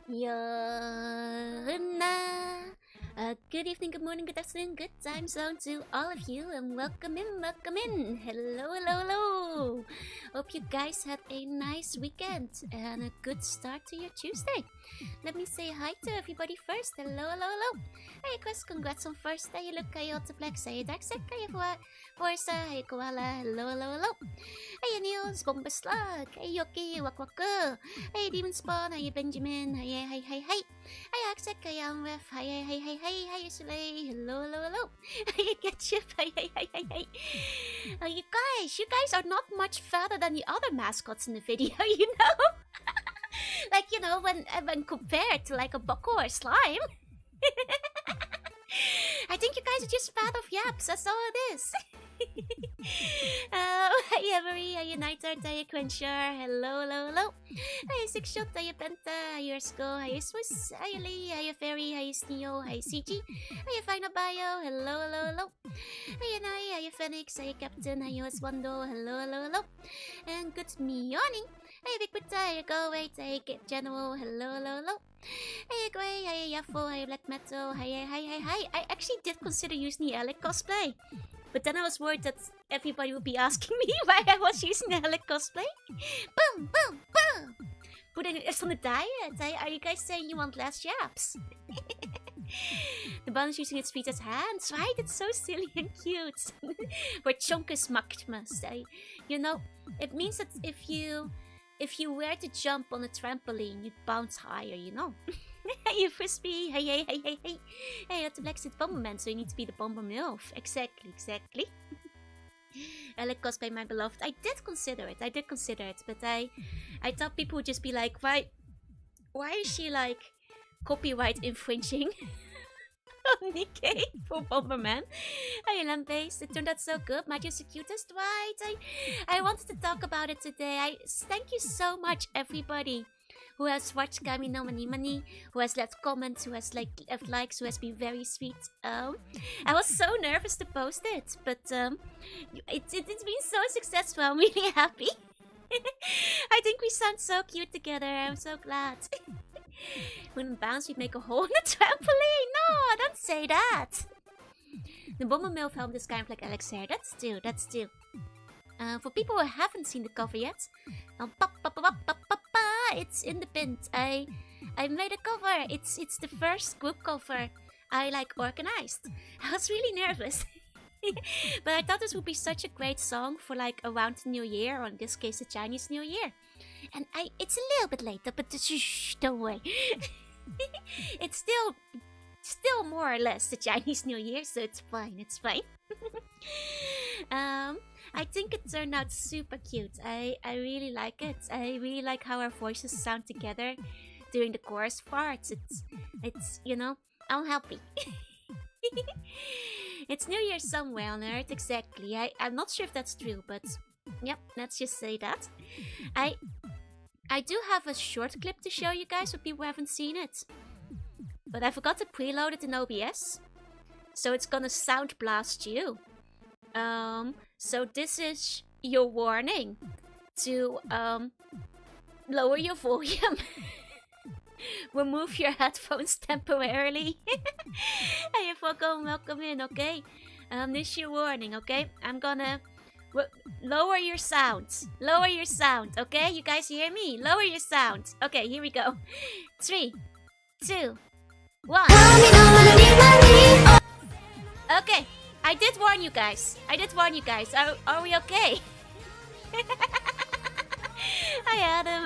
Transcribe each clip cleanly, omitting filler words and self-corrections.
Jorunna. Good evening, good morning, good afternoon, good time zone to all of you, and welcome in, welcome in. Hello, hello, hello. Hope you guys had a nice weekend and a good start to your Tuesday. Let me say hi to everybody first. Hello, hello, hello. Hey, Chris, congrats on first day. Look, hey, Otterplex. Hey, Darksec. Hey, Forza. Hey, Koala. Hello, hello, hello. Hey, Niels, Bomber Slug. Hey, Yoki, Wak Waku. Hey, Demon Spawn. Hey, Benjamin. Hey, hey, hey, hey. Hey, Axek. Hey, Amref. Hey, hey, hey, hey, hey. Hey, Soleil. Hello, hello, hello. Hey, Ketchup. Hey, hey, hey, hey, hey. You guys are not much fatter than the other mascots in the video, you know? Like, you know, when compared to like a Boko or Slime. I think you guys are just fat of yaps, that's all it is. Hey Every, hey Nighthart, hey Quencher, hello, hello, hello. Hey Sixshot, hey Penta, hey Ersko, hey Swiss, hey Lee, hey Fairy, hey Sneo, hey CG, hey Final Bio, hello, hello, hello. Hey Nai, hey Phoenix, hey Captain, hey Oswando, hello, hello, hello. And good morning. Hey Big Pita, hey Go Wait, hey General, hello, hello, hello. Hey Grey, hey Yaffo, hey Black Metal, hey. I actually did consider using the Alec cosplay, but then I was worried that everybody would be asking me why I was using the Alec cosplay. Boom, boom, boom! Putting it on the diet. Are you guys saying you want less yaps? The bun is using its feet as hands, right? It's so silly and cute. Where Chonkus Machtmas. You know, it means that if you were to jump on a trampoline, you'd bounce higher, you know? Hey, you Frisbee! Hey! Hey, you're the Black Suit Bomberman, so you need to be the Bomber MILF. Exactly. I like cosplay, my beloved. I did consider it, but I thought people would just be like, why is she like copyright infringing on Nikkei for Bomberman? Hey, Lamp-Based, it turned out so good. Maggie's the cutest, right? I wanted to talk about it today. Thank you so much, everybody who has watched Kami no Mani Mani, who has left comments, who has left likes, who has been very sweet. I was so nervous to post it, but it's been so successful. I'm really happy. I think we sound so cute together. I'm so glad. Wouldn't bounce, we'd make a hole in the trampoline. No, don't say that. The Bomber MILF helmet is kind of like Alex hair. That's true. For people who haven't seen the cover yet, it's in the bin. I made a cover. It's the first group cover I like organized. I was really nervous. But I thought this would be such a great song for like around the New Year, or in this case the Chinese New Year. And it's a little bit later, but shh, don't worry. It's still more or less the Chinese New Year, so it's fine. I think it turned out super cute. I really like it. I really like how our voices sound together during the chorus parts. It's you know, I'm happy. It's New Year somewhere on Earth, exactly. I'm not sure if that's true, but yep, let's just say that. I do have a short clip to show you guys for people who haven't seen it, but I forgot to preload it in OBS, so it's gonna sound blast you. So this is your warning to lower your volume. Remove your headphones temporarily. Hey, welcome in, okay? This is your warning, okay? I'm gonna lower your sound. Okay? You guys hear me? Lower your sound. Okay, here we go. 3, 2, 1. Okay, I did warn you guys. Are we okay? Hi, Adam.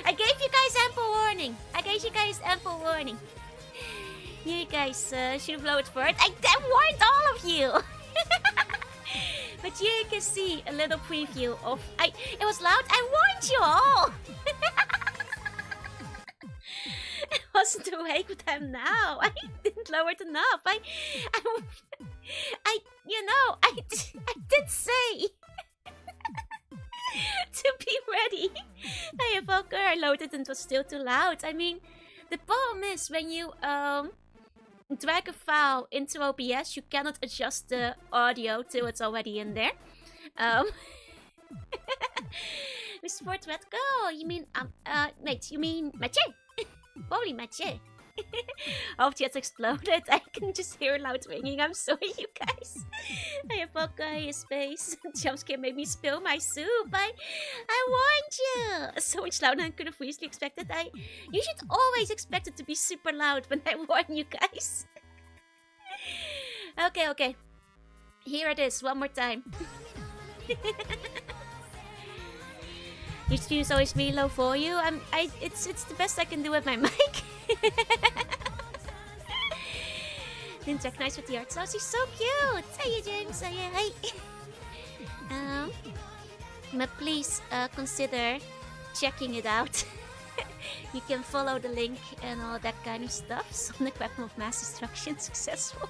I gave you guys ample warning. You guys should have lowered for it. I warned all of you. But here you can see a little preview of... It was loud. I warned you all. I wasn't awake with them now. I didn't lower it enough. I did say to be ready. Hey, Volker, I loaded and it was still too loud. I mean, the problem is when you drag a file into OBS, you cannot adjust the audio till it's already in there. Miss Sport, let's go. You mean, wait, you mean Mache? Holy Mache. Oh, just exploded. I can just hear loud ringing. I'm sorry, you guys. I have a guy space. Jumpscare made me spill my soup. I warned you. So much louder than I could have easily expected. You should always expect it to be super loud when I warn you guys. Okay. Here it is, one more time. Your stream is always really low for you. It's the best I can do with my mic. Didn't recognize with the art style. She's so cute. Hey, James. Hey. But please consider checking it out. You can follow the link and all that kind of stuff. Sonic Weapon of Mass Destruction successful.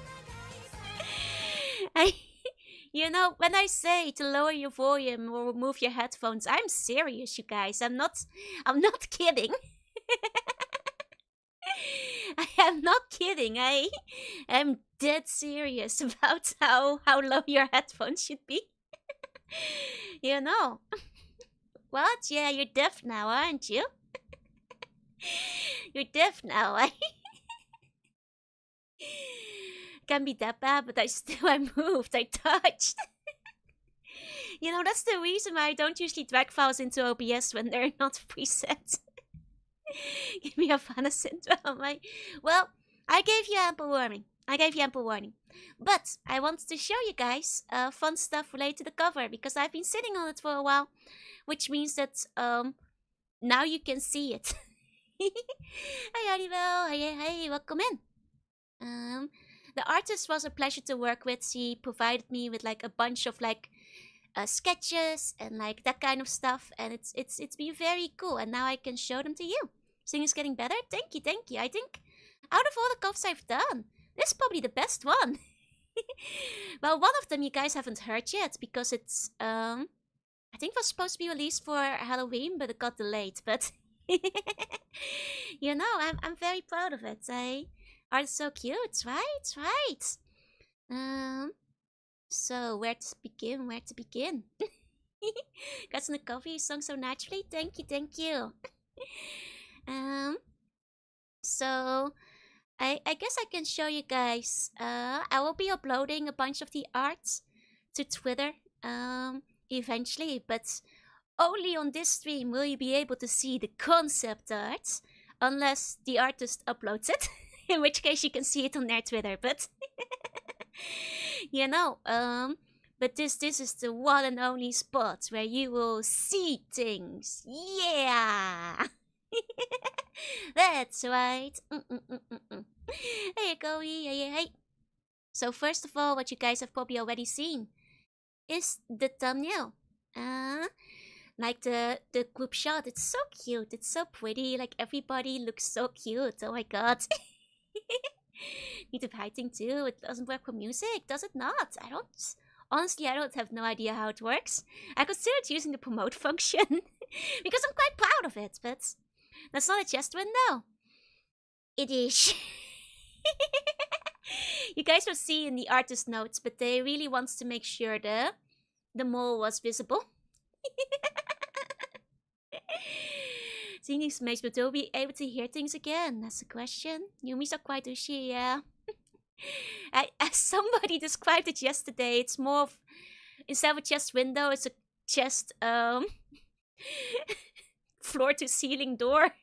You know, when I say to lower your volume or remove your headphones, I'm serious, you guys. I'm not kidding. I am not kidding. I am dead serious about how low your headphones should be. You know. What? Yeah, you're deaf now, aren't you? You're deaf now, eh? Can be that bad, but I moved, I touched. You know, that's the reason why I don't usually drag files into OBS when they're not preset. Give me a Havana syndrome. Well, I gave you ample warning. But I wanted to show you guys fun stuff related to the cover because I've been sitting on it for a while, which means that now you can see it. Hey, Aribel. Hey, welcome in. The artist was a pleasure to work with. She provided me with like a bunch of like sketches and like that kind of stuff, and it's been very cool. And now I can show them to you. Things getting better. Thank you. I think out of all the covers I've done, this is probably the best one. Well, one of them you guys haven't heard yet because it's I think it was supposed to be released for Halloween, but it got delayed. But you know, I'm very proud of it. Art is so cute, right? So where to begin? Got some coffee, you sung so naturally. Thank you. So I guess I can show you guys. I will be uploading a bunch of the art to Twitter eventually, but only on this stream will you be able to see the concept art, unless the artist uploads it. In which case you can see it on their Twitter, but you know, but this is the one and only spot where you will see things. Yeah. That's right. Hey, Koei. Hey. So first of all, what you guys have probably already seen is the thumbnail. Like the group shot. It's so cute. It's so pretty. Like everybody looks so cute. Oh my god. Need to hiding too. It doesn't work for music, does it not? Honestly, I don't have no idea how it works. I considered using the promote function because I'm quite proud of it, but that's not a chest window. It is. You guys will see in the artist notes, but they really wants to make sure the mole was visible. Seeing these makes, but will be able to hear things again? That's the question. Yumi's are quite ushy, yeah. As somebody described it yesterday, it's more of, instead of a chest window, it's a chest floor to ceiling door.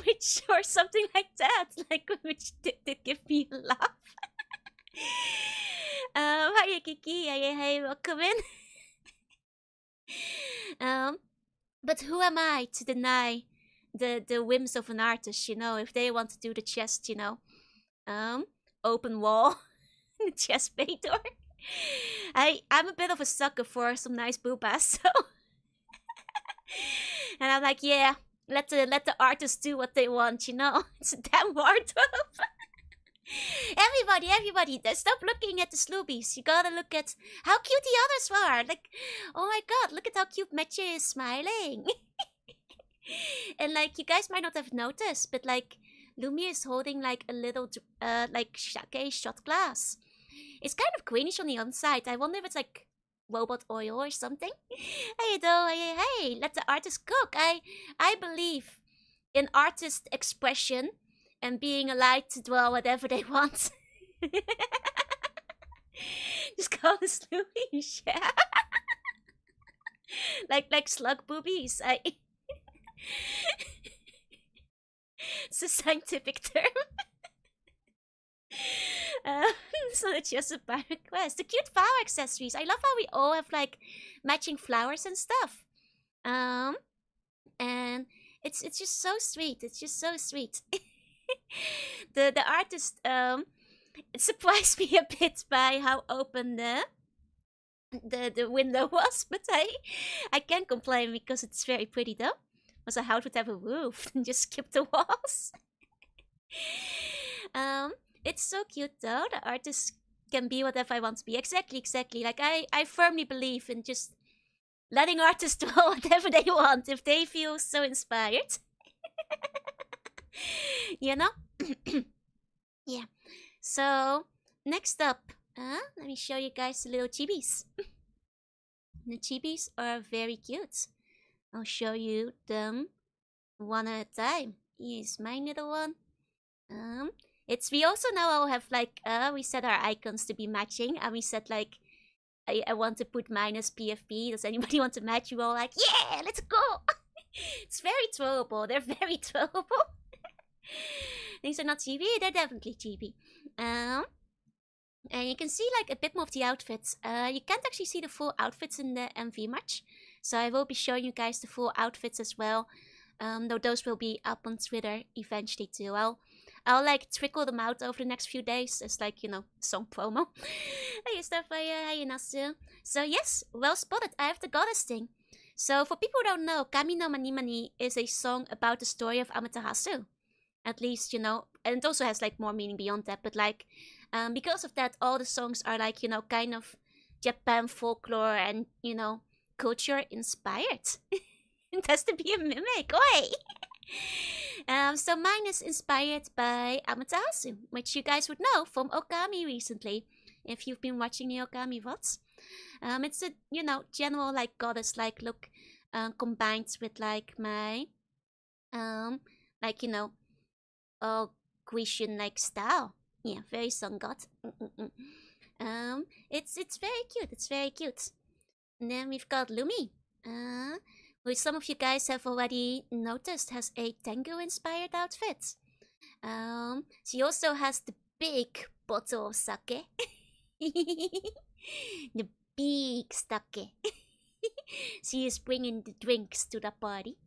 Which, or something like that, like, which did give me a laugh. Hiya Kiki, hey, welcome in. But who am I to deny the whims of an artist, you know, if they want to do the chest, you know, open wall, the chest bay door. I'm a bit of a sucker for some nice boobas, so and I'm like, yeah, let the artists do what they want, you know. It's a damn wardrobe. Everybody, stop looking at the sloobies. You gotta look at how cute the others are. Like, oh my god, look at how cute Meche is smiling. And like, you guys might not have noticed, but like, Lumia is holding like a little, like, sake shot glass. It's kind of greenish on the inside. I wonder if it's like robot oil or something. Hey, let the artist cook. I believe in artist expression and being allowed to draw whatever they want. Just call this Louise, yeah. like slug boobies. It's a scientific term. It's not just a by request. The cute flower accessories. I love how we all have like matching flowers and stuff. And it's just so sweet. It's just so sweet. The artist it surprised me a bit by how open the window was, but I can't complain because it's very pretty though. Also, how would have a roof and just skip the walls? It's so cute though. The artist can be whatever I want to be. Exactly. Like I firmly believe in just letting artists do whatever they want if they feel so inspired. You know? Yeah. So, next up, let me show you guys the little chibis. The chibis are very cute. I'll show you them one at a time. Here's my little one. We also now all have like, we set our icons to be matching, and we said like, I want to put mine as PFP. Does anybody want to match? You all like, yeah, let's go. It's very throwable. They're very throwable. These are not chibi. They're definitely chibi. And you can see like a bit more of the outfits. You can't actually see the full outfits in the MV match, so I will be showing you guys the full outfits as well. Though those will be up on Twitter eventually too. I'll like trickle them out over the next few days as like, you know, song promo. Hey Starfire, hey Nasu. So yes, well spotted. I have the goddess thing. So for people who don't know, Kami no Mani Mani is a song about the story of Amaterasu. At least, you know, and it also has like more meaning beyond that, but like because of that, all the songs are like, you know, kind of Japan folklore and, you know, culture inspired. It has to be a mimic, oi! So mine is inspired by Amaterasu, which you guys would know from Okami recently, if you've been watching the Okami VODs. It's a, you know, general like goddess-like look, combined with like my, like, you know, Grecian-like style. Yeah, very sun god. It's very cute. It's very cute. And then we've got Lumi, which some of you guys have already noticed has a tango-inspired outfit. She also has the big bottle of sake. The big sake. She is bringing the drinks to the party.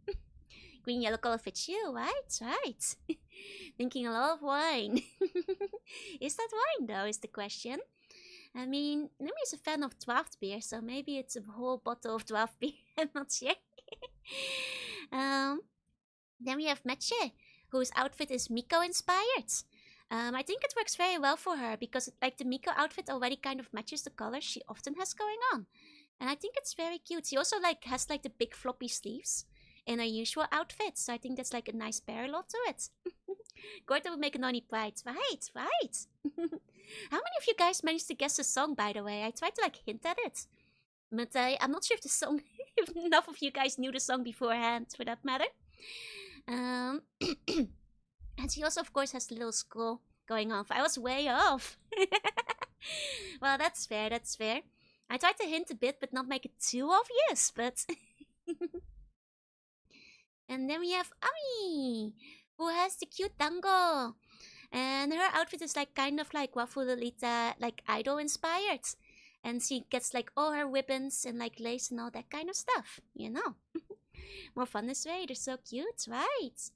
Green yellow color fits you, right? Drinking a lot of wine. Is that wine though, is the question. I mean, Numi is a fan of draft beer, so maybe it's a whole bottle of draft beer. I'm not sure. Then we have Meche, whose outfit is Miko inspired. I think it works very well for her because like the Miko outfit already kind of matches the colors she often has going on. And I think it's very cute. She also like has like the big floppy sleeves in her usual outfit, so I think that's like a nice parallel to it. Gordo would make a noni pride. Right. How many of you guys managed to guess the song, by the way? I tried to like hint at it. But I'm not sure if the song, if enough of you guys knew the song beforehand, for that matter. And she also, of course, has the little scroll going off. I was way off. Well, that's fair. I tried to hint a bit, but not make it too obvious, but... And then we have Ami, who has the cute tango. And her outfit is like kind of like Wafu Lolita, like idol inspired. And she gets like all her ribbons and like lace and all that kind of stuff, you know. More fun this way, they're so cute, right?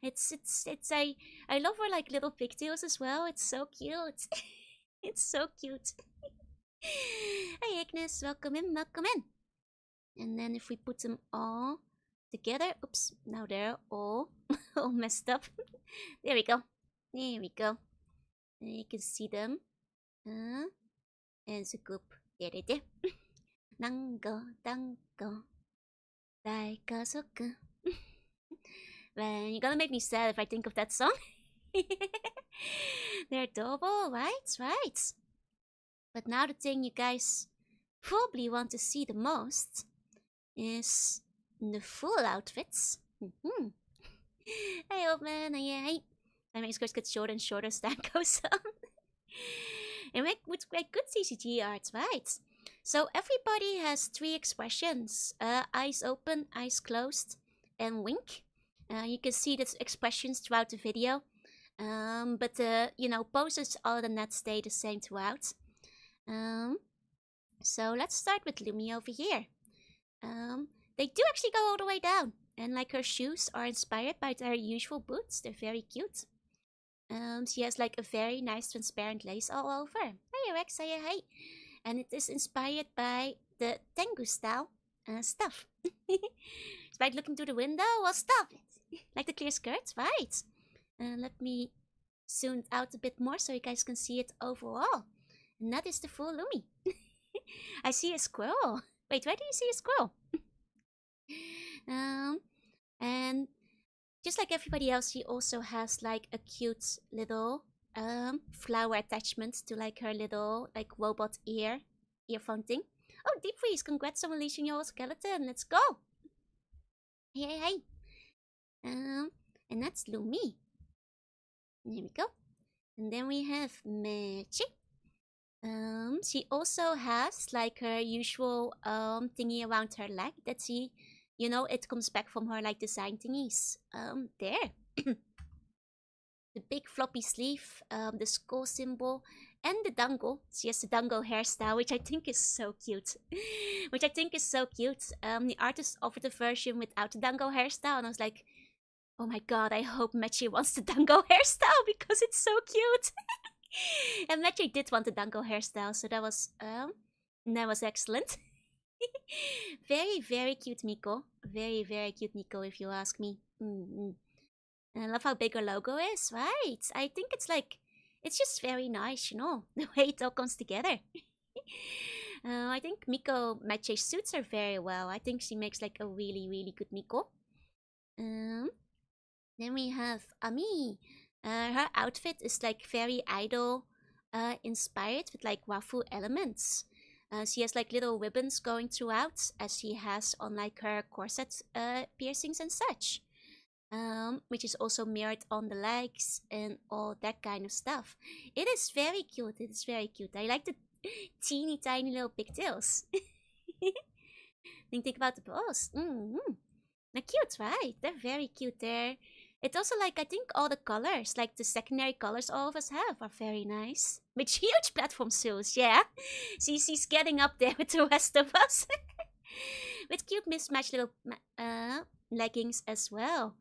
I love her like little pigtails as well, it's so cute. It's so cute. Hey Ignis, welcome in. And then if we put them all together, oops, now they're all, all messed up. There we go. And you can see them. And the group. There. Dango, Daikazoku. Man, you're gonna make me sad if I think of that song. They're adorable, right? But now the thing you guys probably want to see the most is the full outfits. Hey, old man. Hey. I mean, skirts get shorter and shorter as time goes on. And with good CCG art, right? So everybody has 3 expressions: eyes open, eyes closed, and wink. You can see these expressions throughout the video. But poses other than that stay the same throughout. So let's start with Lumi over here. They do actually go all the way down, and like her shoes are inspired by her usual boots. They're very cute. She has like a very nice transparent lace all over. Hey Rex, hey. And it is inspired by the Tengu style stuff. It's like looking through the window. Well, stop it. Like the clear skirts, right? Let me zoom it out a bit more so you guys can see it overall. And that is the full Lumi. I see a squirrel. Wait, where do you see a squirrel? And just like everybody else, she also has like a cute little flower attachment to like her little like robot earphone thing. Oh, Deep Freeze, congrats on releasing your skeleton. Let's go. Hey. And that's Lumi. There we go. And then we have Magic. She also has like her usual thingy around her leg that she, it comes back from her like design thingies. There. The big floppy sleeve, the skull symbol, and the dango. She has the dango hairstyle, which I think is so cute. The artist offered a version without the dango hairstyle, and I was like, oh my god, I hope Mechi wants the dango hairstyle because it's so cute. And Mechi did want the dango hairstyle, so that was excellent. Very, very cute Miko. Very, very cute Miko, if you ask me. And I love how big her logo is, right? I think it's just very nice, the way it all comes together. I think Miko Meche suits her very well. I think she makes like a really, really good Miko. Then we have Ami. Her outfit is like very idol inspired with like wafu elements. She has like little ribbons going throughout as she has on like her corset piercings and such. Which is also mirrored on the legs and all that kind of stuff. It is very cute. I like the teeny tiny little pigtails. Think about the balls. They're cute, right? They're very cute there. It's also like, I think all the colors, like the secondary colors all of us have, are very nice. With huge platform shoes, yeah. She's getting up there with the rest of us. With cute mismatched little leggings as well.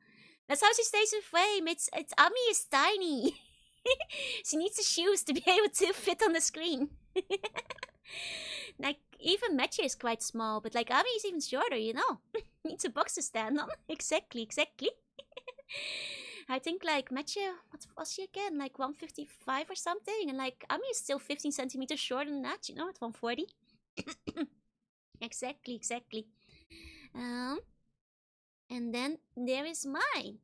That's how she stays in frame. It's Ami is tiny. She needs the shoes to be able to fit on the screen. Like, even Mechi is quite small, but like Ami is even shorter, Needs a box to stand on. Exactly. I think like Mechi, what was she again? Like 155 or something? And like Ami is still 15 centimeters shorter than that, at 140. Exactly. And then there is mine.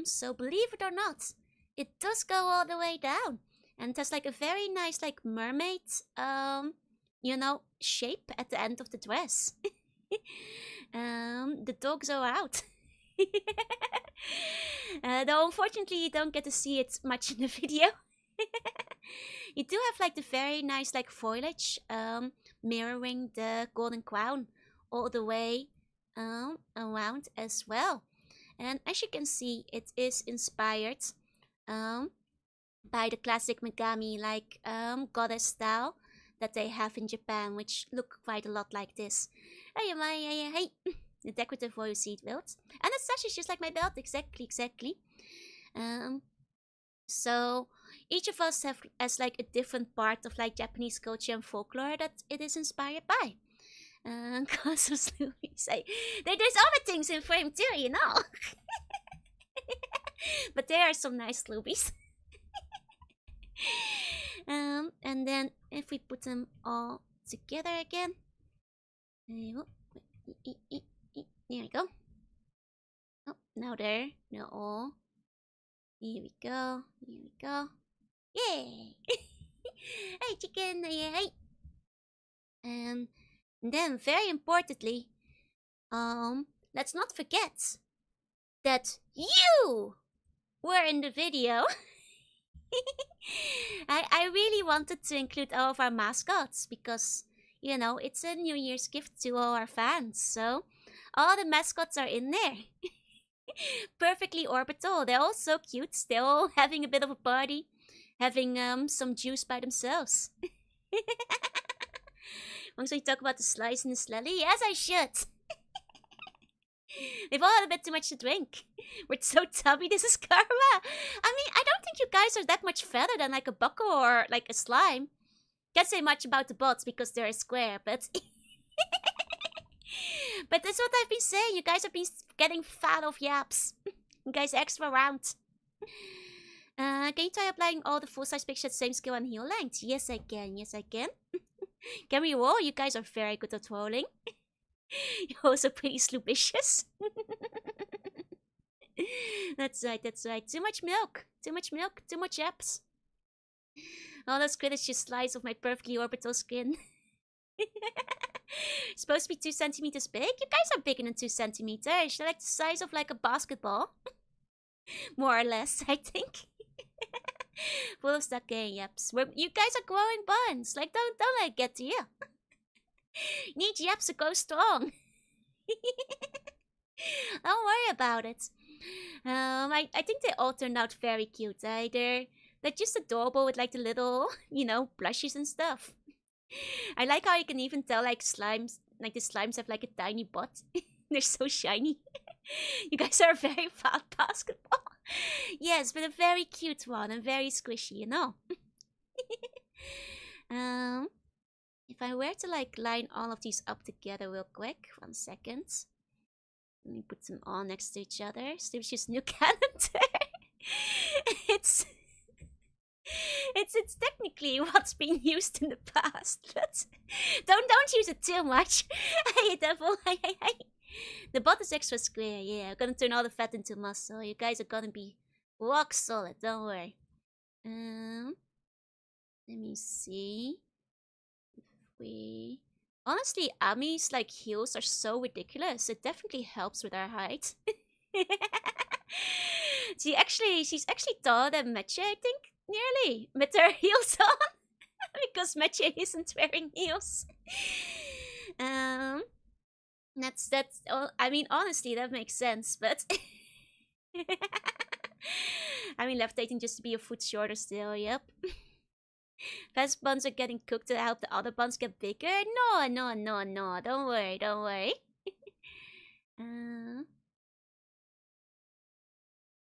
So believe it or not, it does go all the way down. And it has like a very nice like mermaid, shape at the end of the dress. The dogs are out. Though unfortunately you don't get to see it much in the video. You do have like the very nice like foliage mirroring the golden crown all the way around as well. And as you can see, it is inspired by the classic Megami like goddess style that they have in Japan, which look quite a lot like this. Hey. The decorative royal seat belt. And as such, it's just like my belt. Exactly. So each of us has like a different part of like Japanese culture and folklore that it is inspired by. Cause of Sloopy say there's other things in frame too, But there are some nice Sloopies. And then if we put them all together again, there we go. Oh, now there. Now all. Here we go. Yay! Hey, chicken. Hey. And then, very importantly, let's not forget that you were in the video. I really wanted to include all of our mascots because, you know, it's a New Year's gift to all our fans. So, all the mascots are in there. Perfectly orbital. They're all so cute. They're all having a bit of a party, having some juice by themselves. Once we talk about the slice and the slelly, yes, I should. They've all had a bit too much to drink. We're so tubby, this is karma. I mean, I don't think you guys are that much fatter than like a bucko or like a slime. Can't say much about the bots because they're a square, but... but that's what I've been saying. You guys have been getting fat of yaps. You guys extra round. Can you try applying all the full-size pictures at the same skill and heel length? Yes, I can. Yes, I can. Can we roll? You guys are very good at rolling. You're also pretty sloopicious. That's right, that's right. Too much milk. Too much milk. Too much apps. All those critters just slice of my perfectly orbital skin. Supposed to be 2 centimeters big? You guys are bigger than 2 centimeters. They're like the size of like a basketball. More or less, I think. Full of stuck yaps. You guys are growing buns. Like, don't let it get to you. Need yaps to go strong. Don't worry about it. I think they all turned out very cute. They're just adorable with like the little, you know, blushes and stuff. I like how you can even tell like slimes, like the slimes have like a tiny butt. They're so shiny. You guys are a very fat basketball. Yes, but a very cute one and very squishy, you know. If I were to like line all of these up together real quick, 1 second. Let me put them all next to each other. Stupid's new calendar. It's technically what's been used in the past, but don't use it too much. Hey devil, hey. The butt is extra square, yeah. I'm gonna turn all the fat into muscle. You guys are gonna be rock solid, don't worry. Let me see. Honestly, Ami's like heels are so ridiculous. It definitely helps with our height. she's actually taller than Meche, I think, nearly, with her heels on. Because Meche isn't wearing heels. That's I mean, honestly, that makes sense, but I mean, levitating just to be a foot shorter still, yep. Fast buns are getting cooked to help the other buns get bigger? No, don't worry.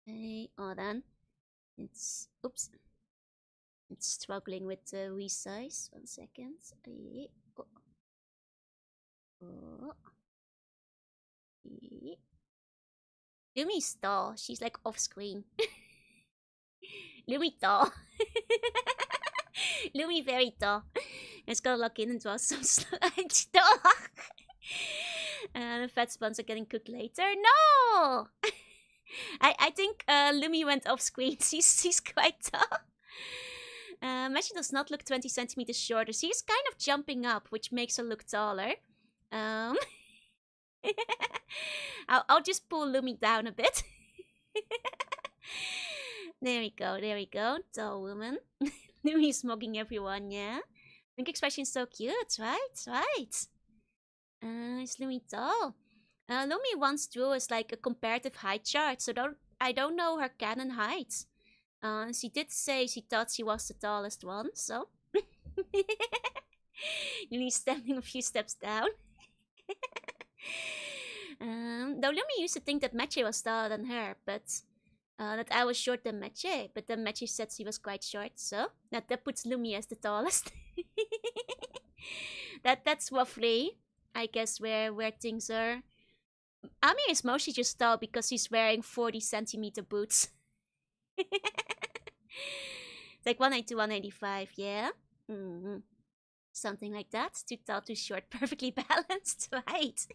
Hey, hold on. It's struggling with the resize. 1 second. Lumi's tall. She's like off screen. Lumi tall. Lumi very tall. Let's go log in and draw some slides. The fat buns are getting cooked later. No! I think Lumi went off screen. She's quite tall. Meshi does not look 20 centimeters shorter. She's kind of jumping up, which makes her look taller. I'll just pull Lumi down a bit. There we go. Tall woman. Lumi's smoking everyone, yeah? Think expression's so cute, right? Is Lumi tall? Lumi once drew us like a comparative height chart, so I don't know her canon height. She did say she thought she was the tallest one, so... Lumi's standing a few steps down. Though Lumi used to think that Meche was taller than her, but... that I was short than Meche, but then Meche said she was quite short, so... that puts Lumi as the tallest. That's roughly, I guess, where things are. Ami is mostly just tall because he's wearing 40 centimeter boots. It's like 192, 185, yeah? Something like that. Too tall, too short, perfectly balanced, right?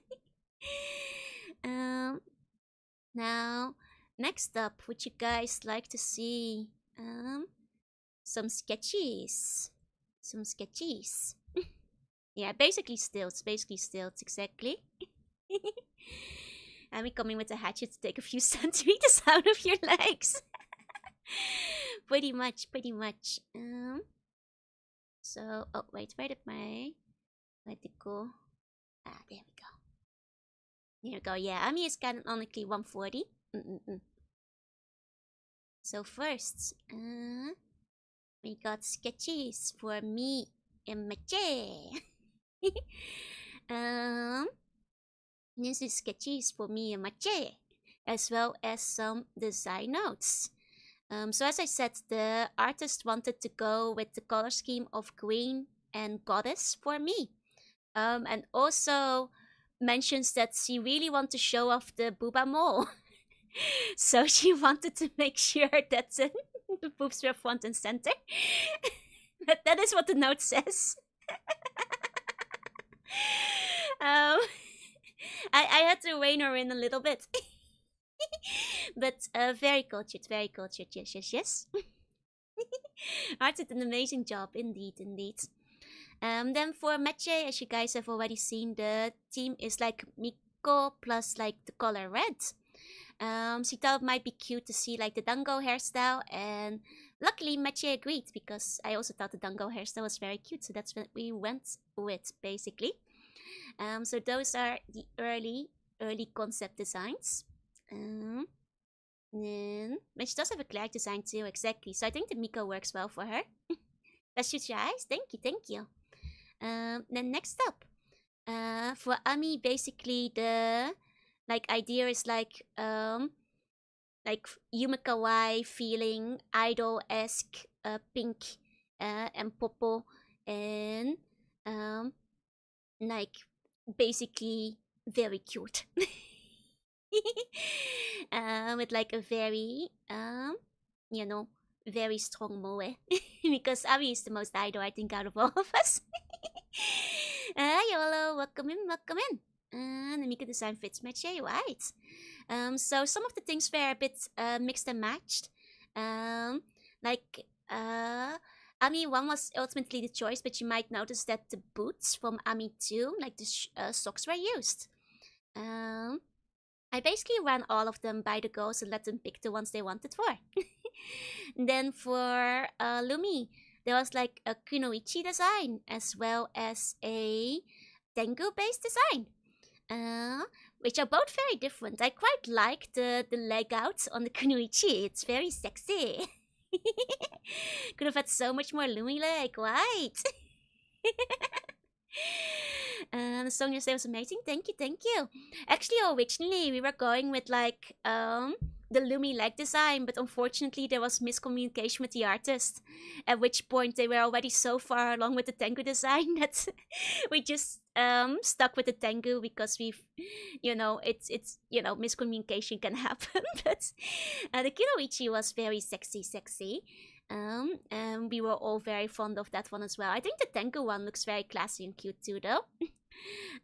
Now, next up, would you guys like to see some sketches? Yeah, basically stilts. Basically stilts, exactly. And we come in with a hatchet to take a few centimeters out of your legs. Pretty much, pretty much. So, oh, wait, where did it go? Ah, there we go. Here we go. Yeah, Ami is canonically 140. So first, we got sketches for me and Mache. um, this is sketches for me and Mache, as well as some design notes. So as I said, the artist wanted to go with the color scheme of green and goddess for me. And also mentions that she really wants to show off the booba more. So she wanted to make sure that the boobs were front and center. But that is what the note says. I had to rein her in a little bit. But very cultured, very cultured. Yes, yes, yes. Art did an amazing job, indeed, indeed. Then for Meche, as you guys have already seen, the theme is like Miko plus like the color red. She thought it might be cute to see like the dango hairstyle, and luckily Meche agreed because I also thought the dango hairstyle was very cute, so that's what we went with basically. So those are the early concept designs. Then, but she does have a Claire design too, exactly. So I think the Miko works well for her. Let's shoot your eyes. Thank you, thank you. Then next up, for Ami, basically the like idea is like Yume Kawaii feeling idol-esque, pink, and popo, and like basically very cute. With like a very you know, very strong moe. Because Ami is the most idol, I think, out of all of us. YOLO, welcome in, welcome in. The Mika design fits match, right? So some of the things were a bit mixed and matched. Like Ami 1 was ultimately the choice, but you might notice that the boots from Ami 2, like the socks, were used. I basically ran all of them by the girls and let them pick the ones they wanted for. Then for Lumi, there was like a kunoichi design as well as a Tengu based design. Which are both very different. I quite like the leg out on the kunoichi. It's very sexy. Could have had so much more Lumi leg, right? The song yesterday was amazing. Thank you, thank you. Actually, originally we were going with like the Lumi leg design, but unfortunately there was miscommunication with the artist. At which point they were already so far along with the Tengu design that we just stuck with the Tengu because we've, it's miscommunication can happen. But the Kunoichi was very sexy. And we were all very fond of that one as well. I think the Tengu one looks very classy and cute too, though.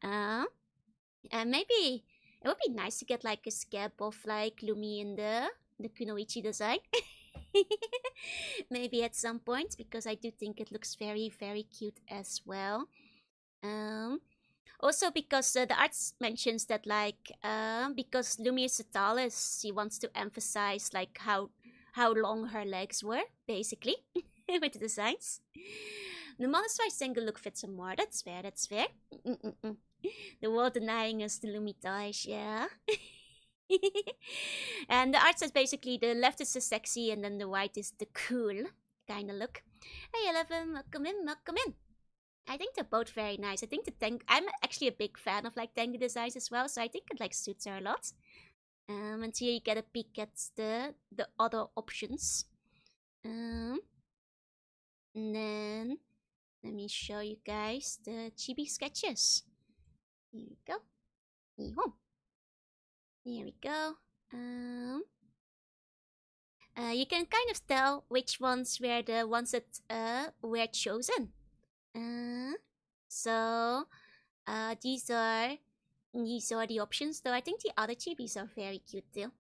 And maybe it would be nice to get like a scab of like Lumi in the Kunoichi design. Maybe at some point, because I do think it looks very, very cute as well. Also because the arts mentions that like because Lumi is the tallest, she wants to emphasize like how long her legs were, basically, with the designs. The Monastery single look fits some more. That's fair, that's fair. The world denying us the Lumi toys, yeah. And the art says basically the left is the sexy and then the right is the cool kind of look. Hey, 11, welcome in, welcome in. I think they're both very nice. I think the Tengu, I'm actually a big fan of like Tengu designs as well, so I think it like suits her a lot. And here you get a peek at the other options. And then let me show you guys the chibi sketches. Here we go. Here we go. You can kind of tell which ones were the ones that were chosen. So these are the options, though I think the other chibis are very cute too.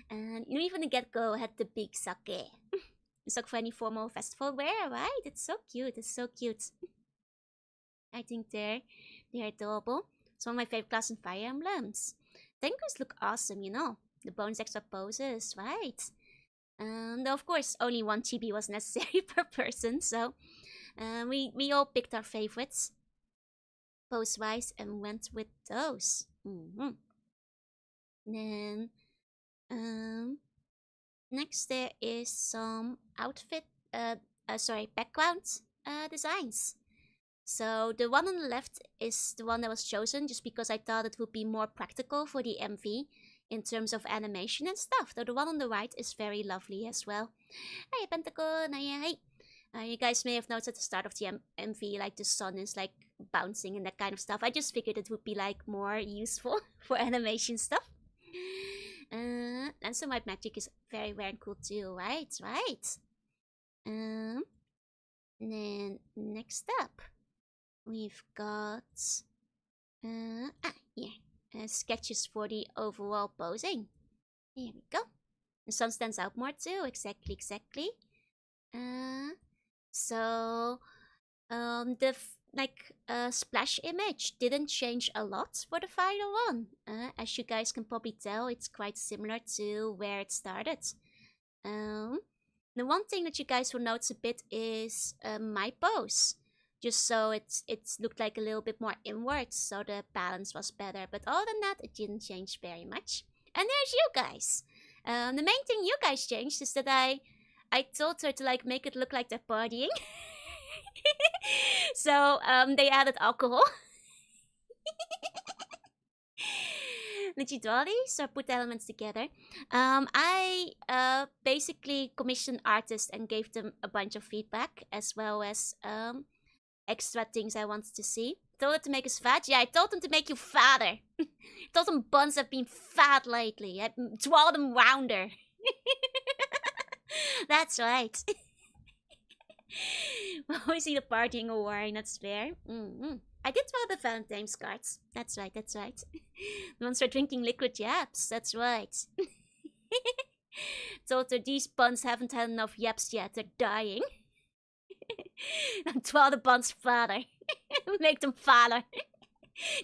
And you know, even the get-go had the big sake. It's like for any formal festival wear, right? It's so cute, it's so cute. I think they're adorable. Some of my favorite class in Fire Emblems. Tengus look awesome, you know. The bonus extra poses, right? Though of course only one chibi was necessary per person, so we all picked our favorites pose wise and went with those. Then next there is some outfit background designs. So the one on the left is the one that was chosen just because I thought it would be more practical for the MV in terms of animation and stuff. Though the one on the right is very lovely as well. Hey Pentagon, hey. You guys may have noticed at the start of the MV, like the sun is like bouncing and that kind of stuff. I just figured it would be like more useful for animation stuff. And some white magic is very, very cool too, right? And then next up, we've got sketches for the overall posing. Here we go. The sun stands out more too. Exactly. So the splash image didn't change a lot for the final one. As you guys can probably tell, it's quite similar to where it started. The one thing that you guys will notice a bit is my pose. Just so it looked like a little bit more inwards, so the balance was better. But other than that, it didn't change very much. And there's you guys. The main thing you guys changed is that I told her to like make it look like they're partying. So they added alcohol. Legitally, so put the elements together. I basically commissioned artists and gave them a bunch of feedback as well as extra things I wanted to see. Told them to make us fat. Yeah, I told them to make you fatter. Told them buns have been fat lately. I draw them rounder. That's right. We see the partying or worrying, that's fair. I did draw the Valentine's cards. That's right. The ones for drinking liquid yaps. That's right. Told her these buns haven't had enough yaps yet. They're dying. And draw the buns fatter. Make them fatter.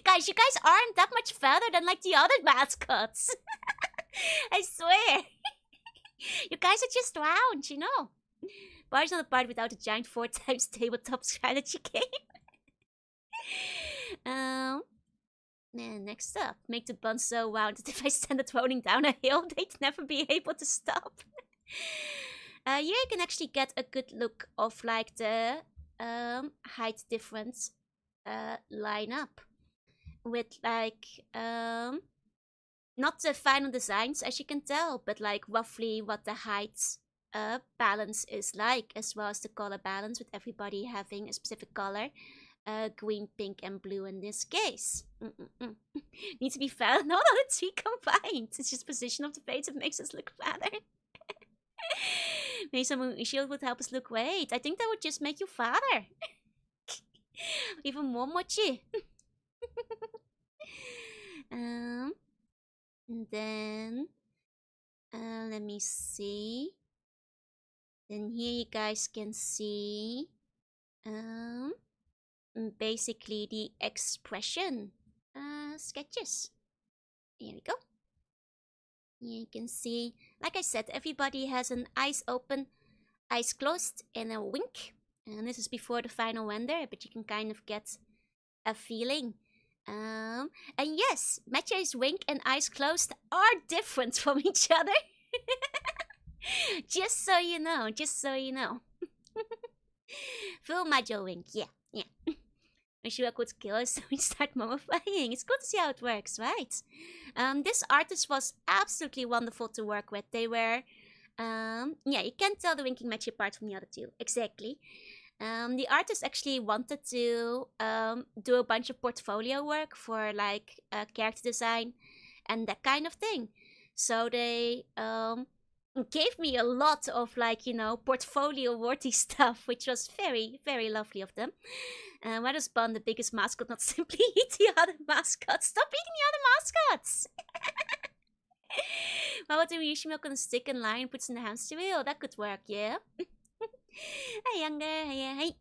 Guys, you guys aren't that much fatter than like the other mascots. I swear. You guys are just round, you know. Bar's not a part without a giant 4 times tabletop strategy game. Next up, make the buns so round that if I stand it rolling down a hill, they'd never be able to stop. Here you can actually get a good look of like the height difference lineup with like not the final designs as you can tell, but like roughly what the height balance is like, as well as the color balance with everybody having a specific color. Green, pink, and blue in this case. Needs to be fatter. No, the 3 combined. It's just position of the face that makes us look fatter. Maybe some shield would help us look weight. I think that would just make you fatter. Even more mochi. And then let me see. Then here you guys can see basically the expression sketches. Here we go. Here you can see, like I said, everybody has an eyes open, eyes closed, and a wink. And this is before the final render, but you can kind of get a feeling. And yes, Matchay's wink and eyes closed are different from each other. Just so you know. Full Majo wink, yeah. Wish you a good skill so we start mummifying. It's good to see how it works, right? This artist was absolutely wonderful to work with. They were, you can't tell the winking match apart from the other two. Exactly. The artist actually wanted to do a bunch of portfolio work for like character design and that kind of thing. So they gave me a lot of like, portfolio-worthy stuff, which was very, very lovely of them. Why does Bun, the biggest mascot, not simply eat the other mascots? Stop eating the other mascots! Well, what do we usually milk on a stick and line puts in the hamster wheel? That could work, yeah? Hey, younger. Hey.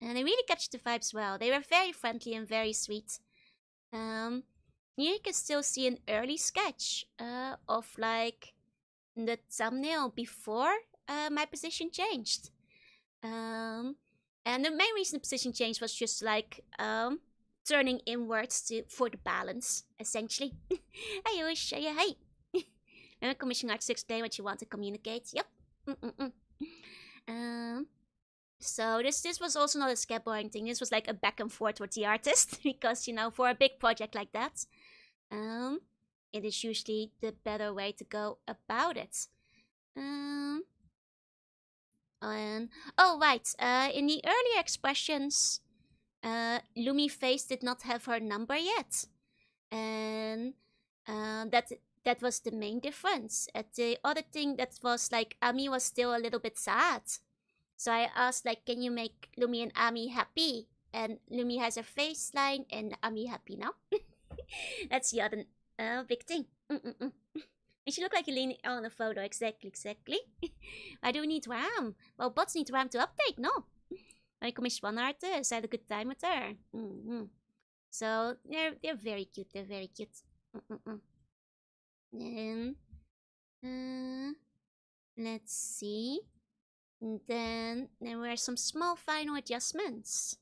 And they really captured the vibes well. They were very friendly and very sweet. Here you can still see an early sketch of like the thumbnail before my position changed. And the main reason the position changed was just like turning inwards for the balance, essentially. Hey, Ush, hey. And commission arts to explain what you want to communicate. Yep. So this was also not a skateboarding thing. This was like a back and forth with the artist because for a big project like that, it is usually the better way to go about it. And oh right, in the earlier expressions, Lumi face did not have her number yet, and that was the main difference. The other thing that was like Ami was still a little bit sad. So I asked like, can you make Lumi and Ami happy? And Lumi has her face line and Ami happy now. That's the other big thing. And she looked like you leaning on a photo. Exactly. Why do we need RAM? Well, bots need RAM to update, no? I commissioned one artist. I had a good time with her. So they're very cute. They're very cute. And let's see. And then there were some small final adjustments,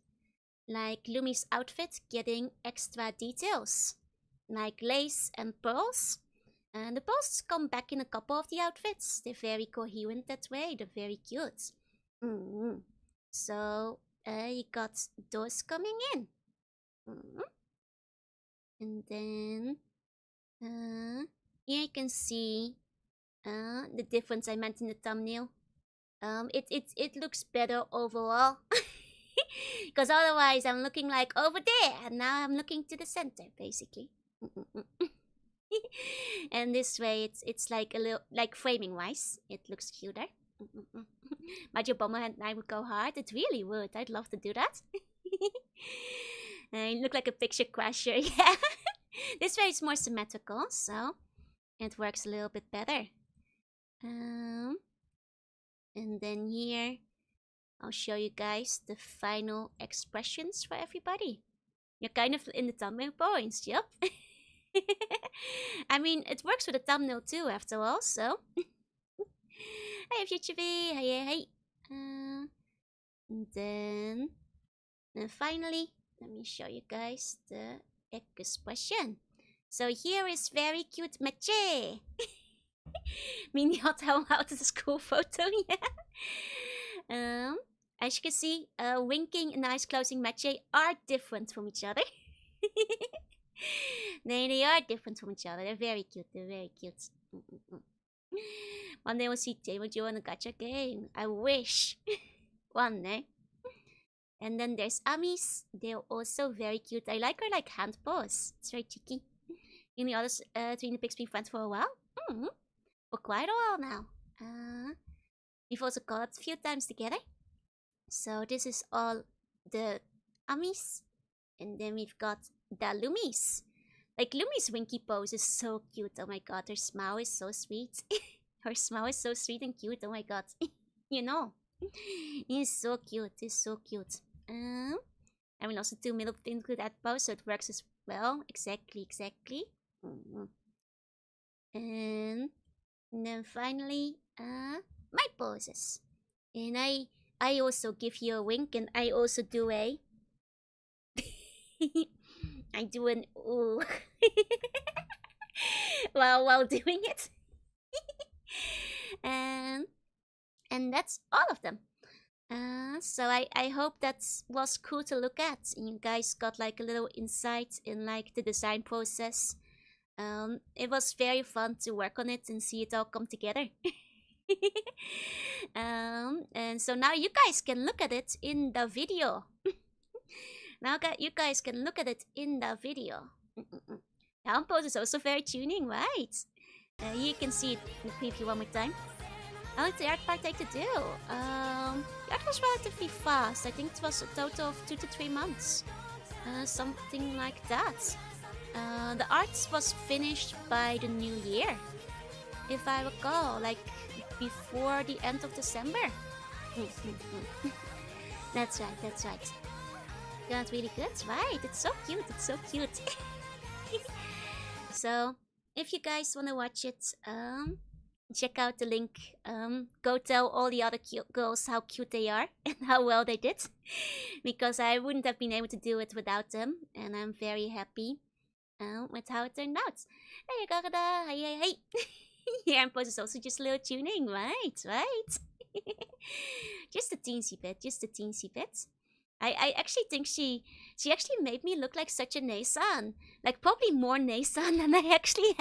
like Lumi's outfit getting extra details, like lace and pearls. And the pearls come back in a couple of the outfits. They're very coherent that way. They're very cute. So you got those coming in. And then here you can see the difference I meant in the thumbnail. It looks better overall. Because otherwise I'm looking like over there, and now I'm looking to the center, basically. And this way it's like a little, like framing wise, it looks cuter. But your BOMBERMAN and I would go hard. It really would. I'd love to do that. You look like a picture crasher. Yeah. This way it's more symmetrical, so it works a little bit better. And then here, I'll show you guys the final expressions for everybody. You're kind of in the thumbnail points, yep. I mean, it works with the thumbnail too, after all, so. Hey, FutureB, hey. And then finally, let me show you guys the expression. So here is very cute Meche. Meaning not how out of the school photo, yeah. As you can see, winking and eyes closing Meche are different from each other. They are different from each other. They're very cute. They're very cute. One day we'll see Jay with you on a gacha game. I wish. One day. And then there's Ami's. They're also very cute. I like her like hand pose. It's very cheeky. And the others, between the pics been friends for a while. For quite a while now. We've also got a few times together. So this is all the Amis. And then we've got the Lumis. Like Lumi's winky pose is so cute. Oh my god, her smile is so sweet. Her smile is so sweet and cute. Oh my god. It's so cute. It's so cute. I will also do middle finger to that pose so it works as well. Exactly. And then finally, my poses. And I also give you a wink, and I also do a I do an ooh while doing it. And that's all of them. So I hope that was cool to look at, and you guys got like a little insight in like the design process. It was very fun to work on it and see it all come together. And so now you guys can look at it in the video. You guys can look at it in the video. Down pose is also very tuning, right? You can see it in the preview one more time. How long did the art part take to do? The art was relatively fast. I think it was a total of 2 to 3 months. Something like that. The art was finished by the new year, if I recall, like before the end of December. That's right, that's right. Got really good, right? It's so cute, it's so cute. So, if you guys wanna watch it, check out the link. Go tell all the other cute girls how cute they are and how well they did, because I wouldn't have been able to do it without them, and I'm very happy with how it turned out. Hey, Garada, hey. Here and post is also just a little tuning, right? Just a teensy bit, just a teensy bit. I actually think she actually made me look like such a Neisan. Like probably more Neisan than I actually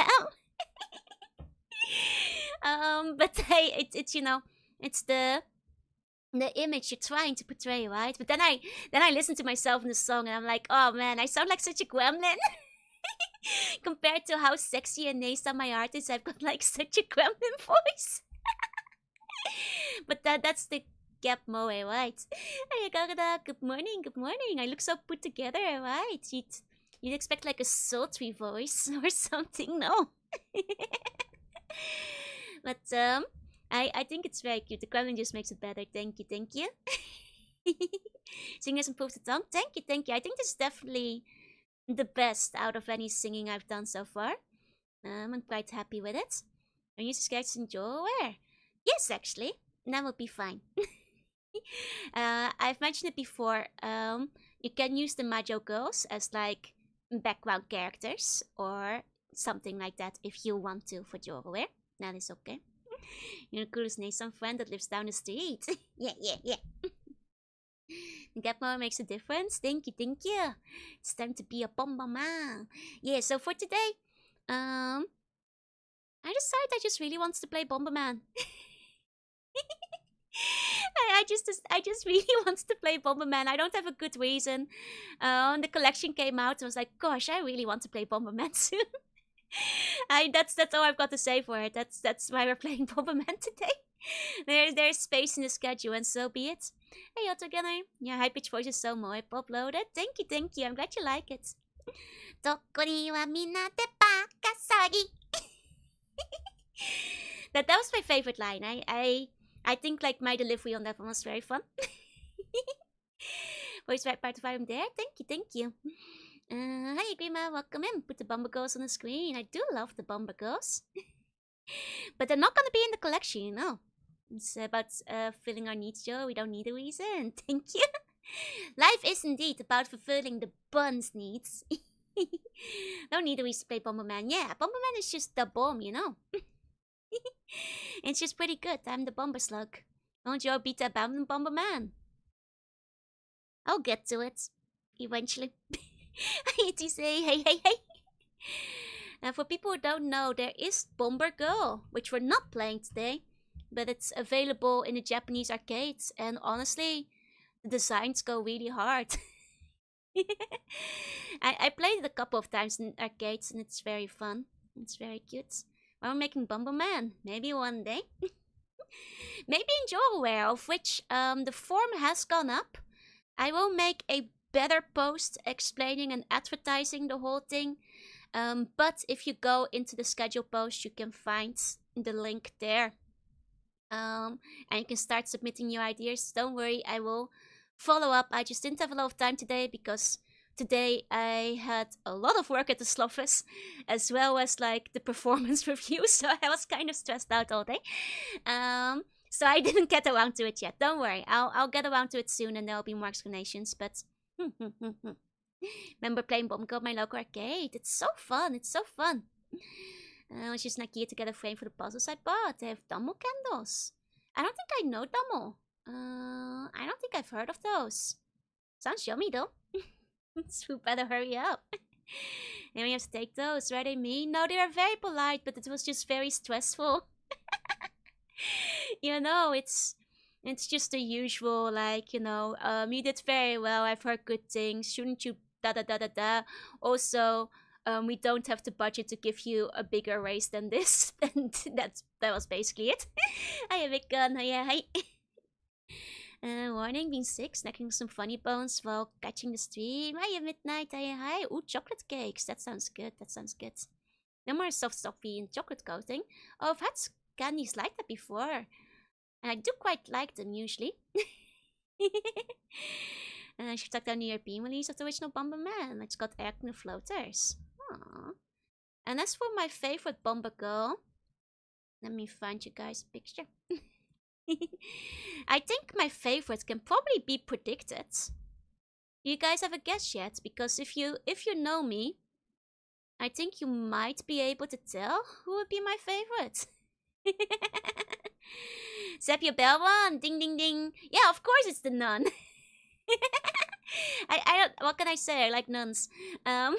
am. But hey, it's you know, it's the image you're trying to portray, right? But then I listen to myself in the song and I'm like, oh man, I sound like such a gremlin. Compared to how sexy and Neisan my art is, I've got like such a gremlin voice. But that's the gap moe, right? Hey, Gagada, good morning, good morning. I look so put together, right? You'd expect like a sultry voice or something, no? But I think it's very cute. The gremlin just makes it better. Thank you, thank you. Singers improved the tongue. Thank you, thank you. I think this is definitely the best out of any singing I've done so far. I'm quite happy with it. Are you scared to enjoy? Where? Yes, actually. That would be fine. I've mentioned it before. You can use the Majo girls as like background characters or something like that if you want to for Jorunna. That is okay. You're the coolest Neisan friend that lives down the street. Yeah. Gapmo makes a difference. Thank you. It's time to be a BOMBERMAN. Yeah, so for today, I decided I just really want to play BOMBERMAN. I just really want to play BOMBERMAN. I don't have a good reason. When the collection came out, I was like, gosh, I really want to play BOMBERMAN soon. That's all I've got to say for it. That's why we're playing BOMBERMAN today. There's space in the schedule, and so be it. Hey, Otogener. Your high pitched voice is so moe. Uploaded. Thank you. I'm glad you like it. That was my favorite line. I think like my delivery on that one was very fun. Voice right part of I'm there. Thank you. Hi Grima, welcome in. Put the Bomber Girls on the screen. I do love the Bomber Girls. But they're not gonna be in the collection, you know. It's about filling our needs, Joe. We don't need a reason. Thank you. Life is indeed about fulfilling the bun's needs. Don't need a reason to play BOMBERMAN. Yeah, BOMBERMAN is just the bomb, you know. It's just pretty good. I'm the Bomber Slug. Don't you beat the BOMBERMAN? I'll get to it. Eventually. I need to say hey. Now for people who don't know, there is Bomber Girl, which we're not playing today. But it's available in the Japanese arcades. And honestly, the designs go really hard. I played it a couple of times in arcades and it's very fun. It's very cute. We're making BOMBERMAN. Maybe one day. Maybe in Jorunna, of which the form has gone up. I will make a better post explaining and advertising the whole thing. But if you go into the schedule post, you can find the link there. And you can start submitting your ideas. Don't worry, I will follow up. I just didn't have a lot of time today because today I had a lot of work at the Sloffus, as well as like the performance review, so I was kind of stressed out all day. So I didn't get around to it yet. Don't worry, I'll get around to it soon and there'll be more explanations, but remember playing Bomb Girl at my local arcade? It's so fun, I was just not here to get a frame for the puzzles I bought. They have Damo candles. I don't think I know Damo. I don't think I've heard of those. Sounds yummy though. So better hurry up. And we have to take those, right? I mean, no, they are very polite, but it was just very stressful. You know, it's just the usual, like, you know, you did very well. I've heard good things. Shouldn't you da. Also, we don't have the budget to give you a bigger raise than this. And that was basically it. Hi, Big Gun. Hi. Warning, being sick, snacking some funny bones while catching the stream. Hi, Midnight. Hi. Ooh, chocolate cakes. That sounds good. No more soft toffee and chocolate coating. Oh, I've had candies like that before. And I do quite like them usually. And I should track down the European release of the original Bomberman. It's got air floaters. Aww. And as for my favorite Bomber Girl, let me find you guys a picture. I think my favorite can probably be predicted. Do you guys have a guess yet? Because if you know me, I think you might be able to tell who would be my favorite. Zap your bell one, ding ding ding. Yeah, of course it's the nun. I don't. What can I say? I like nuns. I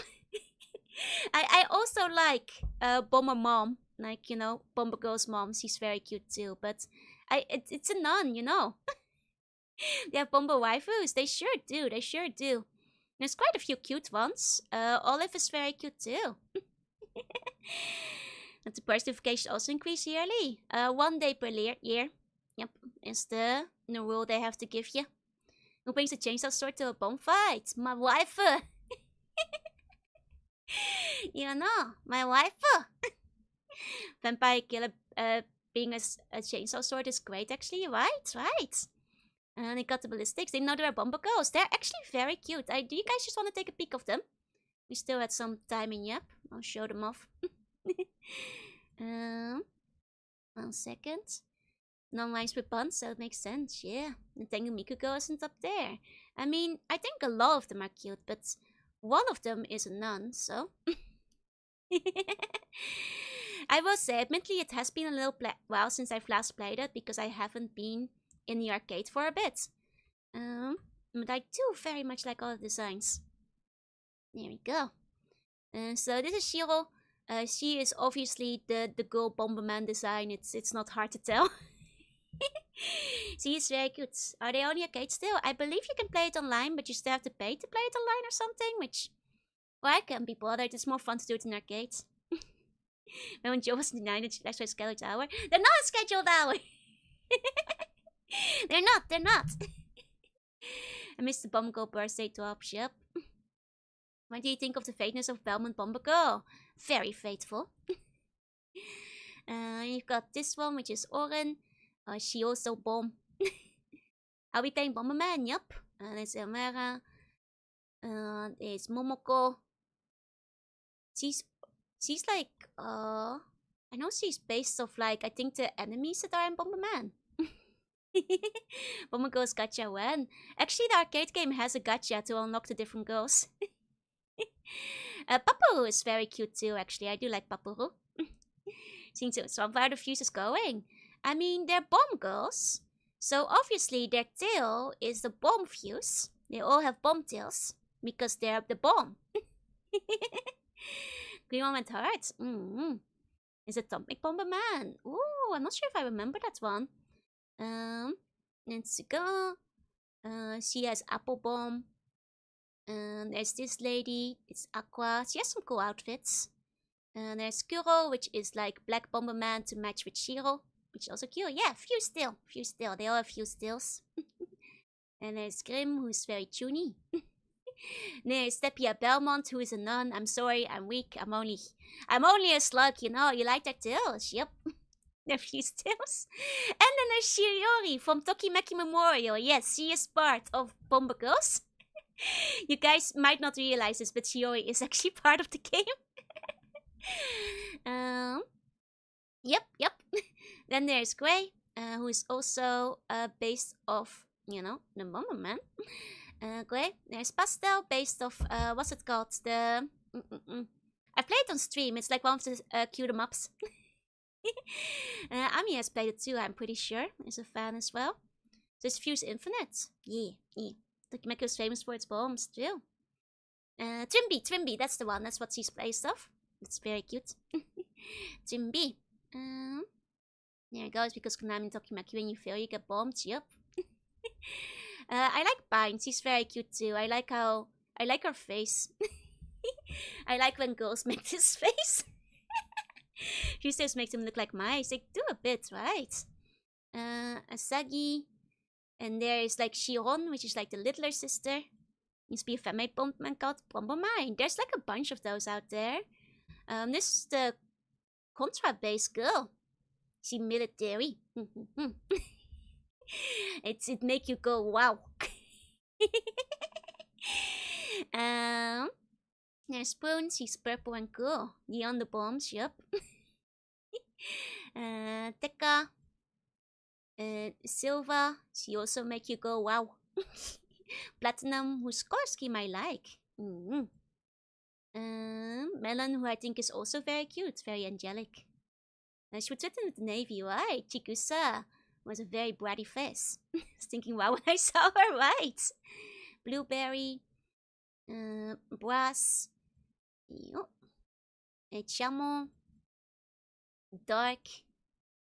also like Bomber Mom. Like, you know, Bomber Girl's mom. She's very cute too. But it's a nun, you know. They have Bomber waifus. They sure do. They sure do. There's quite a few cute ones. Olive is very cute too. And the burst notification also increase yearly. 1 day per year. Yep, is the rule they have to give you. Who brings a chainsaw sword to a bomb fight? My waifu. You know, my waifu. Vampire killer being a chainsaw sword is great actually, right? Right. And they got the ballistics. They know they're Bomber Girls. They're actually very cute. Do you guys just want to take a peek of them? We still had some time in Yep. I'll show them off. 1 second. Non-lines with puns, so it makes sense, yeah. And Tengu Mikugo isn't up there. I mean, I think a lot of them are cute, but one of them is a nun, so... I will say, admittedly, it has been a little while since I've last played it, because I haven't been in the arcade for a bit. But I do very much like all the designs. There we go. So this is Shiro. She is obviously the girl Bomberman design. It's not hard to tell. She is very cute. Are they on the arcade still? I believe you can play it online, but you still have to pay to play it online or something, which... Well, I can't be bothered. It's more fun to do it in arcades. When Joe was denied that she likes my scheduled hour. They're not a scheduled hour! They're not. I missed the Bomber Girl birthday drops, yep. What do you think of the fakeness of Belmont Bomber Girl? Very faithful. You've got this one, which is Oren. She also bomb. Are we playing Bomberman? Yup. There's Elmera. There's Momoko. She's like, I know she's based off, like, I think the enemies that are in Bomberman. Bomber Girls Gacha when? Actually, the arcade game has a gacha to unlock the different girls. Paparu is very cute too, actually. I do like Paparu. Seems so far the fuse is going. I mean, they're bomb girls. So obviously their tail is the bomb fuse. They all have bomb tails. Because they're the bomb. Green one went hard. Is it Atomic Bomberman? Ooh, I'm not sure if I remember that one. Let's go. She has Apple Bomb. There's this lady. It's Aqua. She has some cool outfits. There's Kuro, which is like Black Bomberman to match with Shiro. Which is also cute. Yeah, Fuse still. Fuse still. They all have Fuse stills. And there's Grim, who's very toony. There's Stepia Belmont, who is a nun. I'm sorry, I'm weak. I'm only a slug, you know. You like their tails? Yep. Their Fuse tails. And then there's Shiori from Tokimeki Memorial. Yes, she is part of Bomber Girls. You guys might not realize this, but Shiori is actually part of the game. Yep. Then there's Gray, who is also based off, you know, the Bomberman. Gray. There's Pastel, based off, what's it called? The... I played it on stream. It's like one of the cute ups. Ami has played it too, I'm pretty sure. Is a fan as well. There's Fuse Infinite. Yeah. Tokimeki is famous for its bombs too. Trimby, that's the one. That's what she's based off. It's very cute. Trimby. There it goes, because Konami and Tokimeki, when you fail, you get bombed. Yep. I like Bind. She's very cute too. I like her face. I like when girls make this face. Fuse just makes them look like mice. They do a bit, right? Asagi. And there is like Shiron, which is like the littler sister. Needs to be a fan-made Bomberman called Bomberman. There's like a bunch of those out there. This is the Contra-based girl. She military. It make you go wow. There's Spoon, she's purple and cool. Neon the bombs, yup. Tekka. Silva, she also make you go wow. Platinum, whose color scheme I like. Melon, who I think is also very cute, very angelic. She would fit in with the navy, right? Chikusa was a very bratty face. I was thinking, wow, when I saw her, right? Blueberry, Brass, a Chamo, Dark,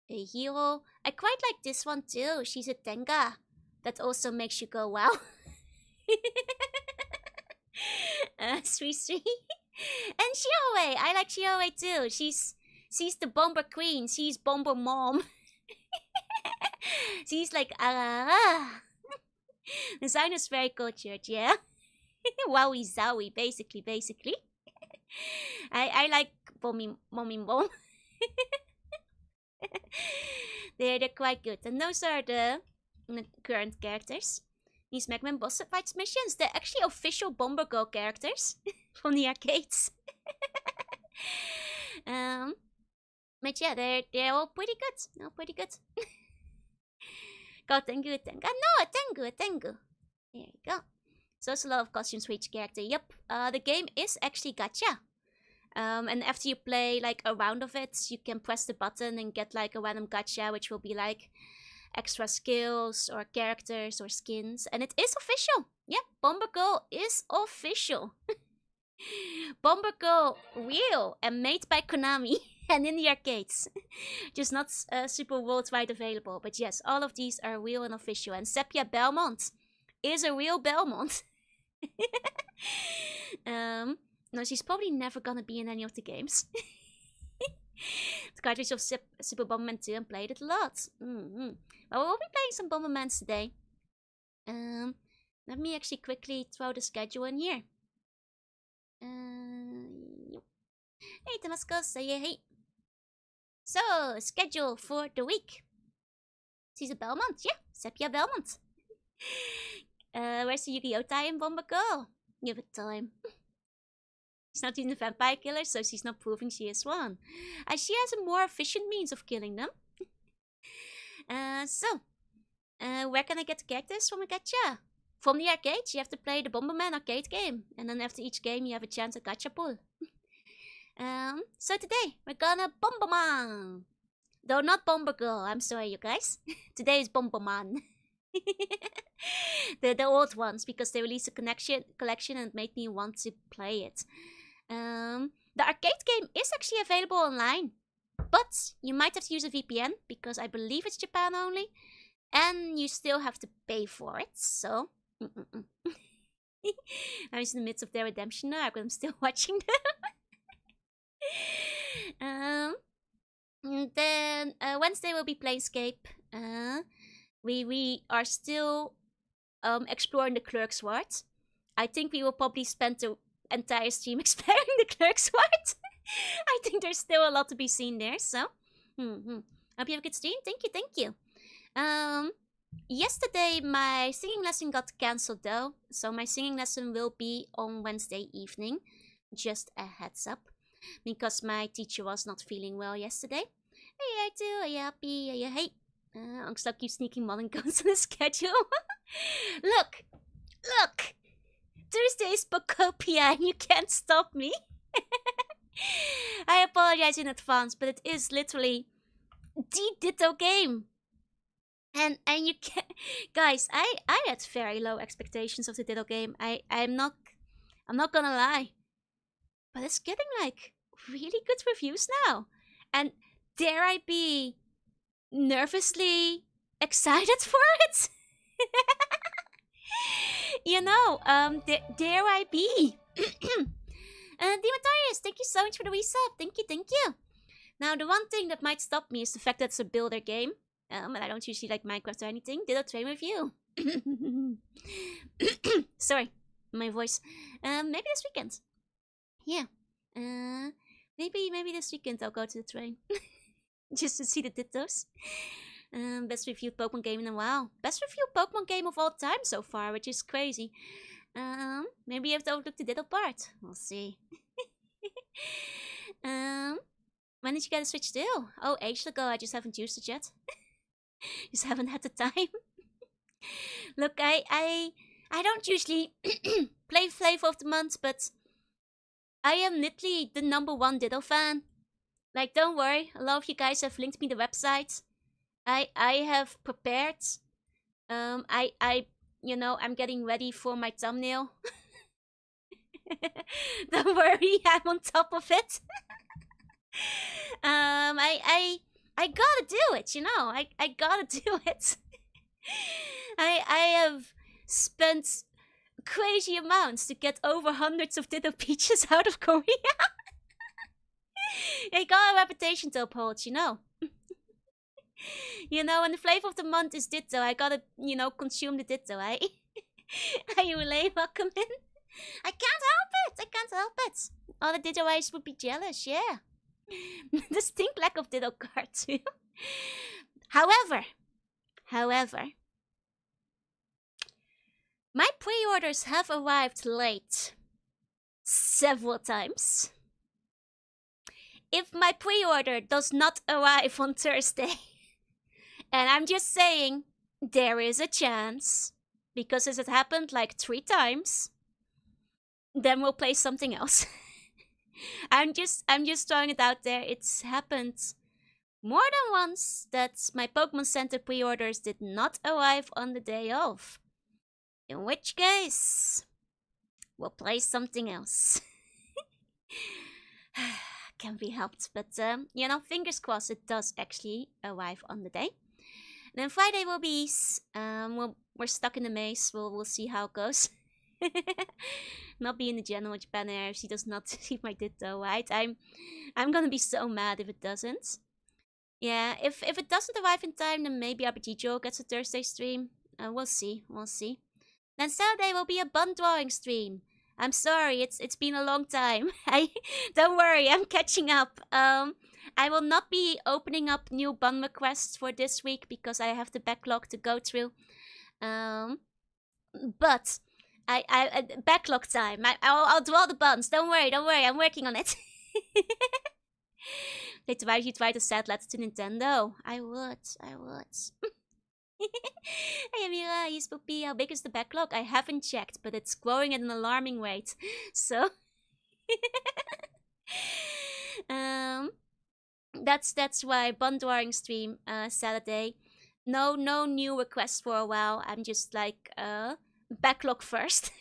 a Hero. I quite like this one too. She's a Tenga. That also makes you go, wow. Sui Sui. And Shioe. I like Shioe too. She's the bomber queen. She's bomber mom. She's like, The sign is very cultured, yeah? Wowie zowie, basically. I like mommy mom. They're quite good. And those are the current characters. These Magman boss fights missions, they're actually official Bomber Girl characters from the arcades. But yeah, they're all pretty good. Go Tengu. No, Tengu. There you go. So there's a lot of costumes for each character. Yep. The game is actually gacha. And after you play like a round of it, you can press the button and get like a random gacha, which will be like extra skills or characters or skins. And it is official. Yep, Bomber Girl is official. Bomber Girl real and made by Konami and in the arcades. Just not super worldwide available. But yes, all of these are real and official. And Sepia Belmont is a real Belmont. No, she's probably never gonna be in any of the games. The cartridge of Super Bomberman 2 and played it a lot. Well, we'll be playing some Bombermans today. Let me actually quickly throw the schedule in here. Hey, Damascus, say hey. So, schedule for the week. She's a Belmont, yeah, Sepia Belmont. Where's the Yu-Gi-Oh tie-in Bomber Girl? Give it time. She's not even a vampire killer, so she's not proving she is one. She has a more efficient means of killing them. Where can I get the characters from a gacha? From the arcade, you have to play the Bomberman arcade game. And then after each game, you have a chance at gacha pull. So today, we're gonna Bomberman. Though not Bomber Girl, I'm sorry you guys. Today is Bomberman. the old ones, because they released a collection and made me want to play it. The arcade game is actually available online, but you might have to use a VPN because I believe it's Japan only, and you still have to pay for it. So I'm in the midst of their redemption arc, but I'm still watching them. Then Wednesday we'll be playing Escape. We are still exploring the Clerk's Ward. I think we will probably spend the entire stream exploring the Clerk's Ward. I think there's still a lot to be seen there, so hope you have a good stream. Thank you. Yesterday my singing lesson got cancelled though, so my singing lesson will be on Wednesday evening. Just a heads up, because my teacher was not feeling well yesterday. Hey, I do. Are you happy? Are you hate? I'm stuck. Keep sneaking mulling guns on the schedule. Look! Thursday is Bokopia and you can't stop me. I apologize in advance, but it is literally the Ditto game. And you can't... Guys, I had very low expectations of the Ditto game. I'm not gonna lie. But it's getting like really good reviews now. And dare I be nervously excited for it? You know, dare I be? Demetarius, thank you so much for the resub. Thank you. Now, the one thing that might stop me is the fact that it's a builder game. And I don't usually like Minecraft or anything. Did I train with you? Sorry, my voice. Maybe this weekend. Yeah. Maybe this weekend I'll go to the train. Just to see the Dittos. Best reviewed Pokemon game in a while. Best reviewed Pokemon game of all time so far, which is crazy. Maybe you have to overlook the diddle part. We'll see. When did you get a Switch too? Oh, ages ago. I just haven't used it yet. Just haven't had the time. Look, I don't usually play Flavor of the Month, but I am literally the #1 Diddle fan. Like, don't worry. A lot of you guys have linked me the website. I have prepared. I'm getting ready for my thumbnail. Don't worry, I'm on top of it. I gotta do it, I gotta do it. I have spent crazy amounts to get over hundreds of Ditto Peaches out of Korea. They got a reputation to uphold, and the flavor of the month is Ditto. I gotta, consume the Ditto, eh? Are you lame? Welcome in. I can't help it. All the Ditto eyes would be jealous, yeah. Distinct lack of Ditto card too. However, my pre-orders have arrived late. Several times. If my pre-order does not arrive on Thursday, and I'm just saying, there is a chance, because it has happened like 3 times, then we'll play something else. I'm just throwing it out there. It's happened more than once that my Pokemon Center pre-orders did not arrive on the day of. In which case, we'll play something else. Can't be helped, but fingers crossed it does actually arrive on the day. And then Friday will be we're stuck in the maze. We'll see how it goes. Not be in the general Japan area if she does not receive my Ditto, right? I'm gonna be so mad if it doesn't. Yeah, if it doesn't arrive in time, then maybe RPG Joe gets a Thursday stream. We'll see. Then Saturday will be a bun drawing stream. I'm sorry, it's been a long time. Don't worry, I'm catching up. I will not be opening up new bun requests for this week because I have the backlog to go through. But I backlog time. I'll do all the buns. Don't worry. I'm working on it. Later, why you try to send letters to Nintendo? I would. Hey Amira, yes, Poopy, how big is the backlog? I haven't checked, but it's growing at an alarming rate. So that's why bun drawing stream Saturday. No new requests for a while. I'm just like backlog first.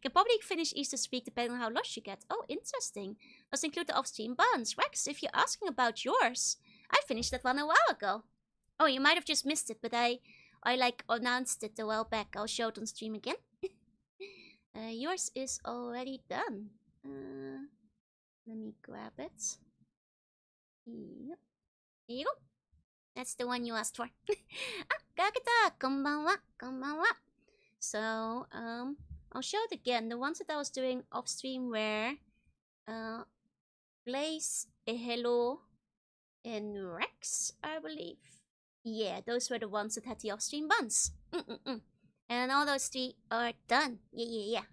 Can probably finish Easter week depending on how lost you get. Oh, interesting. Does include the off-stream buns. Rex, if you're asking about yours, I finished that one a while ago. Oh, you might have just missed it, but I announced it a while back. I'll show it on stream again. Yours is already done. Let me grab it. Yep. Here you go. That's the one you asked for. Kageta, konbanwa. So, I'll show it again. The ones that I was doing off stream were Blaze, Hello, and Rex, I believe. Yeah, those were the ones that had the off-stream buns. And all those 3 are done. Yeah.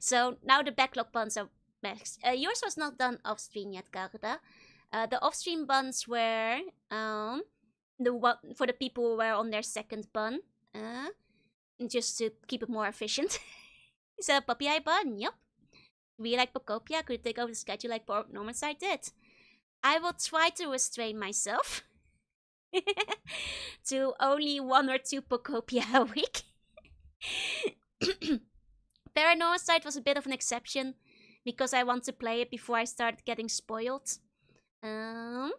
So now the backlog buns are next. Yours was not done off-stream yet, Garuda. The off-stream buns were the one for the people who were on their second bun. Just to keep it more efficient. So puppy eye bun, yep. We like Pokopia, could take over the schedule like Norman's I did. I will try to restrain myself. To only 1 or 2 Pokopia a week. Paranormal Side was a bit of an exception because I want to play it before I started getting spoiled. And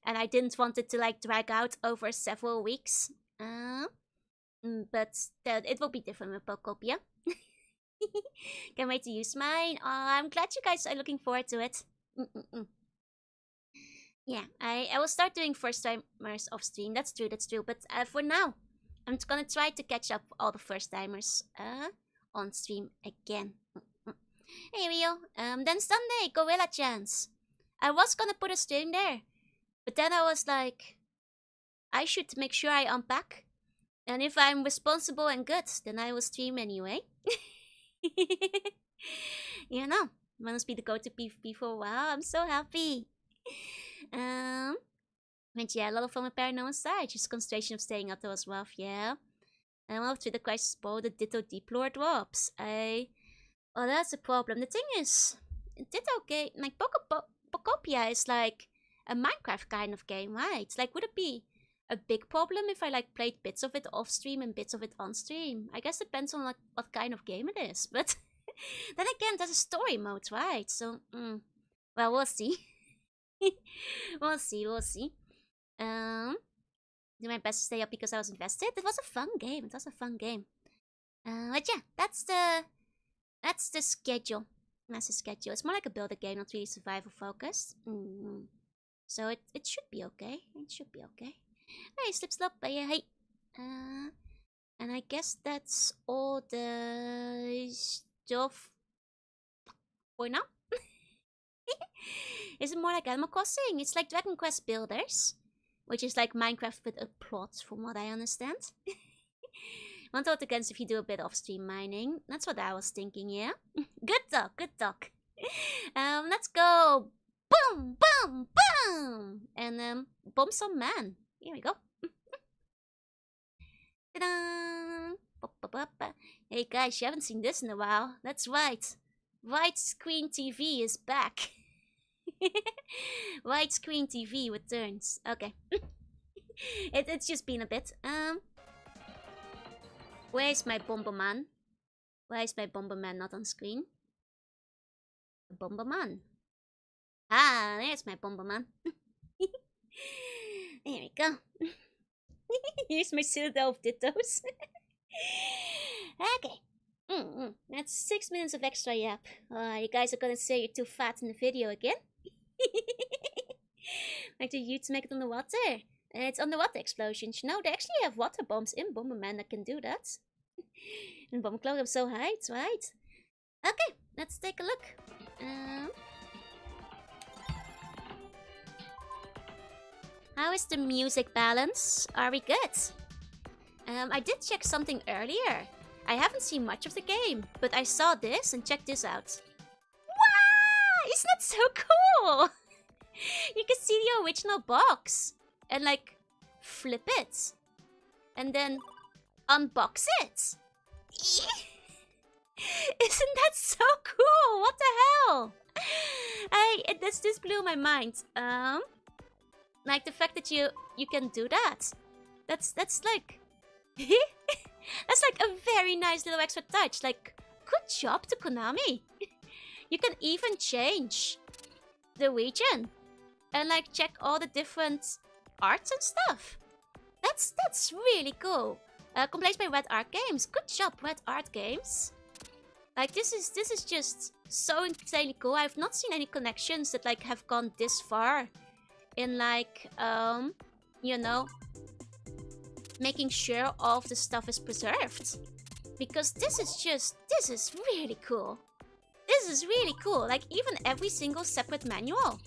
I didn't want it to like drag out over several weeks. But it will be different with Pokopia. Can't wait to use mine. I'm glad you guys are looking forward to it. Yeah, I will start doing first timers off stream. That's true. But for now, I'm gonna try to catch up all the first timers on stream again. Hey Rio, then Sunday, Gorilla Chance. I was gonna put a stream there, But then I was like, I should make sure I unpack. And if I'm responsible and good, then I will stream anyway. You know, must be the go-to PvP for a while. I'm so happy. But yeah, a lot of fun with Paranoia side. Just concentration of staying up there was rough, yeah. And one of Twitter questions spoiled the Ditto Deep Lore drops. Oh, that's a problem. The thing is, Ditto game, like Pokopia is like a Minecraft kind of game, right? Like, would it be a big problem if I like played bits of it off stream and bits of it on stream? I guess it depends on like what kind of game it is. But then again, there's a story mode, right? So, well, we'll see. We'll see. Do my best to stay up because I was invested. It was a fun game. But yeah, that's the schedule. That's the schedule. It's more like a builder game, not really survival focused. So it should be okay. Hey, slip slop. Hey. And I guess that's all the stuff for now. Is it more like Animal Crossing? It's like Dragon Quest Builders, which is like Minecraft with a plot, from what I understand. One thought against if you do a bit of stream mining. That's what I was thinking, yeah? Good talk. Let's go. Boom, boom, boom! And bomb some man. Here we go. Ta-da! Hey guys, you haven't seen this in a while. That's right. Widescreen TV is back. Widescreen TV returns. Okay. It's just been a bit. Where's my Bomberman? Why is my Bomberman not on screen? Bomberman. Ah, there's my Bomberman. There we go. Here's my Citadel of Dittos. Okay. That's 6 minutes of extra yap. You guys are gonna say you're too fat in the video again. Like the youths make it underwater. It's underwater explosions. You know, they actually have water bombs in Bomberman that can do that. And bomb cloud up so high, it's right. Okay, let's take a look. How is the music balance? Are we good? I did check something earlier. I haven't seen much of the game, but I saw this and check this out. Wow! Isn't that so cool? You can see the original box and like flip it and then unbox it. Isn't that so cool? What the hell? This blew my mind. Like the fact that you can do that. That's like that's like a very nice little extra touch. Like, good job to Konami. You can even change the region and like check all the different arts and stuff. That's really cool. Complaints by Red Art Games. Good job, Red Art Games. Like this is just so insanely cool. I've not seen any connections that like have gone this far in like you know, making sure all of the stuff is preserved. Because this is really cool. This is really cool. Like even every single separate manual.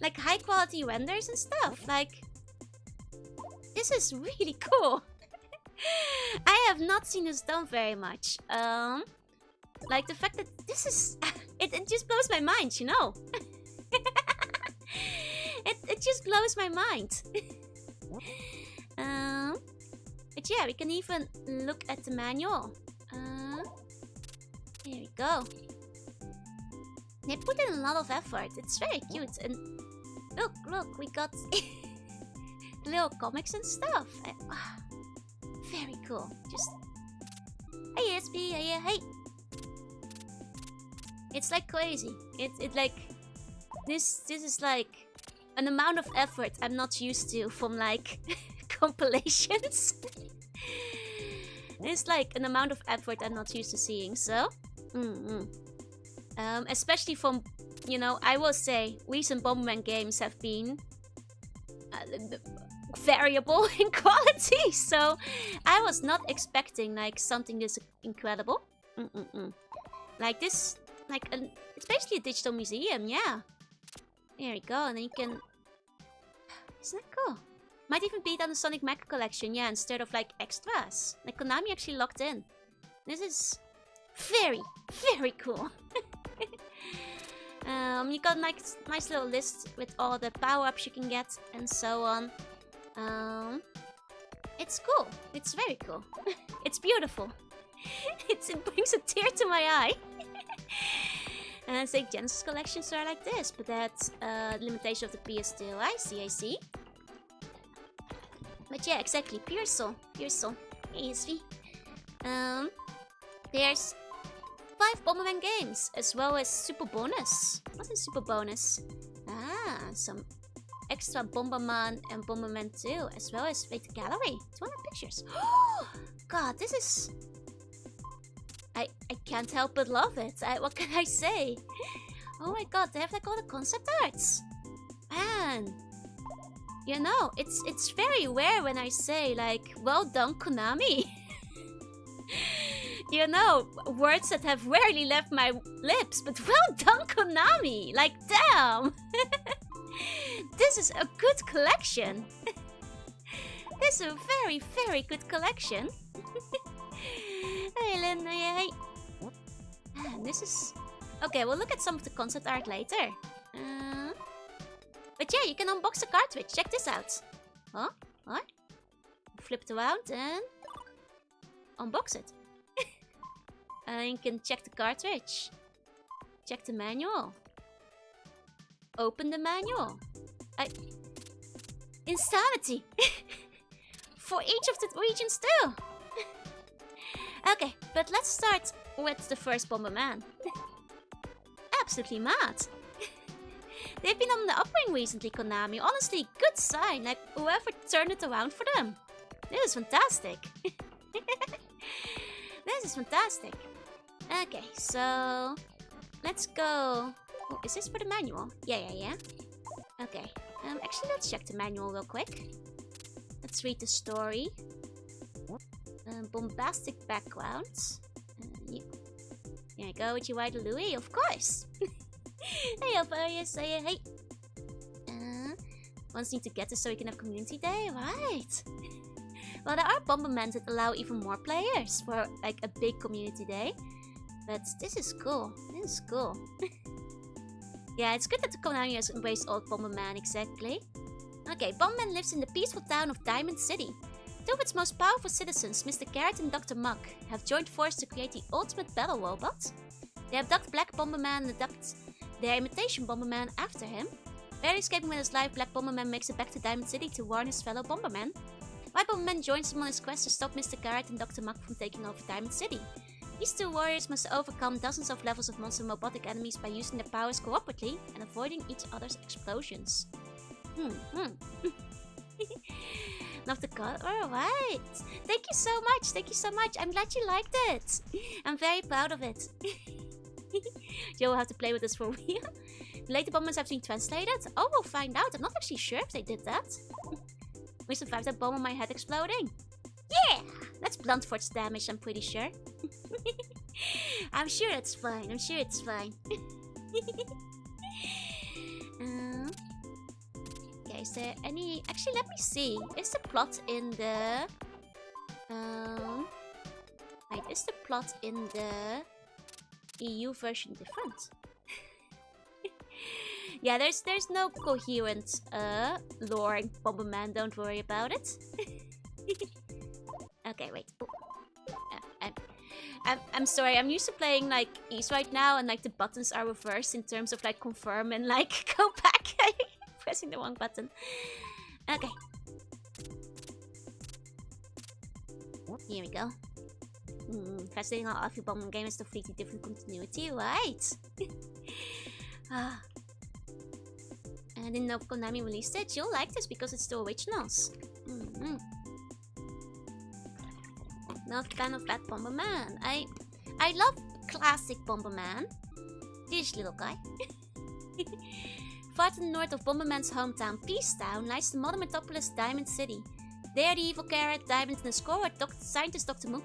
Like high quality renders and stuff. Like this is really cool. I have not seen this done very much. Like the fact that this is it just blows my mind, you know. It just blows my mind. But yeah, we can even look at the manual. Here we go. They put in a lot of effort. It's very cute. And look, we got little comics and stuff. Very cool. Just hey SB, hey. It's like crazy. It like this is like an amount of effort I'm not used to from like compilations. It's like an amount of effort I'm not used to seeing. So, especially from, you know, I will say recent Bomberman games have been variable in quality. So I was not expecting like something this incredible. Like this, like it's basically a digital museum, yeah. There we go, and then you can Isn't that cool? Might even be on the Sonic Mecha collection, yeah, instead of like extras. Like Konami actually locked in. This is very, very cool. You got a nice little list with all the power-ups you can get and so on. It's cool. It's very cool. It's beautiful. It brings a tear to my eye. And say Genesis collections are like this, but that's the limitation of the PS2. I see. But yeah, exactly. Pure Soul. Easy. There's 5 Bomberman games, as well as Super Bonus. What's in Super Bonus? Some extra Bomberman and Bomberman 2, as well as wait, gallery. 200 pictures. God, this is... I can't help but love it. What can I say? Oh my god, they have like all the concept arts. Man. You know, it's very rare when I say like, well done Konami. You know, words that have rarely left my lips, but well done Konami. Like, damn. This is a good collection. This is a very, very good collection. Hey, Linda, hey. Man, this is... Okay, we'll look at some of the concept art later. But yeah, you can unbox the cartridge. Check this out. Huh? What? Flip it around and... unbox it. And you can check the cartridge. Check the manual. Open the manual. Insanity! For each of the regions too! Okay, but let's start with the first Bomberman. Absolutely mad! They've been on the upwing recently, Konami. Honestly, good sign. Like, whoever turned it around for them. This is fantastic. This is fantastic. Okay, so... let's go... Oh, is this for the manual? Yeah. Okay. Actually, let's check the manual real quick. Let's read the story. Bombastic backgrounds. Here I go with you, White Louie, of course. Hey, Alpharius, say hey. Once need to get this so we can have community day, right? Well, there are Bombermans that allow even more players for like a big community day. But this is cool. This is cool. Yeah, it's good that the Konami has embraced old Bomberman, exactly. Okay, Bomberman lives in the peaceful town of Diamond City. Two of its most powerful citizens, Mr. Carrot and Dr. Muck, have joined forces to create the ultimate battle robot. They abduct Black Bomberman and abduct their imitation Bomberman after him. Barely escaping with his life, Black Bomberman makes it back to Diamond City to warn his fellow Bomberman. White Bomberman joins him on his quest to stop Mr. Carrot and Dr. Muck from taking over Diamond City. These two warriors must overcome dozens of levels of monster robotic enemies by using their powers cooperatively and avoiding each other's explosions. Love the color. Alright. Thank you so much. I'm glad you liked it. I'm very proud of it. Joe will have to play with this for a while. The later Bombermans have been translated? Oh, we'll find out. I'm not actually sure if they did that. We survived that bomb on my head exploding. Yeah! That's blunt force damage, I'm pretty sure. I'm sure it's fine. Okay, is there any... Actually, let me see. Is the plot in the... Wait, is the plot in the EU version different? Yeah, there's no coherent lore in Bomberman, don't worry about it. Okay, wait. I'm sorry, I'm used to playing like East right now, and like the buttons are reversed in terms of like confirm and like go back. Pressing the wrong button. Okay. Here we go. Fascinating how every Bomberman game is a completely different continuity, right? I didn't know Konami released it. You'll like this because it's the originals. Not fan of that Bomberman. I love classic Bomberman. This little guy. Far to the north of Bomberman's hometown, Peacetown, lies the modern metropolis Diamond City. There, the evil Carrot, Diamond, and the scorer scientist Dr. Mook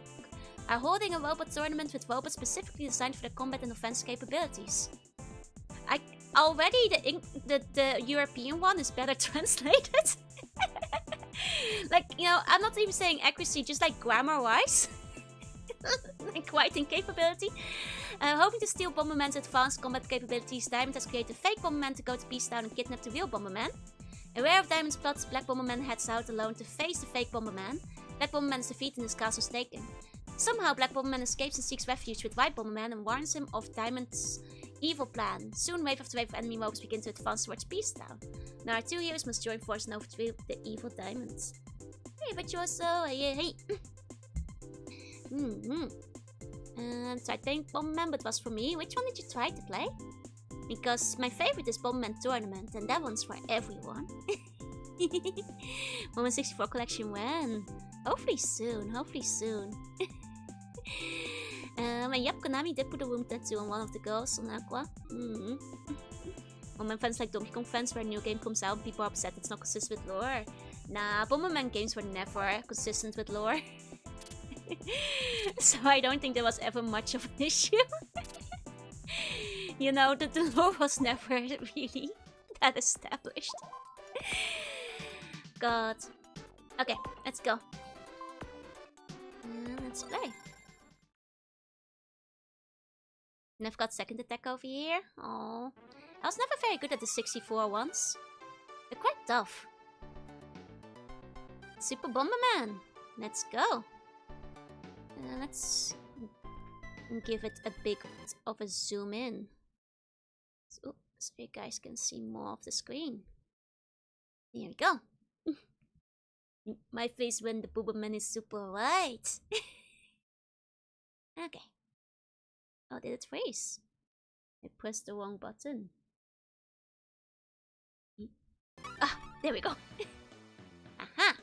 are holding a robot tournament with robots specifically designed for their combat and offense capabilities. Already the European one is better translated. Like, you know, I'm not even saying accuracy, just like grammar-wise. Like writing capability. Hoping to steal Bomberman's advanced combat capabilities, Diamond has created fake Bomberman to go to Peacetown and kidnap the real Bomberman. Aware of Diamond's plots, Black Bomberman heads out alone to face the fake Bomberman. Black Bomberman is defeated and his castle is taken. Somehow, Black Bomberman escapes and seeks refuge with White Bomberman and warns him of Diamond's evil plan. Soon, wave after wave of enemy mobs begin to advance towards Peacetown. Now, our two heroes must join forces and overthrow the evil Diamonds. Hey, Virtuoso! Hey! So I think Bomberman, but was for me. Which one did you try to play? Because my favorite is Bomberman Tournament, and that one's for everyone. Bomberman 64 collection when? Hopefully soon, and yep, Konami did put a womb tattoo on one of the girls on Aqua. Bomberman fans like Donkey Kong fans, where a new game comes out, people are upset it's not consistent with lore. Nah, Bomberman games were never consistent with lore. So I don't think there was ever much of an issue. You know, the lore was never really that established. God. Okay, let's go. Let's play. And I've got second attack over here. Oh, I was never very good at the 64 ones. They're quite tough. Super Bomberman. Let's go. Let's give it a bit of a zoom in. So you guys can see more of the screen. Here we go. My face when the Bomberman is super white. Okay. Oh, did it freeze? I pressed the wrong button. Ah, there we go. Aha!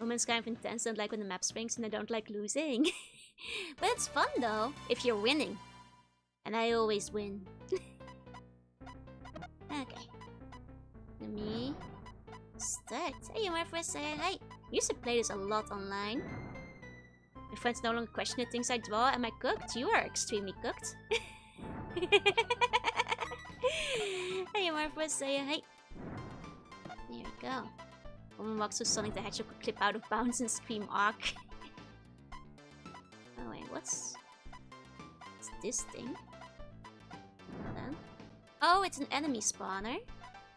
Bomberman's kind of intense, don't like when the map springs, and I don't like losing. But it's fun though, if you're winning. And I always win. Okay. Let me start. Hey, my friends, say hi. I used to play this a lot online. My friends no longer question the things I draw. Am I cooked? You are extremely cooked. Hey, my friends, say hi. There we go. Woman walks with Sonic the Hedgehog could clip out of bounds and scream arc. Oh wait, what's this thing? Hold on. Oh, it's an enemy spawner.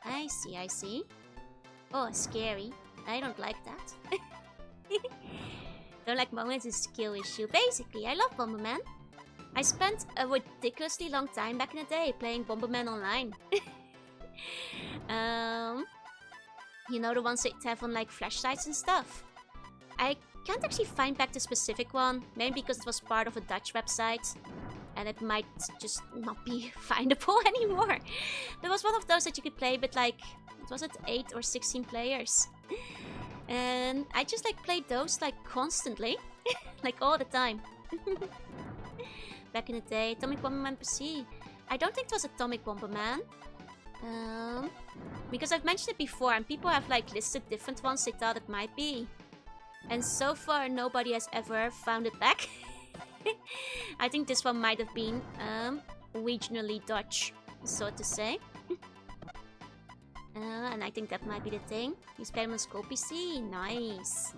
I see. Oh, scary. I don't like that. Don't like moments, it's a skill issue. Basically, I love Bomberman. I spent a ridiculously long time back in the day playing Bomberman online. You know, the ones that have on like flashlights and stuff. I can't actually find back the specific one. Maybe because it was part of a Dutch website. And it might just not be findable anymore. There was one of those that you could play with like, what was it, 8 or 16 players. And I just like played those like constantly. Like all the time. Back in the day, Atomic Bomberman PC. I don't think it was Atomic Bomberman. Because I've mentioned it before and people have like listed different ones they thought it might be. And so far nobody has ever found it back. I think this one might have been regionally Dutch, so to say. And I think that might be the thing. Use play on Skull PC. Nice.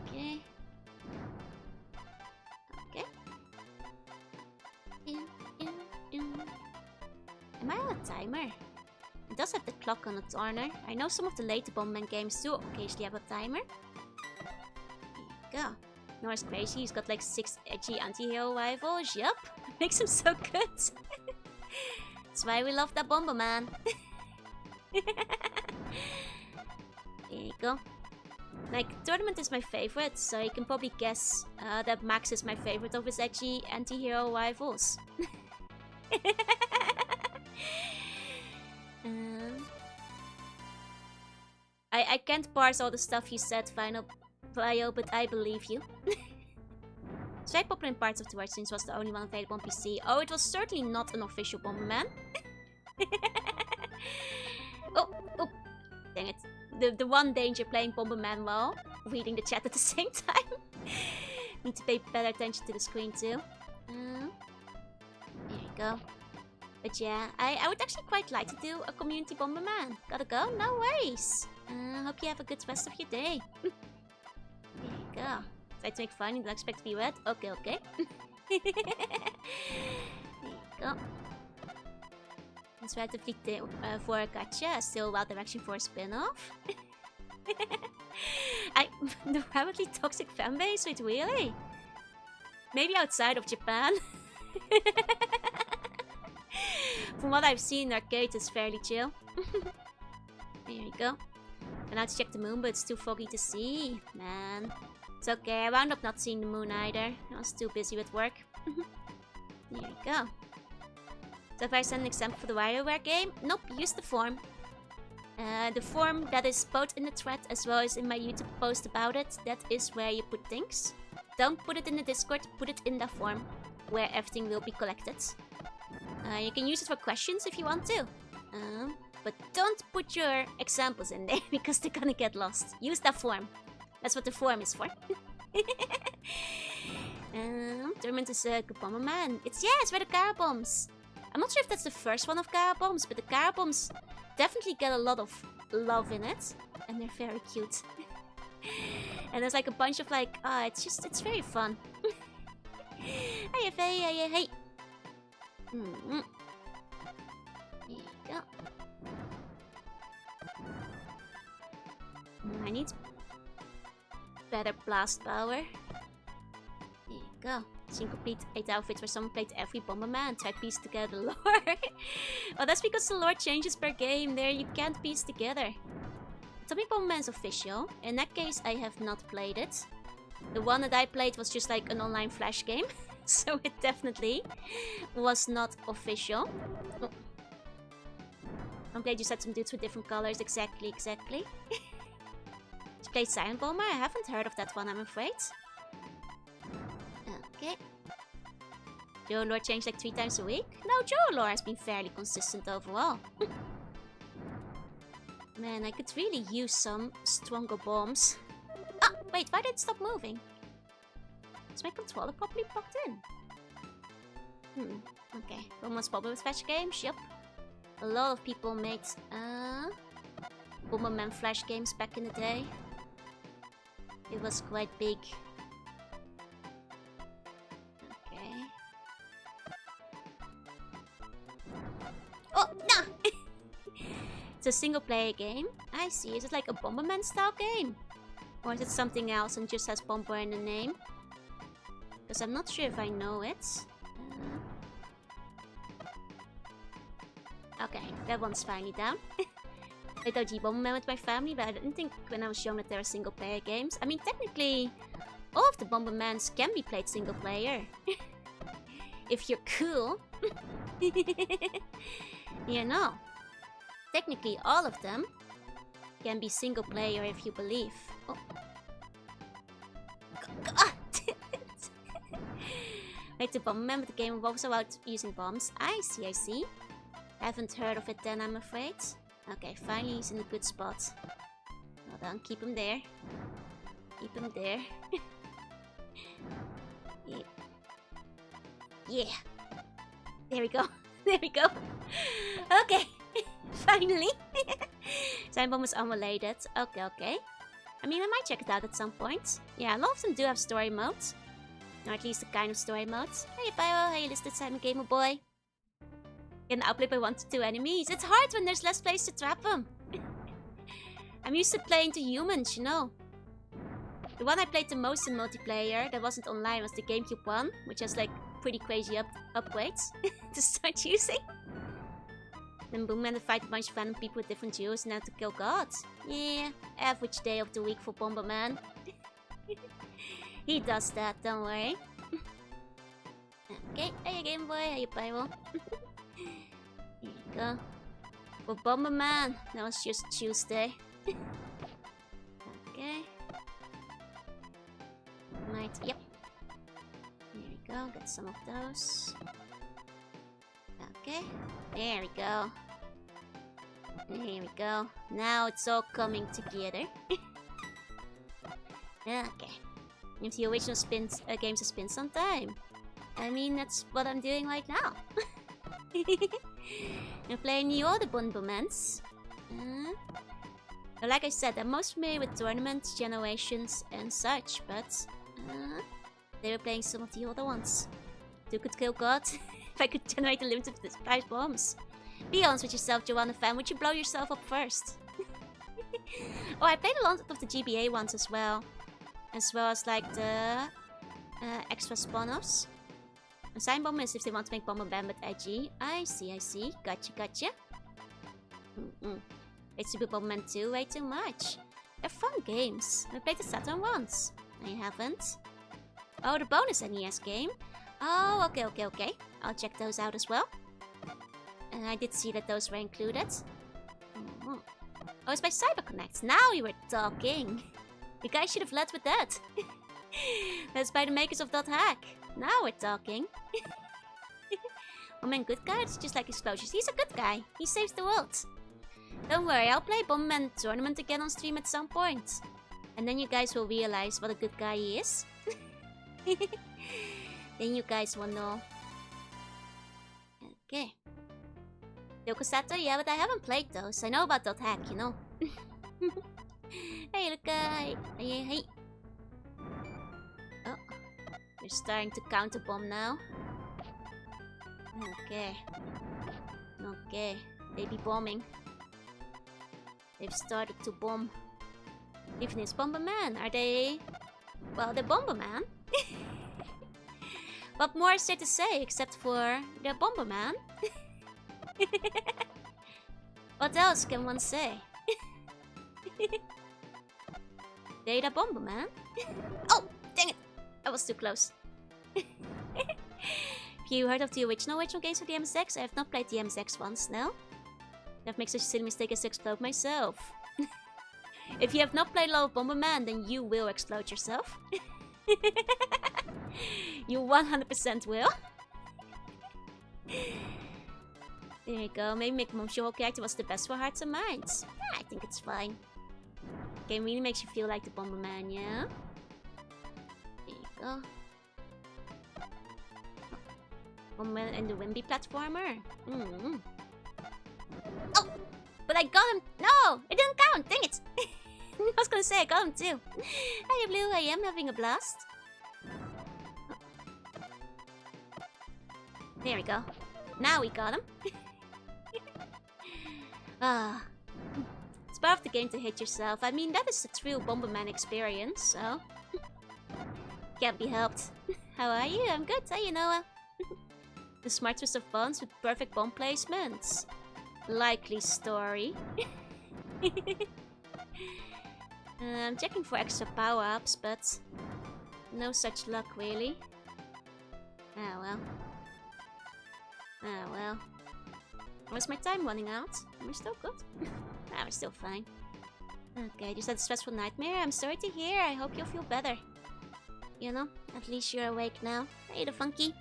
Okay. Am I on a timer? It does have the clock on its corner. I know some of the later Bomberman games do occasionally have a timer. There you go. Nora's crazy. He's got like 6 edgy anti-hero rivals. Yup. Makes him so good. That's why we love that Bomberman. There you go. Like, Tournament is my favorite, so you can probably guess that Max is my favorite of his edgy anti-hero rivals. I can't parse all the stuff you said, Final Bio, but I believe you. It's very popular in parts of the world since it was the only one available on PC. Oh, it was certainly not an official Bomberman. Oh, dang it. The one danger playing Bomberman while reading the chat at the same time. Need to pay better attention to the screen too. There you go. But yeah, I would actually quite like to do a community Bomberman. Gotta go? No worries. Hope you have a good rest of your day. There you go. Try to make fun, you don't expect to be wet. Okay, okay. There you go. That's relatively for a gacha, still Wild Direction for a spin-off. The rapidly toxic fanbase? Wait, really? Maybe outside of Japan. From what I've seen, arcade is fairly chill. There you go. And now to check the moon, but it's too foggy to see. Man. It's okay, I wound up not seeing the moon either. I was too busy with work. There you go. So if I send an example for the WarioWare game, nope, use the form. The form that is both in the thread as well as in my YouTube post about it, that is where you put things. Don't put it in the Discord, put it in the form, where everything will be collected. You can use it for questions if you want to. But don't put your examples in there, because they're gonna get lost. Use that form. That's what the form is for. Tournament is good Bomberman. It's where the car bombs. I'm not sure if that's the first one of car bombs, but the car bombs definitely get a lot of love in it. And they're very cute. And there's like a bunch of like, it's very fun. Hey, hey, hey. There you go. I need better blast power. There you go. Seen complete 8 outfits where someone played every Bomberman. Try to piece together the lore. Well, that's because the lore changes per game. There, you can't piece together. Atomic Bomberman is official. In that case, I have not played it. The one that I played was just like an online flash game. So it definitely was not official. Oh. I'm glad you said some dudes with different colors. Exactly. You played Silent Bomber? I haven't heard of that one, I'm afraid. Okay. Joe lore changed like 3 times a week? No, Joe lore has be fairly consistent overall. Man, I could really use some stronger bombs. Ah, wait, why did it stop moving? Is my controller properly plugged in? Okay. Bomberman's popular with flash games? Yup. A lot of people made Bomberman flash games back in the day. It was quite big. Okay. Oh, no! It's a single player game. I see. Is it like a Bomberman style game? Or is it something else and just has Bomber in the name? Because I'm not sure if I know it. Okay, that one's finally down. I played OG Bomberman with my family, but I didn't think when I was young that they were single player games. I mean, technically, all of the Bombermans can be played single player. If you're cool. You know. Technically, all of them can be single player if you believe. Oh. God. Wait, the Bomberman with the game was about using bombs. I see. Haven't heard of it then, I'm afraid. Okay, finally he's in a good spot. Hold on, keep him there. Keep him there. Yeah. There we go. There we go. Okay. Finally. Silent Bomb was unrelated. Okay. I mean, I might check it out at some point. Yeah, a lot of them do have story modes. Or at least the kind of story modes. Hey, Pyro, how you listed Silent Gamer Boy? Can outplay by 1 to 2 enemies. It's hard when there's less place to trap them. I'm used to playing to humans, you know. The one I played the most in multiplayer that wasn't online was the GameCube one, which has like pretty crazy upgrades to start using. Then Boomman to fight a bunch of random people with different duos and had to kill gods. Yeah, average day of the week for Bomberman. He does that, don't worry. Okay, hey Game Boy, how you Pyro? Here you go. For Bomberman, that was just Tuesday. Okay. Yep. There we go, get some of those. Okay, there we go. There we go. Now it's all coming together. Okay. If the original games a spin sometime. I mean, that's what I'm doing right now. I'm playing the other Bombermans. Like I said, I'm most familiar with tournaments, generations, and such, but they were playing some of the other ones. Who could kill God? If I could generate a limited price bombs. Be honest with yourself, Jorunna fan. Would you blow yourself up first? Oh, I played a lot of the GBA ones as well. As well as like the extra spawn-offs. And sign bomb is if they want to make BOMBERMAN but edgy. I see. Gotcha. It's Super BOMBERMAN 2, way too much. They're fun games. I played the Saturn ones. I haven't. Oh, the bonus NES game. Oh, okay. I'll check those out as well. And I did see that those were included. Oh, it's by CyberConnect. Now you were talking. You guys should have led with that. That's by the makers of that hack. Now we're talking. Oh man, good guy? It's just like explosions. He's a good guy. He saves the world. Don't worry, I'll play BOMBERMAN Tournament again on stream at some point. And then you guys will realize what a good guy he is. Then you guys will know. Okay. Yokosato, yeah, but I haven't played those. I know about that hack, you know. Hey, look, hey. Oh, they're starting to counter bomb now. Okay. They be bombing. They've started to bomb. Even it's BOMBERMAN. Are they? Well, they're BOMBERMAN. What more is there to say except for they're BOMBERMAN? What else can one say? They're the BOMBERMAN. Oh, dang it! I was too close. Have you heard of the original games for the MSX? I have not played the MSX ones, no? That makes such a silly mistake as to explode myself. If you have not played a lot of BOMBERMAN, then you will explode yourself. You 100% will. There you go. Maybe make Momsho character was the best for hearts and minds. Yeah, I think it's fine. Game really makes you feel like the BOMBERMAN, yeah? There you go. BOMBERMAN and the Wimby platformer. Oh! But I got him! No! It didn't count! Dang it! I was gonna say I got him too. Hi Blue, I am having a blast. Oh. There we go. Now we got him. It's part of the game to hit yourself. I mean, that is a true BOMBERMAN experience, so... Can't be helped. How are you? I'm good. How you, Noah? The smart twist of buns with perfect bomb placements. Likely story. I'm checking for extra power-ups, but... no such luck, really. Oh well. Was my time running out? Am I still good? We're still fine. Okay, just had a stressful nightmare. I'm sorry to hear. I hope you'll feel better. You know, at least you're awake now. Hey, the funky.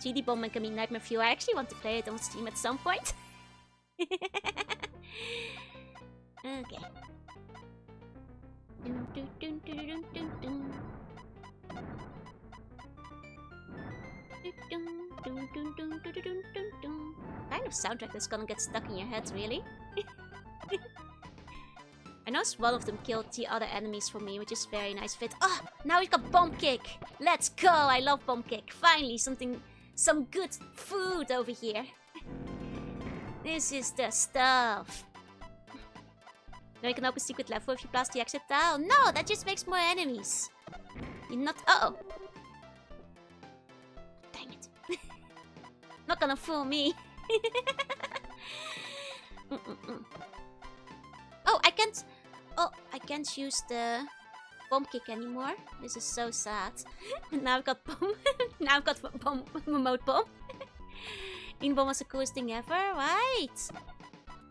3D BOMBERMAN can be nightmare for you. I actually want to play it on stream at some point. Okay. Kind of soundtrack that's gonna get stuck in your head, really. I noticed one of them killed the other enemies for me, which is very nice fit. Oh, now we've got bomb kick. Let's go! I love bomb kick. Finally, some good food over here. This is the stuff. Now you can open secret level if you blast the exit down. No, that just makes more enemies. You're not. Uh-oh. Dang it. Not gonna fool me. Oh, I can't. Oh, I can't use the bomb kick anymore. This is so sad. Now I've got bomb. Now I've got bomb. Remote bomb. Green bomb was the coolest thing ever, right?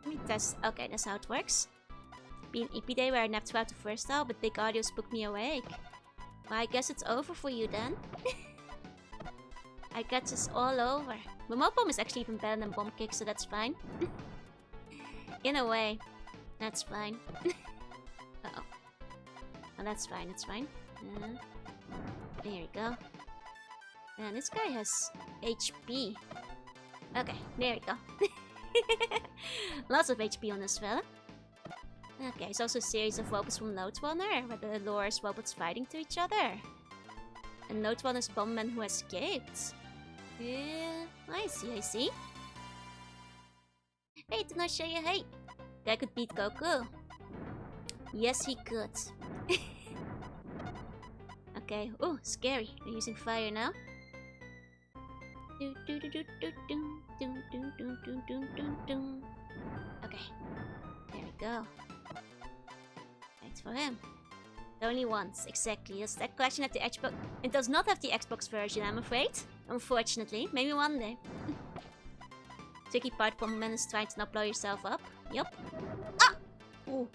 Let me test. Okay, that's how it works. Be an EP day where I napped throughout the first hour, but big audio spooked me awake. Well, I guess it's over for you then. I guess it's all over. Remote bomb is actually even better than bomb kick, so that's fine. In a way, that's fine. Uh-oh. Oh, that's fine, that's fine. There we go. Man, this guy has HP. Okay, there we go. Lots of HP on this fella. Okay, it's also a series of robots from Loadrunner, where the lore is robots fighting to each other. And Loadrunner's Bomberman who escaped. Yeah, I see. Hey, did not show you, hey! Guy could beat Goku. Yes, he could. Okay, oh, scary. They're using fire now. Okay, there we go. Thanks for him. Only once, exactly. That's that question at the Xbox. It does not have the Xbox version, I'm afraid. Unfortunately, maybe one day. Tricky part, Bomberman, is trying to not blow yourself up. Yup. Ah! Ooh.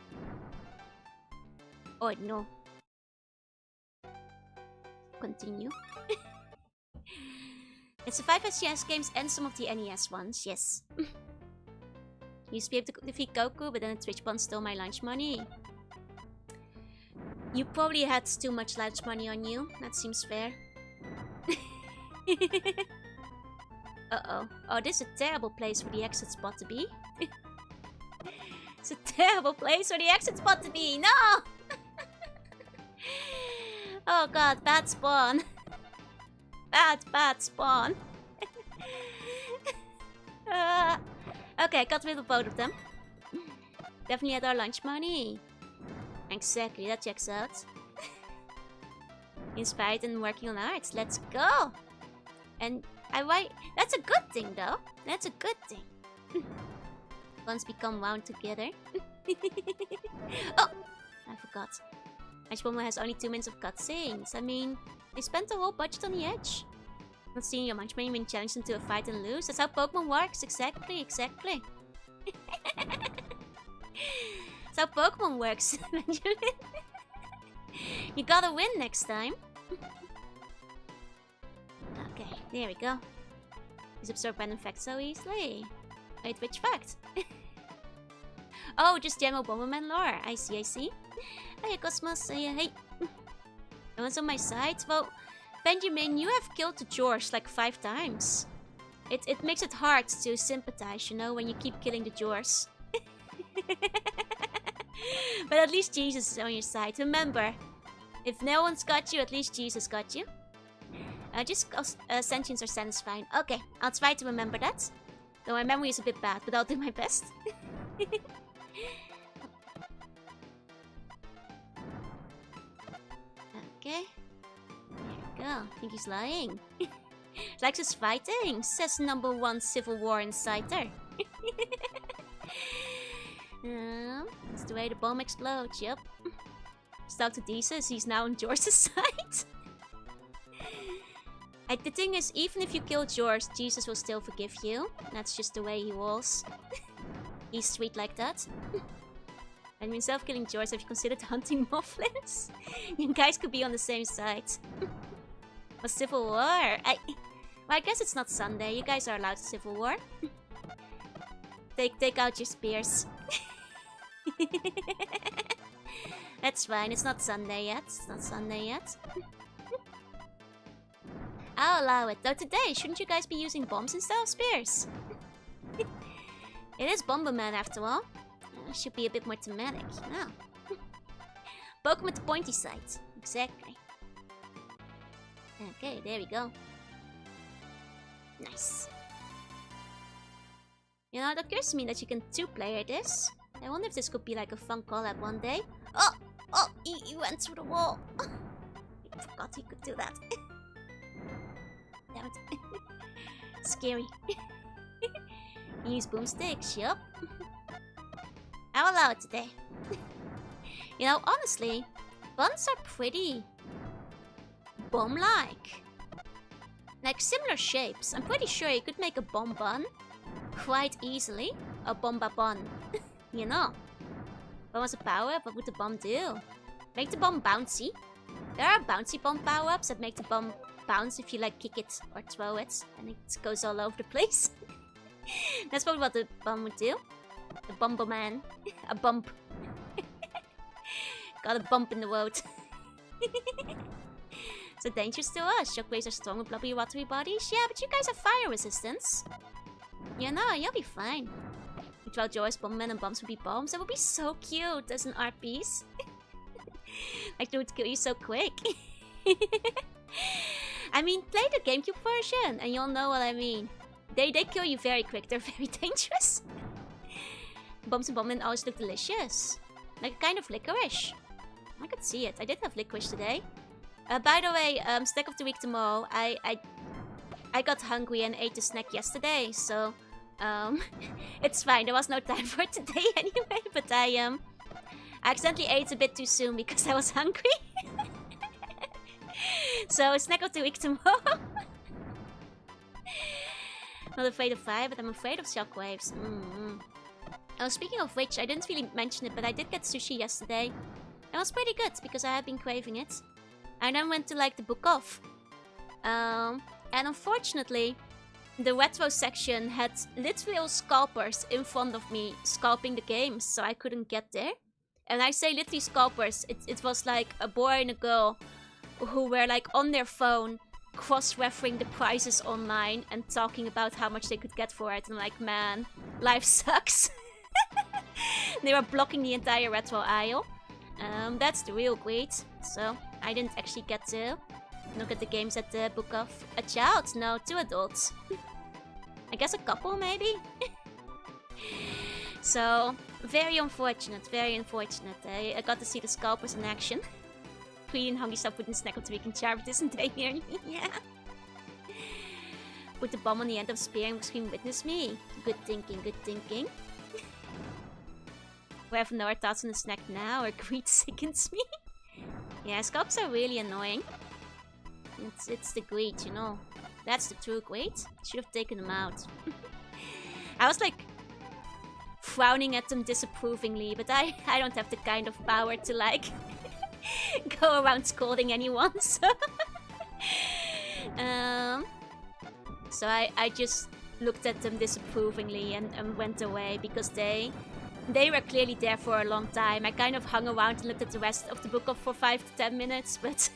Oh no. Continue. It's the 5SGS games and some of the NES ones, yes. Used to be able to defeat Goku, but then the Twitch bond stole my lunch money. You probably had too much lunch money on you. That seems fair. Uh-oh. Oh, this is a terrible place for the exit spot to be. It's a terrible place for the exit spot to be. No! Oh god, bad spawn. Bad spawn. Okay, got rid of both of them. Definitely had our lunch money. Exactly, that checks out. Inspired and working on arts, let's go! And that's a good thing though. That's a good thing. Once become wound together. Oh! I forgot. Ashbomber has only 2 minutes of cutscenes. I mean, they spent the whole budget on the edge. Not seeing your munchman being challenged into a fight and lose. That's how Pokemon works. Exactly. That's how Pokemon works. You gotta win next time. Okay, there we go. He's absorbed random facts so easily. Wait, which fact? Oh, just general Bomberman lore. I see. Hey, Cosmos. Hey. No one's on my side? Well, Benjamin, you have killed the George like 5 times. It makes it hard to sympathize, you know, when you keep killing the George. But at least Jesus is on your side. Remember, if no one's got you, at least Jesus got you. Just sentients are satisfying. Okay, I'll try to remember that. Though my memory is a bit bad, but I'll do my best. Okay. There we go. I think he's lying. Likes us fighting, says #1 Civil War inciter. That's the way the bomb explodes, yep. Shout to Jesus, he's now on George's side. The thing is, even if you kill George, Jesus will still forgive you. That's just the way he rolls. He's sweet like that. And himself killing George, have you considered hunting Mofflins? You guys could be on the same side. A Civil War? Well, I guess it's not Sunday. You guys are allowed to Civil War. Take out your spears. That's fine. It's not Sunday yet. I'll allow it. Though today, shouldn't you guys be using bombs instead of spears? It is Bomberman after all. Should be a bit more thematic. Oh. Pokemon with the pointy side. Exactly. Okay, there we go. Nice. You know, it occurs to me that you can 2-player this. I wonder if this could be like a fun collab one day. Oh! He went through the wall. I forgot he could do that. Damn it. Scary. Use boomsticks, yup. I'll allow it today. You know, honestly, buns are pretty bomb-like. Like similar shapes. I'm pretty sure you could make a bomb bun quite easily. A bomba bun. You know. Bomb has a power, what would the bomb do? Make the bomb bouncy. There are bouncy bomb power-ups that make the bomb bounce if you like kick it or throw it. And it goes all over the place. That's probably what the bomb would do. The Bomberman. A bump. Got a bump in the road. So dangerous to us. Shockwaves are strong with blubbery watery bodies. Yeah, but you guys have fire resistance. You know, you'll be fine. While Joy's Bomberman and Bombs would be bombs. That would be so cute as an art piece. Like, they would kill you so quick. I mean, play the GameCube version and you'll know what I mean. They kill you very quick. They're very dangerous. Bombs and Bomberman always look delicious. Like kind of licorice. I could see it. I did have licorice today. By the way, snack of the week tomorrow. I got hungry and ate the snack yesterday, so it's fine. There was no time for it today anyway, but I accidentally ate a bit too soon because I was hungry. So snack of the week tomorrow. Not afraid of fire, but I'm afraid of shockwaves. Oh, speaking of which, I didn't really mention it, but I did get sushi yesterday. It was pretty good because I had been craving it. I then went to like the book off. And unfortunately, the retro section had literal scalpers in front of me scalping the games, so I couldn't get there. And I say literally scalpers, it was like a boy and a girl who were like on their phone cross-referencing the prices online and talking about how much they could get for it. And like, man, life sucks. They were blocking the entire retro aisle. That's the real greed. So I didn't actually get to look at the games at the book of a child. No, 2 adults. I guess a couple maybe. So very unfortunate, very unfortunate. I got to see the scalpers in action. Greedy and hungry stuff wouldn't snack of the week in char, but isn't they here? Yeah. Put the bomb on the end of spear and scream, witness me. Good thinking, good thinking. We have no thoughts on the snack now, or greed sickens me. Yeah, scalps are really annoying. It's the greed, you know. That's the true greed. Should have taken them out. I was like frowning at them disapprovingly, but I don't have the kind of power to like go around scolding anyone, so so I just looked at them disapprovingly and went away because they were clearly there for a long time. I kind of hung around and looked at the rest of the book for 5 to 10 minutes, but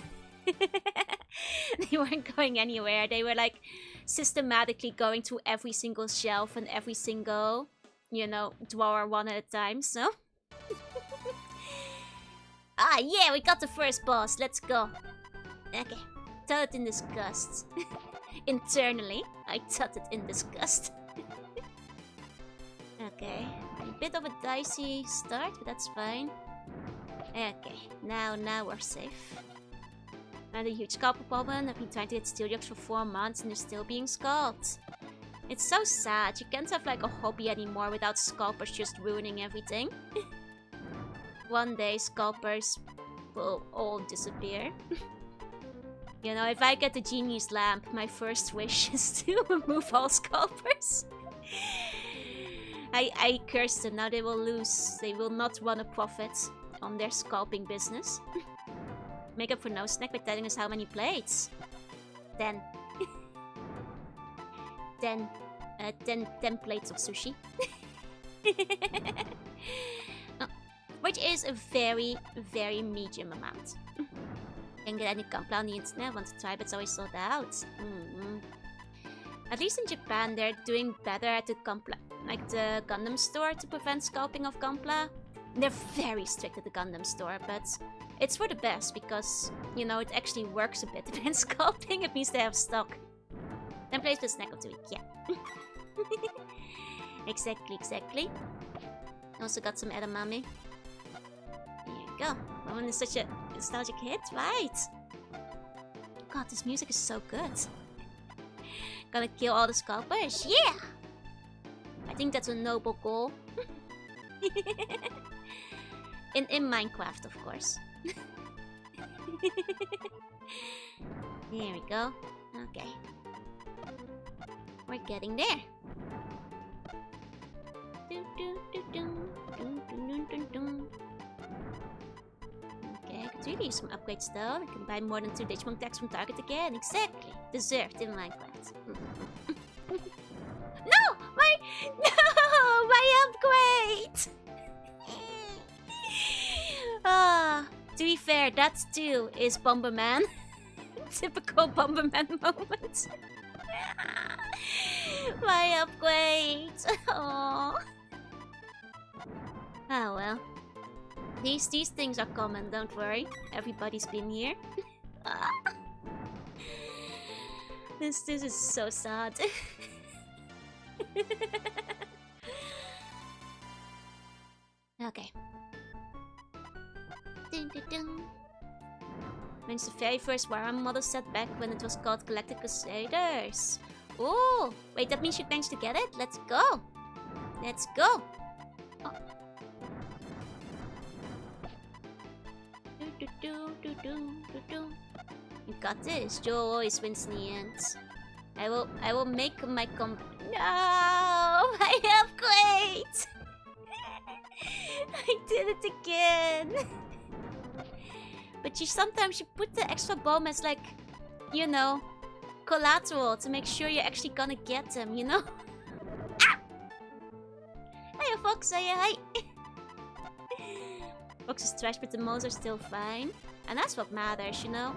they weren't going anywhere. They were like systematically going through every single shelf and every single, you know, drawer one at a time, so ah, yeah, we got the first boss. Let's go. Okay. Tutted in disgust. Internally, I tutted in disgust. Okay. A bit of a dicey start, but that's fine. Okay. Now we're safe. Another huge scalper problem. I've been trying to get steel jugs for 4 months and they're still being scalped. It's so sad. You can't have like a hobby anymore without scalpers just ruining everything. One day, scalpers will all disappear. You know, if I get the genius lamp, my first wish is to remove all scalpers. I cursed them. Now they will lose. They will not run a profit on their scalping business. Make up for no snack by telling us how many plates. 10. 10 plates of sushi. Which is a very, very medium amount. Can't get any Gunpla on the internet. Want to try, but it's always sold out. At least in Japan, they're doing better at the Gunpla, like the Gundam store, to prevent scalping of Gunpla. They're very strict at the Gundam store, but it's for the best because, you know, it actually works a bit against scalping. It means they have stock. Then place the snack of the week, yeah. Exactly. Also got some edamame. There you go. Woman is such a nostalgic hit, right? God, this music is so good. Gonna kill all the scalpers, yeah! I think that's a noble goal. in Minecraft, of course. There we go. Okay. We're getting there. Okay, I could really use some upgrades though. I can buy more than 2 Digimon tags from Target again. Exactly. Deserved in Minecraft. No! My upgrade! To be fair, that too is Bomberman. Typical Bomberman moment. My upgrades. Aww. Oh well. These things are common, don't worry. Everybody's been here. This is so sad. Okay. Dun, dun, dun. When's the very first Warhammer model set back when it was called Galactic Crusaders? Oh, wait, that means you managed to get it? Let's go. Let's go. Oh. You got this. Joe always wins in the end. I will make my No, I have great. I did it again. But sometimes you put the extra bomb as like, you know, collateral to make sure you're actually gonna get them, you know? Ah! Hey, Fox, say hi. Fox is trash, but the moles are still fine. And that's what matters, you know?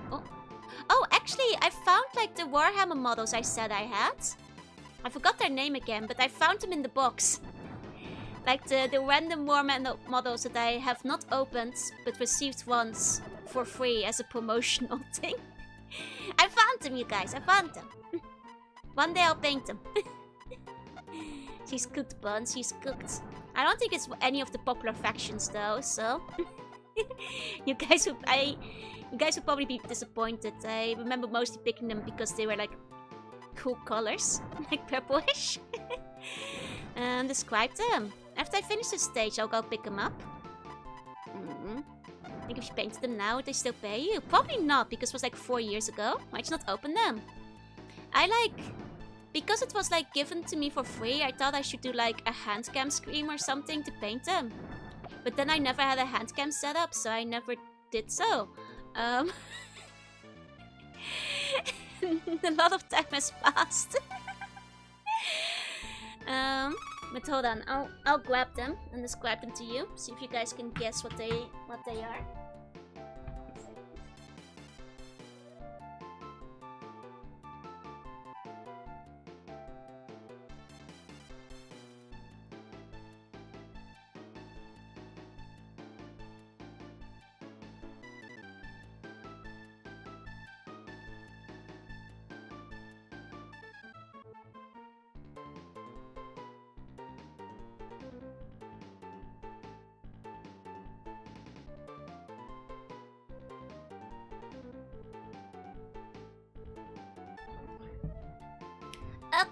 Oh, actually, I found like the Warhammer models I said I had. I forgot their name again, but I found them in the box. Like the random Warhammer models that I have not opened, but received once for free as a promotional thing. I found them, you guys. I found them. One day I'll paint them. She's cooked, Buns. She's cooked. I don't think it's any of the popular factions, though, so... You guys would probably be disappointed. I remember mostly picking them because they were, like, cool colors. Like purplish. Describe them. After I finish this stage, I'll go pick them up. I think if you painted them now, would they still pay you? Probably not, because it was like 4 years ago. Why'd you not open them? Because it was like given to me for free, I thought I should do like a handcam screen or something to paint them. But then I never had a handcam set up, so I never did so. A lot of time has passed. But hold on, I'll grab them and describe them to you. See if you guys can guess what they are.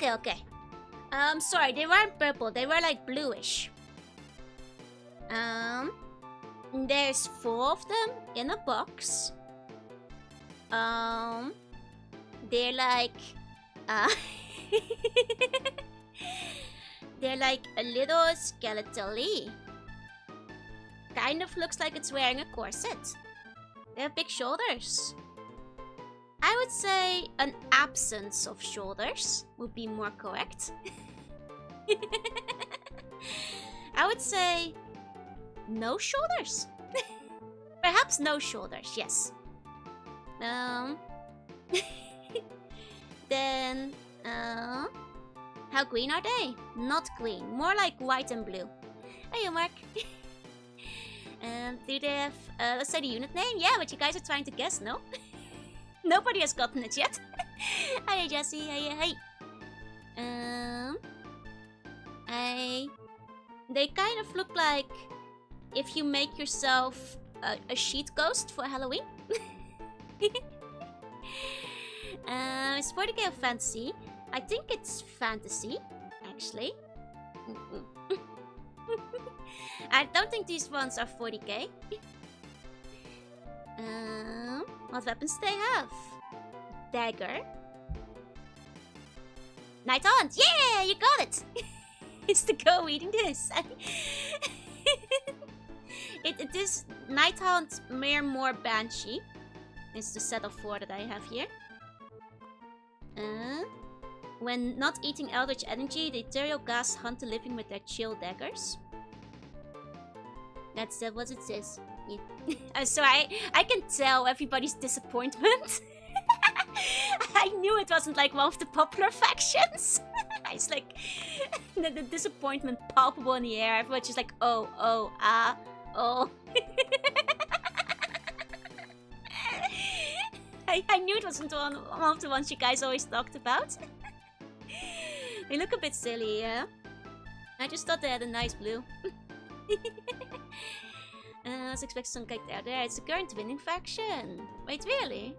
Okay. Sorry, they weren't purple. They were like bluish. There's 4 of them in a box. They're like, they're like a little skeletal-y. Kind of looks like it's wearing a corset. They have big shoulders. I would say an absence of shoulders would be more correct. I would say no shoulders. Perhaps no shoulders, yes. Then, how green are they? Not green, more like white and blue. Hey, Mark. Do they have, let's say the unit name? Yeah, but you guys are trying to guess, no? Nobody has gotten it yet. Hi, Jessie. Hey. They kind of look like if you make yourself a sheet ghost for Halloween. It's 40k of fantasy. I think it's fantasy, actually. I don't think these ones are 40k. What weapons do they have? Dagger. Night Hunt! Yeah, you got it! It's the girl reading this. It is Night Hunt Mere Banshee. It's the set of 4 that I have here. When not eating eldritch energy, the ethereal gas hunt the living with their chill daggers. That's what it says. Yeah. So I can tell everybody's disappointment. I knew it wasn't like one of the popular factions. It's like the disappointment palpable in the air. Everyone's just like, oh, oh, ah, oh. I knew it wasn't one of the ones you guys always talked about. They look a bit silly, yeah? I just thought they had a nice blue. I was expecting some kite there. It's the current winning faction. Wait, really?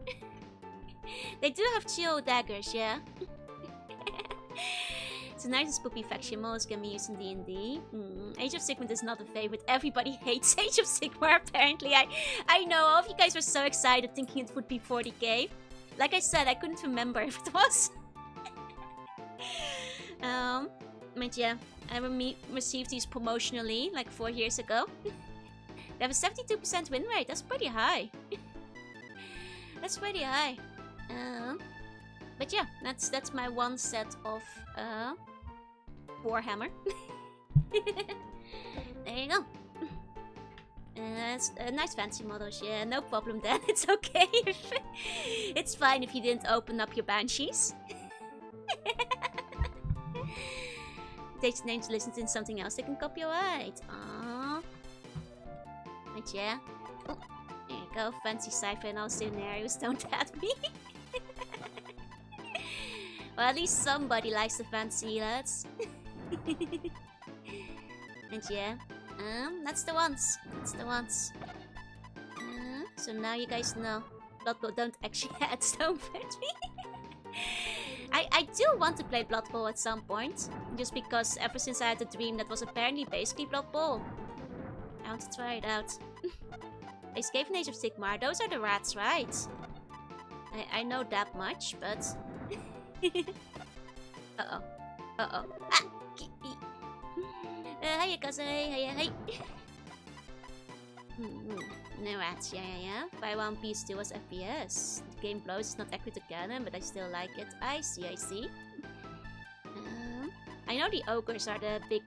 They do have chill daggers, yeah? It's a nice and spoopy faction. Most can be used in D&D. Age of Sigmar is not a favorite. Everybody hates Age of Sigmar, apparently. I know, all of you guys were so excited thinking it would be 40k. Like I said, I couldn't remember if it was. But yeah, I received these promotionally like 4 years ago. They have a 72% win rate. That's pretty high. That's pretty high. But yeah, that's my one set of Warhammer. There you go. It's nice fancy models, yeah, no problem then. It's okay. It's fine if you didn't open up your banshees. Takes name to listen to something else they can copyright. Aww. But yeah. Oh, there you go. Fancy sci-fi and all scenarios don't at me. Well, at least somebody likes the fancy lads. And yeah. That's the ones. That's the ones. So now you guys know. Blood Bowl don't actually add stone for me. I do want to play Blood Bowl at some point. Just because ever since I had a dream that was apparently basically Blood Bowl. I want to try it out. Escape from Age of Sigmar. Those are the rats, right? I know that much, but... Uh-oh. Uh-oh. Ah! Hiya, Kaze. Hiya, hi. No rats, yeah. By One Piece 2 was FPS. The game blows, it's not accurate to canon, but I still like it. I see. I know the ogres are the big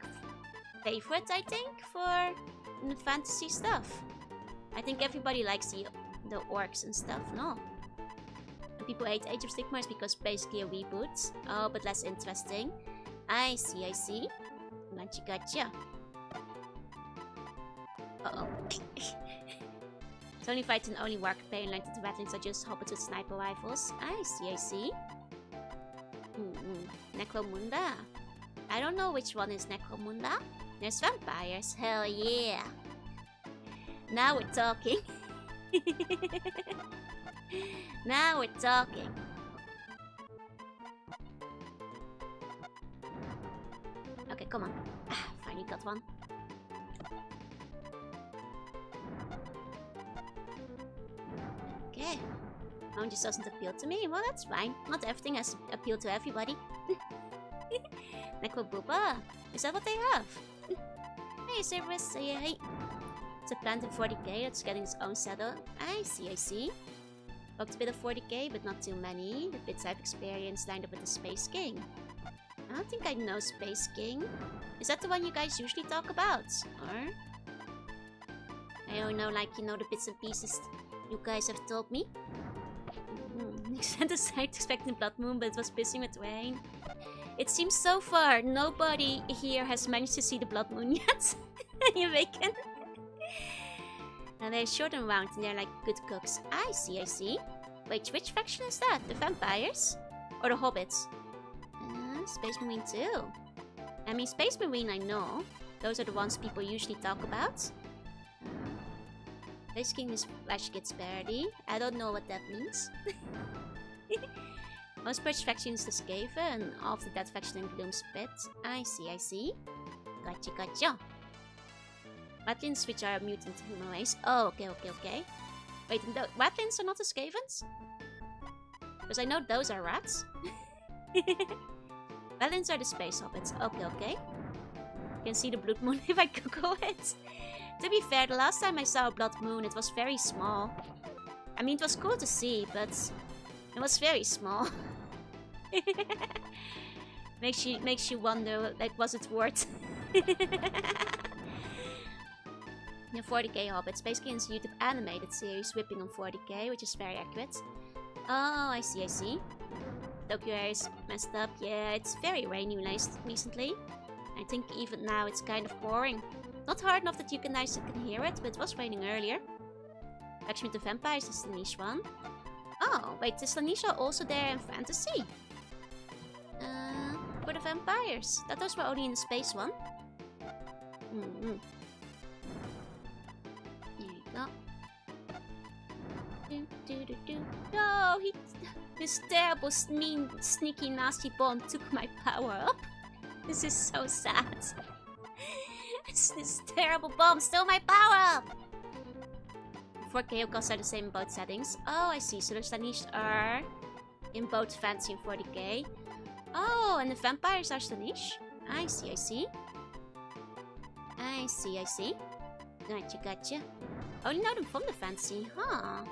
favorite, I think, for the fantasy stuff. I think everybody likes the orcs and stuff, no? And people hate Age of Sigmar because basically a reboot. Oh, but less interesting. I see. Gotcha. Uh-oh. It's only fighting only work paying like the rattlings are just hobbits with sniper rifles. I see. Necromunda. I don't know which one is Necromunda. There's vampires. Hell yeah. Now we're talking. Now we're talking. Okay, come on. Finally got one. Okay. One just doesn't appeal to me. Well, that's fine. Not everything has appeal to everybody. Necrobooba. Is that what they have? Hey, Cerberus. Hey. It's a plant in 40k that's getting its own saddle. I see. Looked a bit of 40k, but not too many. The bits I've experienced lined up with the Space King. I don't think I know Space King. Is that the one you guys usually talk about? Or... I don't know, like, you know, the bits and pieces you guys have told me. Extend aside expecting Blood Moon, but it was pissing with rain. It seems so far nobody here has managed to see the Blood Moon yet. You vacant. And they're short and round and they're like good cooks. I see. Wait, which faction is that? The vampires? Or the hobbits? Space Marine too. I mean, Space Marine I know. Those are the ones people usually talk about. Space King is Flash Kids parody. I don't know what that means. Most purge faction is the Skaven, and all of the dead faction in Gloom's Pit. I see. Gotcha. Ratlins, which are mutant human race. Oh, okay. Wait, Ratlins are not the Skavens? Because I know those are rats. Ratlins are the space hobbits. Okay. You can see the blood moon if I Google it. To be fair, the last time I saw a blood moon, it was very small. I mean, it was cool to see, but it was very small. makes you wonder, like, was it worth? The 40k Hobbit. Space King's YouTube animated series whipping on 40k, which is very accurate. Oh, I see, I see. Tokyo area is messed up. Yeah, it's very rainy recently. I think even now it's kind of pouring. Not hard enough that you can hear it, but it was raining earlier. Actually, the vampires is the niche one. Oh, wait, is Lanisha also there in fantasy? For the vampires. That those were only in the space one. Here you go. No, this terrible, mean, sneaky, nasty bomb took my power up. This is so sad. This terrible bomb stole my power up. 4K costs are the same in both settings. Oh, I see. So the Stanish are in both fancy and 40k. Oh, and the vampires are Stanish. I see, I see. I see, I see. Gotcha, gotcha. Only know them from the fancy, huh?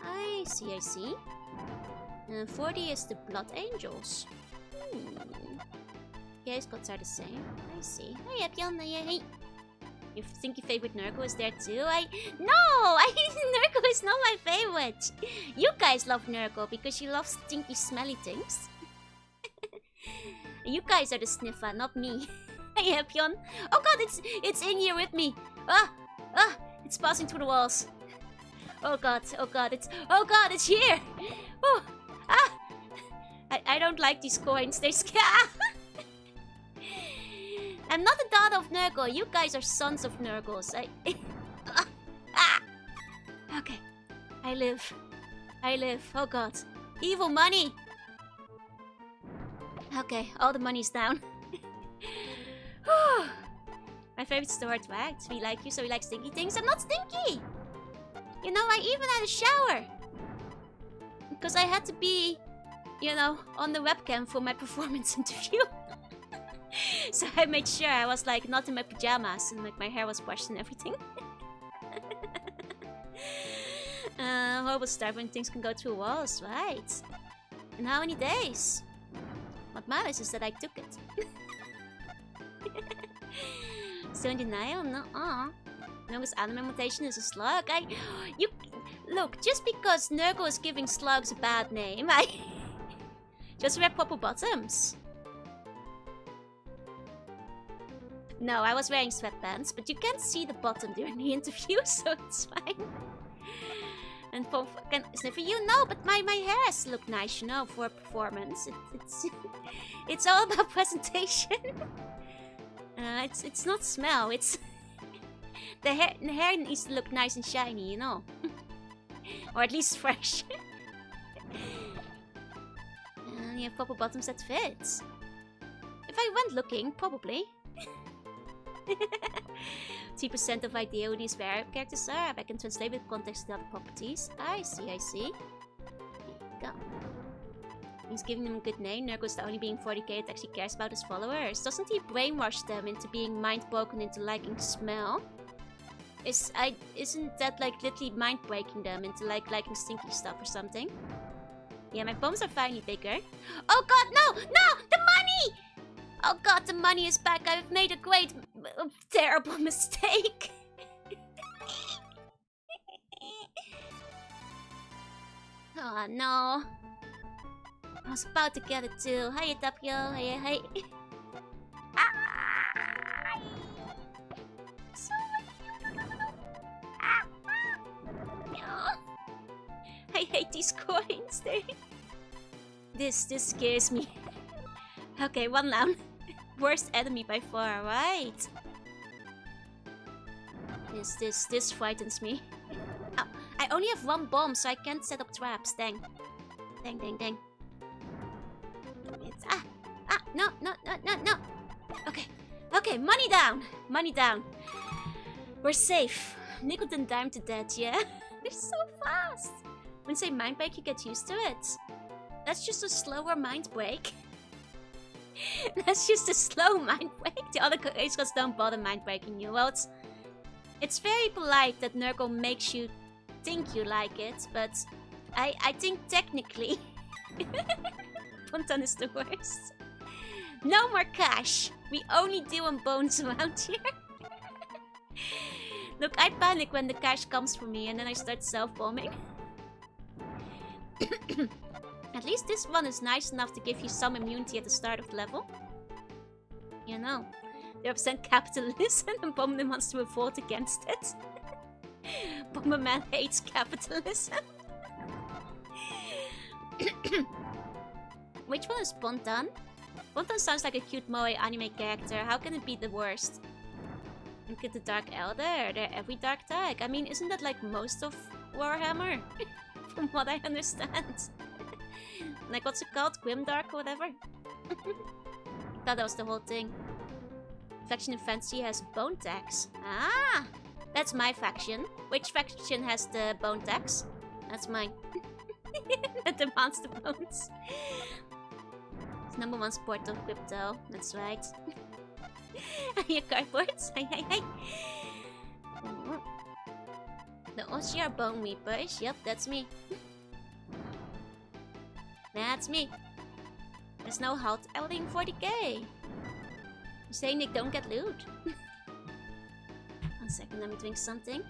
I see, I see. 40 is the Blood Angels. Yeah, his gods are the same. I see. Hey, Epjon, hey. You think your favorite Nurgle is there too? No! Nurgle is not my favorite! You guys love Nurgle because you love stinky, smelly things. You guys are the sniffer, not me. Hey, Epjon. Oh god, it's in here with me. It's passing through the walls. Oh god, it's here. Oh, I don't like these coins. They scare. I'm not a daughter of Nurgle. You guys are sons of Nurgles. Okay. I live. Oh god. Evil money. Okay, all the money's down. My favorite store, right? We like you, so we like stinky things. I'm not stinky! You know, I even had a shower. Because I had to be, you know, on the webcam for my performance interview. So I made sure I was like not in my pajamas and like my hair was washed and everything. Horrible start when things can go through walls, right? In how many days? What matters is that I took it. Still in denial? No. Nurgle's anime mutation is a slug. Look, just because Nurgle is giving slugs a bad name, I just wear proper bottoms. No, I was wearing sweatpants, but you can't see the bottom during the interview, so it's fine. And for sniffer you? No, but my hairs look nice, you know, for a performance. It's all about presentation. It's not smell. It's the hair needs to look nice and shiny, you know, or at least fresh. You have proper bottoms that fits. If I went looking, probably. 3% of idea who these characters are. I can translate with context to other properties. I see. There you go. He's giving them a good name. Nurgle's the only being 40k that actually cares about his followers. Doesn't he brainwash them into being mind-broken into liking smell? Isn't that like literally mind-breaking them into like liking stinky stuff or something? Yeah, my bombs are finally bigger. Oh god, no! The money! Oh god, the money is back. I've made a great, terrible mistake. Oh no. I was about to get it too. Hiya, Tapio. Hey. I hate these coins. This scares me. Okay, one down. Worst enemy by far, right? This frightens me. Oh, I only have one bomb, so I can't set up traps. Dang. It's, no. Okay, money down. We're safe. Nickeled and dimed to death, yeah? They're so fast. When say mind break, you get used to it. That's just a slower mind break. That's just a slow mind break. The other race gods don't bother mind breaking you. Well, it's very polite that Nurgle makes you think you like it, but I think technically Ponton is the worst. No more cash. We only deal in bones around here. Look, I panic when the cash comes for me and then I start self-bombing. At least this one is nice enough to give you some immunity at the start of the level. You know, they represent capitalism and Bomberman wants to revolt against it. Bomberman hates capitalism. Which one is Bontan? Bontan sounds like a cute moe anime character. How can it be the worst? Look at the Dark Elder. They're every dark tag. I mean, isn't that like most of Warhammer? From what I understand. Like, what's it called? Grimdark or whatever? I thought that was the whole thing. Faction in Fantasy has bone tax. Ah! That's my faction. Which faction has the bone tax? That's mine. That demands the bones. It's #1 sport of crypto. That's right. Your cardboards. Hi. The Ossiar Bone Reapers. Yep, that's me. That's me. There's no halt outing 40k. You're saying they don't get loot? 1 second, let me drink something.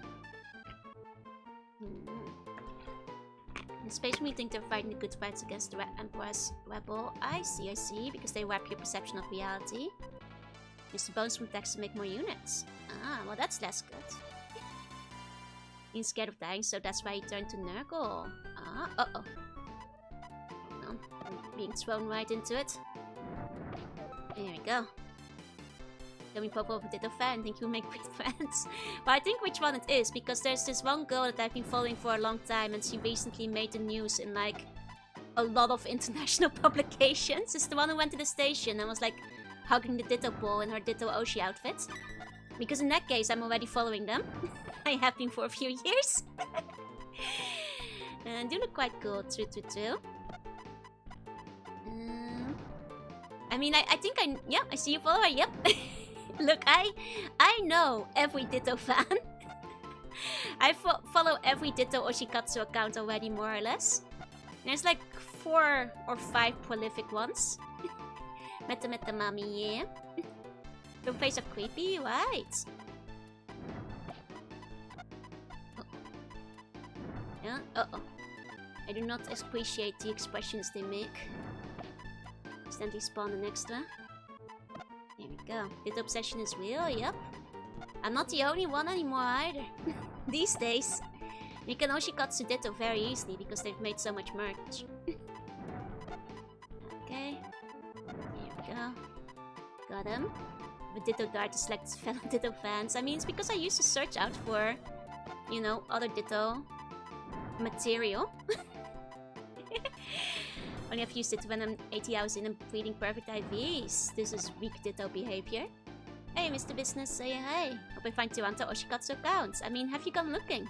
In Space Meeting, they're fighting the good fights against the Emperor's Rebel. I see, because they warp your perception of reality. Use the bones from text to make more units. Ah, well that's less good. He's scared of dying, so that's why he turned to Nurgle. Ah, uh-oh. No, I'm being thrown right into it. There we go. Then we pop over Ditto fan, think you'll make great friends. But I think which one it is, because there's this one girl that I've been following for a long time and she recently made the news in like a lot of international publications. It's the one who went to the station and was like hugging the Ditto ball in her Ditto Oshi outfit. Because in that case, I'm already following them. I have been for a few years. And they look quite cool, true. I mean, I think I see you follower, yep. Look, I know every Ditto fan. I follow every Ditto Oshikatsu account already, more or less. There's like 4 or 5 prolific ones. Meta Mami, yeah. Your face are creepy, right? Oh. Yeah, uh-oh. I do not appreciate the expressions they make. Accidentally spawn an extra. There we go. Ditto obsession is real, yep. I'm not the only one anymore either. These days. You can Oshikatsu Ditto very easily because they've made so much merch. Okay. Here we go. Got him. The Ditto Dart to select fellow Ditto fans. I mean, it's because I used to search out for, you know, other Ditto material. Only I've used it when I'm 80 hours in and breeding perfect IVs. This is weak Ditto behavior. Hey, Mr. Business, say hi. Hope I find Toronto Oshikatsu accounts. I mean, have you gone looking?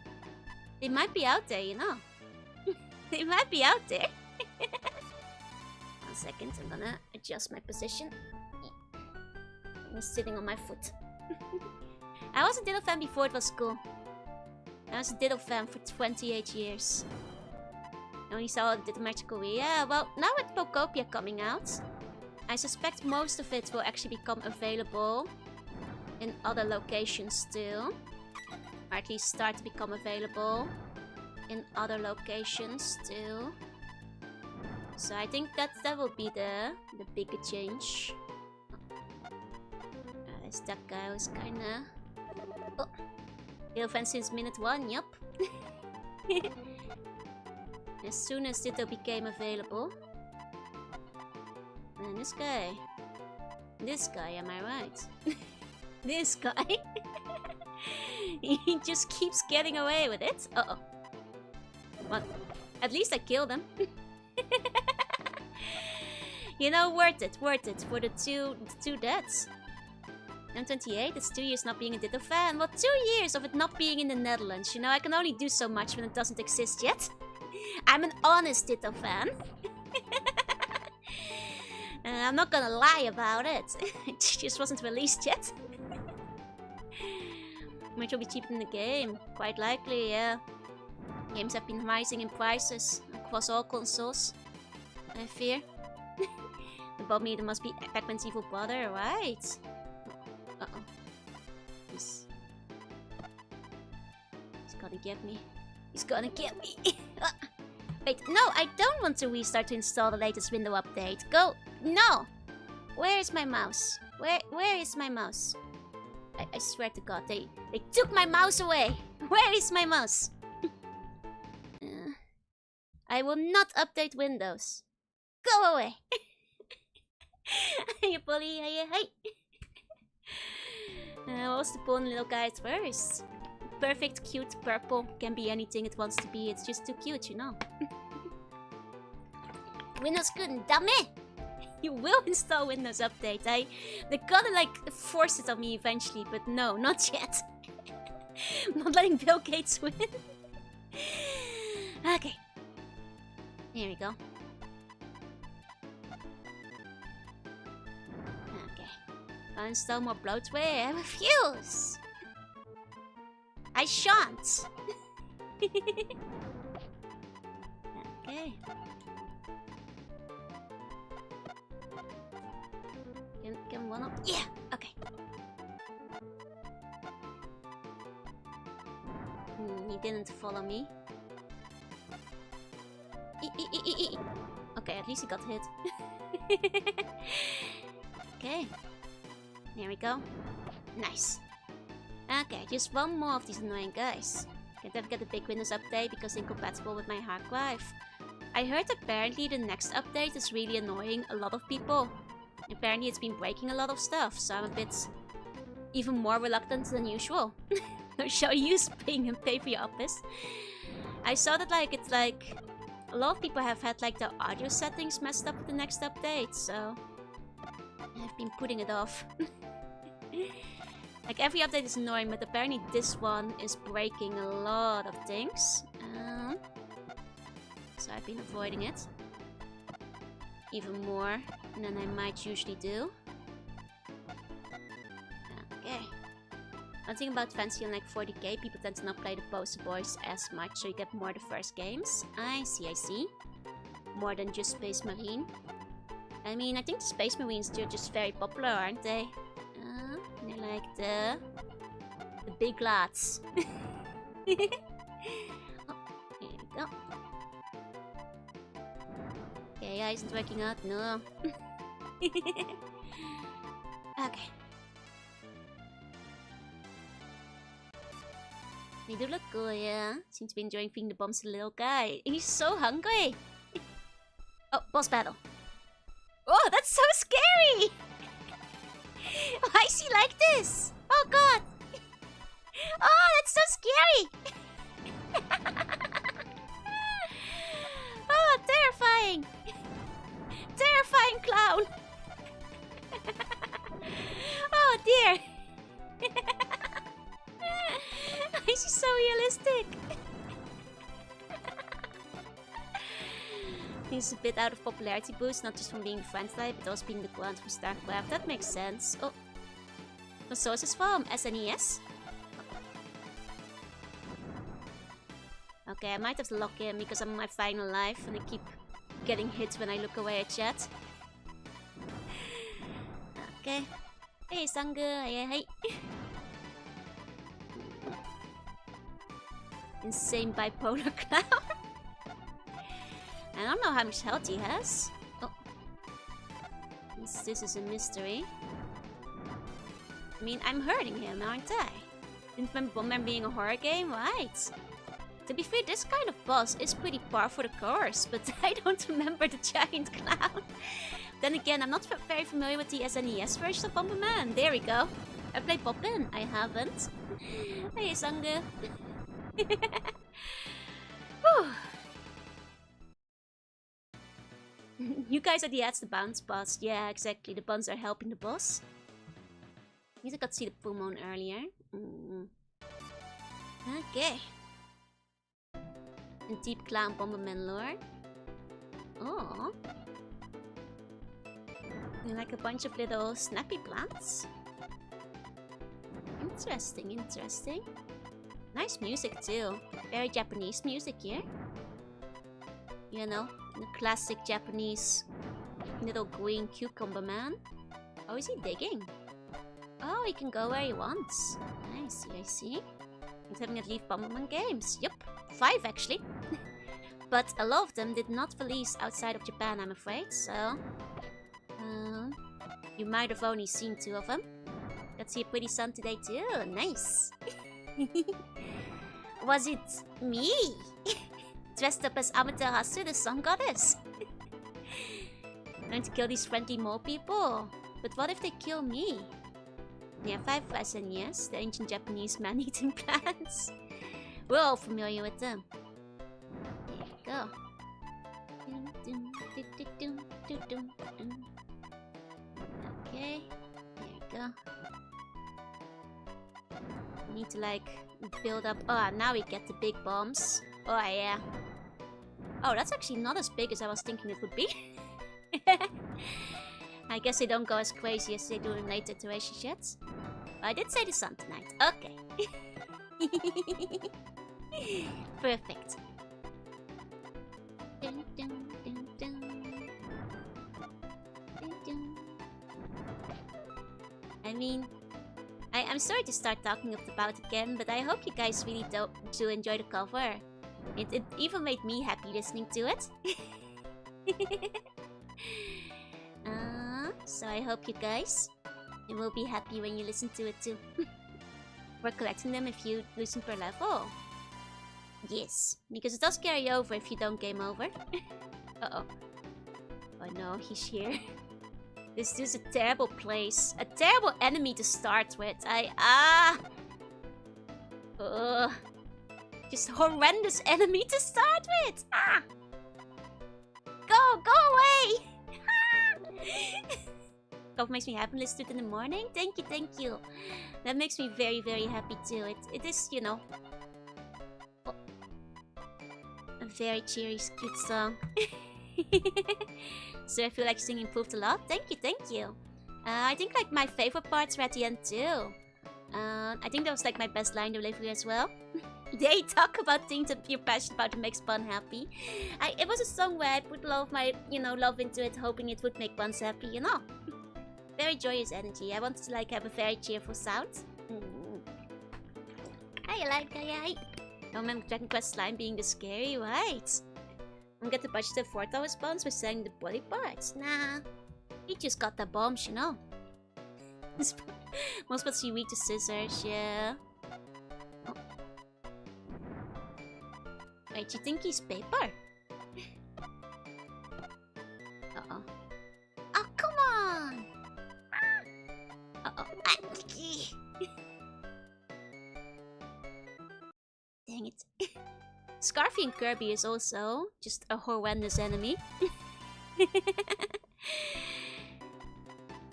They might be out there, you know. They might be out there. 1 second, I'm gonna adjust my position. I'm sitting on my foot. I was a Ditto fan before it was cool. I was a Ditto fan for 28 years. I only saw Ditto Match Korea. Well, now with Pokopia coming out, I suspect most of it will actually become available in other locations too. Or at least start to become available in other locations too. So I think that will be the bigger change. That guy was kinda... Oh! Ditto fan since minute 1, yup. As soon as Ditto became available. And this guy. This guy, am I right? This guy. He just keeps getting away with it. Uh-oh. Well, at least I killed him. You know, worth it for the two deaths. I'm 28, it's 2 years not being a Ditto fan. Well, 2 years of it not being in the Netherlands. You know, I can only do so much when it doesn't exist yet. I'm an honest Ditto fan. I'm not gonna lie about it. It just wasn't released yet. Which will be cheaper than the game. Quite likely, yeah. Games have been rising in prices across all consoles, I fear. The Bob Meter must be Pac-Man's evil brother, right? Uh-oh. He's gonna get me. He's gonna get me. Wait, no, I don't want to restart to install the latest window update. Go. No. Where is my mouse? Where is my mouse? I swear to God, they took my mouse away. Where is my mouse? I will not update Windows. Go away. Hey, bully. Hey. What's the point, little guys first? Perfect, cute, purple. Can be anything it wants to be. It's just too cute, you know. Windows couldn't, damn it! You will install Windows Update. They gotta like force it on me eventually, but no, not yet. I'm not letting Bill Gates win. Okay. Here we go. Okay. I'll install more bloatware. I refuse! I shan't! Okay. Can one up? Yeah! Okay. He didn't follow me. Okay, at least he got hit. Okay. There we go. Nice. Okay, just one more of these annoying guys. Can't ever get a big Windows update because incompatible with my hard drive. I heard apparently the next update is really annoying a lot of people. Apparently it's been breaking a lot of stuff, so I'm a bit even more reluctant than usual. Shall you use Bing and pay for your office? I saw that it's like a lot of people have had like their audio settings messed up with the next update, so I've been putting it off. Like every update is annoying, but apparently this one is breaking a lot of things. So I've been avoiding it even more than I might usually do. Okay. One thing about Fancy on like 40k, people tend to not play the poster boys as much, so you get more the first games. I see. More than just Space Marine. I mean, I think the Space Marines, they're just very popular, aren't they? They're like the big lads. Oh, here we go. Okay, yeah, isn't working out. No. Okay. They do look good, yeah. Seem to be enjoying feeding the bombs to the little guy. He's so hungry. Oh, boss battle. Oh, that's so scary! Why is he like this? Oh god! Oh, that's so scary! Oh, terrifying! Terrifying clown! Oh dear! Why is he so realistic? He's a bit out of popularity boost, not just from being the friend type, but also being the clown from StarCraft. That makes sense. Oh. The source is from SNES? Okay, I might have to lock in because I'm in my final life and I keep getting hit when I look away at chat. Okay. Hey, Sangha. Hey. Insane bipolar clown. I don't know how much health he has. Oh. This is a mystery. I mean, I'm hurting him, aren't I? Didn't remember Bomberman being a horror game? Right. To be fair, this kind of boss is pretty par for the course, but I don't remember the giant clown. Then again, I'm not very familiar with the SNES version of Bomberman. There we go. I played Poppin. I haven't. Hey, Sangha. You guys are the ads, the bounce boss. Yeah, exactly. The buns are helping the boss. At least I got to see the full moon earlier. Okay. And deep clown Bomberman lore. Oh. And like a bunch of little snappy plants. Interesting. Nice music too. Very Japanese music here. You know, the classic Japanese little green cucumber man. Oh, is he digging? Oh, he can go where he wants. I see. He's having at least Bomberman games. Yup, 5 actually. But a lot of them did not release outside of Japan, I'm afraid, so... you might have only seen 2 of them. Got to see a pretty sun today too, nice! Was it me? Dressed up as Amaterasu, the sun goddess? Going to kill these friendly mole people. But what if they kill me? Yeah, 5 yes, the ancient Japanese man-eating plants. We're all familiar with them. There you go. Okay, there you go. We need to like build up. Oh, now we get the big bombs. Oh yeah. Oh, that's actually not as big as I was thinking it would be. I guess they don't go as crazy as they do in later iterations yet. But I did say the sun tonight. Okay. Perfect. Dun, dun, dun, dun. Dun, dun. I mean, I'm sorry to start talking about it again, but I hope you guys really do enjoy the cover. It even made me happy listening to it. So I hope you guys will be happy when you listen to it too. We're collecting them if you listen per level. Yes, because it does carry over if you don't game over. Uh-oh. Oh no, he's here. This is a terrible place. A terrible enemy to start with. Just horrendous enemy to start with. Go away. Cover makes me happy. Listen to it in the morning. Thank you. That makes me very, very happy too. It is, you know, a very cheery, cute song. So I feel like singing improved a lot. Thank you. I think like my favorite parts were at the end too. I think that was like my best line delivery as well. They talk about things that you're passionate about and makes Bun happy. It was a song where I put a lot of my, you know, love into it, hoping it would make Buns happy, you know. Very joyous energy. I wanted to like have a very cheerful sound. I remember Dragon Quest Slime being the scary, right? I'm gonna get the budget of 4 spawns by selling the body parts. Nah, he just got the bombs, you know. Most spots you read the scissors, yeah. Oh. Wait, you think he's paper? Uh-oh. Oh, come on! Uh-oh. Dang it. Scarfy and Kirby is also just a horrendous enemy.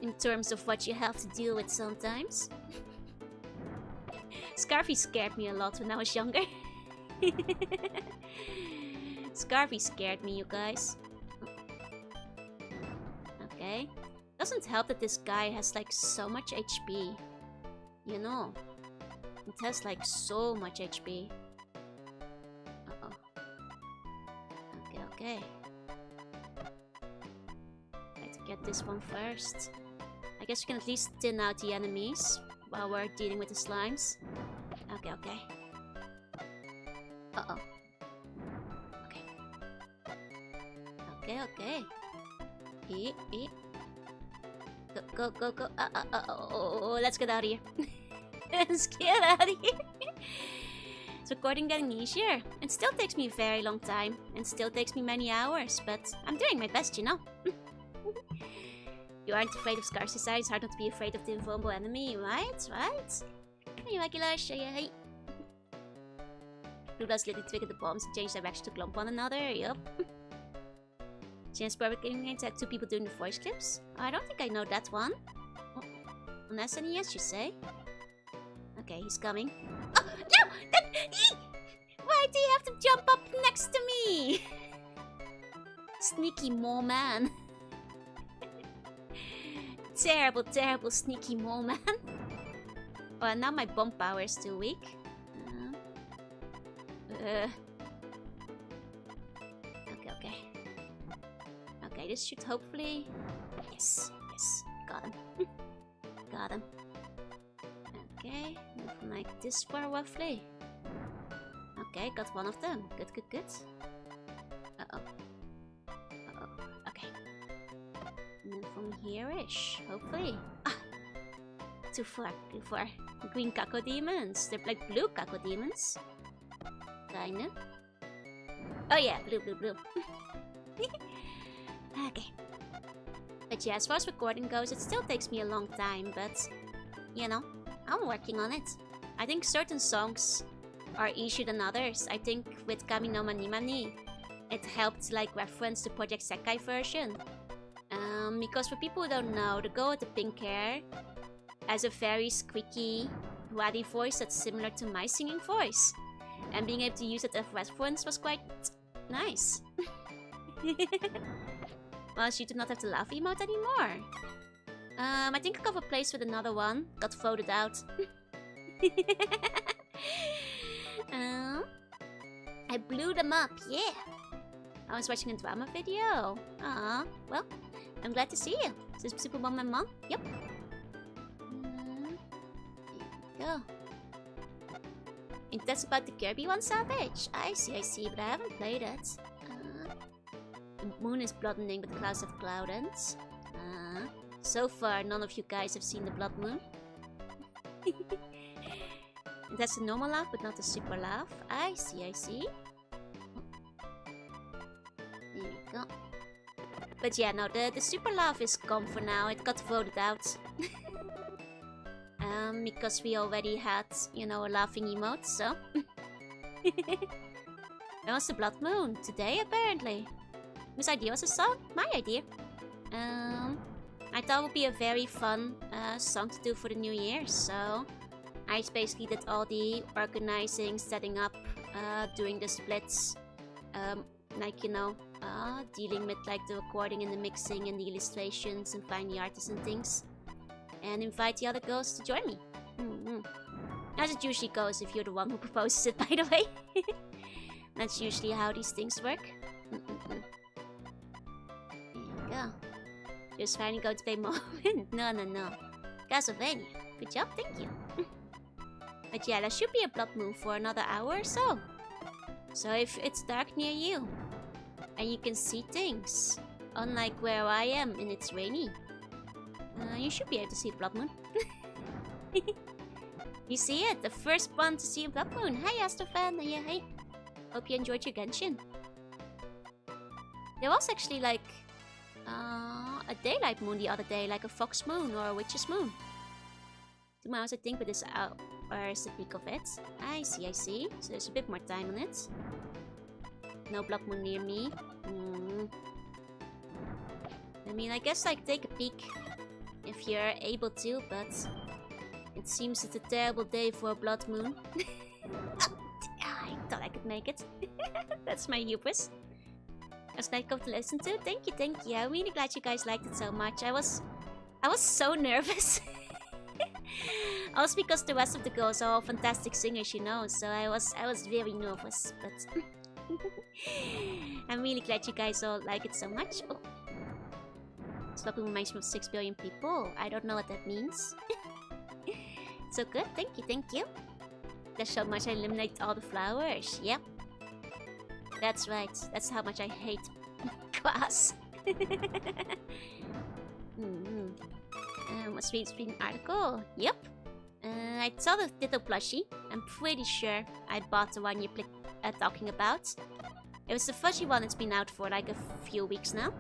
In terms of what you have to deal with sometimes. Scarfy scared me a lot when I was younger. Scarfy scared me, you guys. Okay. Doesn't help that this guy has like so much HP. You know. It has like so much HP. Uh-oh. Okay. Try to get this one first. I guess we can at least thin out the enemies while we're dealing with the slimes. Okay. Uh-oh. Okay. Go. Oh, let's get out of here. Let's get out of here. It's recording getting easier. It still takes me a very long time. And still takes me many hours. But I'm doing my best, you know. You aren't afraid of Scar Society. It's hard not to be afraid of the invulnerable enemy, right? Hey, Regulars. Hey. Blue does literally trigger the bombs and change direction to clump one another. Yup. Chance Public Gaming Games had 2 people doing the voice clips. Oh, I don't think I know that one. Oh, on SNES, you say? Okay, he's coming. Oh, no! Why do you have to jump up next to me? Sneaky mole man. Terrible sneaky mole man. Oh, now my bomb power is too weak. Okay, this should hopefully... Yes. Got him. Got him. Okay, move from like this far roughly. Okay, got one of them. Good. Uh-oh. Uh-oh. Okay. And then from here-ish, hopefully. Ah! Too far, too far. Green cacodemons. They're like blue cacodemons. Kinda. Oh yeah, blue, blue, blue. Okay. But yeah, as far as recording goes, it still takes me a long time, but... You know, I'm working on it. I think certain songs are easier than others. I think with Kami no Mani Mani, it helped like reference the Project Sekai version. Because for people who don't know, the girl with the pink hair has a very squeaky, ratty voice that's similar to my singing voice. And being able to use it as reference was quite nice. Well, she did not have the laugh emote anymore. I think a couple plays with another one got voted out. I blew them up, yeah. I was watching a drama video. Ah, well, I'm glad to see you. This is Super BOMBERMAN? Yep. There you go. And that's about the Kirby one, Savage. I see, but I haven't played it. The moon is bloodening with clouds of cloud ends. So far, none of you guys have seen the blood moon. And that's the normal laugh, but not the super laugh. I see. There we go. But yeah, no, the super laugh is gone for now. It got voted out. Because we already had, you know, a laughing emote, so... It was the blood moon today, apparently. Whose idea was a song? My idea. I thought it would be a very fun song to do for the new year, so I basically did all the organizing, setting up, doing the splits, like, you know, dealing with like the recording and the mixing and the illustrations and find the artists and things, and invite the other girls to join me. As it usually goes if you're the one who proposes it, by the way. That's usually how these things work. There you go. Just finally going to play moment. No. Castlevania. Good job, thank you. But yeah, there should be a blood moon for another hour or so. So if it's dark near you, and you can see things, unlike where I am and it's rainy, you should be able to see a blood moon. You see it, the first one to see a blood moon. Hi Astrofan, yeah, hey. Hope you enjoyed your Genshin. There was actually like a daylight moon the other day, like a fox moon or a witch's moon. 2 hours I think, but this hour is the peak of it. I see. So there's a bit more time on it. No blood moon near me. I mean, I guess like take a peek if you're able to, but it seems it's a terrible day for a blood moon. I thought I could make it. That's my hubris. I was like, to listen to. Thank you. I'm really glad you guys liked it so much. I was so nervous. Also because the rest of the girls are all fantastic singers, you know, so I was very nervous, but I'm really glad you guys all like it so much. Oh. Sloppy reminds me of 6 billion people. I don't know what that means. So good, thank you. That's how much I eliminate all the flowers. Yep. That's right. That's how much I hate class. Must read an article. Yep. I saw the Ditto plushie. I'm pretty sure I bought the one you're talking about. It was the fuzzy one that's been out for like a few weeks now.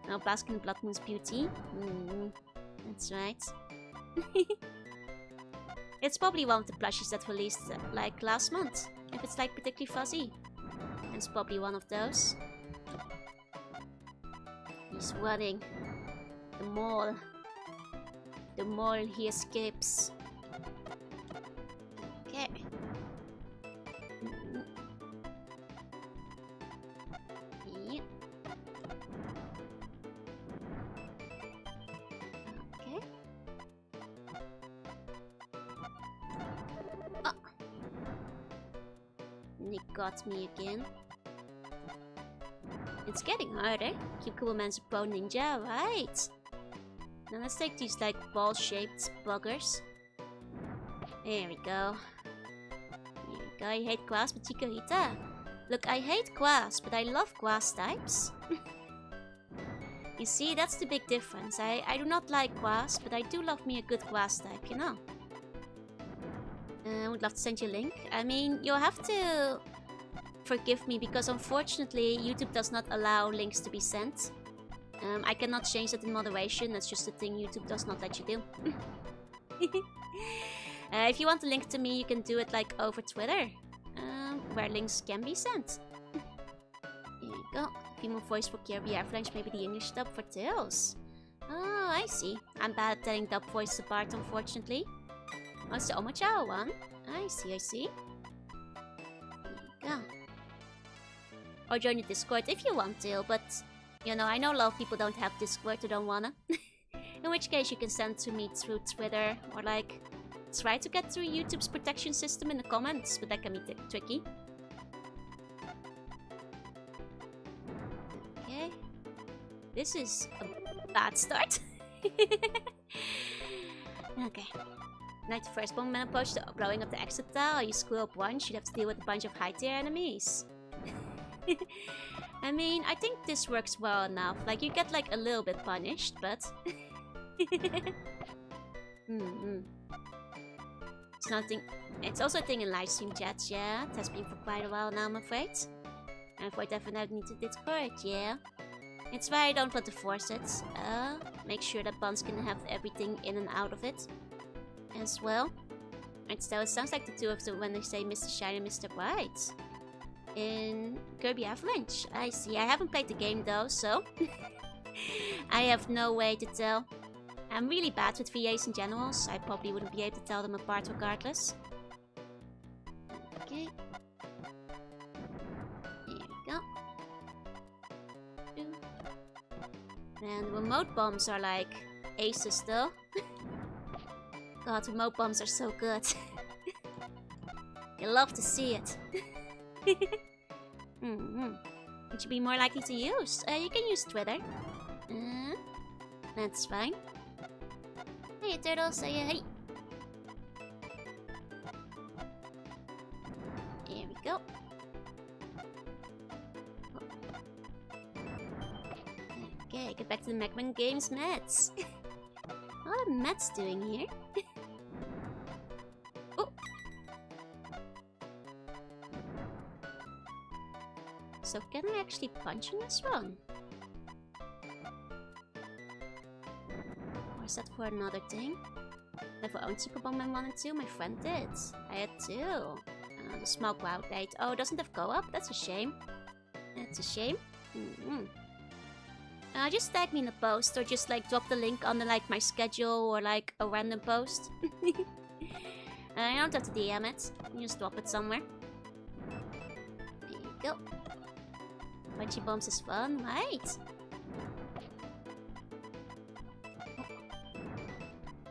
Now basking in Blood Moon's beauty. That's right. It's probably one of the plushies that released like last month. If it's like particularly fuzzy. It's probably one of those. He's running. The mole. The mole, he escapes. Okay. Yeah. Okay. Oh. Nick got me again. It's getting harder. Keep Coolman's a pro ninja, right? Now let's take these like ball-shaped buggers. There we go. I hate class with Chikorita. Look, I hate grass, but I love grass types. You see, that's the big difference. I do not like grass, but I do love me a good grass type, you know. I would love to send you a link. I mean, you'll have to forgive me because unfortunately YouTube does not allow links to be sent. I cannot change that in moderation. That's just a thing YouTube does not let you do. If you want to link to me, you can do it like over Twitter, where links can be sent. Here you go. Female voice for Kirby Avalanche, maybe the English dub for Tails. Oh, I see. I'm bad at telling dub voices apart, unfortunately. Oh, it's the Omochao one. I see, I see. There you go. Or join the Discord if you want to, but, you know, I know a lot of people don't have Discord or don't wanna. In which case you can send to me through Twitter, or like, try to get through YouTube's protection system in the comments, but that can be tricky. Okay. This is a bad start. Okay. Night first Bomberman approach to blowing up the exit tile. You screw up once, you'd have to deal with a bunch of high tier enemies. I mean, I think this works well enough. Like, you get like a little bit punished, but... It's nothing. It's also a thing in live stream chats, yeah. It has been for quite a while now, I'm afraid. And for definitely need to Discord, yeah. It's why I don't want to force it. Make sure that Buns can have everything in and out of it as well. Right, so it sounds like the two of them when they say Mr. Shine and Mr. Bright. In Kirby Avalanche. I see. I haven't played the game though, so I have no way to tell. I'm really bad with VAs in general, so I probably wouldn't be able to tell them apart regardless. Okay. Here we go. And remote bombs are like aces though. God, remote bombs are so good. You love to see it. Would you be more likely to use? You can use Twitter. That's fine. Hey, turtle, say hey. Here we go. Okay, get back to the Magman Games mats. What are mats doing here? Oh. So can I actually punch in this one? Or is that for another thing? Never owned Super Bomberman 1 and 2, my friend did. I had 2. The small cloud date. Oh, it doesn't have co-op? That's a shame. That's a shame. Just tag me in a post or just like drop the link on the, like my schedule or like a random post. You don't have to DM it. You just drop it somewhere. There you go. Punchy bombs is fun, right?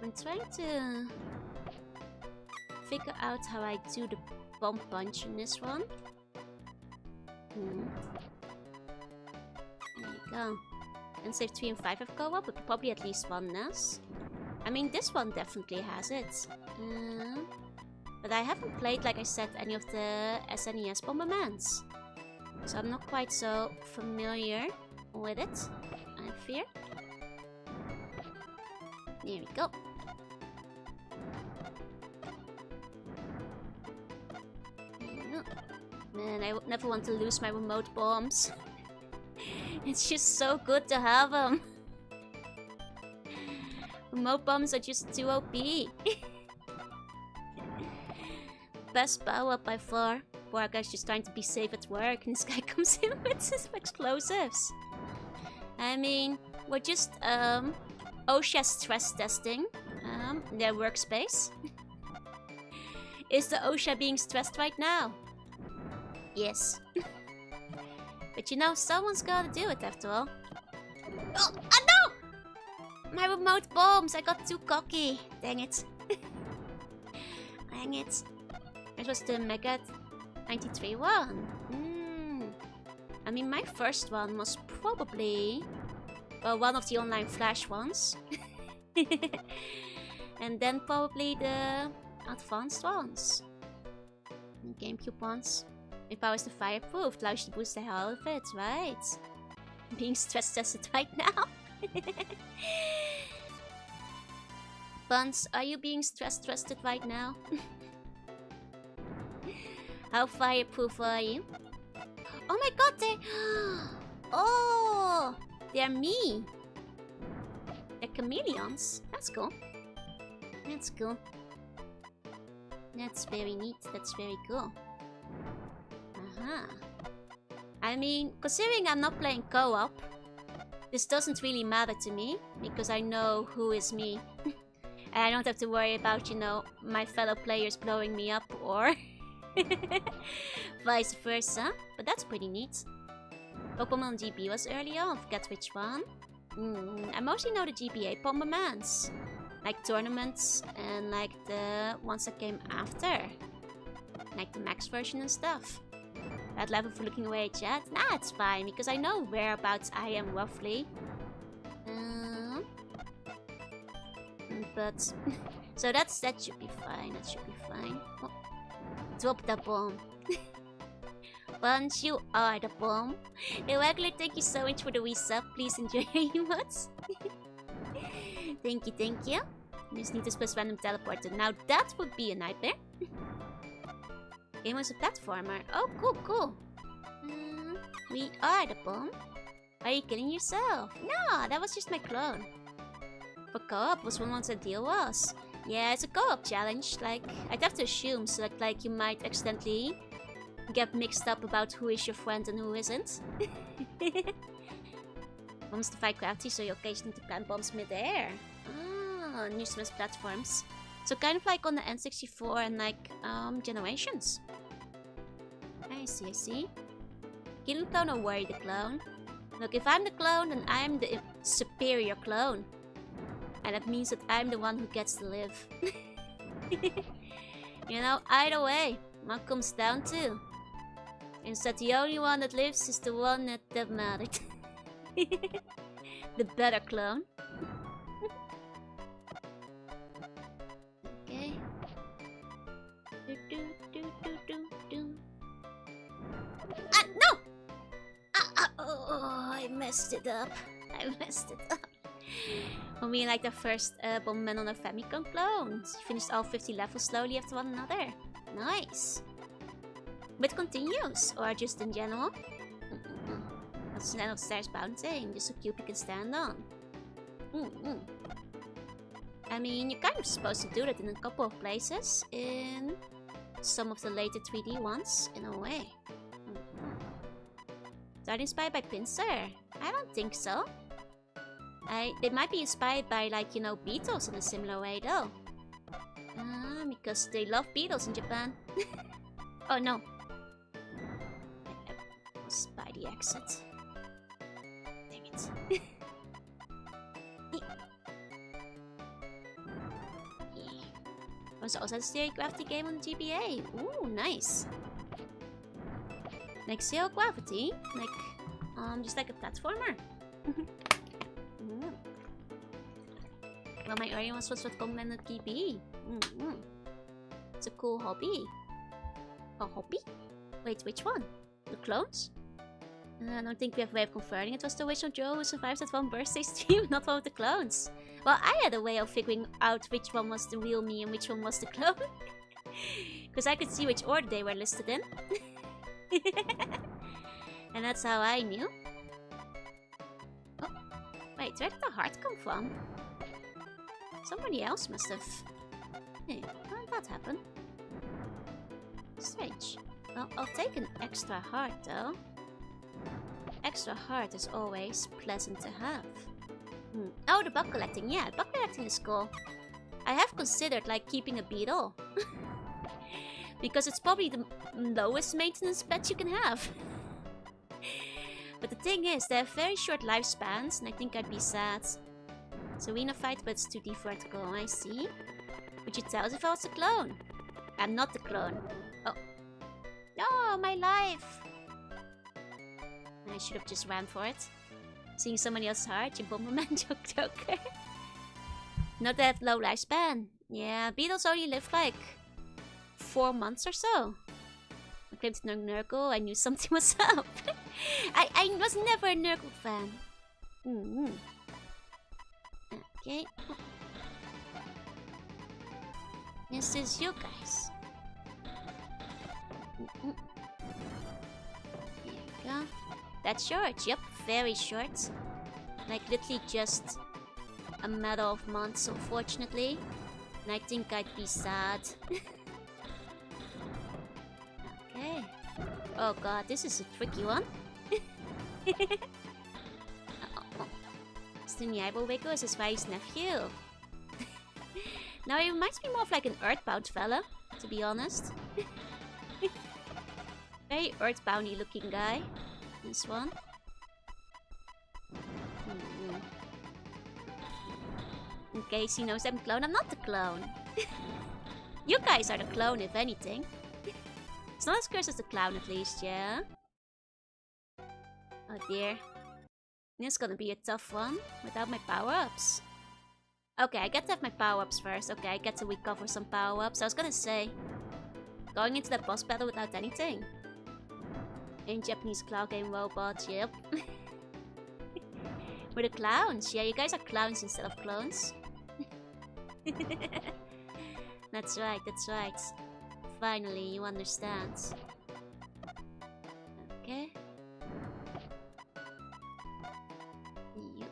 I'm trying to figure out how I do the bomb punch in this one. There you go. And save 3 and 5 have co-op, but probably at least one NES. I mean, this one definitely has it. But I haven't played, like I said, any of the SNES Bombermans. So I'm not quite so familiar with it, I fear. There we go. Man, I would never want to lose my remote bombs. It's just so good to have them. Remote bombs are just too OP. Best power up by far. Poor guy's just trying to be safe at work and this guy comes in with his explosives. I mean, we're just OSHA stress testing their workspace. Is the OSHA being stressed right now? Yes. But you know, someone's gotta do it after all. Oh, no! My remote bombs! I got too cocky. Dang it. Dang it. It was the Mega 93 one. I mean, my first one was probably... well, one of the online Flash ones. And then probably the advanced ones. GameCube ones. If I was the fireproof, allows you to boost the health of it, right? I'm being stress tested right now. Buns, are you being stress tested right now? How fireproof are you? Oh my god, they... Oh! They're me! They're chameleons. That's cool. That's cool. That's very neat. That's very cool. I mean, considering I'm not playing co-op, this doesn't really matter to me, because I know who is me. And I don't have to worry about, you know, my fellow players blowing me up or vice versa. But that's pretty neat. Pokemon GP was early on, forget which one. I mostly know the GBA Bombermans. Like tournaments and like the ones that came after. Like the max version and stuff. That level for looking away at chat? Nah, it's fine, because I know whereabouts I am roughly. But so that should be fine. That should be fine. Oh, drop the bomb. Bunch, you are the bomb. Hey, Waggler, thank you so much for the resub. Please enjoy your emotes. Thank you, thank you. You just need to press random teleporter. Now that would be a nightmare. Game was a platformer. Oh, cool, cool. We are the bomb. Are you kidding yourself? No, that was just my clone. For co-op was what the deal was. Yeah, it's a co-op challenge. Like, I'd have to assume so that like you might accidentally get mixed up about who is your friend and who isn't. Bombs defy gravity, so you occasionally plant bombs mid-air. Ah, new Smash platforms. So kind of like on the N64 and like Generations. I see, I see. Killing clone or worry the clone? Look, if I'm the clone, then I'm the superior clone. And that means that I'm the one who gets to live. You know, either way, what comes down to is that the only one that lives is the one that mattered. The better clone. Okay. Ah, no! Oh, I messed it up. I messed it up. For me, like the first Bomberman on a Famicom clone. You finished all 50 levels slowly after one another. Nice. But continues, or just in general? What's the end of stairs bouncing? Just so cute you can stand on. I mean, you're kind of supposed to do that in a couple of places. In some of the later 3D ones, in a way. Are they inspired by Pinsir? I don't think so. They might be inspired by, like, you know, Beatles in a similar way, though. Because they love Beatles in Japan. Oh, no. I was by the exit. Dang it. Was also a Zero Gravity game on GBA. Ooh, nice. Like Zero Gravity? Like, just like a platformer? Well, my earlier ones was what Bomberman on GB. It's a cool hobby. A hobby? Wait, which one? The clones? I don't think we have a way of confirming it was the original Joe who survived that one birthday stream, not one of the clones. Well, I had a way of figuring out which one was the real me and which one was the clone. Because I could see which order they were listed in. And that's how I knew. Oh, wait, where did the heart come from? Somebody else must have... Hey, how did that happen? Strange. Well, I'll take an extra heart, though. Extra heart is always pleasant to have. Oh, the bug collecting. Yeah, bug collecting is cool. I have considered, like, keeping a beetle. Because it's probably the lowest maintenance pet you can have. But the thing is, they have very short lifespans, and I think I'd be sad. Serena fight, but it's too deep vertical. I see. Would you tell us if I was a clone? I'm not the clone. Oh. No, my life! I should have just ran for it. Seeing somebody else's heart, you Bomberman joker. Not that low lifespan. Yeah, beetles only live like 4 months or so. Like claimed Nurgle, I knew something was up. I was never a Nurgle fan. Okay. This is you guys. There you go. That's short. Yep, very short. Like literally just a matter of months, unfortunately. And I think I'd be sad. Okay. Oh god, this is a tricky one. Stuniable Wiggle is his wife's nephew. Now he reminds me more of like an earthbound fella, to be honest. Very earthboundy looking guy. This one. In case he knows I'm clone, I'm not the clone. You guys are the clone, if anything. It's not as cursed as the clown, at least, yeah? Oh dear. This is gonna be a tough one without my power-ups. Okay, I get to have my power-ups first. Okay, I get to recover some power-ups. I was gonna say, going into that boss battle without anything. In Japanese cloud game robot, yep. We're the clowns. Yeah, you guys are clowns instead of clones. That's right, that's right. Finally, you understand. Okay. Yep.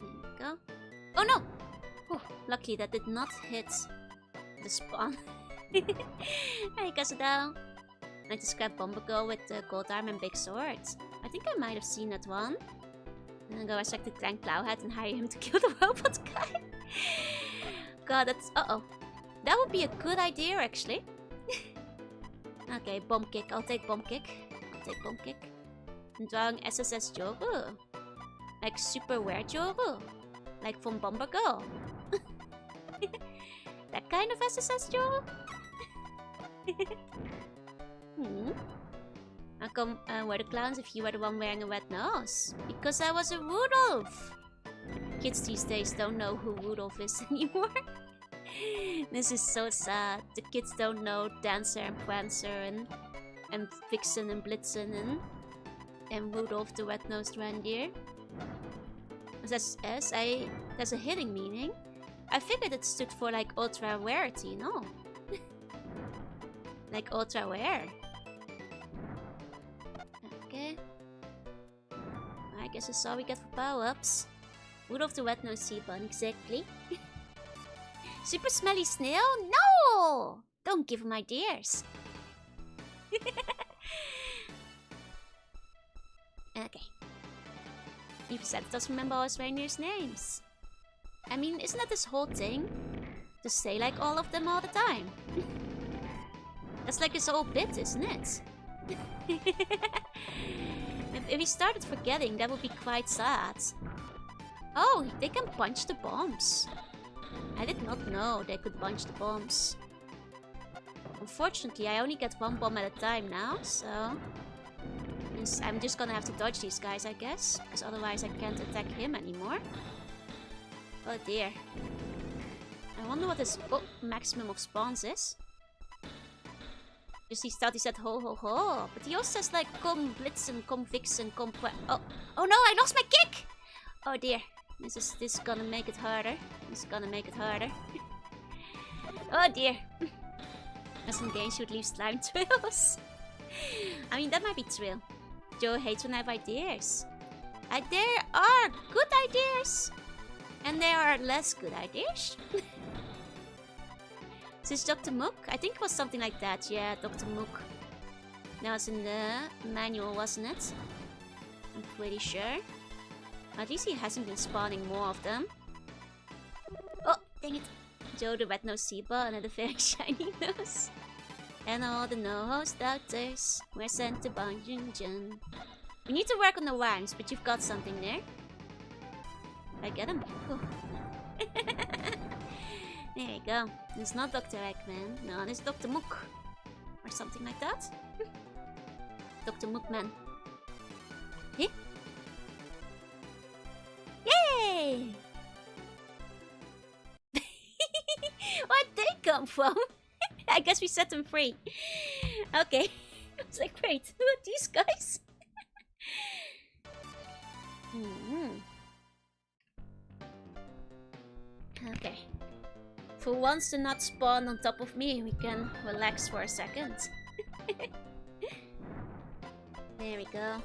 There you go. Oh no! Oh, luckily that did not hit the spawn. I guess it down. I just grabbed Bomber Girl with the gold arm and big sword. I think I might have seen that one. And then go resurrect the Clan Cloudhead and hire him to kill the robot guy. God, that's... Uh-oh. That would be a good idea, actually. Okay, Bomb Kick. I'll take Bomb Kick. I'll take Bomb Kick. I'm drawing SSS Joru. Like super rare Joru. Like from Bomber Girl. That kind of SSS Joru? How come we're the clowns if you were the one wearing a red nose? Because I was a Rudolph! Kids these days don't know who Rudolph is anymore. This is so sad. The kids don't know Dancer and Prancer and Vixen and Blitzen and Rudolph the red-nosed reindeer. That's a hidden meaning. I figured it stood for like ultra rarity, no? Like ultra rare. Okay. I guess that's all we get for power-ups. Rudolph the red-nosed sea bun, exactly. Super smelly snail? No! Don't give him ideas. Okay. Even said it doesn't remember all his reindeer's names. I mean, isn't that this whole thing? To say like all of them all the time. That's like his whole bit, isn't it? If he started forgetting, that would be quite sad. Oh, they can punch the bombs. I did not know they could punch the bombs. Unfortunately, I only get one bomb at a time now, so... I'm just gonna have to dodge these guys, I guess. Because otherwise I can't attack him anymore. Oh dear. I wonder what his maximum of spawns is. Just he thought he said ho ho ho. But he also says like, come Blitzen, come Vixen, come... Oh no, I lost my kick! Oh dear. This is gonna make it harder. This is gonna make it harder. Oh dear. Some games should leave slime trails. I mean, that might be true. Joe hates when I have ideas. There are good ideas. And there are less good ideas. Is this Dr. Mook? I think it was something like that. Yeah, Dr. Mook. That was in the manual, wasn't it? I'm pretty sure. At least he hasn't been spawning more of them. Oh, dang it. Joe the red-nosed zebra and a very shiny nose. And all the no-host doctors were sent to Banjunjun. We need to work on the rhymes, but you've got something there. I get him. There you go. It's not Dr. Eggman. No, it's Dr. Mook. Or something like that. Dr. Mookman. Hey? Yay! come from? I guess we set them free. Okay. I was like, wait, who are these guys? Okay. For once to not spawn on top of me, we can relax for a second. There we go.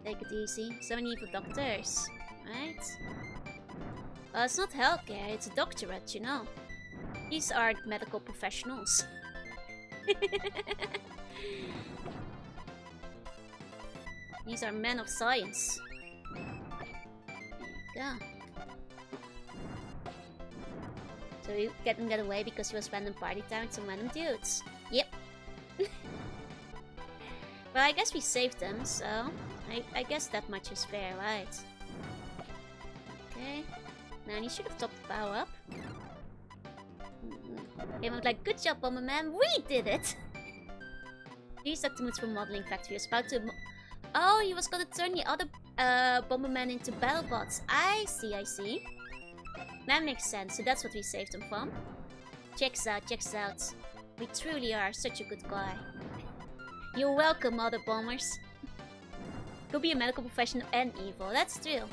Take it easy. So many evil doctors, right? Well, it's not healthcare, it's a doctorate, you know. These are medical professionals. These are men of science. There you go. So we couldn't get away because he was random party time with some random dudes. Yep. Well, I guess we saved them, so I guess that much is fair, right? Okay. Now he should have topped the power up. He was like, good job, Bomberman, we did it! These activities from modeling factory was about to... Oh, he was gonna turn the other Bomberman into battle bots. I see, I see. That makes sense, so that's what we saved him from. Checks out, checks out. We truly are such a good guy. You're welcome, other bombers. Could be a medical professional and evil, that's true.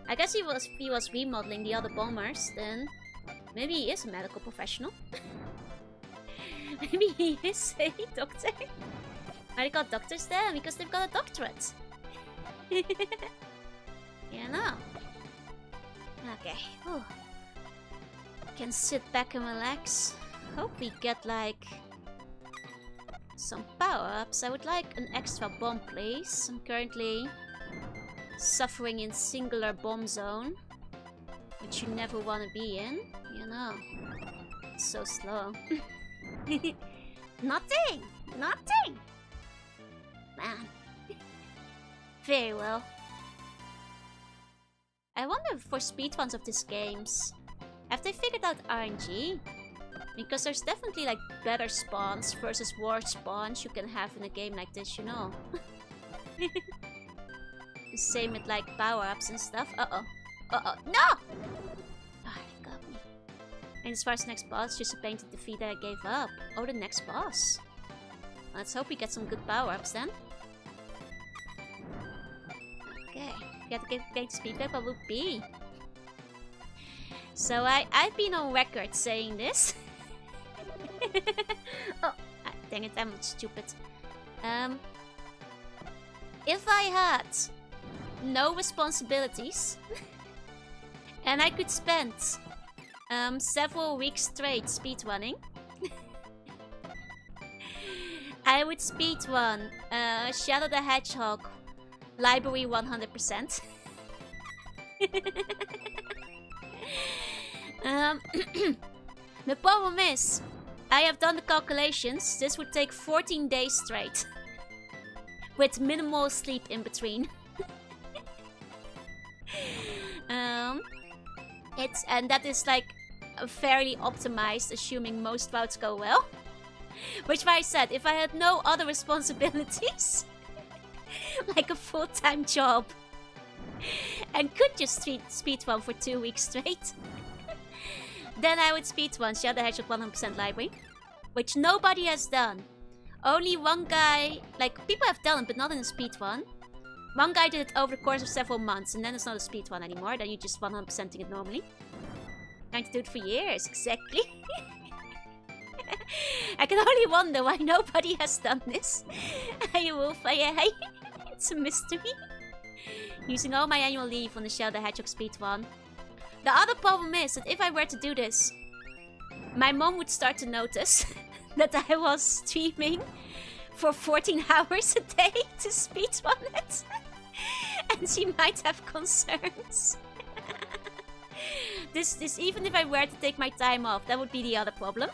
I guess if he was remodeling the other bombers, then maybe he is a medical professional. Maybe he is a doctor. Are they called doctors then? Because they've got a doctorate. You know. Okay. Whew. Can sit back and relax. Hope we get like some power-ups. I would like an extra bomb, please. I'm currently suffering in singular bomb zone, which you never want to be in. You know. It's so slow. Nothing! Nothing! Man. Very well. I wonder for speedruns of these games, have they figured out RNG? Because there's definitely like better spawns versus worse spawns you can have in a game like this, you know. The same with like power-ups and stuff. Uh-oh. Uh-oh. No! Ah, they got me. And as far as the next boss, just a pain to defeat that I gave up. Oh, the next boss. Let's hope we get some good power-ups then. Okay. Get to get speed up, what would be? So I've been on record saying this. Oh, dang it, I'm stupid. If I had no responsibilities and I could spend several weeks straight speedrunning, I would speedrun Shadow the Hedgehog Library 100%. The problem is, I have done the calculations. This would take 14 days straight, with minimal sleep in between. And that is like fairly optimized, assuming most routes go well. Which why I said, if I had no other responsibilities, like a full-time job, and could just speedrun for 2 weeks straight, then I would speedrun Shadow the Hedgehog 100% library, which nobody has done. Only one guy, like, people have done it, but not in a speedrun. One guy did it over the course of several months, and then it's not a speedrun anymore, then you just 100%ing it normally. Trying to do it for years, exactly. I can only wonder why nobody has done this. Hey Wolf, hey. It's a mystery. Using all my annual leave on the Shadow the Hedgehog speedrun. The other problem is that if I were to do this, my mom would start to notice that I was streaming for 14 hours a day to speedrun it. And she might have concerns. This even if I were to take my time off, that would be the other problem.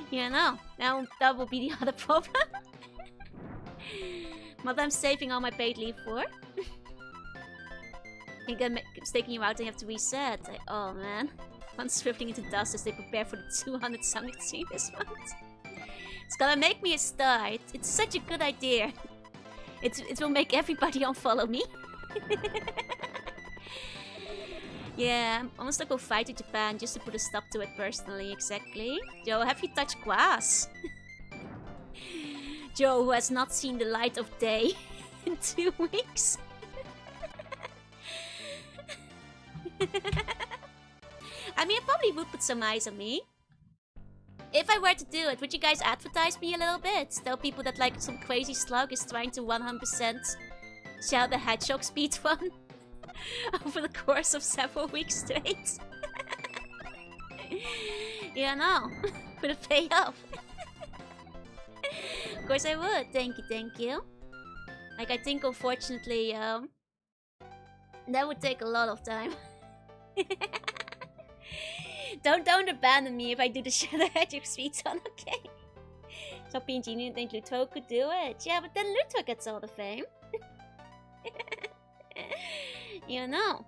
You know, now that would be the other problem. What I'm saving all my paid leave for. I think I'm taking you out and you have to reset. Oh man. I'm swiftling into dust as they prepare for the 200 summit stream this month. It's gonna make me a star. It's such a good idea. It will make everybody unfollow me. Yeah, I'm almost like we'll fight to Japan just to put a stop to it personally, exactly. Joe, have you touched grass? Joe, who has not seen the light of day in 2 weeks. I mean, I probably would put some eyes on me. If I were to do it, would you guys advertise me a little bit? Tell people that like some crazy slug is trying to 100% Shadow the Hedgehog speedrun over the course of several weeks straight. Yeah, no. Would it pay off? Of course I would. Thank you, thank you. Like, I think unfortunately, that would take a lot of time. Don't abandon me if I do the Shadow Hedgehog speedrun, okay? So PNG didn't think Luto could do it. Yeah, but then Luto gets all the fame. You know.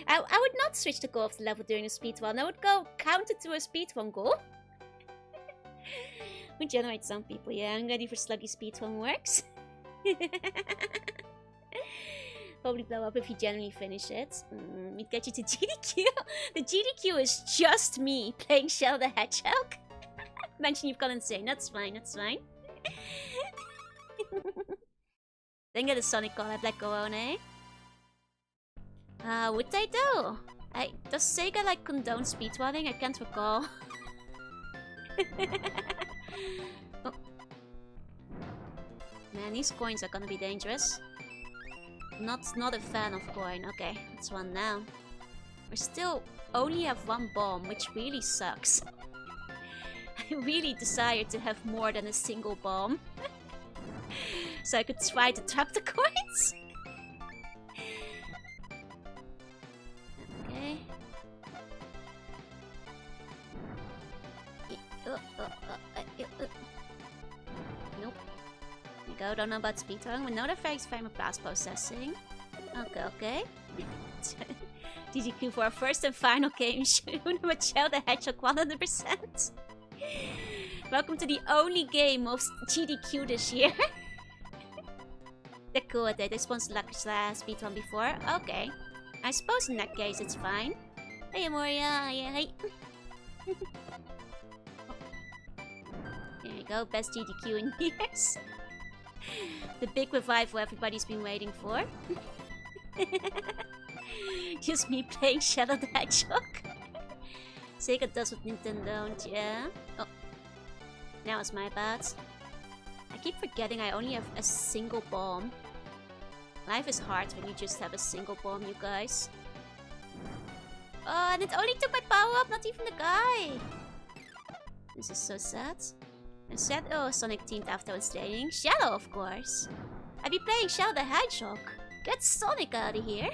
I would not switch the goal of the level during a speedrun. I would go counter to a speedrun goal. We generate some people, yeah. I'm ready for sluggy speedrun works. Probably blow up if you generally finish it. We'd get you to GDQ. The GDQ is just me playing Shadow the Hedgehog. Mention you've gone insane. That's fine, that's fine. Then get a Sonic collab like Gorone. Would they though? Does Sega like condone speedrunning? I can't recall. Oh. Man, these coins are gonna be dangerous. Not a fan of coin. Okay, that's one down. We still only have one bomb, which really sucks. I really desire to have more than a single bomb. So I could try to trap the coins. Okay. Nope. There you go, don't know about speedrun. We know the face frame of blast processing. Okay, okay. DGQ for our first and final game. Jorunna with Shadow the Hedgehog 100%. Welcome to the only game of GDQ this year. They're cool at it. They sponsored speedrun before. Okay. I suppose in that case it's fine. Hey Moria, hey. There you go, best GDQ in years. The big revival everybody's been waiting for. Just me playing Shadow the Hedgehog. Sega does what Nintendo don't, yeah. Oh. Now it's my bad. I keep forgetting I only have a single bomb. Life is hard when you just have a single bomb, you guys. Oh, and it only took my power up, not even the guy. This is so sad. And sad. Oh, Sonic teamed after I was staying. Shadow, of course. I'd be playing Shadow the Hedgehog. Get Sonic out of here.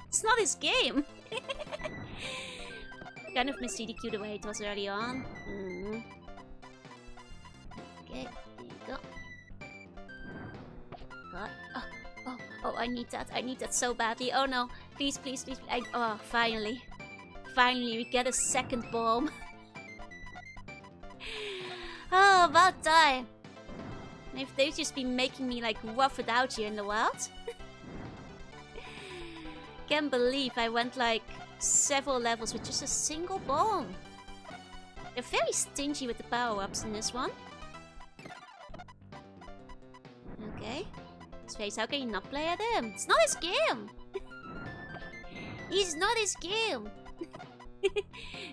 It's not his game. Kind of missed CDQ the way it was early on. Okay, there you go. God. Oh, I need that. I need that so badly. Oh no. Please, please, please. Oh, finally. Finally, we get a second bomb. Oh, about time. If they've just been making me like rough it out here in the wild. Can't believe I went like several levels with just a single bomb. They're very stingy with the power-ups in this one. Okay. Space, how can you not play at him? It's not his game! He's not his game!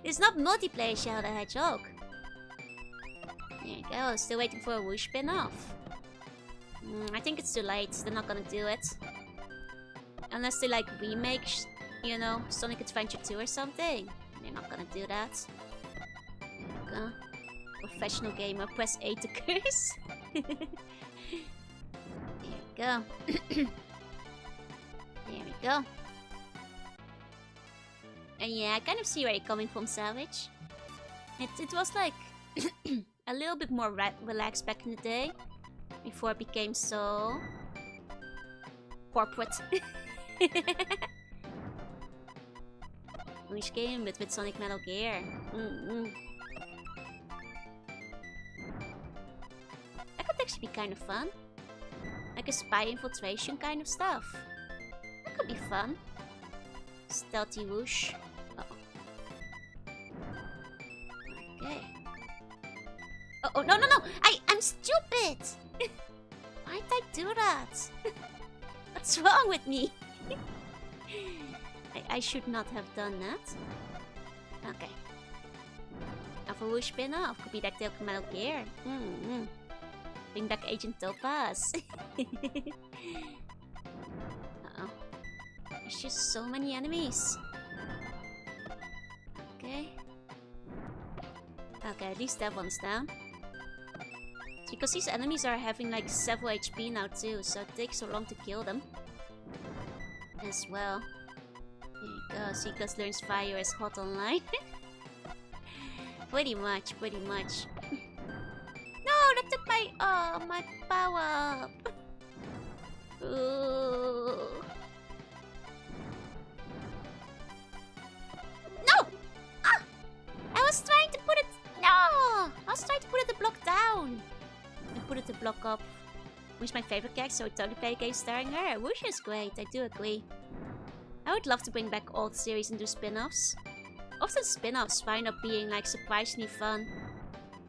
It's not multiplayer Shadow the Hedgehog. There you go, still waiting for a whoosh spin-off. I think it's too late, they're not gonna do it. Unless they like remake, you know, Sonic Adventure 2 or something. They're not gonna do that. There you go. Professional gamer, press A to curse. There we go. And yeah, I kind of see where you're coming from, Savage. It was like a little bit more relaxed back in the day. Before it became so corporate. Which game? But with Sonic Metal Gear. That could actually be kind of fun. Like a spy infiltration kind of stuff. That could be fun. Stealthy whoosh. Uh-oh. Okay. Oh, no, no, no! I'm stupid! Why did I do that? What's wrong with me? I should not have done that. Okay. Alpha whoosh spin-off. Could be that Tail Metal Gear. Bring back Agent Topaz. Uh-oh. There's just so many enemies. Okay. Okay, at least that one's down. It's because these enemies are having like several HP now too, so it takes so long to kill them. As well. Here you go, Seekers learns fire is hot online. Pretty much. No, that took my my power up. Ooh. No! Ah! I was trying to put it. No! I was trying to put it to block down. And put it to block up. Who's my favorite character, so I totally play a game starring her. Whoosh is great, I do agree. I would love to bring back old series and do spin-offs. Often spin-offs find up being like surprisingly fun.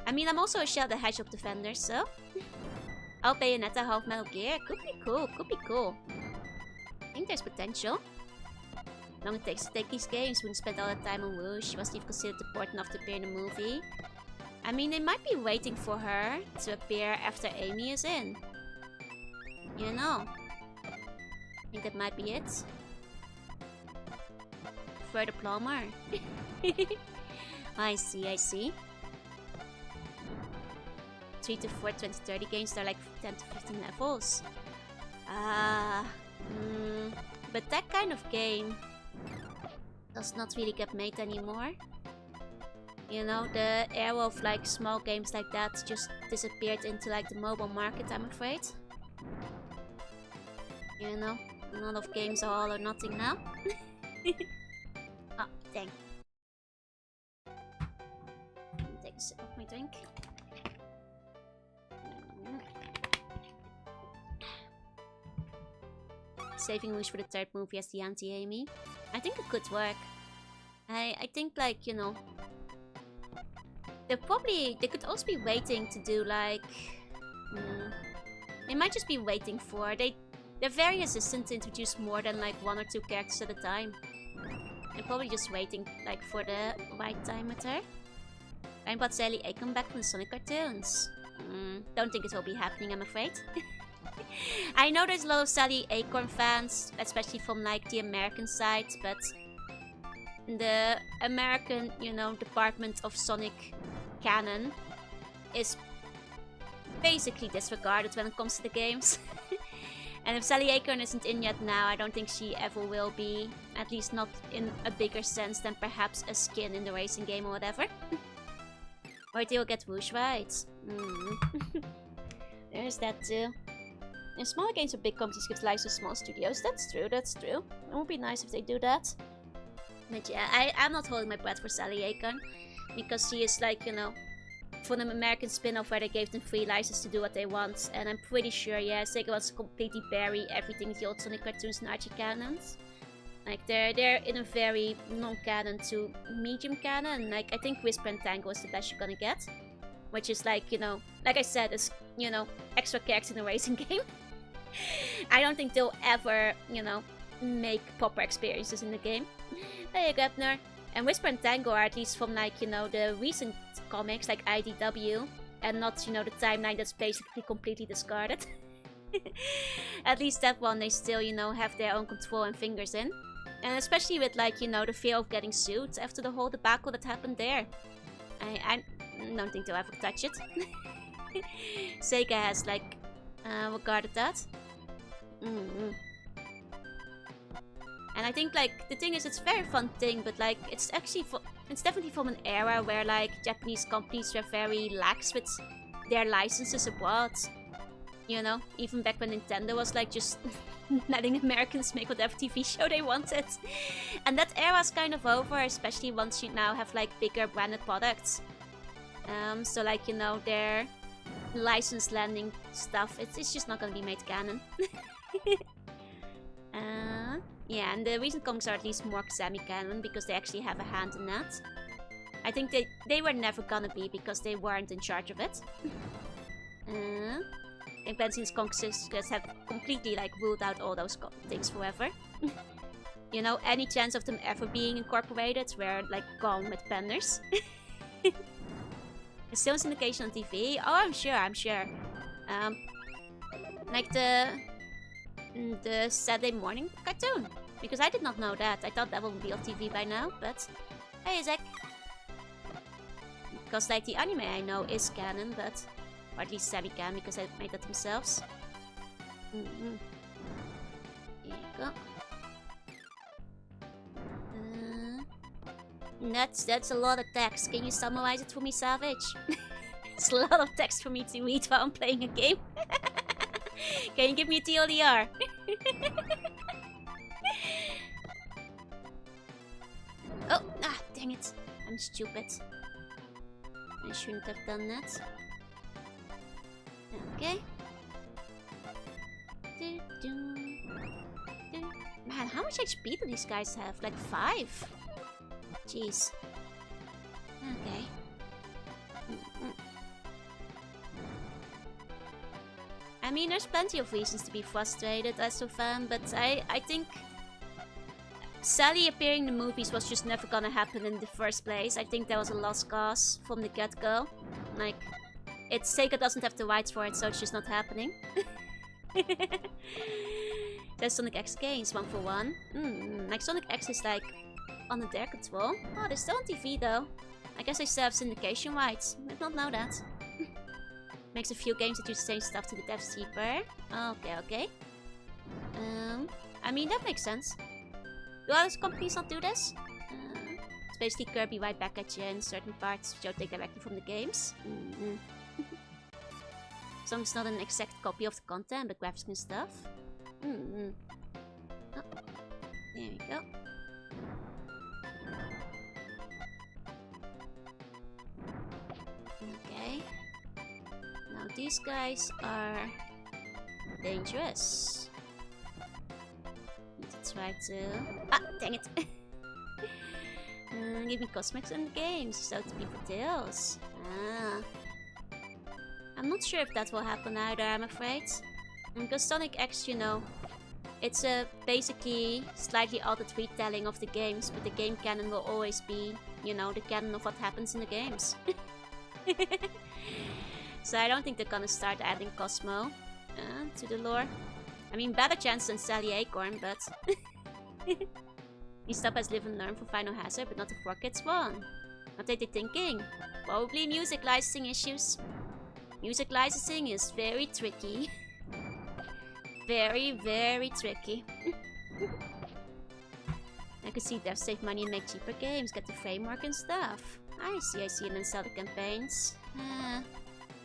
I mean, I'm also a Shell the Hedgehog defender, so... I'll Bayonetta half Metal Gear. Could be cool. I think there's potential. How long it takes to take these games, wouldn't spend all that time on Whoosh. She wasn't even considered important enough to appear in the movie. I mean, they might be waiting for her to appear after Amy is in. You know. I think that might be it. For the plumber. I see. 3 to 4 2030 games, they're like 10 to 15 levels. But that kind of game does not really get made anymore. You know, the era of like small games like that just disappeared into like the mobile market, I'm afraid. You know, a lot of games are all or nothing now. Oh, dang. Take a sip of my drink. Saving Whoosh for the third movie as the anti-Amy. I think it could work. I think like, you know, they could also be waiting to do like they might just be waiting for they're very hesitant to introduce more than like 1 or 2 characters at a time. They're probably just waiting like for the right time with her. I brought Sally Acorn back from the Sonic cartoons. Don't think it will be happening, I'm afraid. I know there's a lot of Sally Acorn fans, especially from like the American side, but the American, you know, department of Sonic canon is basically disregarded when it comes to the games. And if Sally Acorn isn't in yet now, I don't think she ever will be, at least not in a bigger sense than perhaps a skin in the racing game or whatever. Or they'll get Whoosh right. There's that too. And smaller games or big companies give lives to small studios. That's true. It would be nice if they do that. But yeah, I'm not holding my breath for Sally Acorn. Because she is like, you know, from an American spin-off where they gave them free license to do what they want. And I'm pretty sure, yeah, Sega wants to completely bury everything with the old Sonic cartoons and Archie canons. Like, they're in a very non-canon to medium canon. Like, I think Whisper and Tango is the best you're gonna get. Which is like, you know, like I said, is, you know, extra characters in a racing game. I don't think they'll ever, you know, make proper experiences in the game. Hey, Gepner. And Whisper and Tango are at least from, like, you know, the recent comics, like IDW. And not, you know, the timeline that's basically completely discarded. At least that one, they still, you know, have their own control and fingers in. And especially with, like, you know, the fear of getting sued after the whole debacle that happened there. I don't think they'll ever touch it. Sega has, like, regarded that. And I think, like, the thing is, it's a very fun thing, but, like, it's definitely from an era where, like, Japanese companies were very lax with their licenses abroad. You know, even back when Nintendo was, like, just letting Americans make whatever TV show they wanted. And that era's kind of over, especially once you now have, like, bigger branded products. So, like, you know, their license landing stuff, it's just not gonna be made canon. Yeah, and the recent comics are at least more semi-canon because they actually have a hand in that. I think they were never gonna be because they weren't in charge of it. I think Benzin's comics have completely like ruled out all those things forever. You know, any chance of them ever being incorporated were like gone with Benders. It's still syndication on TV. Oh, I'm sure. Like the Saturday morning cartoon. Because I did not know that. I thought that would be on TV by now, but hey, Zach. Because like the anime I know is canon, but or at least semi-canon because they made that themselves. Here you go. That's a lot of text. Can you summarize it for me, Savage? It's a lot of text for me to read while I'm playing a game. Can you give me a TLDR? Oh, dang it. I'm stupid. I shouldn't have done that. Okay. Man, how much HP do these guys have? Like 5? Jeez. Okay. I mean, there's plenty of reasons to be frustrated as a fan, but I think Sally appearing in the movies was just never gonna happen in the first place. I think that was a lost cause from the get-go. Like, Sega doesn't have the rights for it, so it's just not happening. There's Sonic X games, 1 for 1. Like, Sonic X is like under their control. Oh, they're still on TV though. I guess they still have syndication rights. I did not know that. Makes a few games that use the same stuff to the devs cheaper. Okay. I mean, that makes sense. Do other companies not do this? It's basically Kirby right back at you in certain parts, which you take directly from the games. As long as it's not an exact copy of the content, but graphics and stuff. Oh, there we go. Okay. Now these guys are dangerous. Need to try to... dang it! Give me cosmetics in the games, so to be for Tails. I'm not sure if that will happen either, I'm afraid. Because Sonic X, you know, it's a basically slightly altered retelling of the games, but the game canon will always be, you know, the canon of what happens in the games. So I don't think they're gonna start adding Cosmo to the lore. I mean, better chance than Sally Acorn, but... He stuff has live and learn for Final Hazard, but not the 4Kids one. What are they thinking? Probably music licensing issues. Music licensing is very tricky. Very, very tricky. I could see devs save money and make cheaper games, get the framework and stuff. I see, and then sell the campaigns.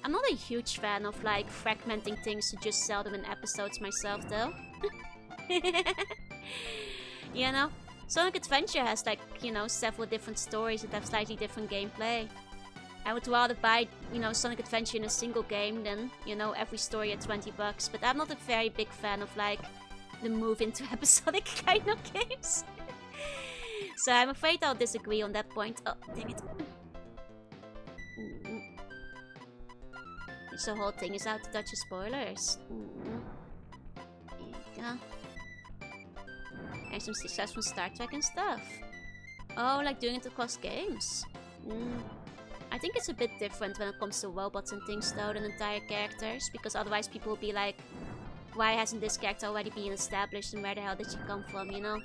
I'm not a huge fan of like fragmenting things to just sell them in episodes myself though. You know? Sonic Adventure has like, you know, several different stories that have slightly different gameplay. I would rather buy, you know, Sonic Adventure in a single game than, you know, every story at $20. But I'm not a very big fan of like the move into episodic kind of games. So I'm afraid I'll disagree on that point. Oh, dang it. The whole thing is out to touch spoilers. There you go. And some success from Star Trek and stuff. Oh, like doing it across games. I think it's a bit different when it comes to robots and things though than entire characters. Because otherwise people will be like, why hasn't this character already been established and where the hell did she come from, you know?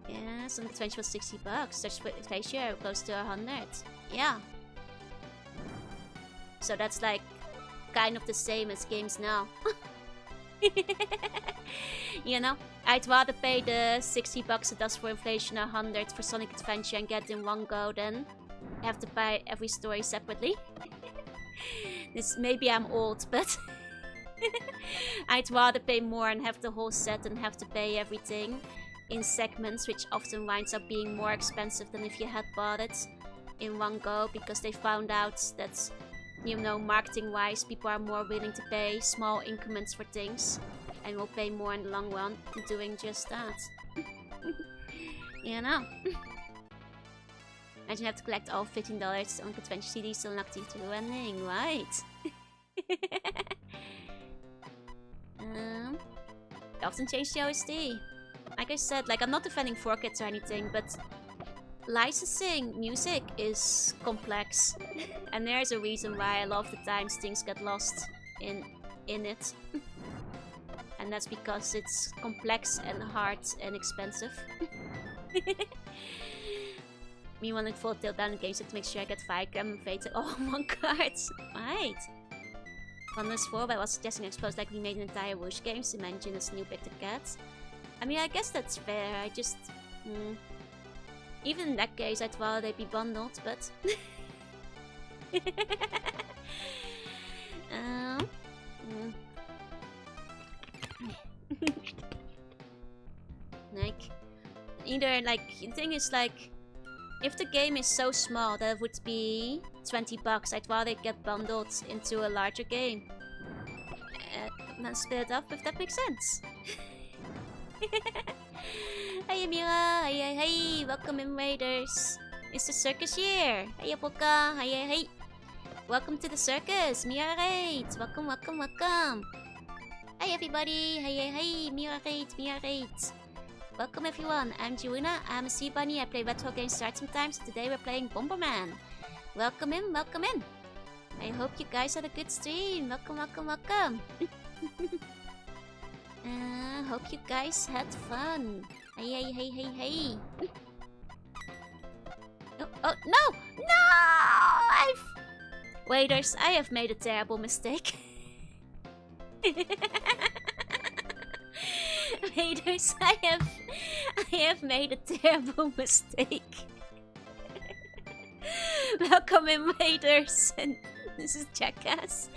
Yeah, Sonic Adventure was $60. Search ratio close to 100. Yeah. So that's like kind of the same as games now. You know, I'd rather pay the $60 it does for inflation, 100 for Sonic Adventure and get it in one go than have to buy every story separately. This maybe I'm old, but I'd rather pay more and have the whole set than have to pay everything in segments, which often winds up being more expensive than if you had bought it in one go, because they found out that, you know, marketing wise, people are more willing to pay small increments for things and will pay more in the long run doing just that. You know. Imagine you have to collect all $15 on Adventure CD, still not to the ending, right? They often change the OST. Like I said, like I'm not defending 4Kids or anything, but licensing music is complex. And there's a reason why a lot of the times things get lost in it. And that's because it's complex and hard and expensive. Me wanting to full tilt down the games to make sure I get Firecam and Fate. Oh, 1 card! Right! Wonders 4, but I was suggesting I suppose like we made an entire Whoosh game to mention this new Big the Cat. I mean, I guess that's fair. I just... Even in that case, I'd rather they be bundled, but... Like... Either, like, the thing is, like... If the game is so small that it would be $20, I'd rather get bundled into a larger game. And then split it up, if that makes sense. Hey Amira, hey, welcome in Raiders. It's the circus year. Hey Apoka, hey. Welcome to the circus, Mira Raid. Welcome. Hey everybody, hey, Mira Raid. Welcome everyone, I'm Jorunna, I'm a sea bunny, I play retro games start sometimes. Today we're playing BOMBERMAN. Welcome in. I hope you guys had a good stream. Welcome. Hope you guys had fun. Hey. Oh, no! Waiters, I have made a terrible mistake. Waiters, I have made a terrible mistake. Welcome in, Waiters. And this is Jackass.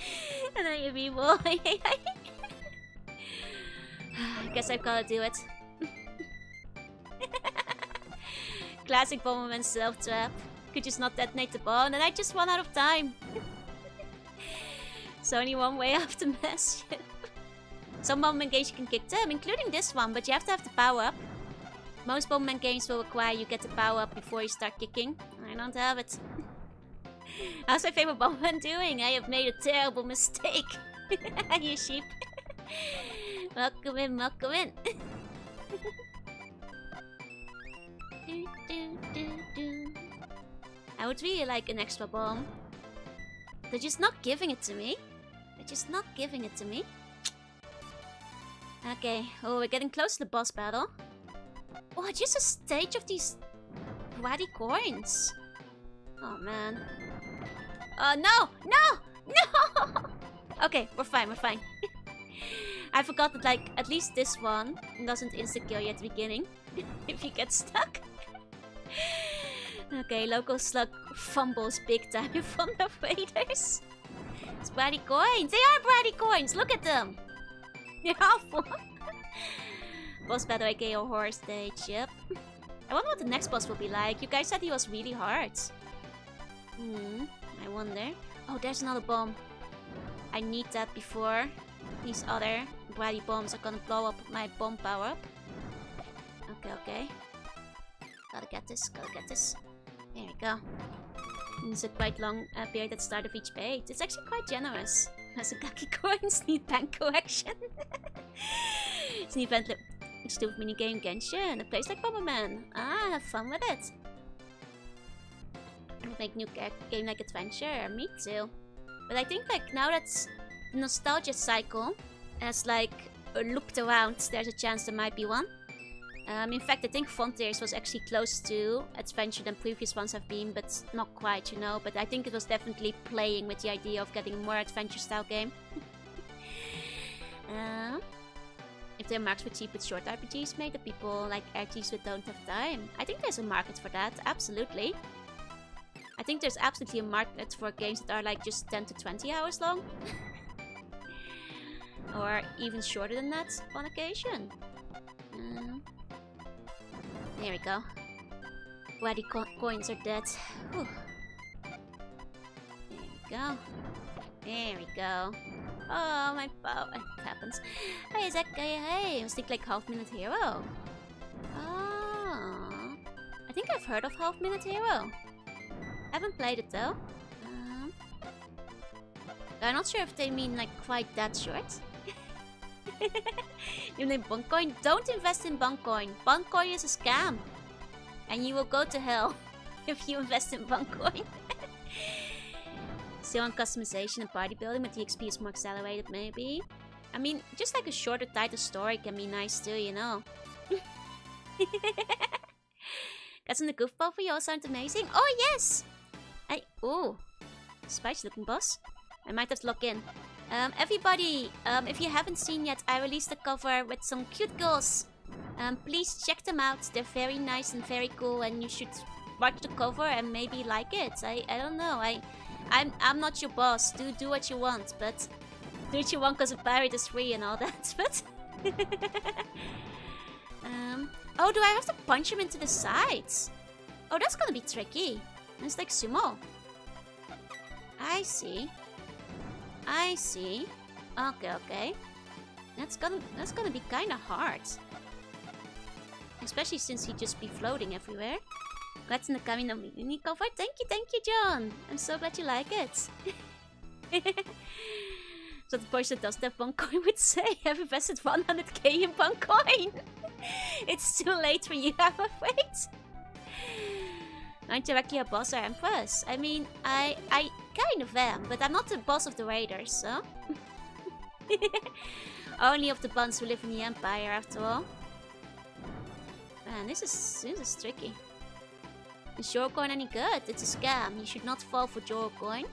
And I am evil. I guess I've gotta do it. Classic Bomberman self-trap. Could just not detonate the bomb, and I just run out of time. There's only one way out of the mess. Some Bomberman games you can kick them, including this one, but you have to have the power up. Most Bomberman games will require you get the power up before you start kicking. I don't have it. How's my favorite Bomberman doing? I have made a terrible mistake. You sheep. Welcome in. I would really like an extra bomb. They're just not giving it to me. Okay, oh, we're getting close to the boss battle. Oh, just a stage of these bloody coins. Oh, man. Oh, no! Okay, we're fine. I forgot that, like, at least this one doesn't insta-kill you at the beginning. If you get stuck. Okay, local slug fumbles big time in front of Raiders. It's bloody coins! They are bloody coins! Look at them! They're awful! Boss battle aka horror stage, yep. I wonder what the next boss will be like. You guys said he was really hard. I wonder. Oh, there's another bomb. I need that before these other bloody bombs are gonna blow up my bomb power up. Okay. Gotta get this. There we go. It's a quite long period at the start of each page. It's actually quite generous. Hasagaki coins need bank collection. It's an event exclusive minigame Genshin. A place like Bomberman. Ah, have fun with it. Make new game like adventure. Me too. But I think like now that's the nostalgia cycle has like looked around, there's a chance there might be one. In fact, I think Frontiers was actually close to adventure than previous ones have been, but not quite, you know. But I think it was definitely playing with the idea of getting a more adventure-style game. If there are marks for cheap but short RPGs made, that people like RPGs that don't have time. I think there's a market for that, absolutely. I think there's absolutely a market for games that are like just 10 to 20 hours long. Or even shorter than that on occasion. There we go. Bloody coins are dead. Whew. There we go. Oh, my bow. It happens. Hey, Zach. Hey. I was thinking like half-minute hero. Oh. I think I've heard of half-minute hero. Haven't played it though. I'm not sure if they mean like quite that short. You name Buncoin? Don't invest in Buncoin. Buncoin is a scam. And you will go to hell if you invest in Buncoin. Still on customization and party building, but the XP is more accelerated maybe. I mean, just like a shorter, tighter story can be nice too, you know. Got some goofball for you, all sound amazing. Oh yes! Oh, spicy looking boss. I might have to log in. Everybody, if you haven't seen yet, I released a cover with some cute girls. Please check them out. They're very nice and very cool, and you should watch the cover and maybe like it. I don't know. I'm not your boss. Do what you want, but do what you want because a pirate is free and all that. But oh, do I have to punch him into the sides? Oh, that's gonna be tricky. It's like sumo. I see. I see. Okay. That's gonna be kind of hard. Especially since he'd just be floating everywhere. Congrats on the Kami no mini cover. Thank you, John. I'm so glad you like it. So the person that doesn't have Buncoin would say, I've invested 100k in Buncoin. It's too late for you, I'm afraid. Aren't you actually a boss or empress? I mean, I kind of am, but I'm not the boss of the raiders, so... Only of the buns who live in the Empire, after all. Man, this is tricky. Is Jorucoin any good? It's a scam. You should not fall for Jorucoin.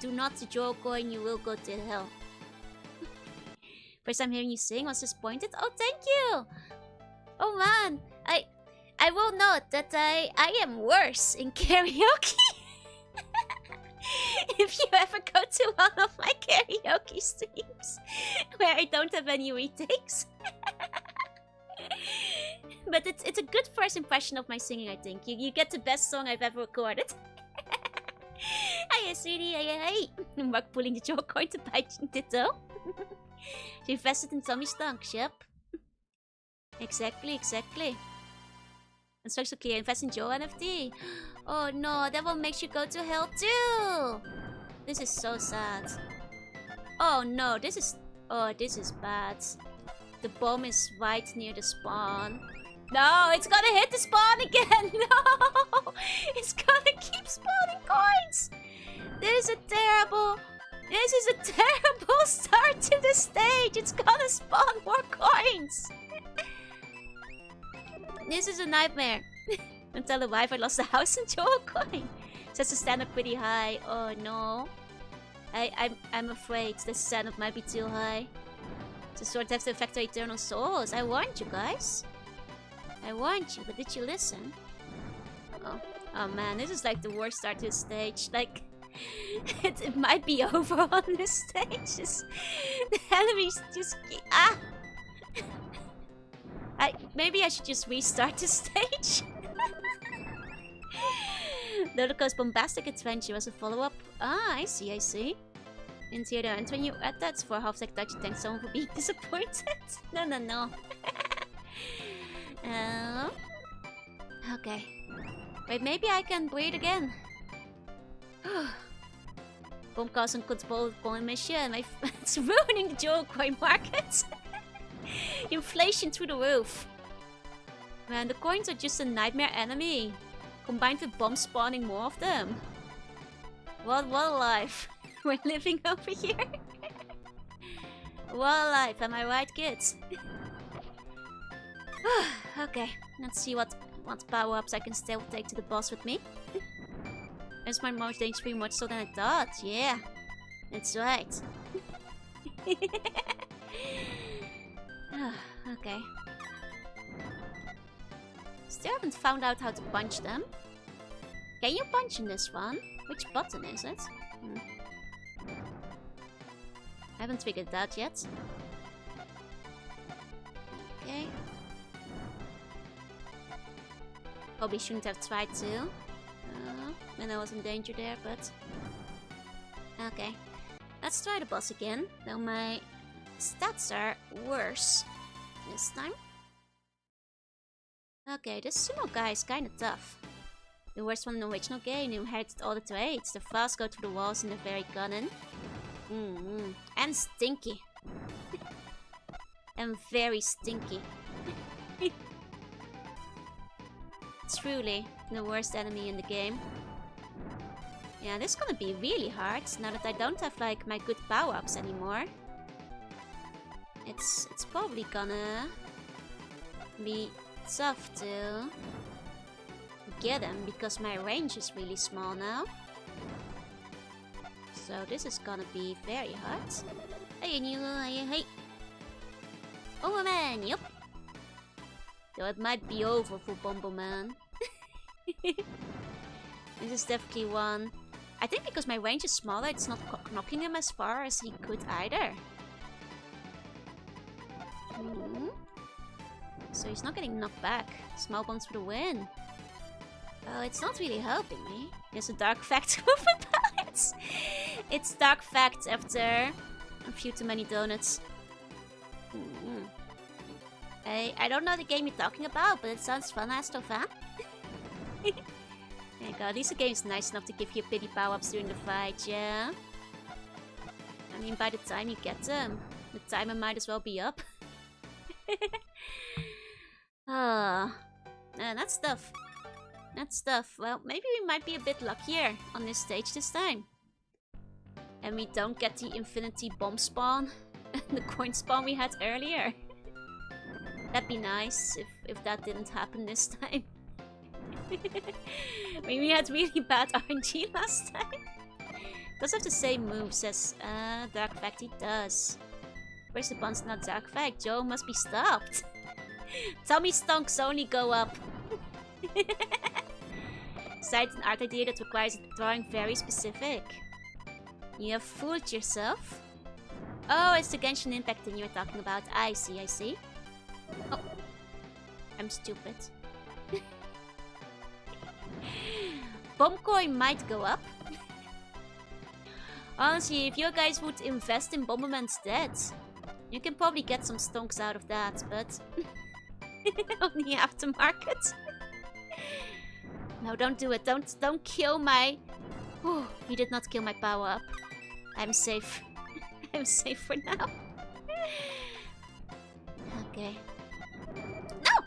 Do not to Jorucoin, you will go to hell. First time hearing you sing, was disappointed. Oh, thank you! Oh man, I will note that I am worse in karaoke. If you ever go to one of my karaoke streams where I don't have any retakes. But it's a good first impression of my singing, I think. You get the best song I've ever recorded. Hiya, sweetie. Hiya. Mark pulling the Jorucoin to bite Ditto. She invested in Tommy Stunks, yep. Exactly. Instruction clear. Invest in Joe NFT. Oh no, that will make you go to hell too. This is so sad. Oh no, this is bad. The bomb is right near the spawn. No, it's gonna hit the spawn again. No, it's gonna keep spawning coins. This is a terrible start to the stage. It's gonna spawn more coins. This is a nightmare. Don't tell the wife I lost the house in Jorucoin. Sets the standard pretty high. Oh no. I'm afraid the standard might be too high. To sort of affect our eternal souls. I warned you guys. I warned you, but did you listen? Oh man, this is like the worst start to the stage. Like, it might be over on this stage. The enemies just maybe I should just restart the stage. Lurko's Bombastic Adventure was a follow-up. Ah, I see. Into the end when you add that for half-sec Dutch, thanks someone for being disappointed. No. Okay. Wait, maybe I can breathe again. Bombcast and control coin mission. It's ruining the Jorucoin market. Inflation through the roof. Man, the coins are just a nightmare enemy. Combined with bombs spawning more of them. What a life we're living over here. What a life, am I right, kids? Okay, let's see what power-ups I can still take to the boss with me. It's my most dangerous pretty much so than I thought. Yeah, that's right. Okay. Still haven't found out how to punch them. Can you punch in this one? Which button is it? I haven't figured that out yet. Okay. Probably shouldn't have tried to. When I was in danger there, but... Okay. Let's try the boss again, though my stats are worse this time. Okay, this sumo guy is kinda tough. The worst one in the original game, who inherited all the traits. The fast, go through the walls, and they're very gunning. And stinky. And very stinky. Truly the worst enemy in the game. Yeah, this is gonna be really hard now that I don't have like my good power-ups anymore. It's probably gonna be tough to get him because my range is really small now. So this is gonna be very hard. Hey, hey. BOMBERMAN, yup. Though it might be over for BOMBERMAN. This is definitely one. I think because my range is smaller, it's not knocking him as far as he could either. So he's not getting knocked back. Small bombs for the win. Oh, it's not really helping me. There's a dark fact over pallets. It's dark fact after a few too many donuts. I don't know the game you're talking about, but it sounds fun, Astrofan. There you go. At least the game's nice enough to give you pity power-ups during the fight, yeah? I mean, by the time you get them, the timer might as well be up. That's tough. That's tough. Well, maybe we might be a bit luckier on this stage this time. And we don't get the infinity bomb spawn, the coin spawn we had earlier. That'd be nice if that didn't happen this time. I mean, we had really bad RNG last time. Does have the same moves as Dark Fact, he does. Where's the buns not Dark Fact? Joe must be stopped. Tommy stonks only go up. Cite an art idea that requires a drawing very specific. You have fooled yourself. Oh, it's the Genshin Impact thing you were talking about. I see, I see. Oh, I'm stupid. Bomb coin might go up. Honestly, if you guys would invest in BOMBERMAN's dead, you can probably get some stonks out of that, but on the aftermarket. No, don't do it. Don't kill my... Oh, he did not kill my power up. I'm safe. I'm safe for now. Okay. No!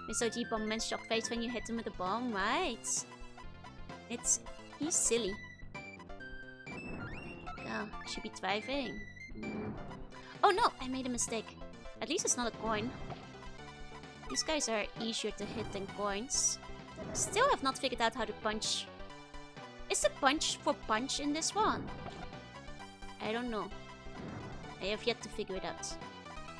Miss OG BOMBERMAN's shock face when you hit him with a bomb, right? He's silly. Oh, should be thriving. Oh no, I made a mistake. At least it's not a coin. These guys are easier to hit than coins. Still have not figured out how to punch. Is the punch for punch in this one? I don't know. I have yet to figure it out.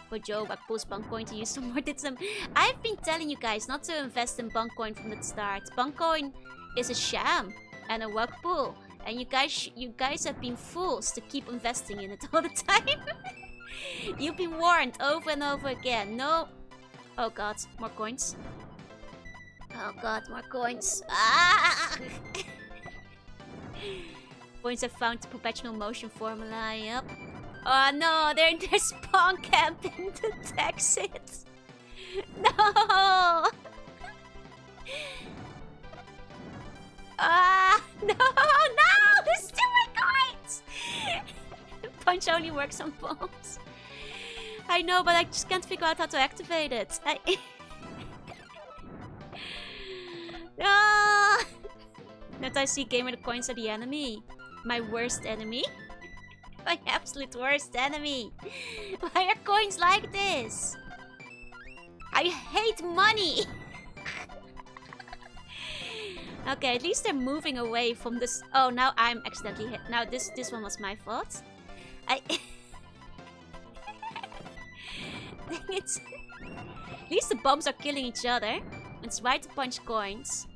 For Joe, Bakpool's Bunkcoin to use some more did some. I've been telling you guys not to invest in Bunkcoin from the start. Bunkcoin is a sham and a rug pull. And you guys have been fools to keep investing in it all the time. You've been warned over and over again. No. Oh god, more coins. Oh god, more coins. Ah! Points have found the perpetual motion formula, yep. Oh no, they're in their spawn camping to tax it. No! Ah! No! No! There's too many coins! Punch only works on bombs. I know, but I just can't figure out how to activate it. No! That I see gamer the coins are the enemy. My worst enemy. My absolute worst enemy. Why are coins like this? I hate money. Okay, at least they're moving away from this. Oh, now I'm accidentally hit. Now this one was my fault. Dang it. At least the bombs are killing each other. It's right to punch coins.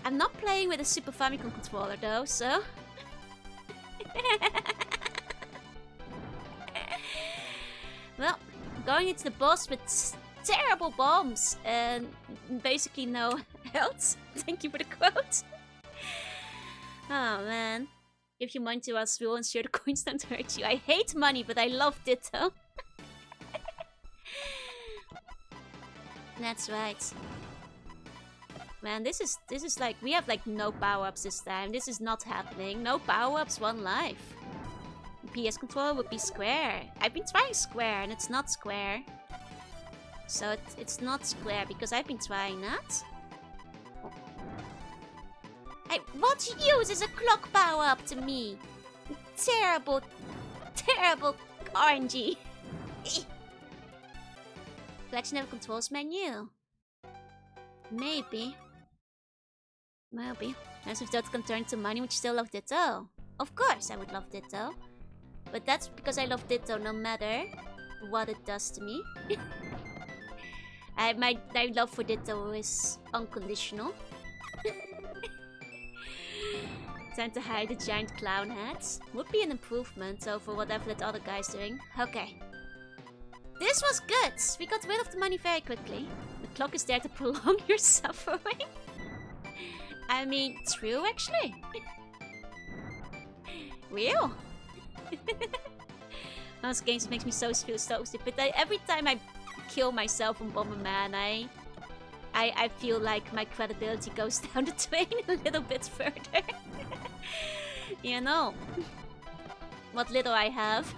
I'm not playing with a Super Famicom controller though, so... Well, going into the boss with terrible bombs and basically no health. Thank you for the quote. Oh man. If you money to us, we won't share the coins, don't hurt you. I hate money, but I love Ditto. That's right. Man, this is like, we have like no power-ups this time. This is not happening. No power-ups, one life. PS controller would be square. I've been trying square and it's not square. So it's not square because I've been trying that. What use is a clock power-up to me? Terrible, terrible RNG. Collection of controls menu. Maybe. As if that can turn to money, would you still love Ditto? Of course I would love Ditto. But that's because I love Ditto no matter what it does to me. My love for Ditto is unconditional. Time to hide the giant clown hats. Would be an improvement over whatever that other guy's doing. Okay. This was good. We got rid of the money very quickly. The clock is there to prolong your suffering. I mean, true actually. Real. Those games makes me feel so stupid. Every time I kill myself on Bomberman, I feel like my credibility goes down the drain a little bit further. You know. What little I have.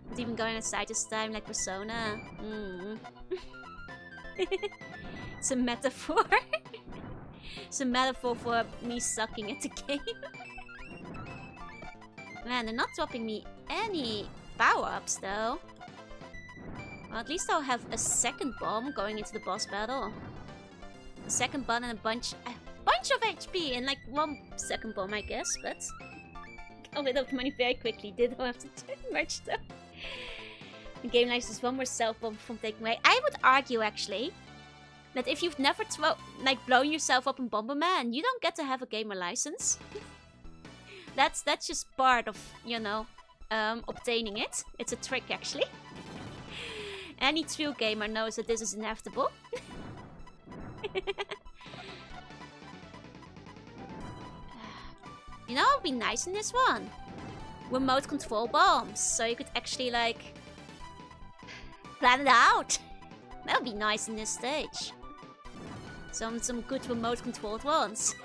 Not even going outside this time like Persona. It's a metaphor. It's a metaphor for me sucking at the game. Man, they're not dropping me any power-ups though. Well, at least I'll have a second bomb going into the boss battle. A second bomb and a bunch of HP and like one second bomb, I guess, but got rid of the money very quickly. Didn't have to do much though. The game license one more self bomb from taking away. I would argue actually that if you've never blown yourself up in Bomberman, you don't get to have a gamer license. That's just part of, you know, obtaining it. It's a trick actually. Any true gamer knows that this is inevitable. You know what would be nice in this one? Remote control bombs. So you could actually like plan it out. That would be nice in this stage. Some good remote controlled ones.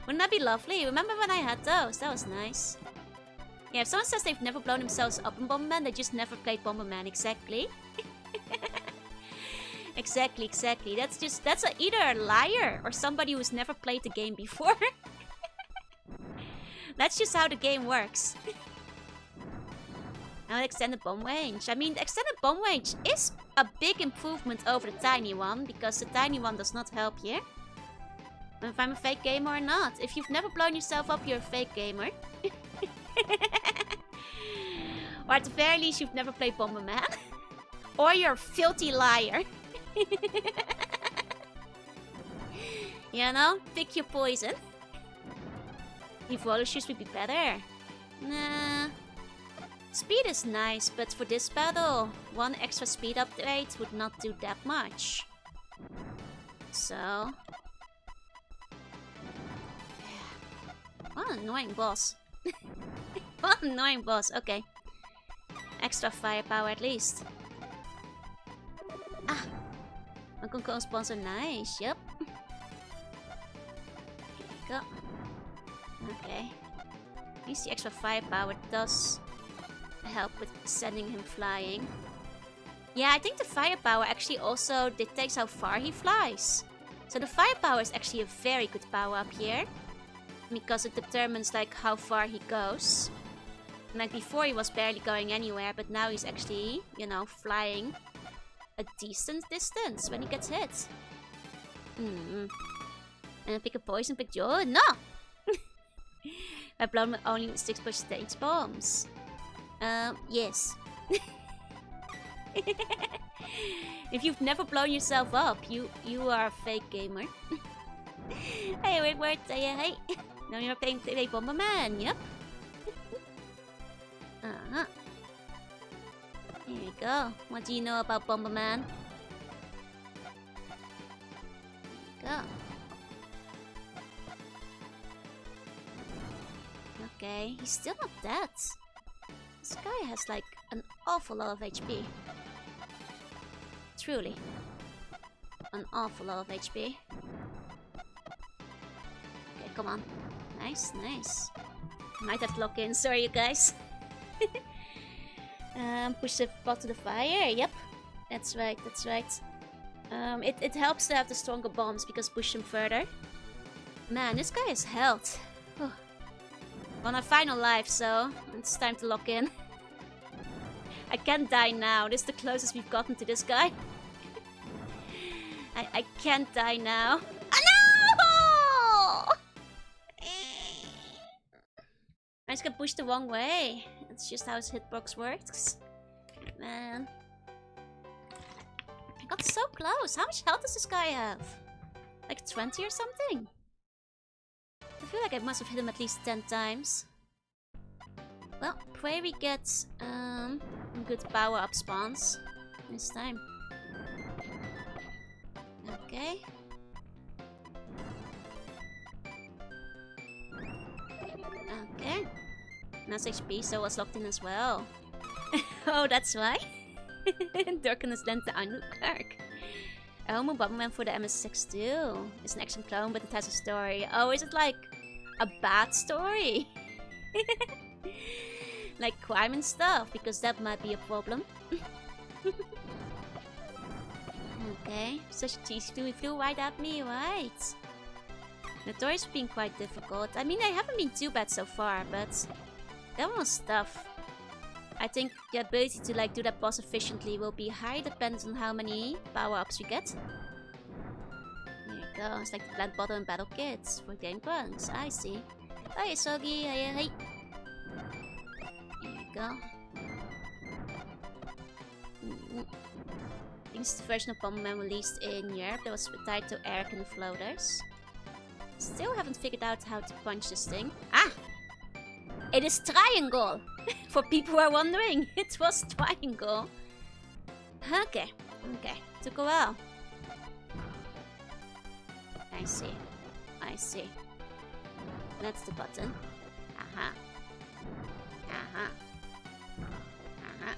Wouldn't that be lovely? Remember when I had those? That was nice. Yeah, if someone says they've never blown themselves up in Bomberman, they just never played Bomberman. Exactly. Exactly. That's either a liar or somebody who's never played the game before. That's just how the game works. Now extended bomb range. I mean, the extended bomb range is a big improvement over the tiny one, because the tiny one does not help here. If I'm a fake gamer or not. If you've never blown yourself up, you're a fake gamer. Or at the very least, you've never played Bomberman. Or you're a filthy liar. You know? Pick your poison. If roller shoes would be better. Nah. Speed is nice, but for this battle, one extra speed upgrade would not do that much. So... what an annoying boss. What an annoying boss. Okay. Extra firepower at least. Ah! Uncle spawns are nice. Yep. Go. Okay. At least the extra firepower does help with sending him flying. Yeah, I think the firepower actually also dictates how far he flies. So the firepower is actually a very good power up here. Because it determines like how far he goes. Like before he was barely going anywhere, but now he's actually, you know, flying a decent distance when he gets hit. And pick a poison, pick Joe. No! I've blown only 6% bombs. Yes. If you've never blown yourself up, you are a fake gamer. Hey, wait, word, say hey. Now you're playing Bomberman, yep. Here we go. What do you know about Bomberman? There we go. Okay, he's still not dead. This guy has like an awful lot of HP. Truly. An awful lot of HP. Okay, come on. Nice, nice. Might have to lock in, sorry you guys. Push the pot to the fire, yep. That's right, that's right. It helps to have the stronger bombs because push them further. Man, this guy has health. On our final life, so it's time to lock in. I can't die now. This is the closest we've gotten to this guy. I can't die now. Oh, no! I just got pushed the wrong way. That's just how his hitbox works. Man. I got so close. How much health does this guy have? Like 20 or something? I feel like I must have hit him at least 10 times. Well, pray we get good power-up spawns this time. Okay. Okay. Nice HP, so was locked in as well. Oh, that's why? Durkin is lent the Kirk. A homo Bomberman for the MS6 too. It's an action clone, but it has a story. Oh, is it like a bad story? Like crime and stuff, because that might be a problem. Okay, such a cheesy flew. He flew right at me, right? The story's been quite difficult. I mean, I haven't been too bad so far, but that one was tough. I think the ability to like do that boss efficiently will be highly dependent on how many power-ups we get. There you go. It's like the plant bottle and battle kits for game grunts. I see. Hi, Soggy. Hey, hey. There you go. I think it's the version of Bomberman released in Europe that was tied to Eric and the Floaters. Still haven't figured out how to punch this thing. Ah! It is triangle! For people who are wondering, it was triangle. Okay, okay. Took a while. I see. I see. That's the button. Aha. Aha. Aha.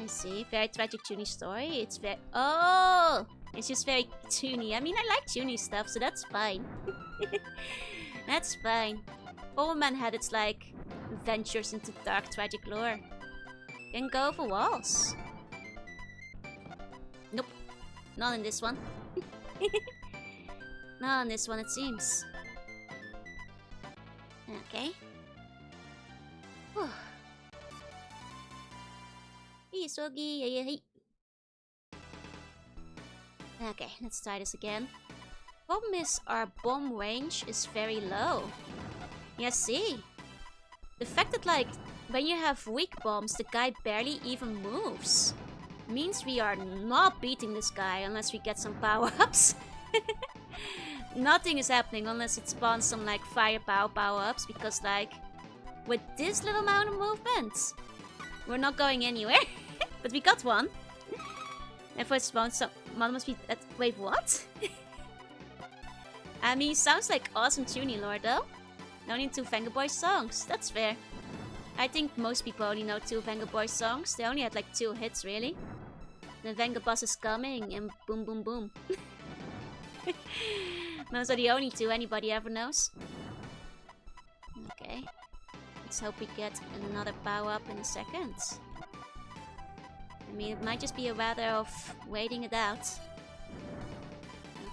I see. Very tragic Junie story. It's very... Oh! It's just very toony. I mean, I like toony stuff, so that's fine. That's fine. Bomberman had its, like, ventures into dark, tragic lore. Can go over walls. Nope. Not in this one. Not in this one, it seems. Okay. Whew. Hey, Soggy. Hey, hey. Okay, let's try this again. Problem is, our bomb range is very low. Yeah, see? The fact that, like, when you have weak bombs, the guy barely even moves. Means we are not beating this guy unless we get some power-ups. Nothing is happening unless it spawns some, like, firepower power-ups. Because, like, with this little amount of movement, we're not going anywhere. But we got one. Therefore it spawns some... must be... wait, what? I mean, sounds like awesome tuning lore, though. Only 2 Vengaboy songs. That's fair. I think most people only know 2 Vengaboy songs. They only had like 2 hits, really. The Vengaboss is coming and boom boom boom. Those are the only 2 anybody ever knows. Okay. Let's hope we get another power up in a second. I mean, it might just be a matter of waiting it out.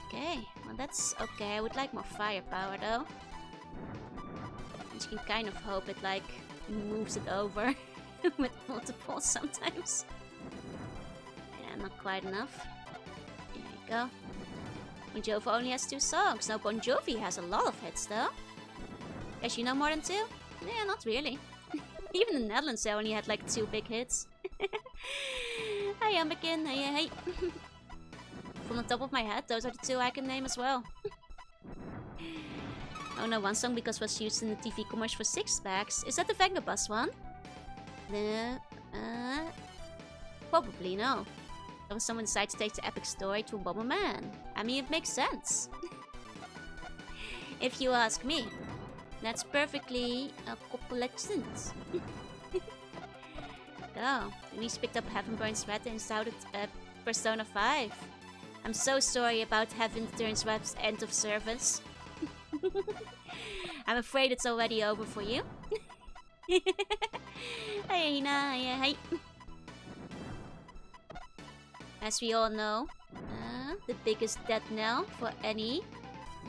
Okay. Well, that's okay. I would like more firepower, though. You can kind of hope it, like, moves it over with multiples sometimes. Yeah, not quite enough. There you go. Bon Jovi only has 2 songs. No, Bon Jovi has a lot of hits, though. Guess you know more than 2? Yeah, not really. Even in the Netherlands, they only had, like, 2 big hits. Hi, Ambikin. Hey, hey. From the top of my head, those are the 2 I can name as well. Oh no, one song because was used in the TV commercial for 6-packs. Is that the Vengabus one? Probably no. When someone decides to take the epic story to Bomberman. I mean, it makes sense. If you ask me. That's perfectly a couple accents. Oh, Denise picked up Heavenburn's rat and installed Persona 5. I'm so sorry about Heavenburn's rat's end of service. I'm afraid it's already over for you. Hey, hi. As we all know, the biggest death knell for any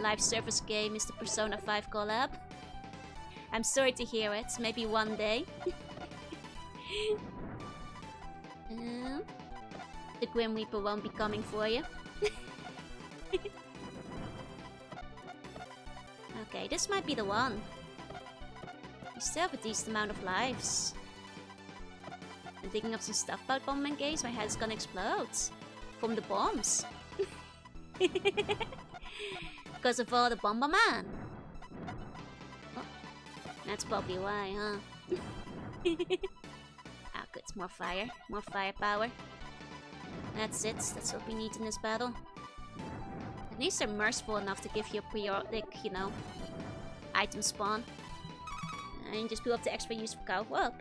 live service game is the Persona 5 collab. I'm sorry to hear it, maybe one day. The Grim Reaper won't be coming for you. Okay, this might be the one. We still have a decent amount of lives. I'm digging up some stuff about Bomberman games, my head's gonna explode. From the bombs. Because of all the Bomberman. Oh, that's probably why, huh? Ah, good. More fire. More firepower. That's it. That's what we need in this battle. At least they're merciful enough to give you a periodic, you know, item spawn. And just build up the extra use of cow up.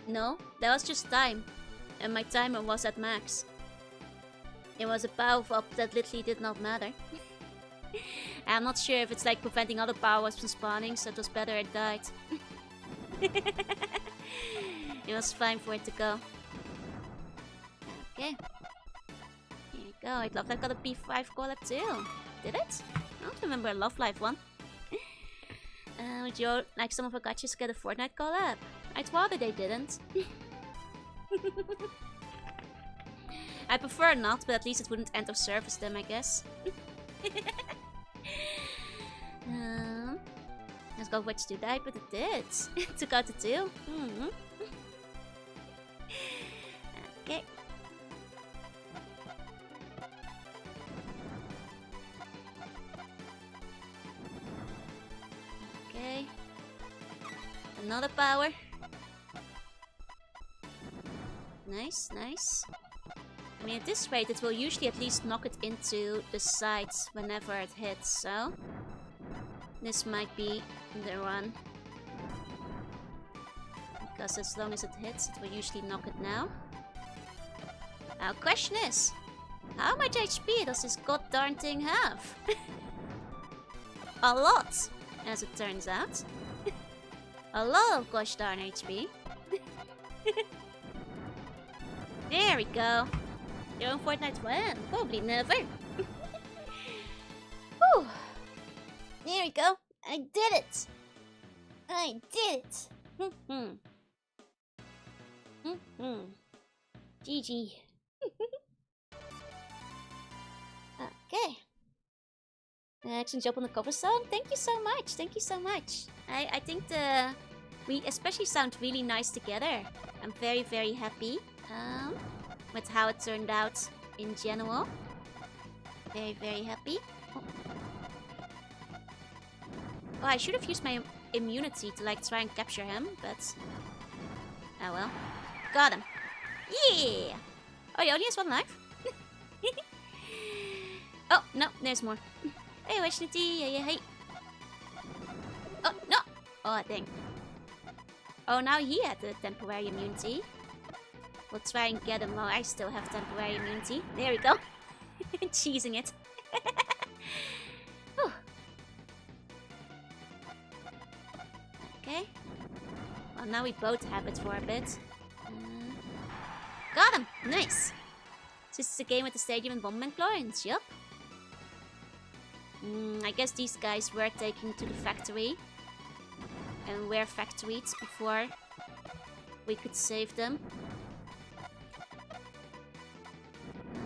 No, that was just time. And my timer was at max. It was a power up that literally did not matter. I'm not sure if it's like preventing other powers from spawning, so it was better it died. It was fine for it to go. Okay. Here you go. I'd love that got a P5 collab too. Did it? I don't remember a Love Life one. Would you like some of our gachas get a Fortnite collab? I'd rather they didn't. I prefer not, but at least it wouldn't end of service them, I guess. Let's go watch to die, but it did. It took out the 2. Okay. Okay. Another power. Nice, nice. I mean, at this rate, it will usually at least knock it into the sides whenever it hits, so... This might be the run. Because as long as it hits, it will usually knock it now. Our question is, how much HP does this goddarn thing have? A lot, as it turns out. A lot of gosh darn HP. There we go. Your own Fortnite when? Probably never. Whew. There we go. I did it. I did it. GG. Okay. Excellent job on the cover song. Thank you so much. Thank you so much. I think we especially sound really nice together. I'm very, very happy with how it turned out in general. Very, very happy. Oh, I should have used my immunity to like try and capture him, but oh well. Got him. Yeah. Oh, he only has 1 life. Oh no, there's more. Hey, Washnity. Hey. Oh no. Oh dang. Oh, now he had the temporary immunity. We'll try and get him while I still have temporary immunity. There we go. Cheesing it. Okay. Well, now we both have it for a bit. Got him! Nice! This is a game with the stadium and Bomberman clones. Yup. I guess these guys were taken to the factory. And were factoried before we could save them.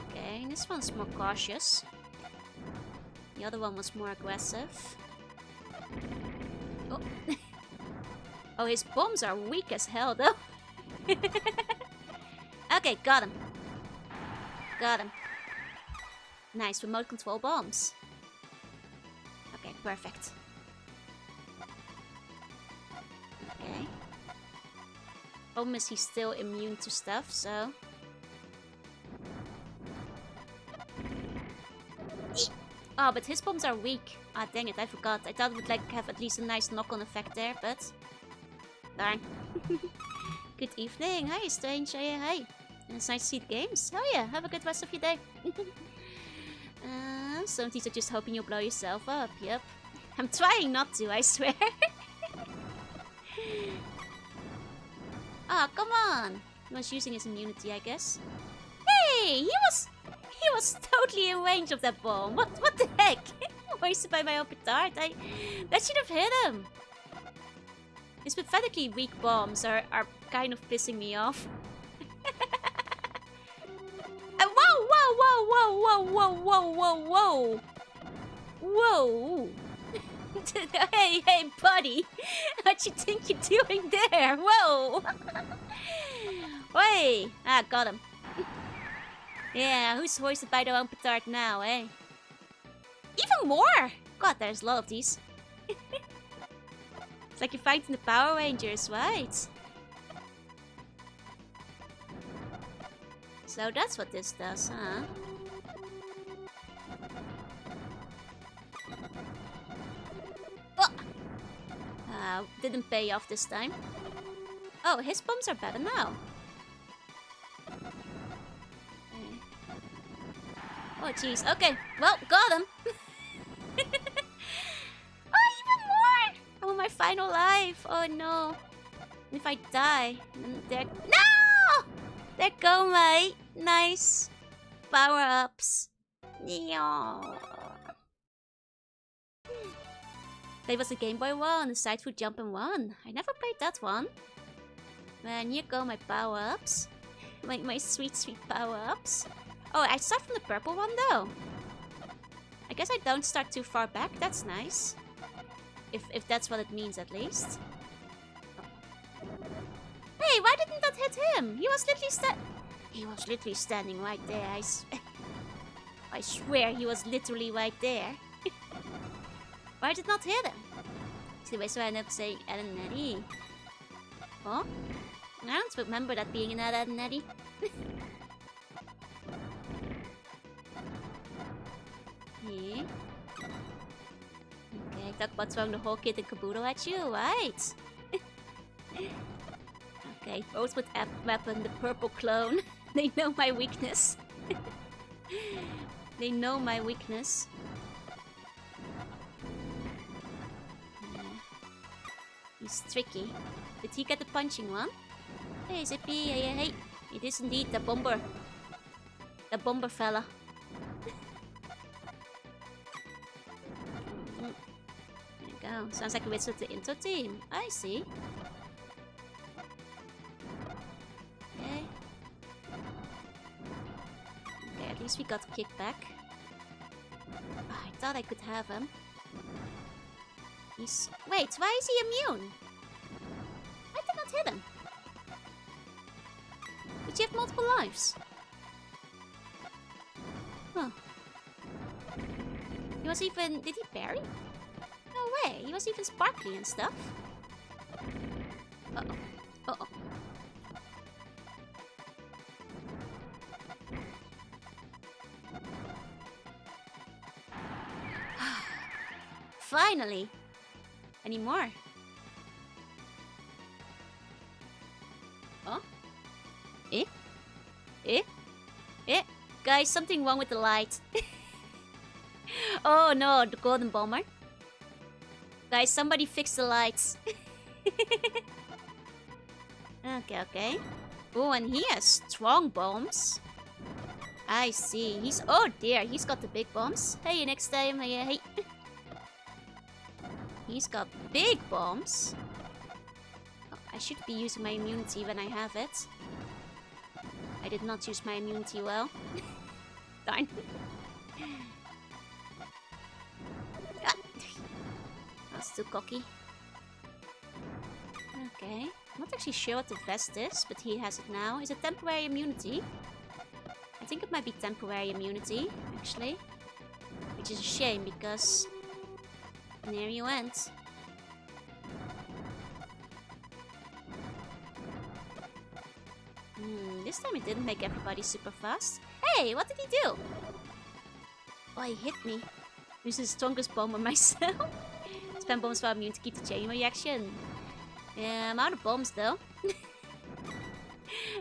Okay, this one's more cautious. The other one was more aggressive. Oh. Oh, his bombs are weak as hell, though. Okay, got him. Got him. Nice, remote control bombs. Okay, perfect. Okay. Problem is he's still immune to stuff, so... Oh, but his bombs are weak. Ah, dang it, I forgot. I thought it would like have at least a nice knock-on effect there, but... Darn. Good evening. Hi, Strange. Hi. And it's nice to see the games. Oh yeah, have a good rest of your day. Some teachers are just hoping you'll blow yourself up. Yep. I'm trying not to, I swear. Ah, come on. He was using his immunity, I guess. Hey, he was totally in range of that bomb. What the heck? Wasted by my own petard. That should have hit him. His pathetically weak bombs are kind of pissing me off. Whoa! Whoa! Hey, buddy! What you think you're doing there? Whoa! Wait! Ah, got him. Yeah, who's hoisted by their own petard now, eh? Even more! God, there's a lot of these. It's like you're fighting the Power Rangers, right? So that's what this does, huh? Oh! Didn't pay off this time. Oh, his bombs are better now. Oh, jeez. Okay. Well, got him. Oh, even more! I want my final life. Oh, no. If I die, then there... No! There go my nice power-ups. There was a Game Boy one, a side food jumping one. I never played that one. Man, here go my power-ups. My sweet, sweet power-ups. Oh, I start from the purple one though. I guess I don't start too far back. That's nice. If that's what it means, at least. Hey, why didn't that hit him? He was literally standing right there. I swear he was literally right there. Why did it not hit him? See, the way so I end up saying Ed and Eddie. Oh? I don't remember that being an Ed and Eddie. Yeah. Okay, talk about throwing the whole kit and caboodle at you, right? Okay, both with weapon, the purple clone. They know my weakness. They know my weakness. Yeah. He's tricky. Did he get the punching one? Hey, Zippy, hey. It is indeed the bomber. The bomber fella. There you go. Sounds like a wizard to intro team. I see. Okay. Okay, at least we got kickback. Oh, I thought I could have him. He's... Wait, why is he immune? I did not hit him. Did he have multiple lives? Huh. He was even... Did he parry? No way, he was even sparkly and stuff. Uh-oh. Uh-oh. Finally! Any more? Oh? Eh? Eh? Eh? Guys, something wrong with the light. Oh no, the golden bomber. Guys, somebody fix the lights. Okay. Oh, and he has strong bombs. I see. He's... Oh dear, he's got the big bombs. Hey, next time. Hey. He's got big bombs. Oh, I should be using my immunity when I have it. I did not use my immunity well. Darn. Ah. That's too cocky. Okay. I'm not actually sure what the vest is, but he has it now. Is it temporary immunity? I think it might be temporary immunity, actually. Which is a shame, because... And there you went. This time it didn't make everybody super fast. Hey, what did he do? Oh, he hit me. Use the strongest bomb on myself. Spam bombs while immune to keep the chain reaction. Yeah, I'm out of bombs though.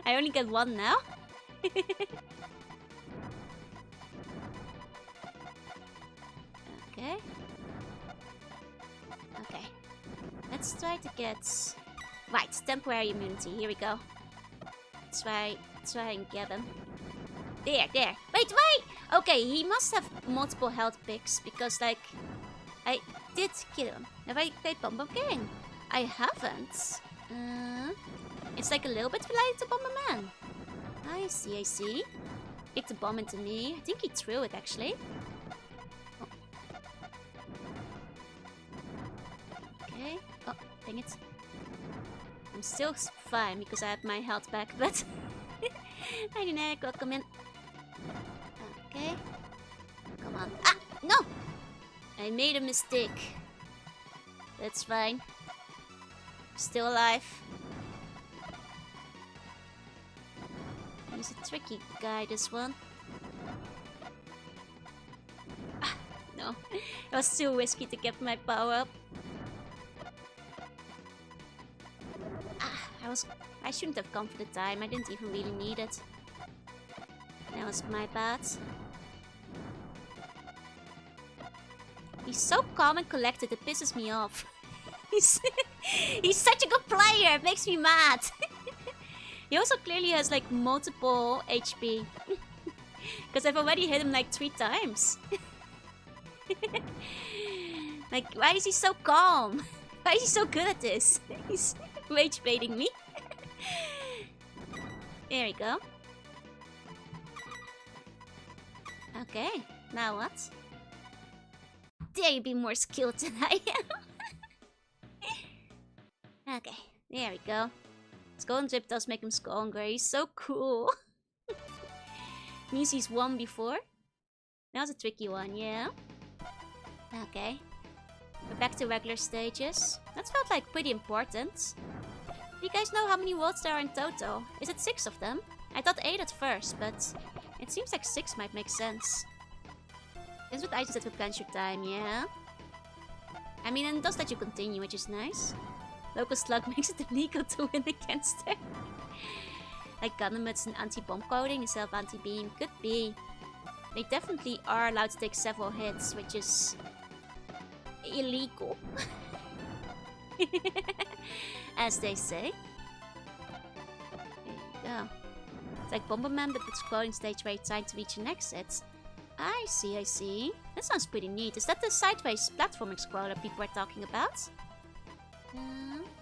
I only get one now. Okay. Okay. Let's try to get... Right, temporary immunity. Here we go. Try and get him. There. Wait! Okay, he must have multiple health picks because, like, I did kill him. Have I played Bomberman? I haven't. It's like a little bit related to Bomberman. I see. Kicked the bomb into me. I think he threw it, actually. Oh. Okay. Oh, dang it. I'm still fine because I have my health back, but... I didn't know. Welcome in. Okay. Come on. Ah! No! I made a mistake. That's fine. Still alive. He's a tricky guy, this one. Ah, no. It was too risky to get my power up. I shouldn't have gone for the time. I didn't even really need it. That was my bad. He's so calm and collected, it pisses me off. He's such a good player, it makes me mad. He also clearly has like multiple HP. Because I've already hit him like 3 times. Like, why is he so calm? Why is he so good at this? He's rage baiting me. There we go. Okay, now what? Dare you be more skilled than I am? Okay, there we go. Skull and Drip does make him stronger. He's so cool. Means he's won before. That was a tricky one, yeah. Okay. We're back to regular stages. That felt like pretty important. Do you guys know how many worlds there are in total? Is it 6 of them? I thought 8 at first, but it seems like 6 might make sense. That's what I just did with Adventure Time, yeah? I mean, and it does let you continue, which is nice. Local Slug makes it illegal to win against her. Like Gundam's an anti-bomb coating instead of anti-beam. Could be. They definitely are allowed to take several hits, which is... illegal. As they say. There you go. It's like Bomberman, but it's exploding stage where you're trying to reach an exit. I see. That sounds pretty neat. Is that the sideways platform exploder people are talking about?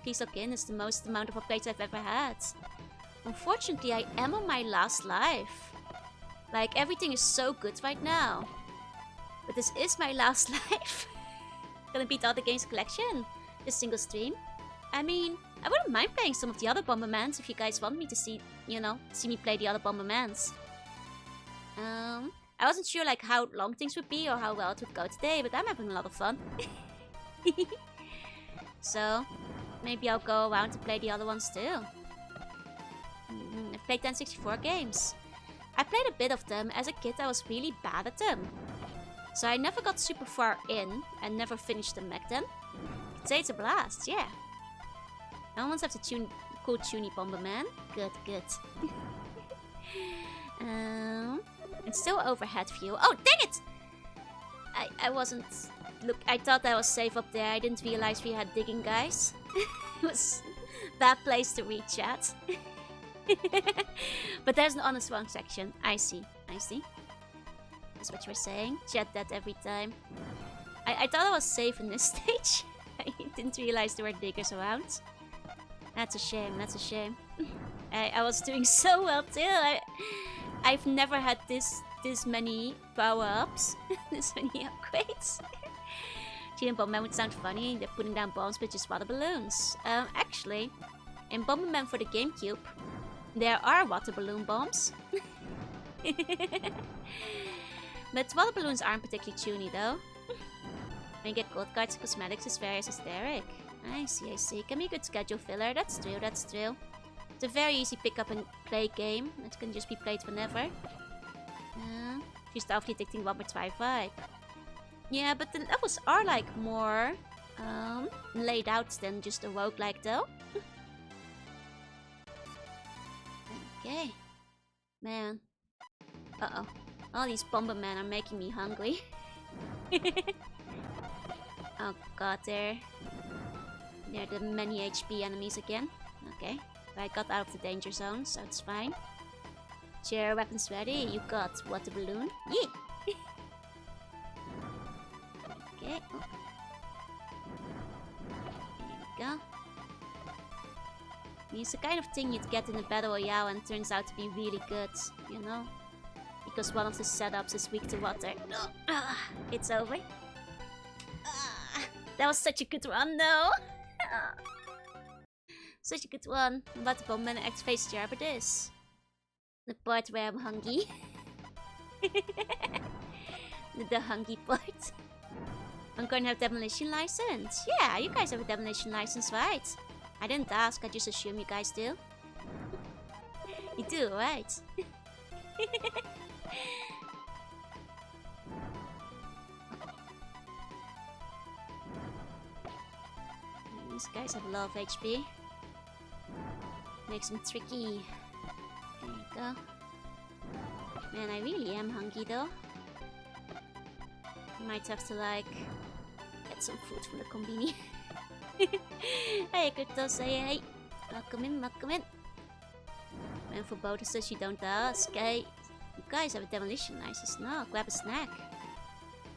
Please log in. It's the most amount of upgrades I've ever had. Unfortunately, I am on my last life. Like, everything is so good right now. But this is my last life. Gonna beat all the games collection. This single stream. I mean, I wouldn't mind playing some of the other Bombermans if you guys want me to see, you know, see me play the other Bombermans. I wasn't sure like how long things would be or how well it would go today, but I'm having a lot of fun. So, maybe I'll go around to play the other ones too. I played N64 games. I played a bit of them. As a kid, I was really bad at them. So I never got super far in and never finished them back then. I'd say it's a blast, yeah. No one's have to tune cool tuney Bomberman. Good. And still overhead view. Oh, dang it! I wasn't... Look, I thought I was safe up there. I didn't realize we had digging guys. It was a bad place to reach at. But there's an honest wrong section. I see. That's what you're saying. Chat that every time. I thought I was safe in this stage. I didn't realize there were diggers around. That's a shame. I was doing so well too. I've never had this many power-ups. This many upgrades. Cheating Bomberman would sound funny. They're putting down bombs with just water balloons. Actually, in Bomberman for the GameCube, there are water balloon bombs. But water balloons aren't particularly tuney though. When you get gold cards and cosmetics, it's very hysteric. I see. Can be a good schedule filler. That's true. It's a very easy pick up and play game. It can just be played whenever. She's definitely addicting one with vibe. Yeah, but the levels are like more laid out than just a roguelike though. Okay. Man. Uh-oh. All these Bombermen are making me hungry. Oh god, they're the many HP enemies again. Okay. But I got out of the danger zone, so it's fine. Chair weapons ready. You got water balloon. Yeah! Okay. Oh. There we go. It's the kind of thing you'd get in a battle royale and turns out to be really good, you know? Because one of the setups is weak to water. It's over. That was such a good one, though. Such a good one. But the Bomberman activates chair for this. The part where I'm hungry. The hungry part. I'm gonna have demolition license. Yeah, you guys have a demolition license, right? I didn't ask, I just assume you guys do. You do, right? These guys have a lot of HP. Makes them tricky. There you go. Man, I really am hungry though. Might have to like get some food from the combini. Hey, Crypto, say hey. Welcome in, welcome in. And for bonuses, you don't ask. Hey, you guys have a demolition license. No, grab a snack.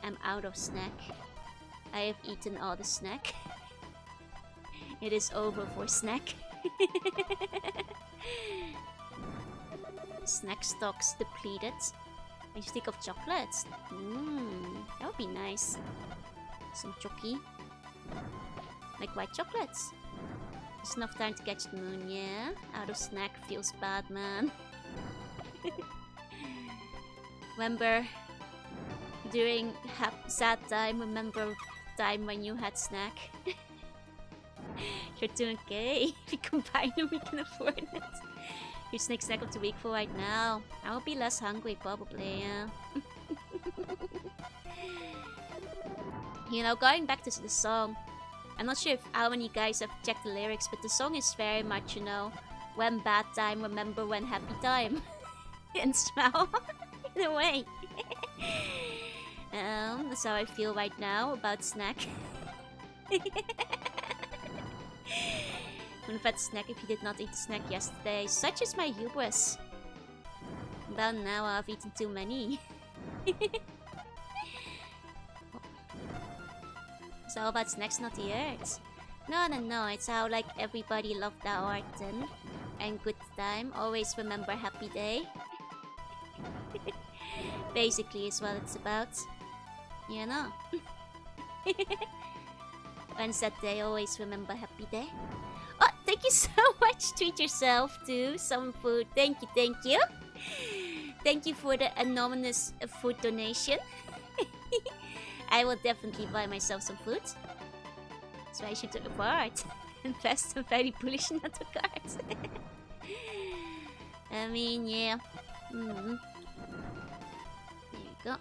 I'm out of snack. I have eaten all the snack. It is over for snack. Snack stocks depleted. A stick of chocolates. That would be nice. Some chocky. Like white chocolates. Just enough time to catch the moon, yeah? Out of snack feels bad, man. Remember, during sad time, remember time when you had snack. You're doing okay. If we combine them, we can afford it. Your snake snack of the week for right now. I will be less hungry, probably, yeah. You know, going back to the song, I'm not sure if how many guys have checked the lyrics, but the song is very much, you know, when bad time, remember when happy time. And smile. In a way. That's how I feel right now about snack. Would have had snack if you did not eat snack yesterday. Such is my hubris. Well, now I've eaten too many. It's all about snacks, not the earth. No, it's how like everybody loved the art and good time. Always remember happy day. Basically is what it's about. You know. When's that day? Always remember happy day. Oh, thank you so much. Treat yourself to some food. Thank you, thank you. Thank you for the anonymous food donation. I will definitely buy myself some food. So I should report. Invest, I'm very bullish in that regard. I mean, yeah. There you go.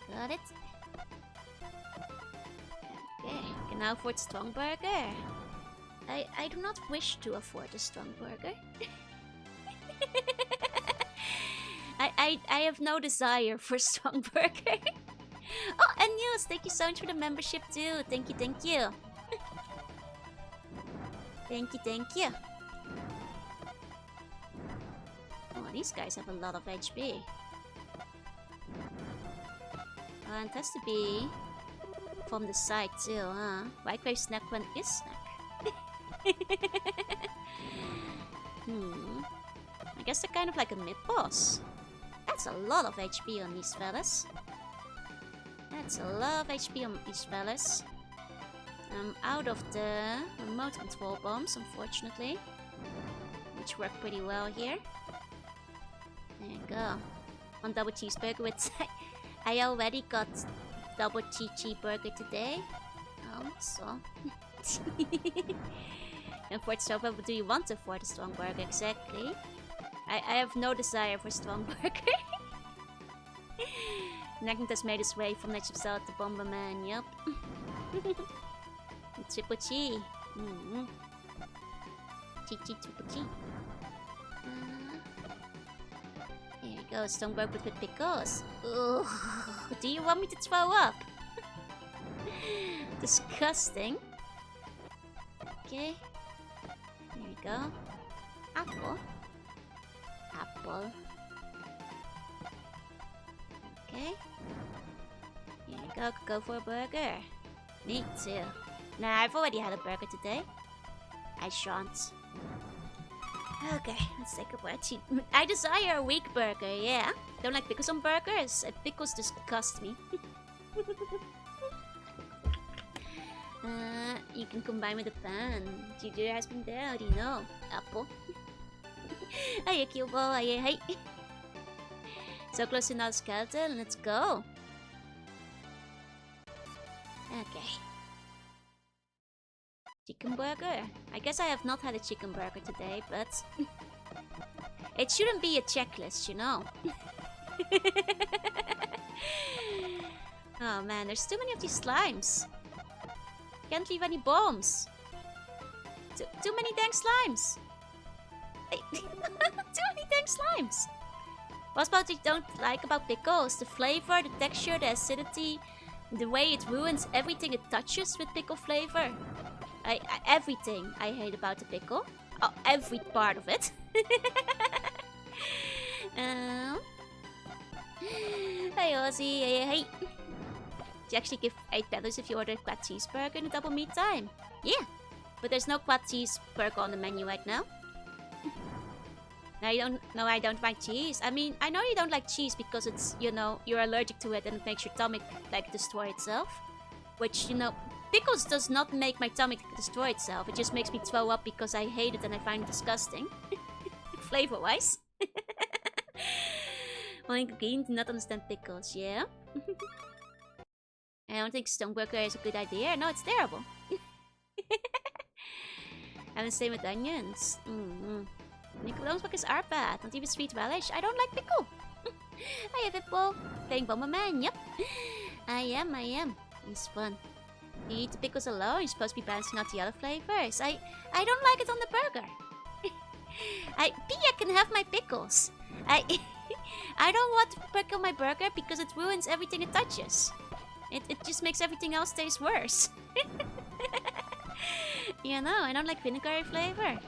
Got it. Okay, can now afford strong burger. I do not wish to afford a strong burger. I have no desire for strong burger. Oh, and Niels, thank you so much for the membership too. Thank you, thank you. Thank you, thank you. Oh, these guys have a lot of HP. Oh, and it has to be from the side too, huh? Microwave snack when is snack. I guess they're kind of like a mid-boss. That's a lot of HP on these fellas. That's a lot of HP on these fellas. I'm out of the remote control bombs, unfortunately. Which work pretty well here. There you go. One double cheeseburger with... I already got double cheeseburger today. So... And for itself, what do you want to for the strong burger exactly? I have no desire for strong burger. Magnet has made his way from Legend of Zelda to Bomberman, yup. Triple G. Chi Triple G. There you go, Stoneberg with pickles. Ugh. Do you want me to throw up? Disgusting. Okay. There you go. Apple. Apple. Okay. Here you go. Go for a burger. Me too. Nah, I've already had a burger today. I shan't. Okay, let's take a bite. I desire a weak burger, yeah. Don't like pickles on burgers. Pickles disgust me. You can combine with a pan. Ginger has been there, how do you know? Apple. Hiya, Cubo. Hiya, hey. So close to another skeleton, let's go. Okay. Chicken burger. I guess I have not had a chicken burger today, but it shouldn't be a checklist, you know. Oh man, there's too many of these slimes. Can't leave any bombs. Too many dang slimes. Too many dang slimes. What's about you don't like about pickles? The flavor, the texture, the acidity, the way it ruins everything it touches with pickle flavor. Everything I hate about the pickle. Oh, every part of it. Hey Ozzy, hey. You actually give $8 if you order a quad cheeseburger and a double meat time. Yeah, but there's no quad cheeseburger on the menu right now. I don't like cheese. I mean, I know you don't like cheese because it's, you know, you're allergic to it and it makes your stomach, like, destroy itself. Which, you know, pickles does not make my stomach destroy itself. It just makes me throw up because I hate it and I find it disgusting. Flavor-wise. Only Green do not understand pickles, yeah? I don't think Stoneburger is a good idea. No, it's terrible. And the same with onions. Nickelodeon's are bad. Not even sweet relish. I don't like pickle. Hiya, Vipple. Playing Bomberman, yep. I am. It's fun. You eat the pickles alone. You're supposed to be balancing out the other flavors. I don't like it on the burger. Pia can have my pickles. I don't want to pickle my burger because it ruins everything it touches. It just makes everything else taste worse. You know, I don't like vinegary flavor.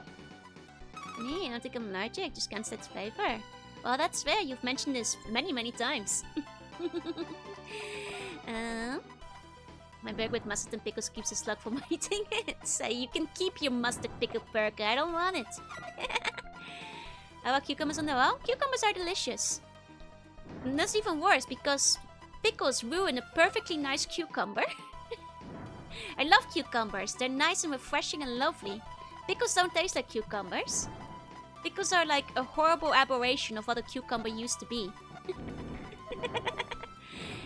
Nee, I don't think I'm allergic, just can't stand flavor. Well, that's fair, you've mentioned this many times. My burger with mustard and pickles keeps a slug from eating it. So you can keep your mustard pickle burger, I don't want it. How about cucumbers on their own? Cucumbers are delicious. And that's even worse, because pickles ruin a perfectly nice cucumber. I love cucumbers, they're nice and refreshing and lovely. Pickles don't taste like cucumbers. Pickles are like a horrible aberration of what a cucumber used to be.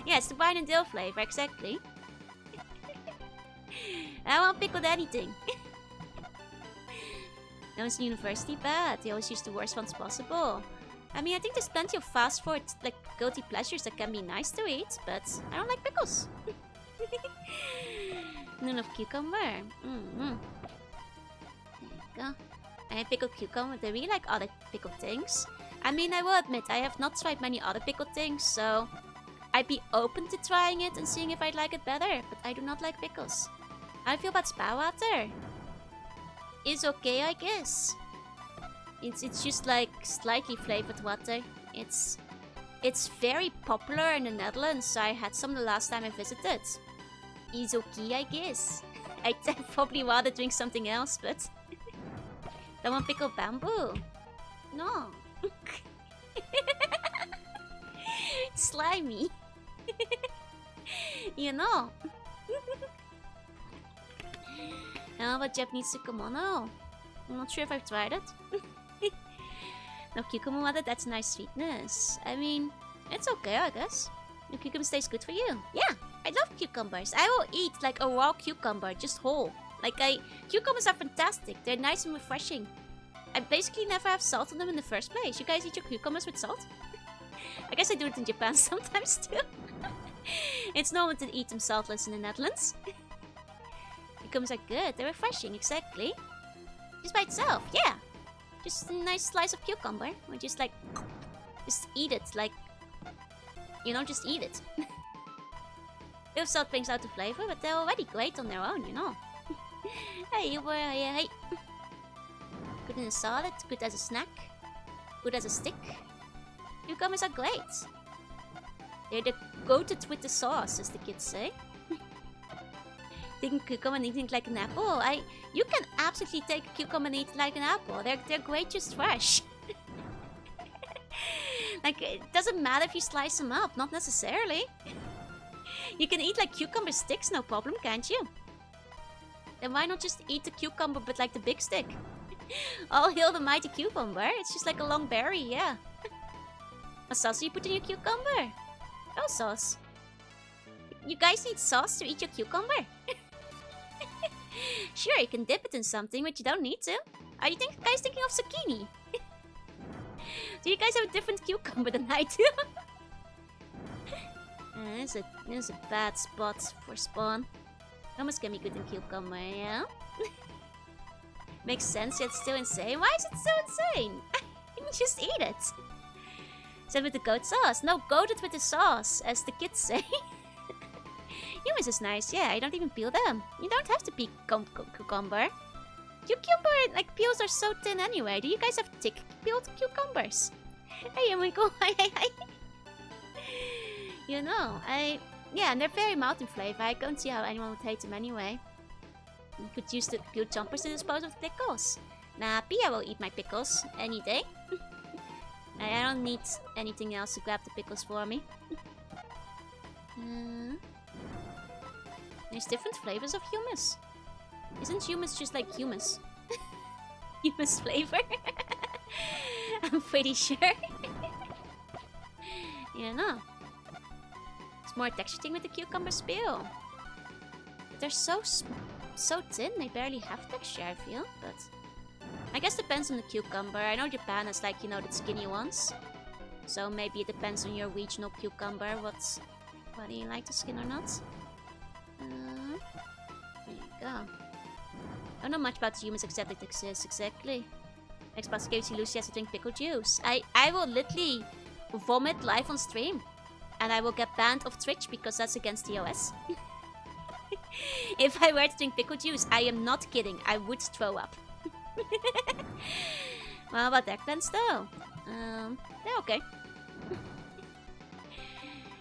Yeah, it's the wine and dill flavor, exactly. I won't pickled anything. I was in university bad. They always use the worst ones possible. I mean, I think there's plenty of fast food, like, guilty pleasures that can be nice to eat, but I don't like pickles. None of cucumber. There you go. I pickled cucumber. They really like other pickled things. I mean, I will admit, I have not tried many other pickled things, so I'd be open to trying it and seeing if I'd like it better, but I do not like pickles. How do you feel about spa water? It's okay, I guess. It's just like slightly flavored water. It's very popular in the Netherlands, so I had some the last time I visited. It's okay, I guess. I'd probably rather drink something else, but don't want pickled bamboo. No. Slimy. You know. How about Japanese tsukemono? I'm not sure if I've tried it. No cucumber water, that's nice sweetness. I mean, it's okay, I guess. The cucumbers taste good for you. Yeah, I love cucumbers. I will eat like a raw cucumber, just whole. Cucumbers are fantastic. They're nice and refreshing. I basically never have salt on them in the first place. You guys eat your cucumbers with salt? I guess I do it in Japan sometimes too. It's normal to eat them saltless in the Netherlands. Cucumbers are good. They're refreshing, exactly. Just by itself, yeah. Just a nice slice of cucumber. Or just like... Just eat it, like... You know, just eat it. If salt brings out the flavor, but they're already great on their own, you know. Hey, you were... hey. Good in a salad, good as a snack. Good as a stick. Cucumbers are great. They're the goated with the sauce, as the kids say. Think cucumber and eating like an apple? You can absolutely take a cucumber and eat it like an apple. They're great just fresh. Like, it doesn't matter if you slice them up, not necessarily. You can eat like cucumber sticks, no problem, can't you? Then why not just eat the cucumber but like the big stick? All hail the mighty cucumber. It's just like a long berry, yeah. What sauce do you put in your cucumber? Oh, sauce. You guys need sauce to eat your cucumber? Sure, you can dip it in something, but you don't need to. Are you guys thinking of zucchini? Do you guys have a different cucumber than I do? This is a bad spot for spawn. Hummus can be good in cucumber, yeah? Makes sense, yet still insane. Why is it so insane? Just eat it. Same with the goat sauce. No, goat it with the sauce, as the kids say. Hummus is nice, yeah. I don't even peel them. You don't have to peel cucumber. Cucumber, like, peels are so thin anyway. Do you guys have thick peeled cucumbers? Hey, Michael. Hi. You know, yeah, and they're very mild in flavor. I don't see how anyone would hate them anyway. You could use the good jumpers to dispose of the pickles. Nah, Pia will eat my pickles any day. I don't need anything else to grab the pickles for me. There's different flavors of hummus. Isn't hummus just like hummus? Hummus flavor? I'm pretty sure. You know. It's more texture thing with the cucumber peel. But they're so thin, they barely have texture, I feel. But I guess depends on the cucumber. I know Japan has, like, you know, the skinny ones. So maybe it depends on your regional cucumber. Whether you like the skin or not. There you go. I don't know much about the hummus except it exists, exactly. Xbox gives you Lucy has to drink pickle juice. I will literally vomit live on stream. And I will get banned off Twitch because that's against the OS. If I were to drink pickle juice, I am not kidding. I would throw up. Well, how about that plants though? Yeah, okay.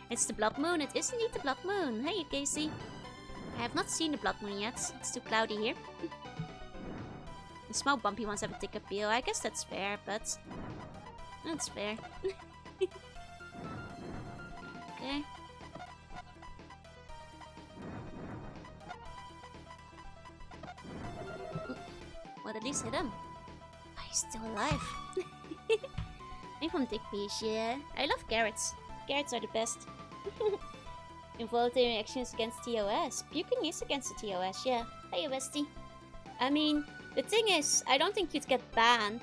It's the blood moon. It is indeed the blood moon. Hey, Casey. I have not seen the blood moon yet. It's too cloudy here. The small bumpy ones have a thicker peel. I guess that's fair, but... That's fair. Okay. Well, at least hit him. Oh, he's still alive. I'm from Dickfish, yeah. I love carrots. Carrots are the best. Involuntary actions against TOS. Puking is against the TOS, yeah. Hey, Westy. I mean, the thing is, I don't think you'd get banned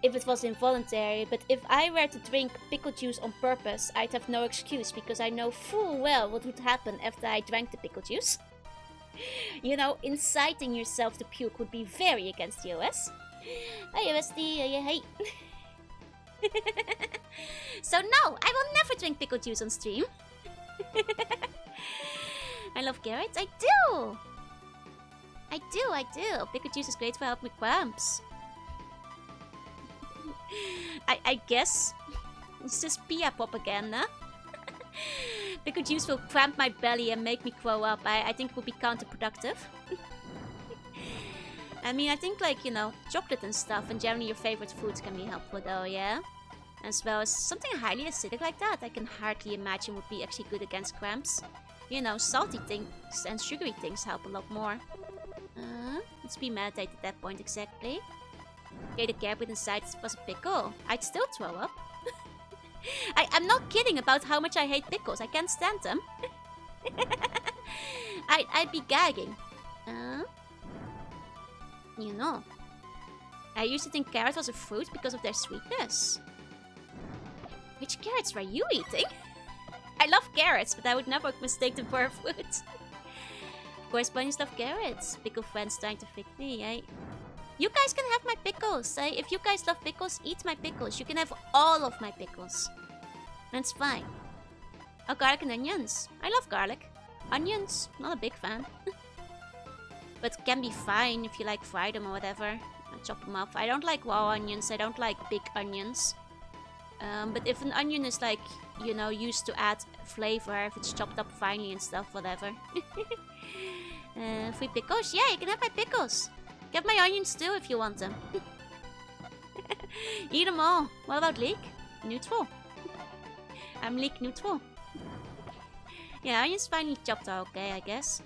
if it was involuntary, but if I were to drink pickle juice on purpose, I'd have no excuse because I know full well what would happen after I drank the pickle juice. You know, inciting yourself to puke would be very against the OS. Hey, Westy, hey. So no, I will never drink pickle juice on stream. I love carrots. I do. Pickle juice is great for helping with cramps. I guess it's just Pia propaganda. Pickle juice will cramp my belly and make me throw up. I think it would be counterproductive. I mean, I think, like, you know, chocolate and stuff and generally your favorite foods can be helpful though, yeah? As well as something highly acidic like that, I can hardly imagine would be actually good against cramps. You know, salty things and sugary things help a lot more. Let's be meditate at that point exactly. Okay, the carrot inside was a pickle. I'd still throw up. I'm not kidding about how much I hate pickles. I can't stand them. I'd be gagging. You know. I used to think carrot was a fruit because of their sweetness. Which carrots were you eating? I love carrots, but I would never mistake them for food. Of course, bunnies love carrots. Pickle friends trying to fix me, eh? You guys can have my pickles, eh? If you guys love pickles, eat my pickles. You can have all of my pickles. That's fine. Oh, garlic and onions. I love garlic. Onions, not a big fan. But can be fine if you like fry them or whatever. I chop them up. I don't like raw onions. I don't like big onions. But if an onion is like, you know, used to add flavor, if it's chopped up finely and stuff, whatever. Free pickles? Yeah, you can have my pickles. Get my onions too if you want them. Eat them all. What about leek? Neutral. I'm leek neutral. Yeah, onions finely chopped are okay, I guess.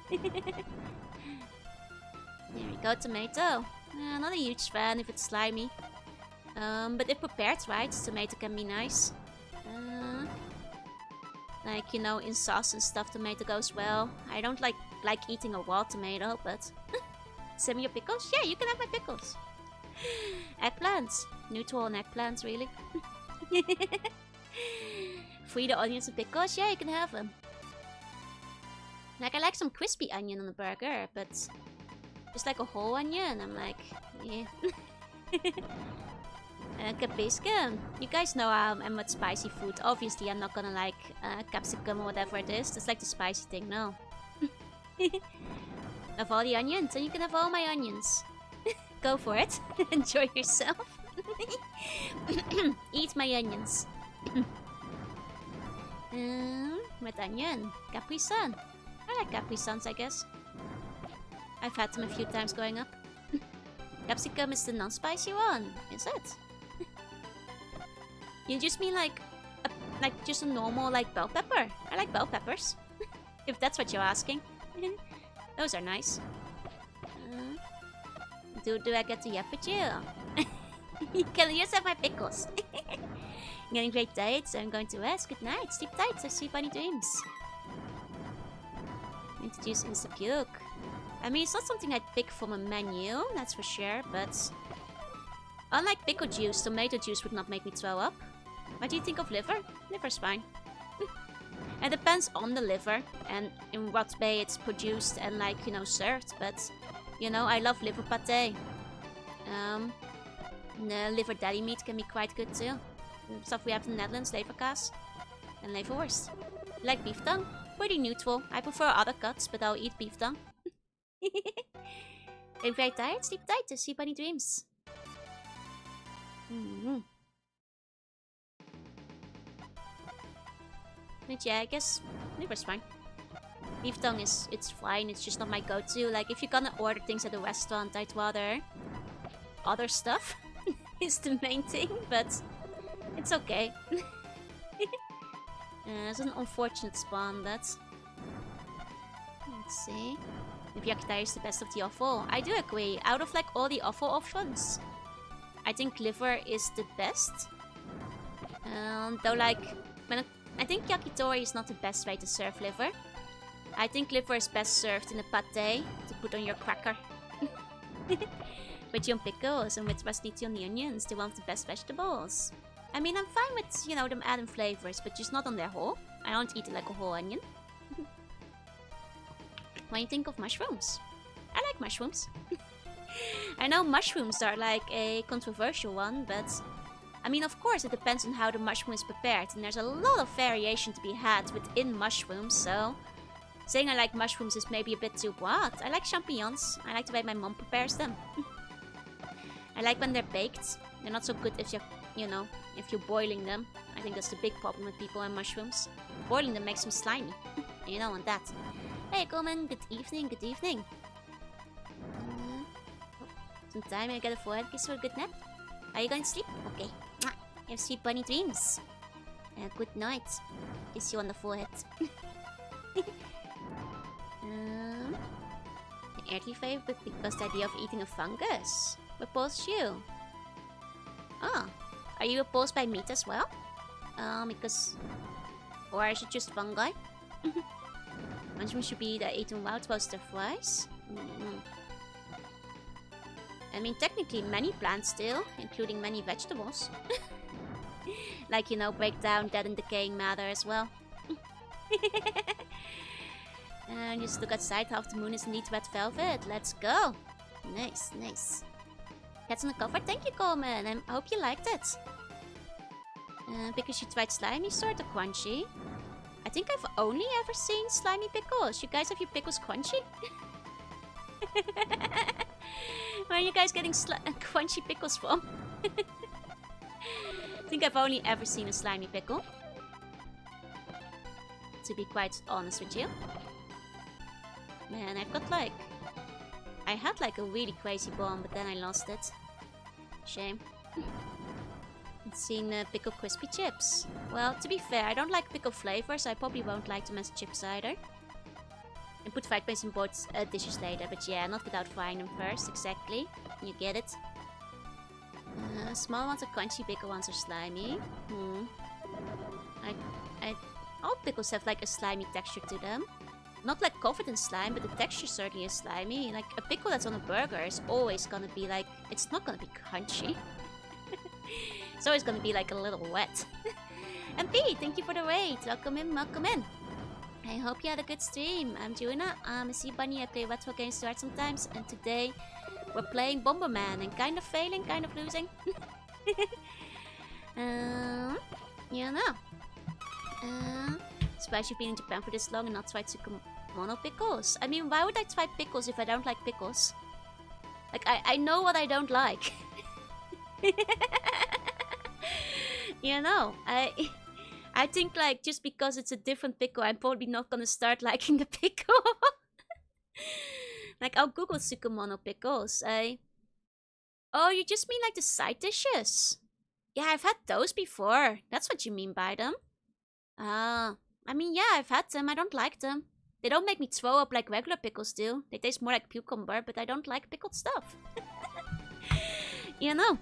There we go, tomato. Not a huge fan if it's slimy. But if prepared right, tomato can be nice. Like, you know, in sauce and stuff, tomato goes well. I don't like eating a raw tomato, but... Send me your pickles? Yeah, you can have my pickles. Eggplants. Neutral on eggplants, really. Free the onions and pickles? Yeah, you can have them. Like, I like some crispy onion on the burger, but... Just like a whole onion, I'm like... Yeah. Capsicum. You guys know I'm with spicy food. Obviously, I'm not gonna like capsicum or whatever it is. That's like the spicy thing, no. Have all the onions, and you can have all my onions. Go for it. Enjoy yourself. Eat my onions. Red onion. Capri Sun. I like Capri Suns, I guess. I've had them a few times growing up. Capsicum is the non-spicy one, is it? You just mean like just a normal like bell pepper? I like bell peppers. If that's what you're asking. Those are nice. Do I get to yap with you? You can just have my pickles. Getting great diet, so I'm going to rest. Good night. Sleep tight. So sleep bunny dreams. Introduce Insta Puke. I mean, it's not something I'd pick from a menu, that's for sure, but... Unlike pickle juice, tomato juice would not make me throw up. What do you think of liver? Liver's fine. It depends on the liver and in what way it's produced and, like, you know, served, but... You know, I love liver pate. The liver deli meat can be quite good too. Stuff we have in the Netherlands, leverkaas and leverwurst. Like beef tongue? Pretty neutral. I prefer other cuts, but I'll eat beef tongue. I'm very tired. Sleep tight to see bunny dreams. But yeah, I guess liver's fine. Beef tongue it's fine. It's just not my go-to. Like if you're gonna order things at a restaurant, I'd rather other stuff is the main thing. But it's okay. It's an unfortunate spawn, but let's see. If yakitai is the best of the offal. I do agree. Out of like all the offal options, I think liver is the best. Though like, I think yakitori is not the best way to serve liver. I think liver is best served in a pate to put on your cracker. With your pickles and with rastiti on the onions. They're one of the best vegetables. I mean, I'm fine with, you know, them adding flavors, but just not on their whole. I don't eat it like a whole onion. What do you think of mushrooms? I like mushrooms. I know mushrooms are like a controversial one, but... I mean, of course, it depends on how the mushroom is prepared. And there's a lot of variation to be had within mushrooms, so... Saying I like mushrooms is maybe a bit too broad. I like champignons. I like the way my mom prepares them. I like when they're baked. They're not so good if you're, you know, if you're boiling them. I think that's the big problem with people and mushrooms. Boiling them makes them slimy. You don't want that. Hey, Coleman. Good evening. Good evening. Some time I get a forehead kiss for a good nap. Are you going to sleep? Okay. Mwah. You have sweet bunny dreams. Good night. Kiss you on the forehead. The earthly favorite because the idea of eating a fungus repulses you. Oh, are you repulsed by meat as well? Because... Or is it just fungi? Mushrooms should be eaten wild roasted fries. I mean, technically many plants still, including many vegetables. Like, you know, break down dead and decaying matter as well. And just look outside. Half the moon is indeed red velvet. Let's go. Nice, nice. Cats on the cover. Thank you, Coleman. I hope you liked it. Because you tried slimy, sort of crunchy. I think I've only ever seen slimy pickles. You guys have your pickles crunchy? Where are you guys getting crunchy pickles from? I think I've only ever seen a slimy pickle. To be quite honest with you. Man, I've got like... I had like a really crazy bomb, but then I lost it. Shame. I've seen pickle crispy chips. Well, to be fair, I don't like pickle flavors, so I probably won't like them as chips either. And put fried beans in both dishes later, but yeah, not without frying them first, exactly. You get it. Small ones are crunchy, bigger ones are slimy. All pickles have like a slimy texture to them. Not like covered in slime, but the texture certainly is slimy. Like a pickle that's on a burger is always gonna be like, it's not gonna be crunchy. It's always gonna be like a little wet. And P, thank you for the raid. Welcome in, welcome in. I hope you had a good stream. I'm Jorunna. I see Bunny. I play retro games to art sometimes, and today we're playing Bomberman and kind of failing, kind of losing. You know. Surprised you've been in Japan for this long and not tried Tsukumono pickles. I mean, why would I try pickles if I don't like pickles? Like, I know what I don't like. You know, I think, like, just because it's a different pickle, I'm probably not gonna start liking the pickle. Like, I'll Google Tsukumono pickles. Oh, you just mean like the side dishes? Yeah, I've had those before. That's what you mean by them. I mean, yeah, I've had them. I don't like them. They don't make me throw up like regular pickles do. They taste more like cucumber, but I don't like pickled stuff. You know.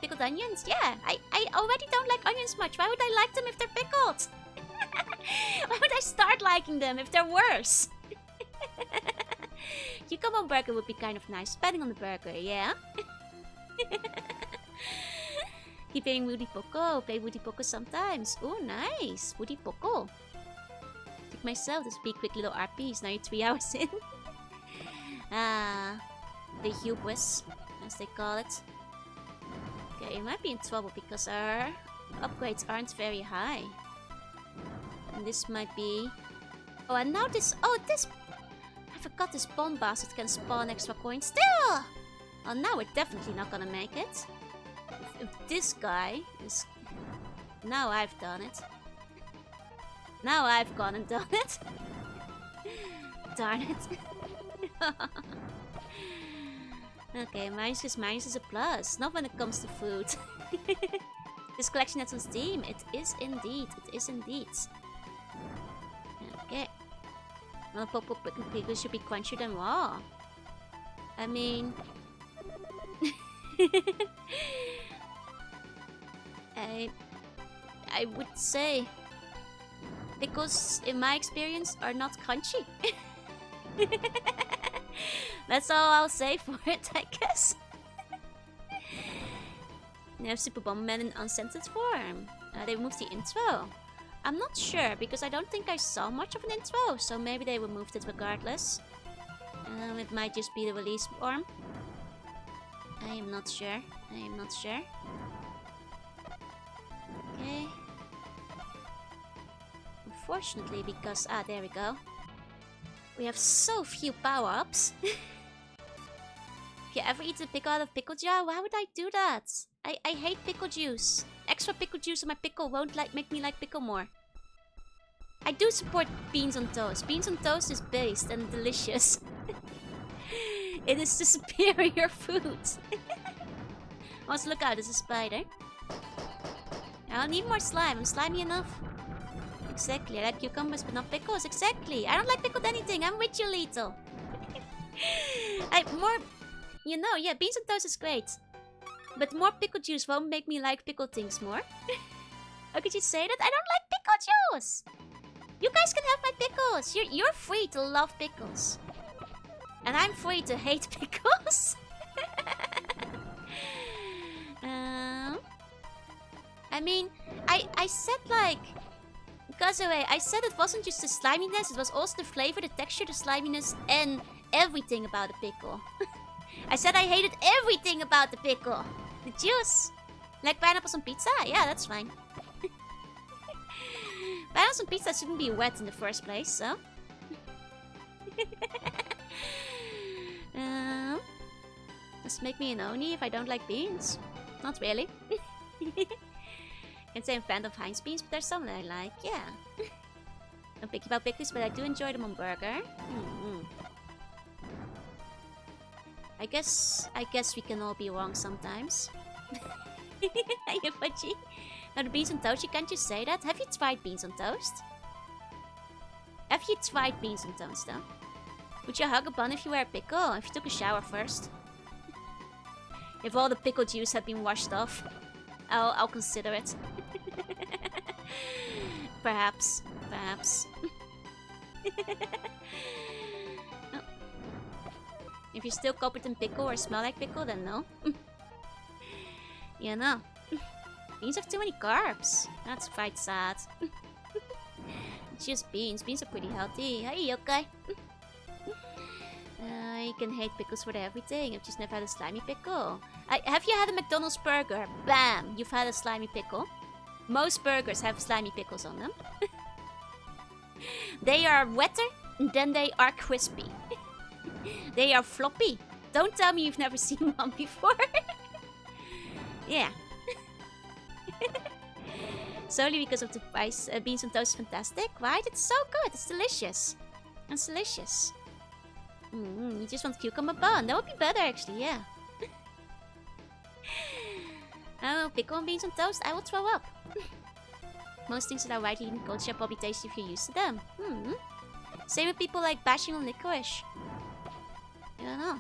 Pickled onions? Yeah, I already don't like onions much. Why would I like them if they're pickled? Why would I start liking them if they're worse? Cucumber burger would be kind of nice, depending on the burger, yeah? Keep playing Woody Poco. Play Woody Poco sometimes. Oh, nice. Woody Poco. Take myself. This would be quick little RPs. Now you're 3 hours in. The hubris, as they call it. Okay, you might be in trouble because our upgrades aren't very high. And this might be... Oh, and now this... Oh, this... I forgot this bomb bastard can spawn extra coins still! Oh, now we're definitely not gonna make it. If this guy is... Now I've done it. Now I've gone and done it. Darn it. Okay, minus is a plus. Not when it comes to food. This collection that's on Steam. It is indeed. It is indeed. Okay. Well, pop-up pickles should be crunchier than raw. I mean... I would say pickles, in my experience, are not crunchy. That's all I'll say for it, I guess. They have Super Bomberman in unscented form. They removed the intro. I'm not sure, because I don't think I saw much of an intro, so maybe they removed it regardless. It might just be the release form. I am not sure. I am not sure. Okay. Unfortunately, because... Ah, there we go. We have so few power-ups. If you ever eat a pickle out of pickle jar, why would I do that? I hate pickle juice. Extra pickle juice in my pickle won't make me like pickle more. I do support beans on toast. Beans on toast is based and delicious. It is the superior food. Also, look out, there's a spider. I don't need more slime. I'm slimy enough. Exactly. I like cucumbers, but not pickles. Exactly. I don't like pickled anything. I'm with you, Lethal. More... You know, yeah, beans on toast is great. But more pickle juice won't make me like pickled things more. How could you say that? I don't like pickle juice! You guys can have my pickles. You're free to love pickles. And I'm free to hate pickles. I mean, I said like... Because I said it wasn't just the sliminess, it was also the flavor, the texture, the sliminess, and everything about the pickle. I said I hated everything about the pickle. The juice. Like pineapples on pizza? Yeah, that's fine. Pineapples on pizza shouldn't be wet in the first place, so... Does it make me an Oni if I don't like beans? Not really. Can't say I'm a fan of Heinz beans, but there's some that I like, yeah. I'm picky about pickles, but I do enjoy them on burger. I guess we can all be wrong sometimes. Hey, Fudgy. Now the beans on toast, you can't just say that. Have you tried beans on toast? Have you tried beans on toast, though? Would you hug a bun if you were a pickle? If you took a shower first? If all the pickle juice had been washed off, I'll consider it. Perhaps. Oh. If you're still covered in pickle or smell like pickle, then no. Yeah, no. Beans have too many carbs. That's quite sad. It's just beans. Beans are pretty healthy. Hey, okay. You can hate pickles for everything. I've just never had a slimy pickle. Have you had a McDonald's burger? Bam! You've had a slimy pickle. Most burgers have slimy pickles on them. They are wetter, and then they are crispy. They are floppy. Don't tell me you've never seen one before. Yeah. Solely because of the price. Beans on toast is fantastic, right? It's so good. It's delicious. It's delicious. You just want cucumber bun. That would be better, actually, yeah. Oh, pickle and beans on toast? I will throw up. Most things that are widely in culture are probably tasty if you're used to them. Same with people like bashing on licorice. I don't know.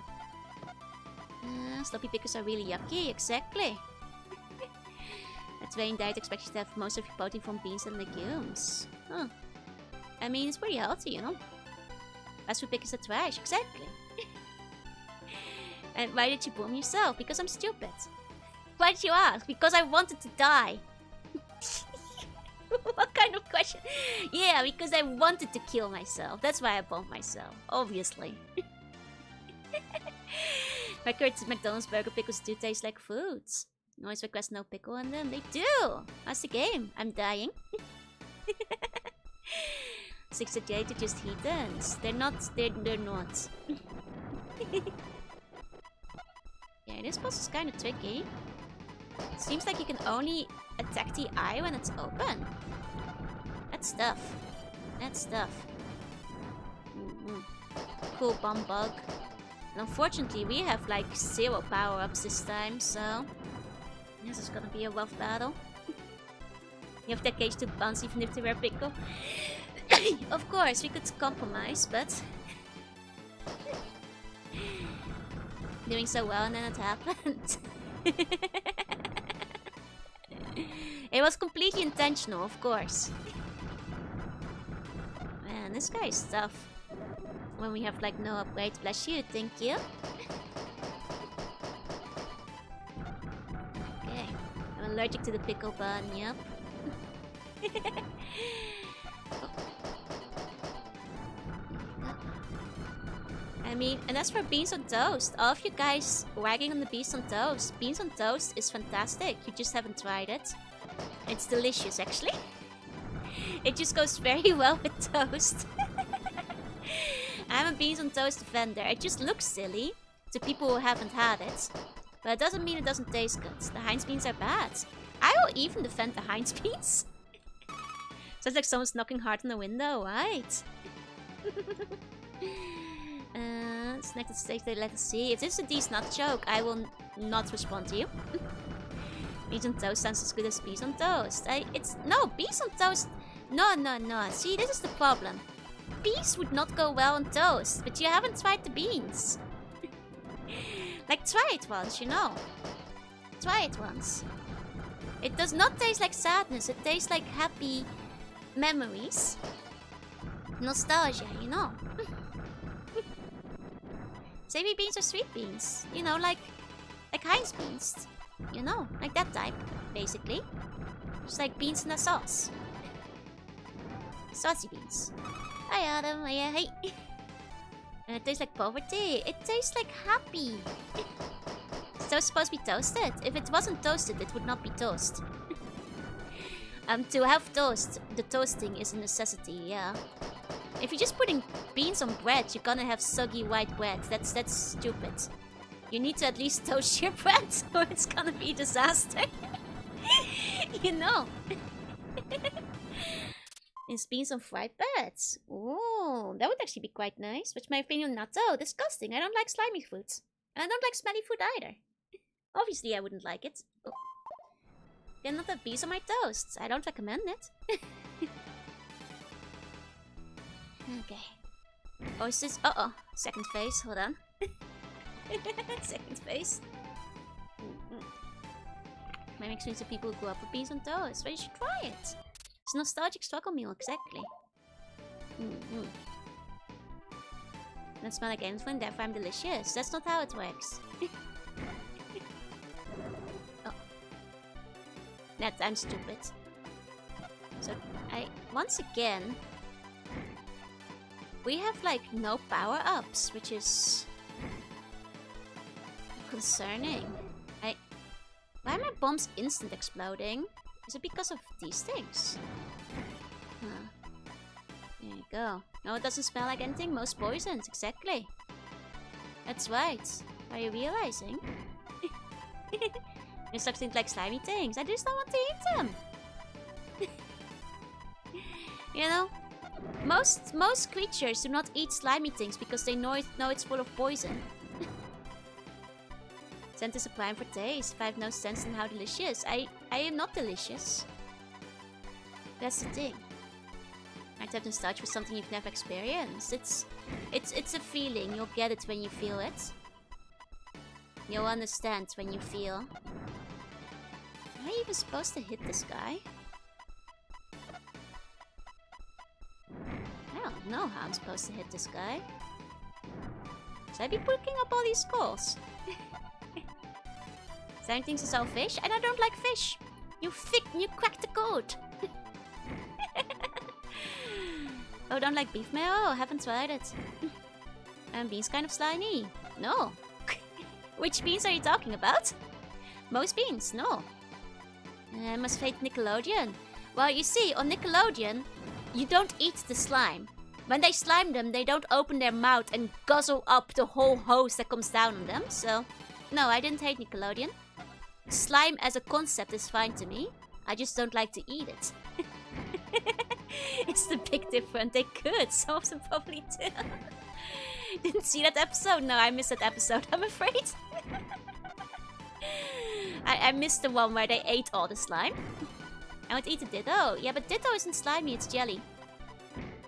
Sloppy pickles are really yucky, exactly. That's why in diet expects you to have most of your protein from beans and legumes. Huh. I mean, it's pretty healthy, you know? Fast food pickles are trash, exactly. And why did you bomb yourself? Because I'm stupid. Why did you ask? Because I wanted to die. What kind of question? Yeah, because I wanted to kill myself. That's why I bombed myself, obviously. My current McDonald's burger pickles do taste like foods. Noise request no pickle on them. They do! How's the game? I'm dying. 638 are just heathens. They're not. They're not. Yeah, this boss is kind of tricky. Seems like you can only attack the eye when it's open. That's tough. That's tough. Cool bomb bug. And unfortunately, we have like 0 power-ups this time, so this is gonna be a rough battle. You have that cage to bounce even if they were pickle. Of course, we could compromise, but doing so well and then it happened. It was completely intentional, of course. Man, this guy is tough. When we have like no upgrades, bless you, thank you. Okay, I'm allergic to the pickle bun, yep. I mean, and as for beans on toast, all of you guys wagging on the beans on toast. Beans on toast is fantastic. You just haven't tried it. It's delicious, actually. It just goes very well with toast. I'm a beans on toast defender. It just looks silly to people who haven't had it. But it doesn't mean it doesn't taste good. The Heinz beans are bad. I will even defend the Heinz beans. Sounds like someone's knocking hard on the window, right? Snack the steak, let us see. If this is a decent joke, I will not respond to you. Beans on toast sounds as good as beans on toast. No, beans on toast. No. See, this is the problem. Beans would not go well on toast, but you haven't tried the beans. Like, try it once, you know. Try it once. It does not taste like sadness. It tastes like happy memories. Nostalgia, you know. Savy beans or sweet beans. You know, like Heinz beans. You know, like that type, basically. Just like beans in a sauce. Saucy beans. Hi Adam, hey. And it tastes like poverty. It tastes like happy. So it's supposed to be toasted. If it wasn't toasted, it would not be toast. To have toast, the toasting is a necessity, yeah. If you're just putting beans on bread, you're gonna have soggy white bread. That's stupid. You need to at least toast your bread, or it's gonna be a disaster. You know. It's beans on fried birds. Oh, that would actually be quite nice. But my opinion, not so. Disgusting. I don't like slimy foods. And I don't like smelly food either. Obviously, I wouldn't like it. Oh. Can not have bees on my toast. I don't recommend it. Okay. Oh, is this... Uh-oh. Second phase. Hold on. Second phase. My experience of people who grew up with bees on toast. Well, you should try it. It's a nostalgic struggle meal, exactly. Don't smell like anything, therefore I'm delicious. That's not how it works. Oh. That I'm stupid. So, once again... We have, like, no power-ups, which is... concerning. Why are my bombs instant exploding? Is it because of these things? Huh. There you go. No, it doesn't smell like anything. Most poisons, exactly. That's right. Are you realizing? There's such things like slimy things. I just don't want to eat them. You know? Most creatures do not eat slimy things because they know it's full of poison. Scent is a prime for taste. If I have no sense in how delicious. I am not delicious. That's the thing. I have to nostalgia for something you've never experienced. It's a feeling. You'll get it when you feel it. You'll understand when you feel. Am I even supposed to hit this guy? I don't know how I'm supposed to hit this guy. Should I be picking up all these skulls? Some things is all fish, and I don't like fish. You cracked the code. Oh, don't like beef marrow? Haven't tried it. And beans kind of slimy. No. Which beans are you talking about? Most beans, no. I must hate Nickelodeon. Well, you see, on Nickelodeon, you don't eat the slime. When they slime them, they don't open their mouth and guzzle up the whole hose that comes down on them. So, no, I didn't hate Nickelodeon. Slime as a concept is fine to me. I just don't like to eat it. It's the big difference. They could. Some of them probably do. Didn't see that episode? No, I missed that episode, I'm afraid. I missed the one where they ate all the slime. I want to eat the Ditto. Yeah, but Ditto isn't slimy, it's jelly.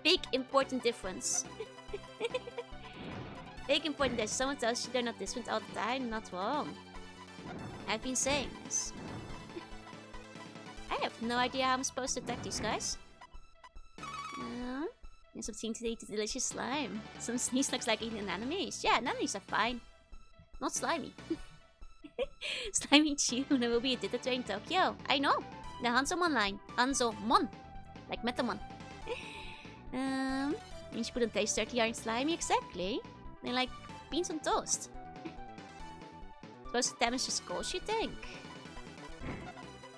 Big important difference. Big important difference. Someone tells you they're not different all the time. Not wrong. I've been saying this. I have no idea how I'm supposed to attack these guys. Yes, I've seen to eat delicious slime. Some sneeze looks like eating anemones. Yeah, anemones are fine. Not slimy. Slimy June. There will be a Ditto train in Tokyo. I know. The Hanzomon line. Hanzomon. Like Metamon. You should put on taste 30 aren't slimy. Exactly. They're like beans on toast. Supposed to damage the skulls, you think?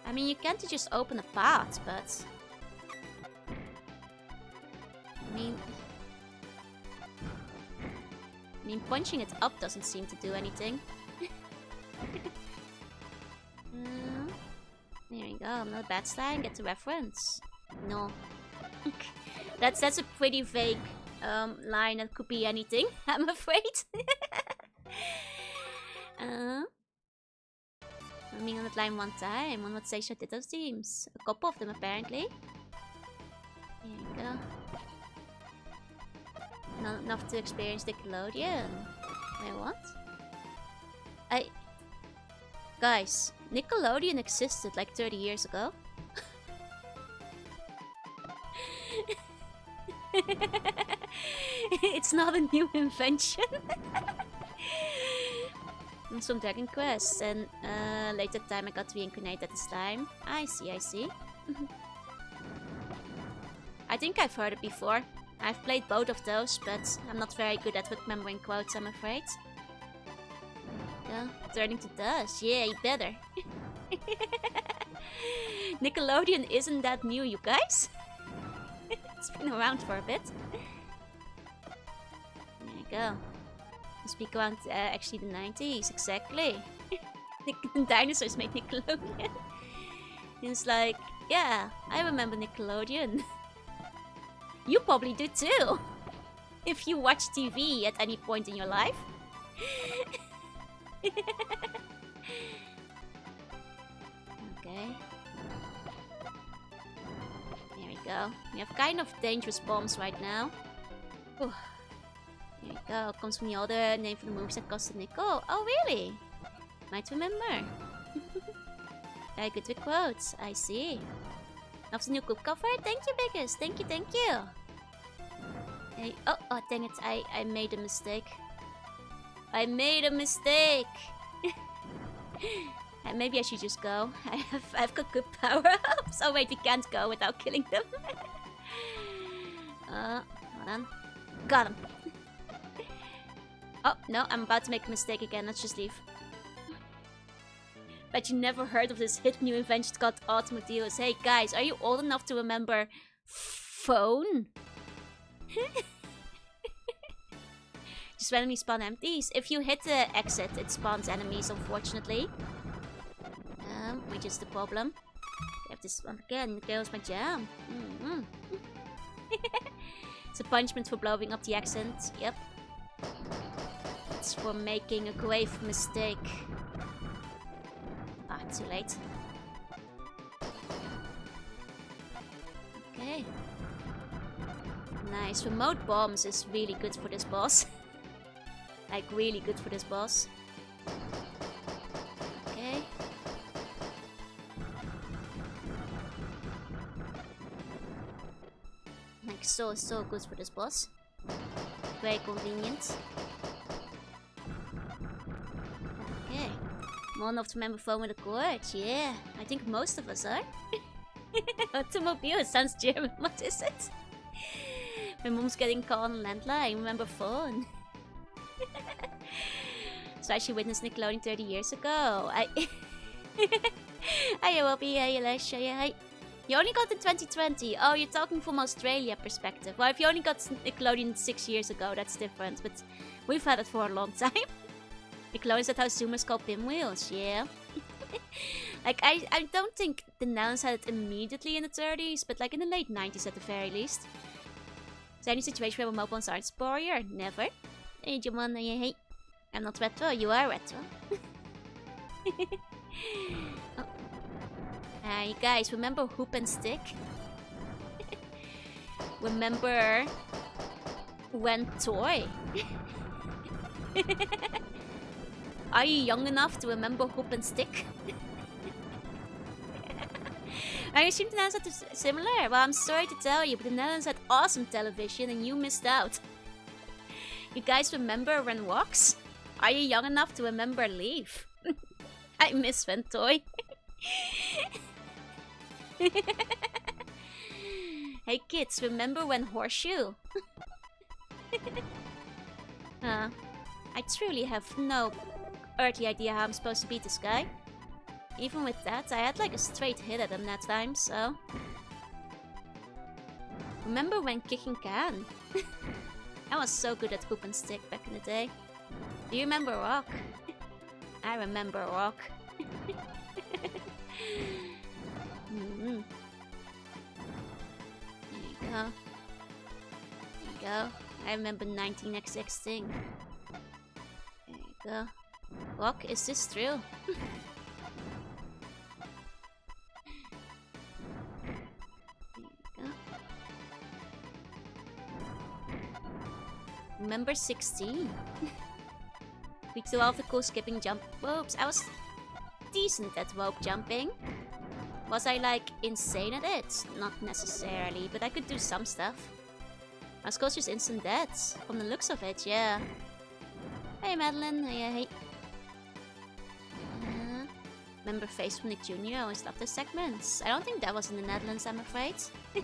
I mean, you can't just open a path, but... I mean, punching it up doesn't seem to do anything. There we go. I'm not a bad slang. Get the reference. No. That's a pretty vague line that could be anything, I'm afraid. I'm being on that line one time. One would say shut it those teams. A couple of them apparently. There you go. Not enough to experience Nickelodeon. Wait, what? Guys, Nickelodeon existed like 30 years ago. It's not a new invention. Some Dragon Quest, and later time I got reincarnated as slime. I see. I think I've heard it before. I've played both of those, but I'm not very good at remembering quotes, I'm afraid. Go. Turning to dust. Yeah, you better. Nickelodeon isn't that new, you guys. It's been around for a bit. There you go. Speak around actually the 90s, exactly. The dinosaurs made Nickelodeon. It's like, yeah, I remember Nickelodeon. You probably do too. If you watch TV at any point in your life. Okay. There we go. We have kind of dangerous bombs right now. Ooh. There you go. Comes from the other name for the moves that cost a nickel. Oh, really? Might remember. Very good with quotes. I see. Of the new cook cover. Thank you, Biggest. Thank you, thank you. Hey, oh, dang it. I made a mistake. I made a mistake. Maybe I should just go. I've got good power-ups. Oh wait, we can't go without killing them. Hold on. Got him. Oh, no, I'm about to make a mistake again. Let's just leave. Bet you never heard of this hit new invention called automobiles. Hey guys, are you old enough to remember phone? Just randomly spawn empties. If you hit the exit, it spawns enemies, unfortunately. Which is the problem. We have this one again. There was my jam. It's a punishment for blowing up the accent. Yep. It's for making a grave mistake. Ah, too late. Okay. Nice. Remote bombs is really good for this boss. Like, really good for this boss. Okay. Like, so good for this boss. Very convenient. Okay. I'm old enough to remember phone with a cord. Yeah, I think most of us are. Automobile, it sounds German. What is it? My mom's getting called on landline. Remember phone. So I actually witnessed Nickelodeon 30 years ago. Hiya, Wobby. Hiya, Lash. Hiya. You only got in 2020. Oh, you're talking from Australia perspective. Well, if you only got Nickelodeon 6 years ago, that's different. But we've had it for a long time. Nickelodeon's at how Zoomers call pinwheels. Yeah. Like, I don't think the Netherlands had it immediately in the 30s, but like in the late 90s at the very least. Is there any situation where mobile phones aren't superior? Never. Hey, Jorunna, hey. I'm not retro, you are retro. Oh. You guys, remember Hoop and Stick? Remember when Toy? Are you young enough to remember Hoop and Stick? I assume the Netherlands had similar. Well, I'm sorry to tell you, but the Netherlands had awesome television and you missed out. You guys remember Ren Walks? Are you young enough to remember Leaf? I miss Ventoy. Hey kids, remember when Horseshoe? I truly have no earthly idea how I'm supposed to beat this guy. Even with that, I had like a straight hit at him that time, so... Remember when Kicking Can? I was so good at Hoop and Stick back in the day. Do you remember Rock? I remember Rock. There you go. There you go. I remember 19XX thing. There you go. Rock, is this true? Remember 16? We do all the cool skipping jump ropes. I was decent at rope jumping. Was I like insane at it? Not necessarily, but I could do some stuff. I was just instant deaths from the looks of it, yeah. Hey Madeline, hey. Member face from the junior. I always love those segments. I don't think that was in the Netherlands, I'm afraid. There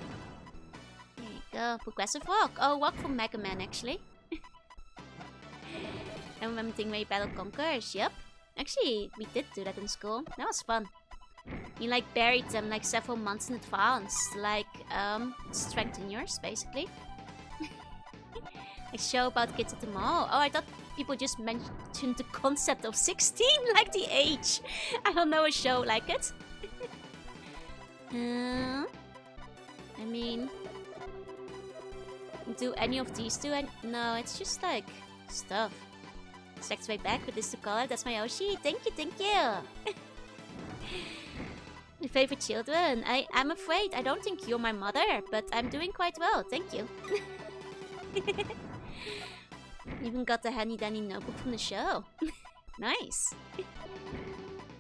you go. Progressive walk. Oh, walk from Mega Man, actually. I remember thing where you battle Conkers. Yep. Actually, we did do that in school. That was fun. You like buried them like several months in advance. Like, strengthen yours, basically. A show about kids at the mall. Oh, I thought people just mentioned the concept of 16, like the age. I don't know a show like it. I mean, do any of these do? No, it's just like stuff. Sex way back with this to color. That's my Yoshi. Thank you, thank you. My favorite children. I'm afraid I don't think you're my mother, but I'm doing quite well. Thank you. Even got the handy dandy notebook from the show. Nice.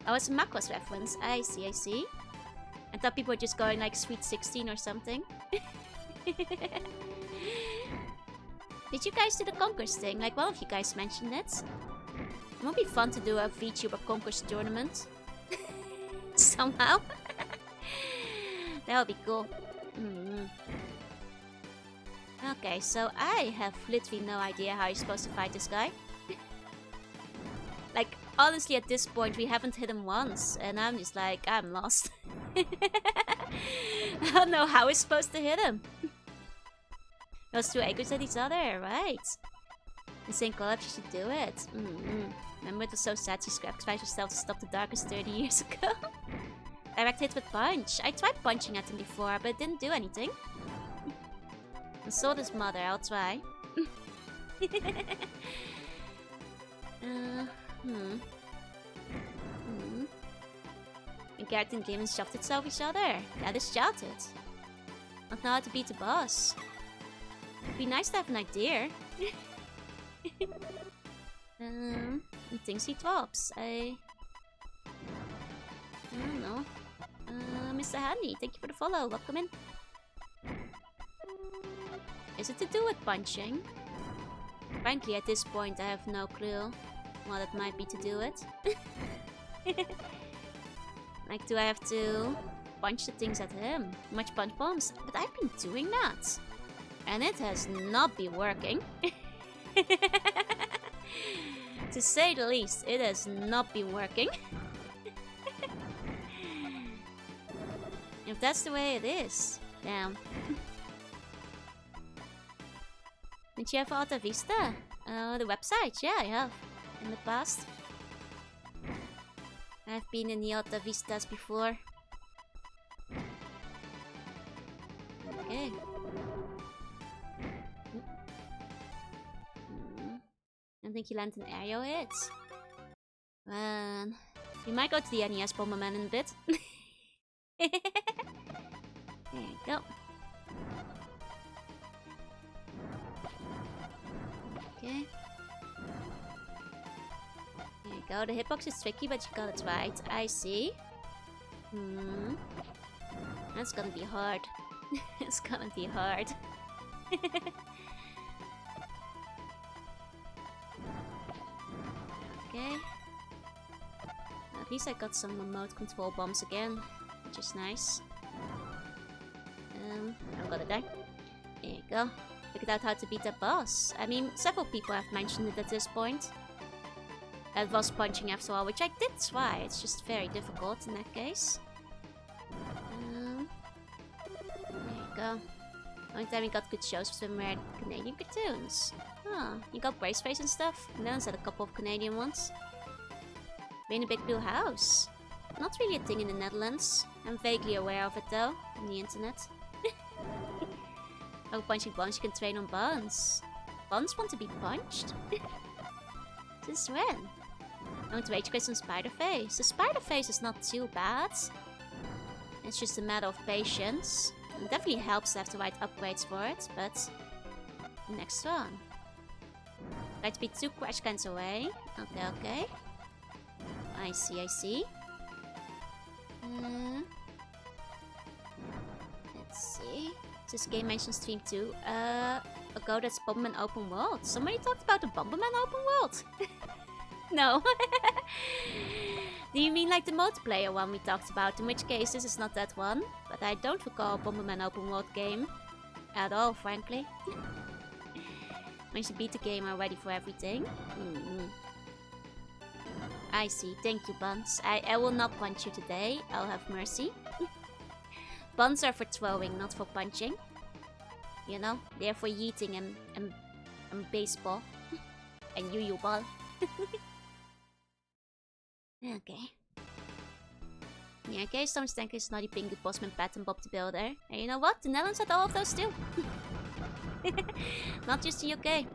Oh, it's a Makos reference. I see, I see. I thought people were just going like Sweet 16 or something. Did you guys do the Conkers thing? Like one of you guys mentioned it. It would be fun to do a VTuber Conkers tournament. Somehow. That would be cool. Okay, so I have literally no idea how you're supposed to fight this guy. Like, honestly, at this point, we haven't hit him once. And I'm just like, I'm lost. I don't know how we're supposed to hit him. Those two acres at each other, right? In same collab, you should do it. Remember, it was so sad she sacrificed herself to stop the darkest 30 years ago. Direct hit with punch. I tried punching at him before, but it didn't do anything. And so does mother, I'll try. A character in game and shoved itself each other. That is shouted. Don't know how to beat the boss. It'd be nice to have an idea. And things he drops. I don't know. Mr. Handy, thank you for the follow. Welcome in. Is it to do with punching? Frankly, at this point, I have no clue what it might be to do it. Like, do I have to punch the things at him? Much punch bombs? But I've been doing that. And it has not been working. To say the least, it has not been working. If that's the way it is, damn. Did you have Alta Vista? The website? Yeah, I have. In the past. I've been in the Alta Vistas before. Okay. I think he landed an aerial hit. We might go to the NES Bomberman in a bit. There you go. Okay. There you go. The hitbox is tricky, but you got it right. I see. That's gonna be hard. It's gonna be hard. Okay. At least I got some remote control bombs again, which is nice. I'm gonna die. There you go. Figured out how to beat that boss. I mean, several people have mentioned it at this point. That was punching after all, which I did try. It's just very difficult in that case. There you go. Only time we got good shows was when we had Canadian cartoons. Oh, you got Brace Face and stuff? And then had a couple of Canadian ones. Being a big blue house. Not really a thing in the Netherlands. I'm vaguely aware of it though, on the internet. Oh, punching buns, you can train on buns. Buns want to be punched? Since when? I want to rage quit on Spider Face. The Spider Face is not too bad. It's just a matter of patience. It definitely helps to have the right upgrades for it, but... Next one. Like to be 2 crash cans away. Okay, okay. I see, I see. Let's see. This game mentions Stream 2. Ago that's Bomberman Open World. Somebody talked about the Bomberman Open World. No. Do you mean like the multiplayer one we talked about? In which case, this is not that one. But I don't recall a Bomberman open world game. At all, frankly. Once you beat the game, I'm ready for everything. I see. Thank you, Buns. I will not punch you today. I'll have mercy. Buns are for throwing, not for punching. You know? They're for yeeting and baseball. And you ball. Okay. Yeah, okay, Stormstanker, Snotty Pingu, Bosman, Pat, and Bob the Builder. And you know what? The Netherlands had all of those too. Not just the UK.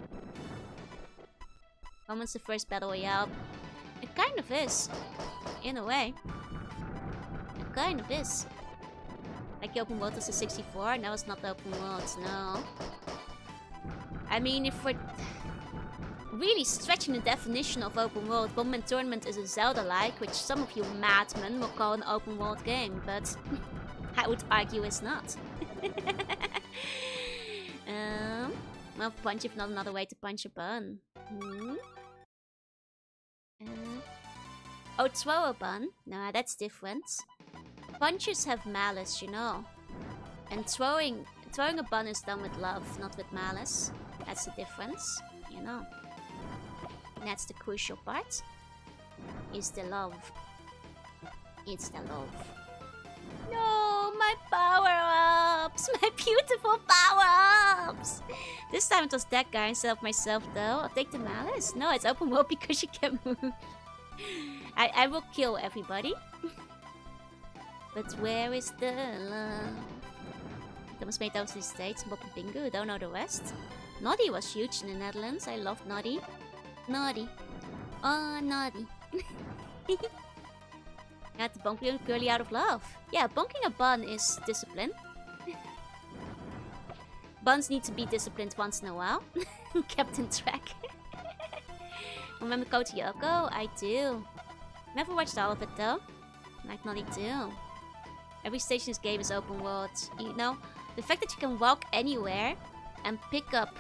Almost the first battle royale. It kind of is. In a way. It kind of is. Like the open world was a 64, and that was not the open world, no. I mean, if we're really stretching the definition of open world, Bomberman Tournament is a Zelda-like, which some of you madmen will call an open world game, but I would argue it's not. Well, punch if not another way to punch a bun. Oh, throw a bun? Nah, that's different. Punches have malice, you know. And throwing a bun is done with love, not with malice. That's the difference, you know. And that's the crucial part. Is the love. It's the love. No, my power-ups! My beautiful power-ups! This time it was that guy instead of myself, though. I'll take the malice. No, it's open world because you can move. I will kill everybody. But where is the love? That was made out of the States. Bob and Bingo, don't know the rest. Noddy was huge in the Netherlands. I loved Noddy. Noddy. Oh, Noddy. Had to bonk you purely out of love. Yeah, bonking a bun is discipline. Buns need to be disciplined once in a while. Kept in track. Remember Code Yoko? I do. Never watched all of it though. Like Noddy too. Every stage in this game is open world. You know, the fact that you can walk anywhere and pick up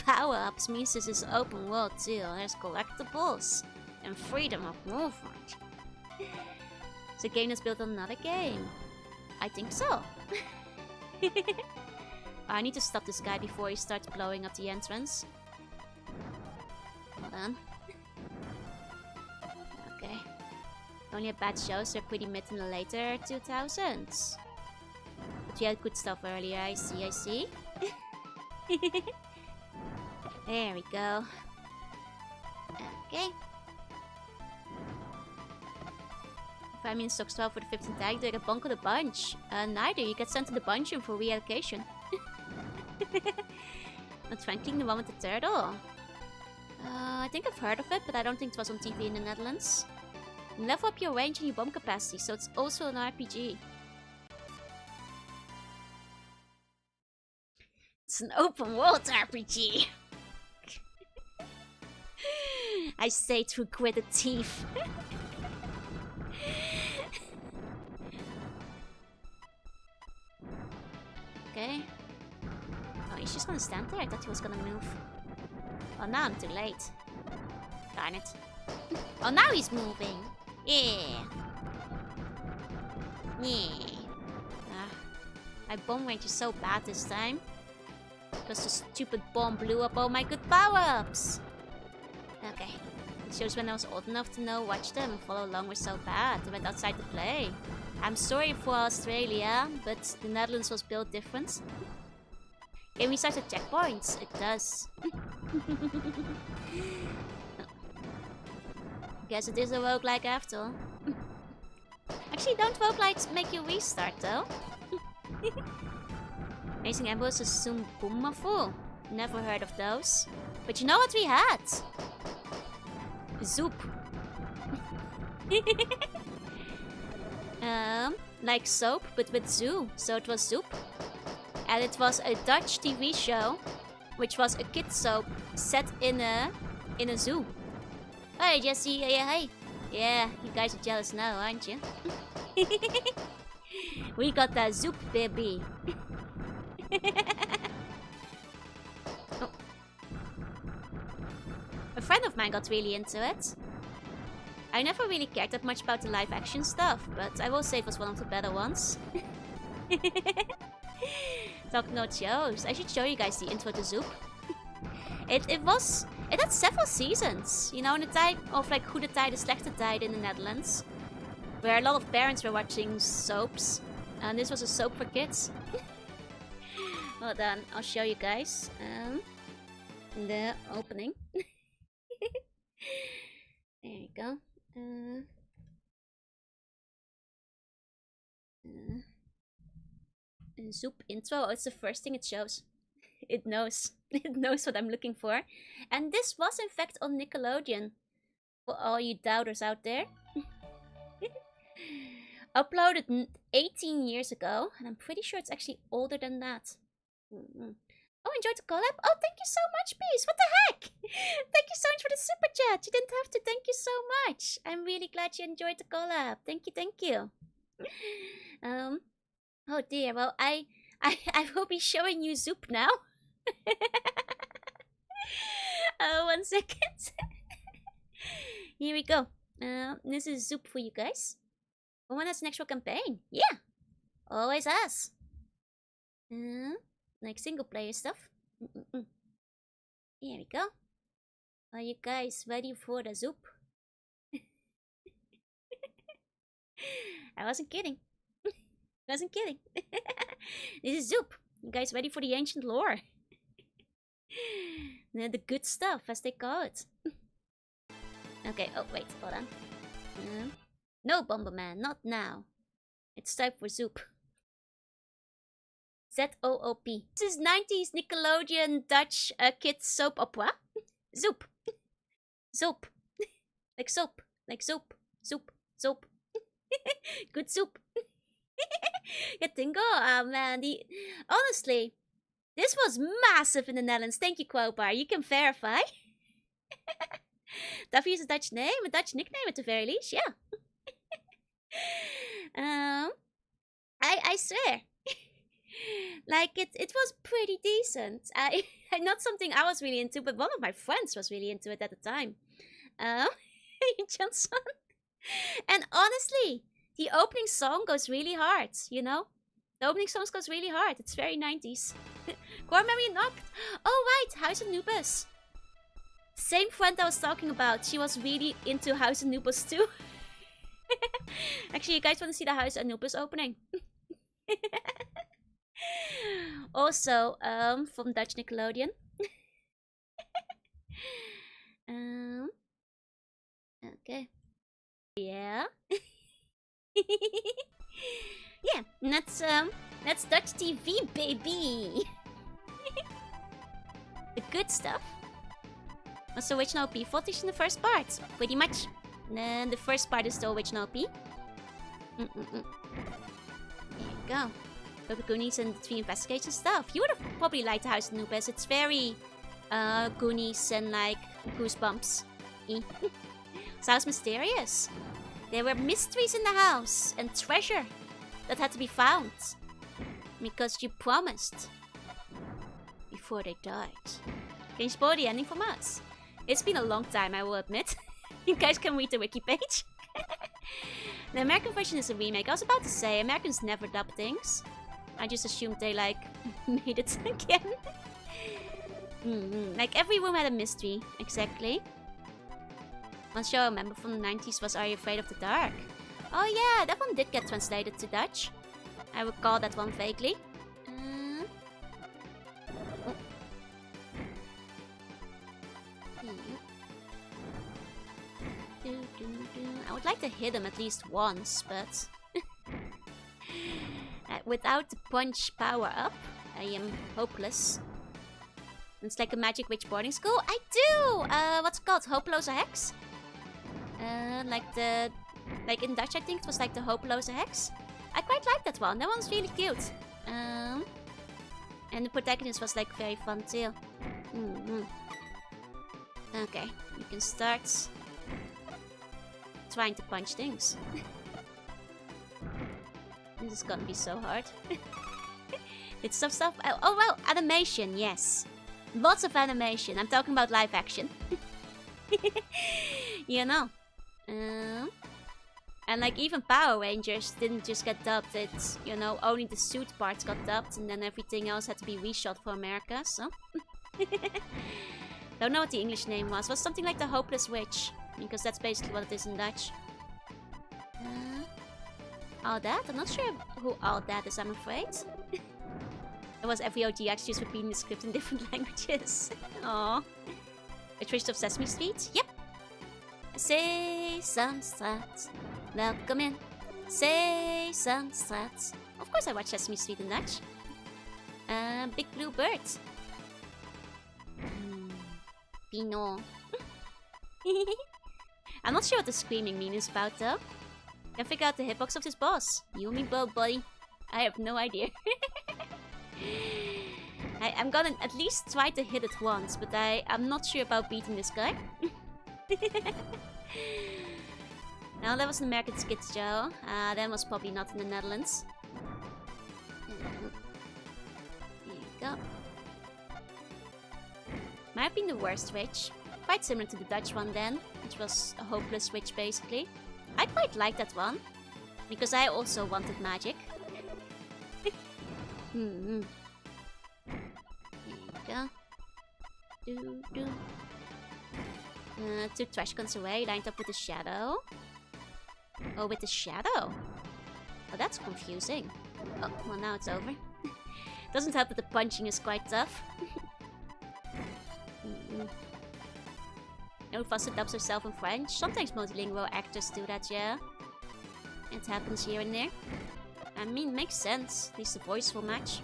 power-ups means this is open world too. There's collectibles and freedom of movement. It's a game that's built on another game. I think so. I need to stop this guy before he starts blowing up the entrance. Hold on. Okay. Only had bad shows, they're pretty mid in the later 2000s. But we had good stuff earlier, I see. There we go. Okay. 5 minutes stocks 12 for the 15th tag. Do I get bonk of the bunch? Neither. You get sent to the bunch for reallocation. Not Franklin, the one with the turtle. I think I've heard of it, but I don't think it was on TV in the Netherlands. Level up your range and your bomb capacity, so it's also an RPG. It's an open world RPG. I say through gritted teeth. Okay. Oh, he's just gonna stand there? I thought he was gonna move. Oh, now I'm too late. Darn it. Oh, now he's moving. Yeah. Yeah. My bomb range is so bad this time. Because the stupid bomb blew up all my good power-ups. Okay. It shows when I was old enough to know, watch them, and follow along were so bad. I went outside to play. I'm sorry for Australia, but the Netherlands was built different. Game restarts at checkpoints. It does. Guess it is a roguelike after all. Actually, don't roguelikes make you restart though? Amazing Ambos is Sumbumafu. Never heard of those. But you know what we had? Zoop. Like soap, but with zoo. So it was Zoop. And it was a Dutch TV show, which was a kid soap set in a zoo. Hey Jesse, hey. Yeah, you guys are jealous now, aren't you? We got that Zoop, baby. Oh. A friend of mine got really into it. I never really cared that much about the live action stuff, but I will say it was one of the better ones. Talking about shows, I should show you guys the intro to Zoop. It had several seasons, you know, in the time of like Goede Tijden, Slechte Tijden in the Netherlands, where a lot of parents were watching soaps, and this was a soap for kids. Hold on, I'll show you guys the opening. There you go. Zoop intro. Oh, it's the first thing it shows. It knows. It knows what I'm looking for. And this was in fact on Nickelodeon. For all you doubters out there. Uploaded 18 years ago. And I'm pretty sure it's actually older than that. Oh, enjoyed the collab? Oh, thank you so much, Peace. What the heck? Thank you so much for the super chat. You didn't have to. Thank you so much. I'm really glad you enjoyed the collab. Thank you, thank you. Oh dear. Well, I will be showing you Zoop now. 1 second. Here we go. This is Zoop for you guys. When has an actual campaign? Yeah, always has. Like single player stuff. Here we go. Are you guys ready for the Zoop? I wasn't kidding. Wasn't kidding. This is Zoop. You guys ready for the ancient lore? The good stuff, as they call it. Okay, oh wait, hold on. No, Bomberman, not now. It's time for Zoop. Z-O-O-P. This is 90s Nickelodeon Dutch kids soap opera. Zoop. Zoop. Like soap. Like soap. Zoop. Zoop. Good soup. Yeah, Tingo. Oh man, honestly, this was massive in the Netherlands. Thank you, Quobar. You can verify. Duffy is a Dutch name, a Dutch nickname at the very least, yeah. I swear. Like it was pretty decent. Not something I was really into, but one of my friends was really into it at the time. Johnson. And honestly, the opening song goes really hard, you know? The opening song goes really hard. It's very 90s. Core Memory Knocked. Oh right, House of Anubis. Same friend I was talking about. She was really into House of Anubis too. Actually, you guys want to see the House of Anubis opening? Also, from Dutch Nickelodeon. Okay. Yeah. Yeah, that's Dutch TV, baby. The good stuff. What's the original OP? Footage in the first part, pretty much. The first part is the original OP. There you go. Purple Goonies and the 3 investigation stuff. You would have probably liked the House of Anubis. It's very Goonies and like Goosebumps. Sounds mysterious. There were mysteries in the house and treasure that had to be found. Because you promised. Before they died. Can you spoil the ending from us? It's been a long time, I will admit. You guys can read the wiki page. The American version is a remake. I was about to say, Americans never dub things. I just assumed they like made it again. Like every room had a mystery, exactly. One show I remember from the 90s was Are You Afraid of the Dark? Oh yeah, that one did get translated to Dutch. I recall that one vaguely. I would like to hit him at least once, but without the punch power up, I am hopeless. It's like a magic witch boarding school. I do! What's it called? Hopeloze Hex? Like in Dutch I think it was like the Hopeloze Hex. I quite like that one. That one's really cute. And the protagonist was like very fun too. Okay, we can start trying to punch things. This is gonna be so hard. It's stuff. Oh well, animation, yes. Lots of animation. I'm talking about live action. You know. And like even Power Rangers didn't just get dubbed, it's, you know, only the suit parts got dubbed and then everything else had to be reshot for America, so. Don't know what the English name was. It was something like the Hopeless Witch, because that's basically what it is in Dutch. All that? I'm not sure who all that is, I'm afraid. It was every OGX just repeating the script in different languages. Aww. A twist of Sesame Street? Yep. Sesamstraat. Welcome in. Sesamstraat. Of course I watch Sesame Street in Dutch. Big Blue Bird. Pino. I'm not sure what the screaming mean is about though. Can figure out the hitbox of this boss. You and me both, buddy. I have no idea. I'm gonna at least try to hit it once, but I'm not sure about beating this guy. Now that was an American skit show. That was probably not in the Netherlands. There you go. Might have been the worst witch. Quite similar to the Dutch one then, which was a hopeless witch basically. I quite liked that one, because I also wanted magic. There you go. Took trash cans away, lined up with a shadow. Oh, with the shadow? Oh, that's confusing. Oh, well now it's over. Doesn't help that the punching is quite tough. No fussy dubs herself in French. Sometimes multilingual actors do that, yeah. It happens here and there. I mean, makes sense. At least the voice will match.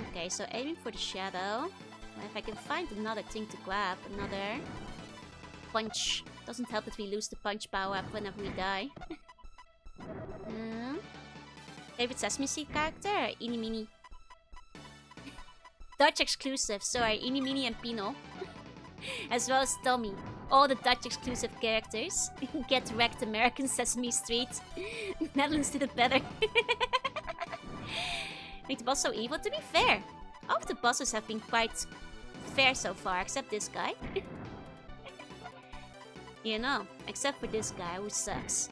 Okay, so aiming for the shadow. If I can find another thing to grab, another punch. Doesn't help that we lose the punch power up whenever we die. Favorite Sesame Street character? Eeny Meeny. Dutch exclusive, sorry, Eeny Meeny and Pino. As well as Tommy. All the Dutch exclusive characters. Get wrecked, American Sesame Street. Netherlands did it better. Make the boss so evil? To be fair, all of the bosses have been quite fair so far, except this guy. You know, except for this guy who sucks.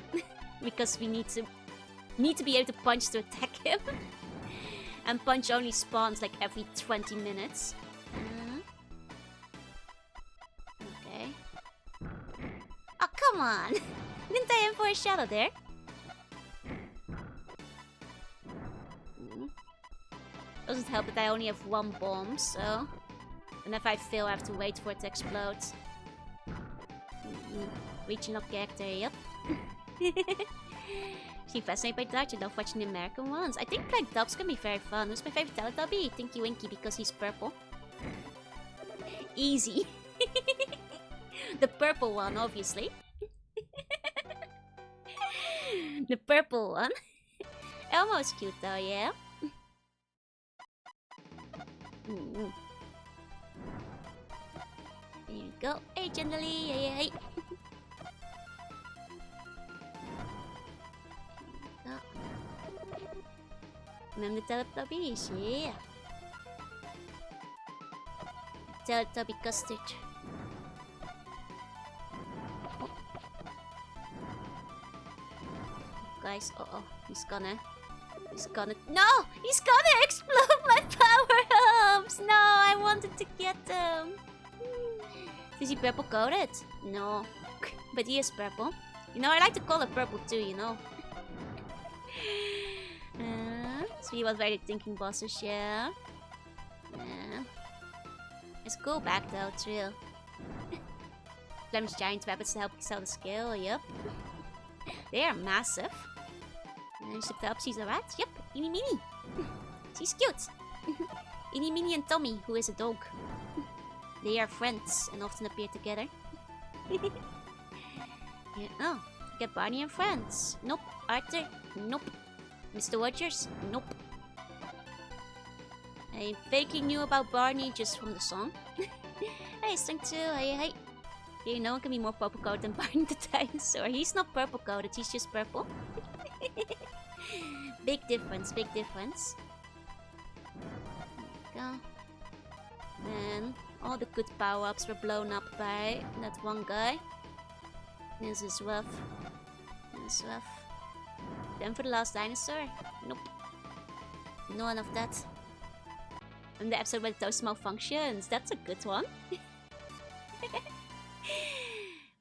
Because we need to be able to punch to attack him. And punch only spawns like every 20 minutes. Okay. Oh, come on! Didn't I aim for a shadow there? Doesn't help that I only have one bomb, so... And if I fail, I have to wait for it to explode. Regional character, yep. She fascinated by Dutch. I love watching the American ones. I think like dubs can be very fun. Who's my favorite Teletubby? Tinky Winky, because he's purple. Easy. The purple one, obviously. The purple one. Elmo is cute though, yeah? There you go. Hey, gently. Hey. Remember the Teletubbies? Yeah. Teletubby custard. Oh. Guys, he's gonna... No! He's gonna explode my power-ups! No, I wanted to get them. Is he purple coated? No. But he is purple. You know, I like to call it purple too, you know. So he was very thinking bosses, yeah. It's cool back though, it's real. Flemish giant rabbits to help excel the skill, yep. They are massive. And she's a rat, yep. Eeny Meeny. She's cute. Eeny Meeny and Tommy, who is a dog. They are friends and often appear together. Yeah, oh, get Barney and friends. Nope. Arthur, nope. Mr. Rogers, nope. I vaguely knew about Barney just from the song. Hey, String 2, hey. You know, one can be more purple coded than Barney the dinosaur. He's not purple coded, he's just purple. Big difference, big difference. There you go. And All the good power-ups were blown up by that one guy. This is rough. This is rough. Then for the last dinosaur? Nope. None of that. And the episode with those malfunctions. That's a good one.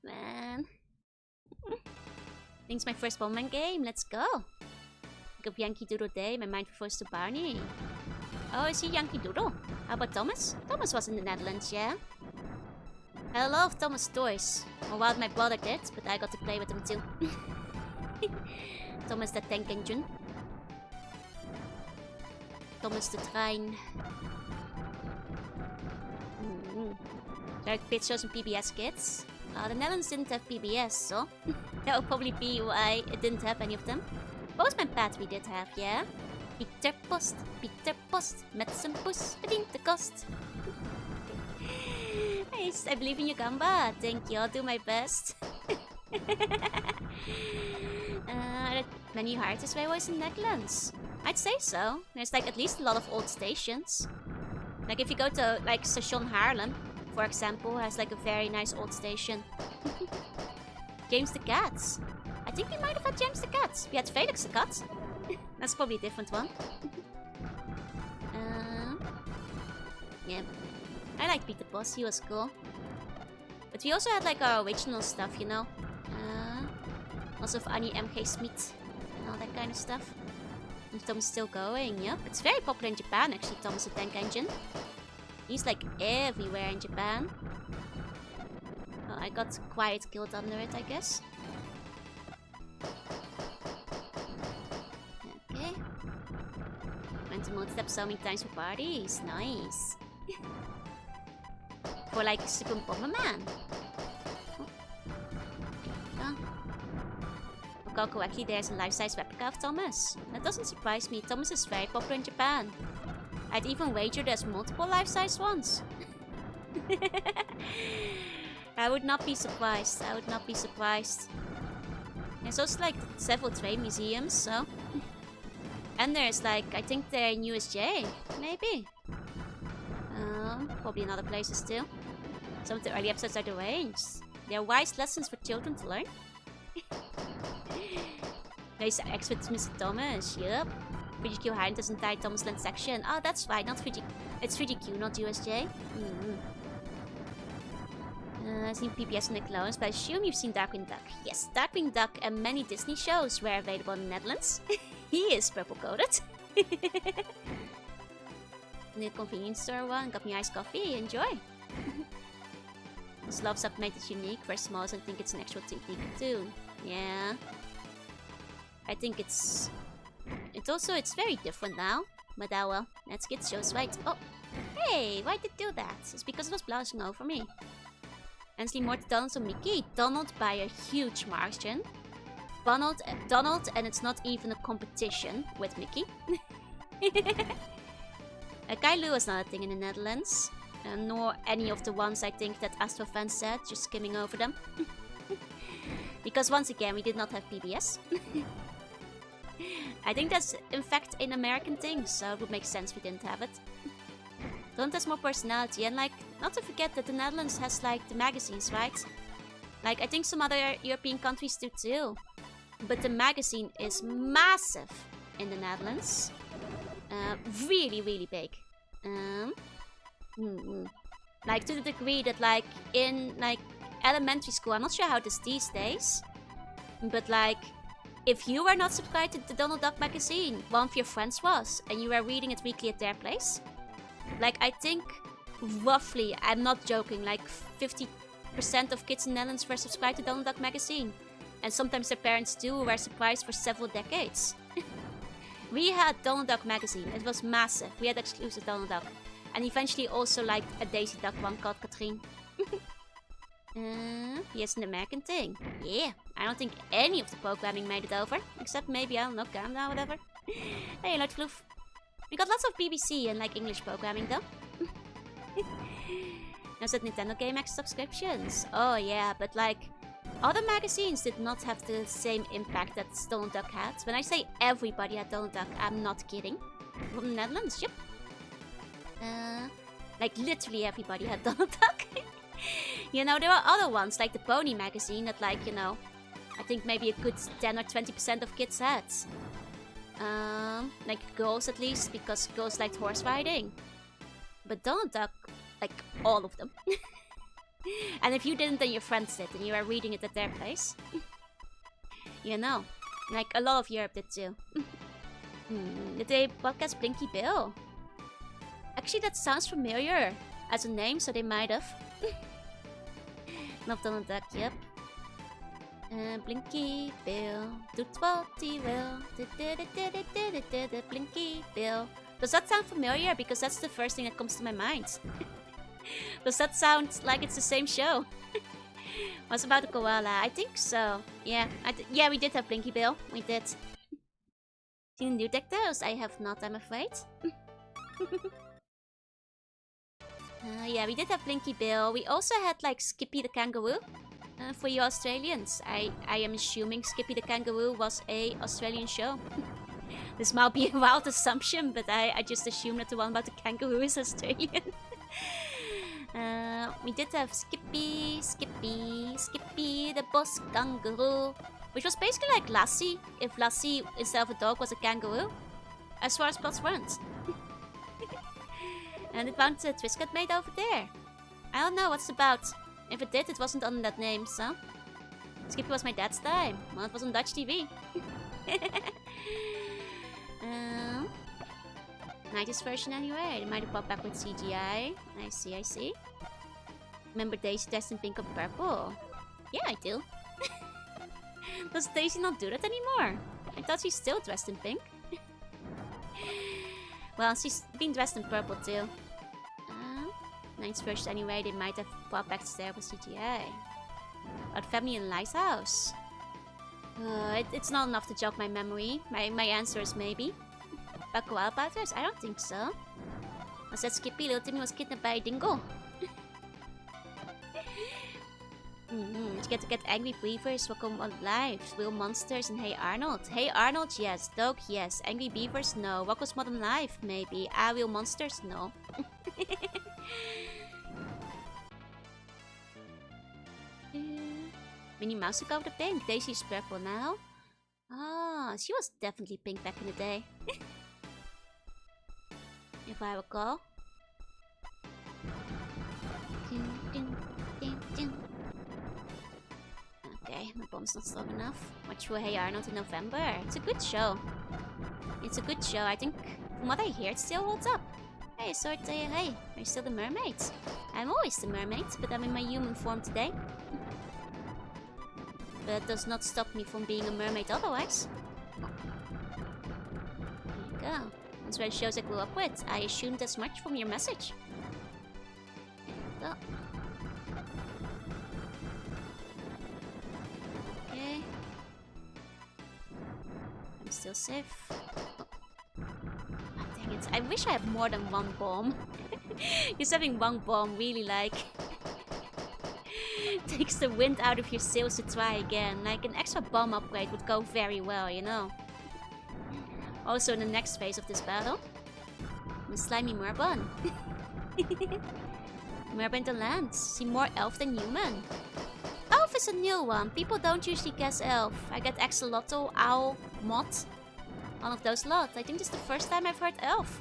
Man. I think it's my first Bomberman game. Let's go. Pick up Yankee Doodle Day. My mind refers to Barney. Oh, is he Yankee Doodle? How about Thomas? Thomas was in the Netherlands, yeah? I had a lot of Thomas toys. Or well, my brother did, but I got to play with them too. Thomas the tank engine. Thomas the trein. Like pit shows and PBS kids. The Netherlands didn't have PBS, so that would probably be why it didn't have any of them. Postman Pat we did have, yeah? Peter Post, met zijn poes, verdient de kost. Nice, I believe in you, Gamba. Thank you, I'll do my best. Many hardest railways in Netherlands. I'd say so. There's like at least a lot of old stations. Like if you go to like Station Haarlem, for example, has like a very nice old station. James the Cats. I think we might have had James the Cat. We had Felix the Cat. That's probably a different one. Yeah. I like Peter Boss, he was cool. But we also had like our original stuff, you know. Also of Annie M.G. Smith and all that kind of stuff. And Tom's still going, yep. It's very popular in Japan actually, Thomas the Tank Engine. He's like everywhere in Japan. Oh, I got quite killed under it, I guess. Okay. Went to multi-step so many times for parties. Nice. For like Super Bomberman. Recall correctly, there's a life-size replica of Thomas. That doesn't surprise me. Thomas is very popular in Japan. I'd even wager there's multiple life-size ones. I would not be surprised. I would not be surprised. There's also like several train museums, so. And there's like, I think they're in USJ, maybe. Probably in other places too. Some of the early episodes are deranged. They're wise lessons for children to learn. There's experts Mr. Thomas, yup. FujiQ Highland doesn't tie Thomas Land section. Oh, that's right, not Fuji. It's FujiQ, not USJ. I've seen PBS and Nickelodeon, but I assume you've seen Darkwing Duck. Yes, Darkwing Duck and many Disney shows were available in the Netherlands. He is purple coded. The convenience store one, got me iced coffee, enjoy. This love sub made it unique for smalls and think it's an actual TV cartoon. Yeah. I think it's very different now. But well, let's get shows right. Oh, hey, why did it do that? It's because it was blushing over me. Honestly, more to Donald or Mickey. Donald by a huge margin. Donald, and it's not even a competition with Mickey. Kai Lu is not a thing in the Netherlands. Nor any of the ones I think that Astro fans said, just skimming over them. Because once again, we did not have PBS. I think that's in fact an American thing, so it would make sense we didn't have it. Donald has more personality, and like, not to forget that the Netherlands has like the magazines, right? Like, I think some other European countries do too. But the magazine is massive in the Netherlands. Really, really big. Like, to the degree that like, in like elementary school, I'm not sure how it is these days. But like, if you were not subscribed to the Donald Duck magazine, one of your friends was, and you were reading it weekly at their place. Like, I think, roughly, I'm not joking, like 50% of kids in the Netherlands were subscribed to Donald Duck magazine. And sometimes their parents too were surprised for several decades. We had Donald Duck magazine, it was massive. We had exclusive Donald Duck. And eventually also like a Daisy Duck one called Katrien. Yes, an American thing. Yeah, I don't think any of the programming made it over. Except maybe, I don't know, Canada or whatever. Hey, Lord Floof. We got lots of BBC and like English programming though. Now said Nintendo Game X subscriptions. Oh yeah, but like, other magazines did not have the same impact that Donald Duck had. When I say everybody had Donald Duck, I'm not kidding. From the Netherlands, yep. Like literally everybody had Donald Duck. You know, there are other ones like the Pony magazine that, like, you know, I think maybe a good 10 or 20% of kids had. Like girls at least, because girls liked horse riding. But Donald Duck, like all of them. And if you didn't, then your friends did, and you are reading it at their place. You know, like a lot of Europe did too. Did they podcast Blinky Bill? Actually, that sounds familiar as a name, so they might have. Not Donald Duck, yep. Blinky Bill, doet wat hij wil. Blinky Bill. Does that sound familiar? Because that's the first thing that comes to my mind. Does that sound like it's the same show? Was about a koala? I think so. Yeah, yeah, we did have Blinky Bill. We did. Seen new detectives? I have not, I'm afraid. Yeah, we did have Blinky Bill. We also had like Skippy the Kangaroo. For you Australians, I am assuming Skippy the Kangaroo was a Australian show. This might be a wild assumption, but I just assume that the one about the kangaroo is Australian. We did have Skippy the boss kangaroo, which was basically like Lassie, if Lassie instead of a dog was a kangaroo, as far as plots went. And it found a twist got made over there. I don't know what's about. If it did, it wasn't on that name, so. Skippy was my dad's time. Well, it was on Dutch TV. 90s version anyway. They might have popped back with CGI. I see. Remember Daisy dressed in pink or purple? Yeah, I do. Does Daisy not do that anymore? I thought she's still dressed in pink. Well, she's been dressed in purple too. 90s version anyway. They might have popped back there with CGI. About Family in Lighthouse. It's not enough to jog my memory. My answer is maybe. About koala powders? I don't think so. I said Skippy, little Timmy was kidnapped by a dingo. You get Angry Beavers, Welcome on Live, Real Monsters, and Hey Arnold. Hey Arnold, yes. Dog, yes. Angry Beavers, no. Wackles Modern Life, maybe. Real Monsters, no. Minnie Mouse took over the pink. Daisy's purple now. Ah, she was definitely pink back in the day. If I recall. Okay, my bomb's not strong enough. Watch for Hey Arnold in November. It's a good show. It's a good show. I think, from what I hear, it still holds up. Hey, Sword Taya, hey. Are you still the mermaid? I'm always the mermaid, but I'm in my human form today. But it does not stop me from being a mermaid otherwise. There you go. That's where the shows I grew up with. I assumed as much from your message. There you go. Okay. I'm still safe. Oh, dang it. I wish I had more than one bomb. Just having one bomb really, like... takes the wind out of your sails to try again. Like, an extra bomb upgrade would go very well, you know. Also, in the next phase of this battle, the slimy Merbon. Merbon the land. See, more elf than human. Elf is a new one. People don't usually guess elf. I get Axolotl, Owl, Moth. One of those lot. I think this is the first time I've heard elf.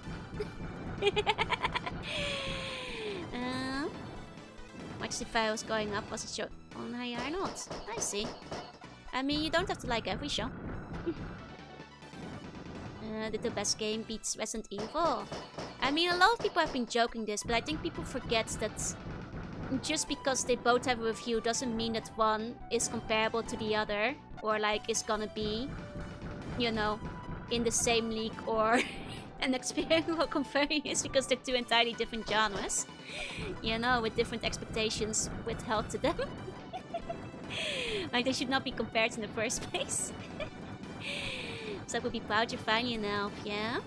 Watch the files going up was a show on Hey Arnold. I see. I mean, you don't have to like every show. Did the best game beats Resident Evil? I mean, a lot of people have been joking this, but I think people forget that just because they both have a review doesn't mean that one is comparable to the other, or like is gonna be, you know, in the same league or an experimental conveyance, because they're two entirely different genres, you know, with different expectations withheld to them. Like, they should not be compared in the first place. So I would be proud you're finally an elf, yeah?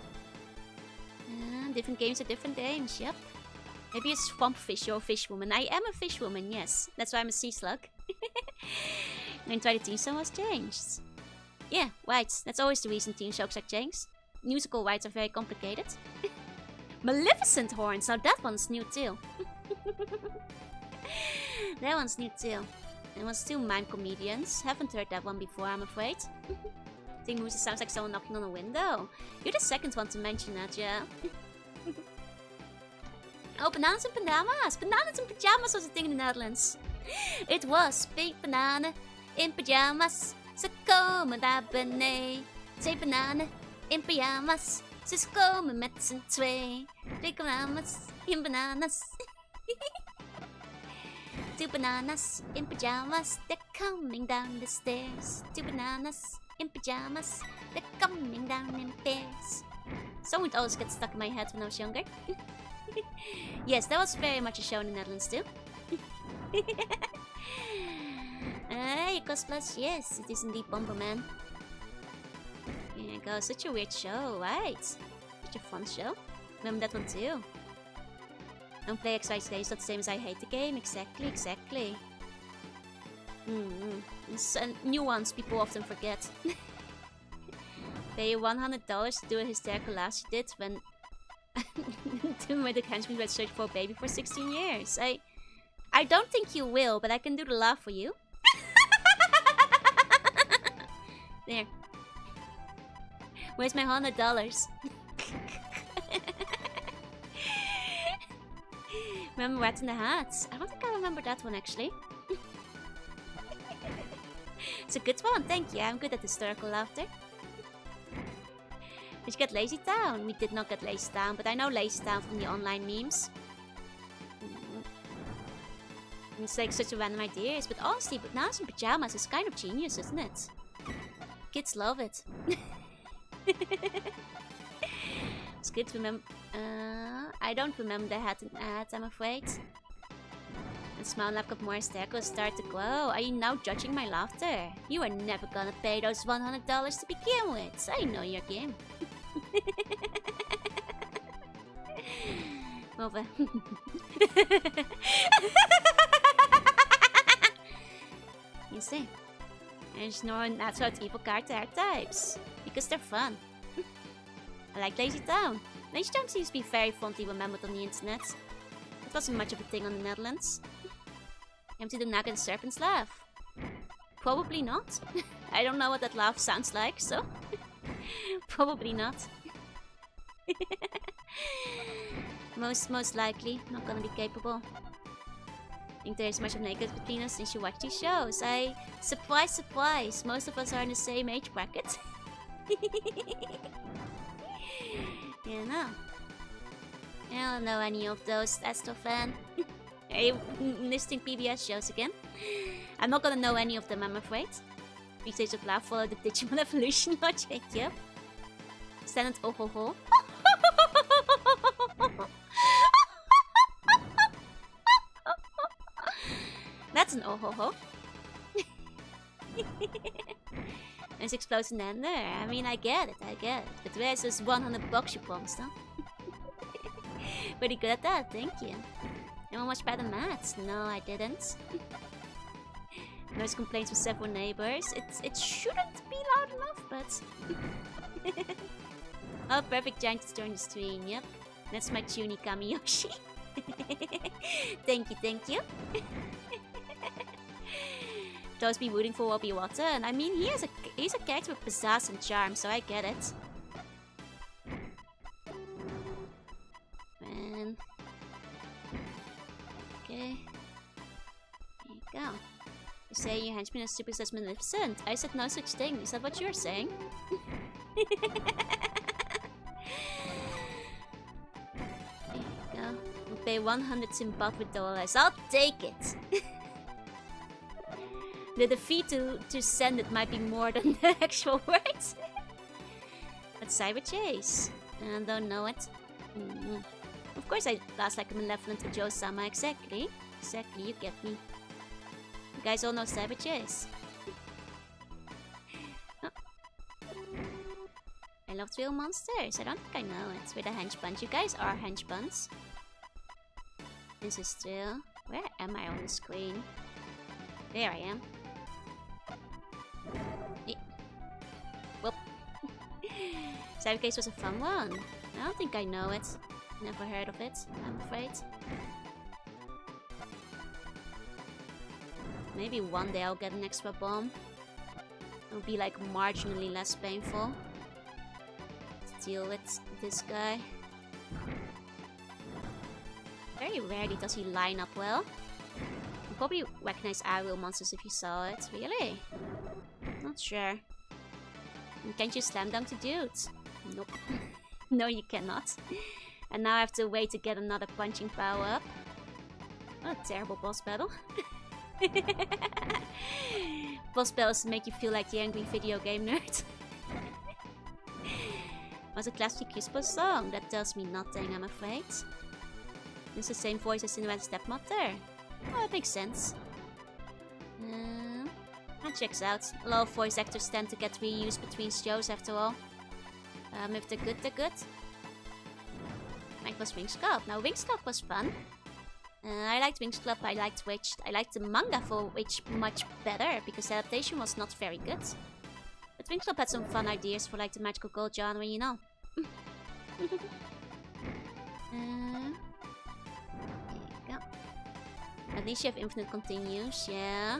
Different games at different names, yep. Maybe a swamp fish or a fish woman. I am a fish woman, yes. That's why I'm a sea slug. And why the theme song was changed. Yeah, right. That's always the reason theme songs are changed. Musical rights are very complicated. Maleficent horns. Now that one's new too. That one's new too. It was two mime comedians. Haven't heard that one before, I'm afraid. I think Moose sounds like someone knocking on a window. You're the second one to mention that, yeah. Oh, bananas and pajamas! Bananas and pajamas was a thing in the Netherlands. It was pink banana in pajamas. Ze komen daar beneden. Twee bananen in pyjamas. Ze komen met z'n twee. Twee bananas in bananas. Two bananas in pajamas. They're coming down the stairs. Two bananas in pajamas. They're coming down in pairs. Song would always get stuck in my head when I was younger. Yes, that was very much a show in the Netherlands too. Hey, cosplays, yes, it is indeed Bomberman. There you go, such a weird show, right? Such a fun show. Remember that one too. Don't play exercise games, not the same as I hate the game. Exactly, exactly. New ones people often forget. Pay $100 to do a hysterical laugh she did when the henchmen were searching for a baby for 16 years. I don't think you will, but I can do the laugh for you. There. Where's my $100? Remember Rats in the Hats? I don't think I remember that one actually. It's a good one, thank you. I'm good at historical laughter. Did you get Lazy Town? We did not get Lazy Town, but I know Lazy Town from the online memes. It's like such a random idea, but honestly, bananas in pajamas is kind of genius, isn't it? Kids love it. It's good to remember. I don't remember the hat and ad, I'm afraid. And smile lap got more hysterical start to glow. Are you now judging my laughter? You are never gonna pay those $100 to begin with. I know your game. Over. You see, there's no natural evil character archetypes because they're fun. I like Lazy Town. Lazy Town seems to be very fondly remembered on the internet. It wasn't much of a thing on the Netherlands. Empty the Naga the Serpent's laugh. Probably not. I don't know what that laugh sounds like, so probably not. Most likely not gonna be capable. I think there's much of naked between us since you watch these shows. Surprise, surprise, most of us are in the same age bracket. Yeah, no. I don't know any of those. That's the fan. Are you listing PBS shows again? I'm not gonna know any of them, I'm afraid. Because of laugh follow the Digimon evolution logic, yep. Standard oh ho ho. That's an oh ho ho. There's explosion in there. I mean, I get it. But where's those $100 you promised, huh? Pretty good at that, thank you. Anyone watch Bad and Maths? No, I didn't. Noise complaints from several neighbors. It shouldn't be loud enough, but... Oh, perfect, Giant is during the stream, yep. That's my Tuni Kamiyoshi. Thank you. Those be rooting for Wabi Wata, and I mean, he's a character with pizzazz and charm, so I get it. Man. Okay. There you go. You say your henchman is super says Maleficent. I said no such thing. Is that what you're saying? There you go. We'll pay 100 Zimbabwe dollars. I'll take it. The fee to send it might be more than the actual words. That's Cyber Chase. I don't know it. Of course I last like a malevolent to Joe-sama. Exactly, you get me. You guys all know Cyber Chase. Oh. I love Real Monsters. I don't think I know it. With a hench bunch. You guys are hench buns. This is true. Where am I on the screen? There I am. Whoop. Cyber Case was a fun one. I don't think I know it. Never heard of it, I'm afraid. Maybe one day I'll get an extra bomb. It'll be like marginally less painful to deal with this guy. Very rarely does he line up well. You probably recognize aerial monsters if you saw it. Really? Not sure. And can't you slam dunk the dudes? Nope. No, you cannot. And now I have to wait to get another punching power up. What a terrible boss battle. Boss battles make you feel like the angry video game nerd. Was a classic Crispo song. That tells me nothing, I'm afraid. It's the same voice as Cinderella Stepmother. Oh, that makes sense. That checks out. A lot of voice actors tend to get reused between shows after all. If they're good, they're good. Like was Winx Club. Now, Winx Club was fun. I liked Winx Club, I liked Witch. I liked the manga for Witch much better, because the adaptation was not very good. But Winx Club had some fun ideas for like the magical girl genre, you know. There you go. At least you have infinite continues, yeah.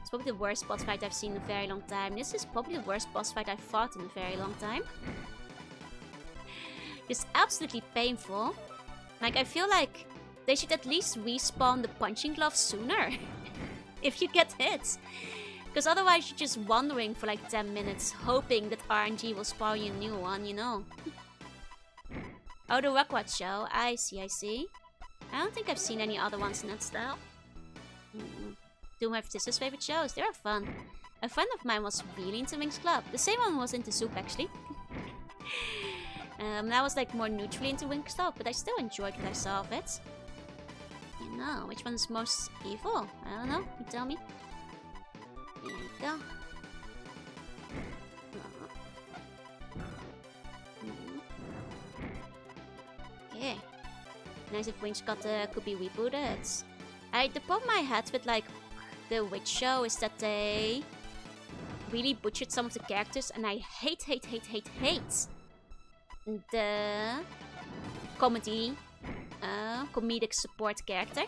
It's probably the worst boss fight I've seen in a very long time. This is probably the worst boss fight I've fought in a very long time. Just absolutely painful. Like, I feel like they should at least respawn the punching glove sooner. If you get hit. Because otherwise you're just wandering for like 10 minutes, hoping that RNG will spawn you a new one, you know. Oh, the Rugrats show. I see, I see. I don't think I've seen any other ones in that style. Two of my sister's favorite shows. They were fun. A friend of mine was really into Winx Club. The same one was into Soup, actually. I was like more neutrally into Winx Club, but I still enjoyed what I saw of it. You know, which one's most evil? I don't know. You tell me. There you go. Okay. Nice if Winx could be rebooted. The problem I had with like the Witch show is that they really butchered some of the characters, and I hate the comedic support character.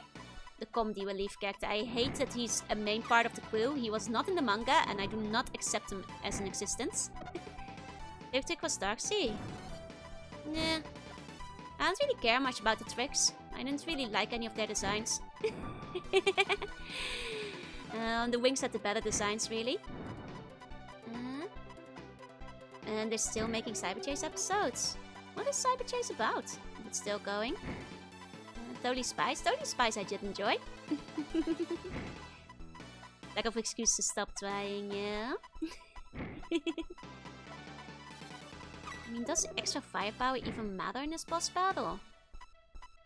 The comedy relief character. I hate that he's a main part of the crew. He was not in the manga, and I do not accept him as an existence. Lipstick was Darksea. Nah. I don't really care much about the tricks. I didn't really like any of their designs. The Wings had the better designs, really. And they're still making Cyber Chase episodes. What is Cyber Chase about? Is it still going? Totally Spice? Totally Spice I did enjoy. Lack of excuse to stop trying, yeah. I mean, does extra firepower even matter in this boss battle?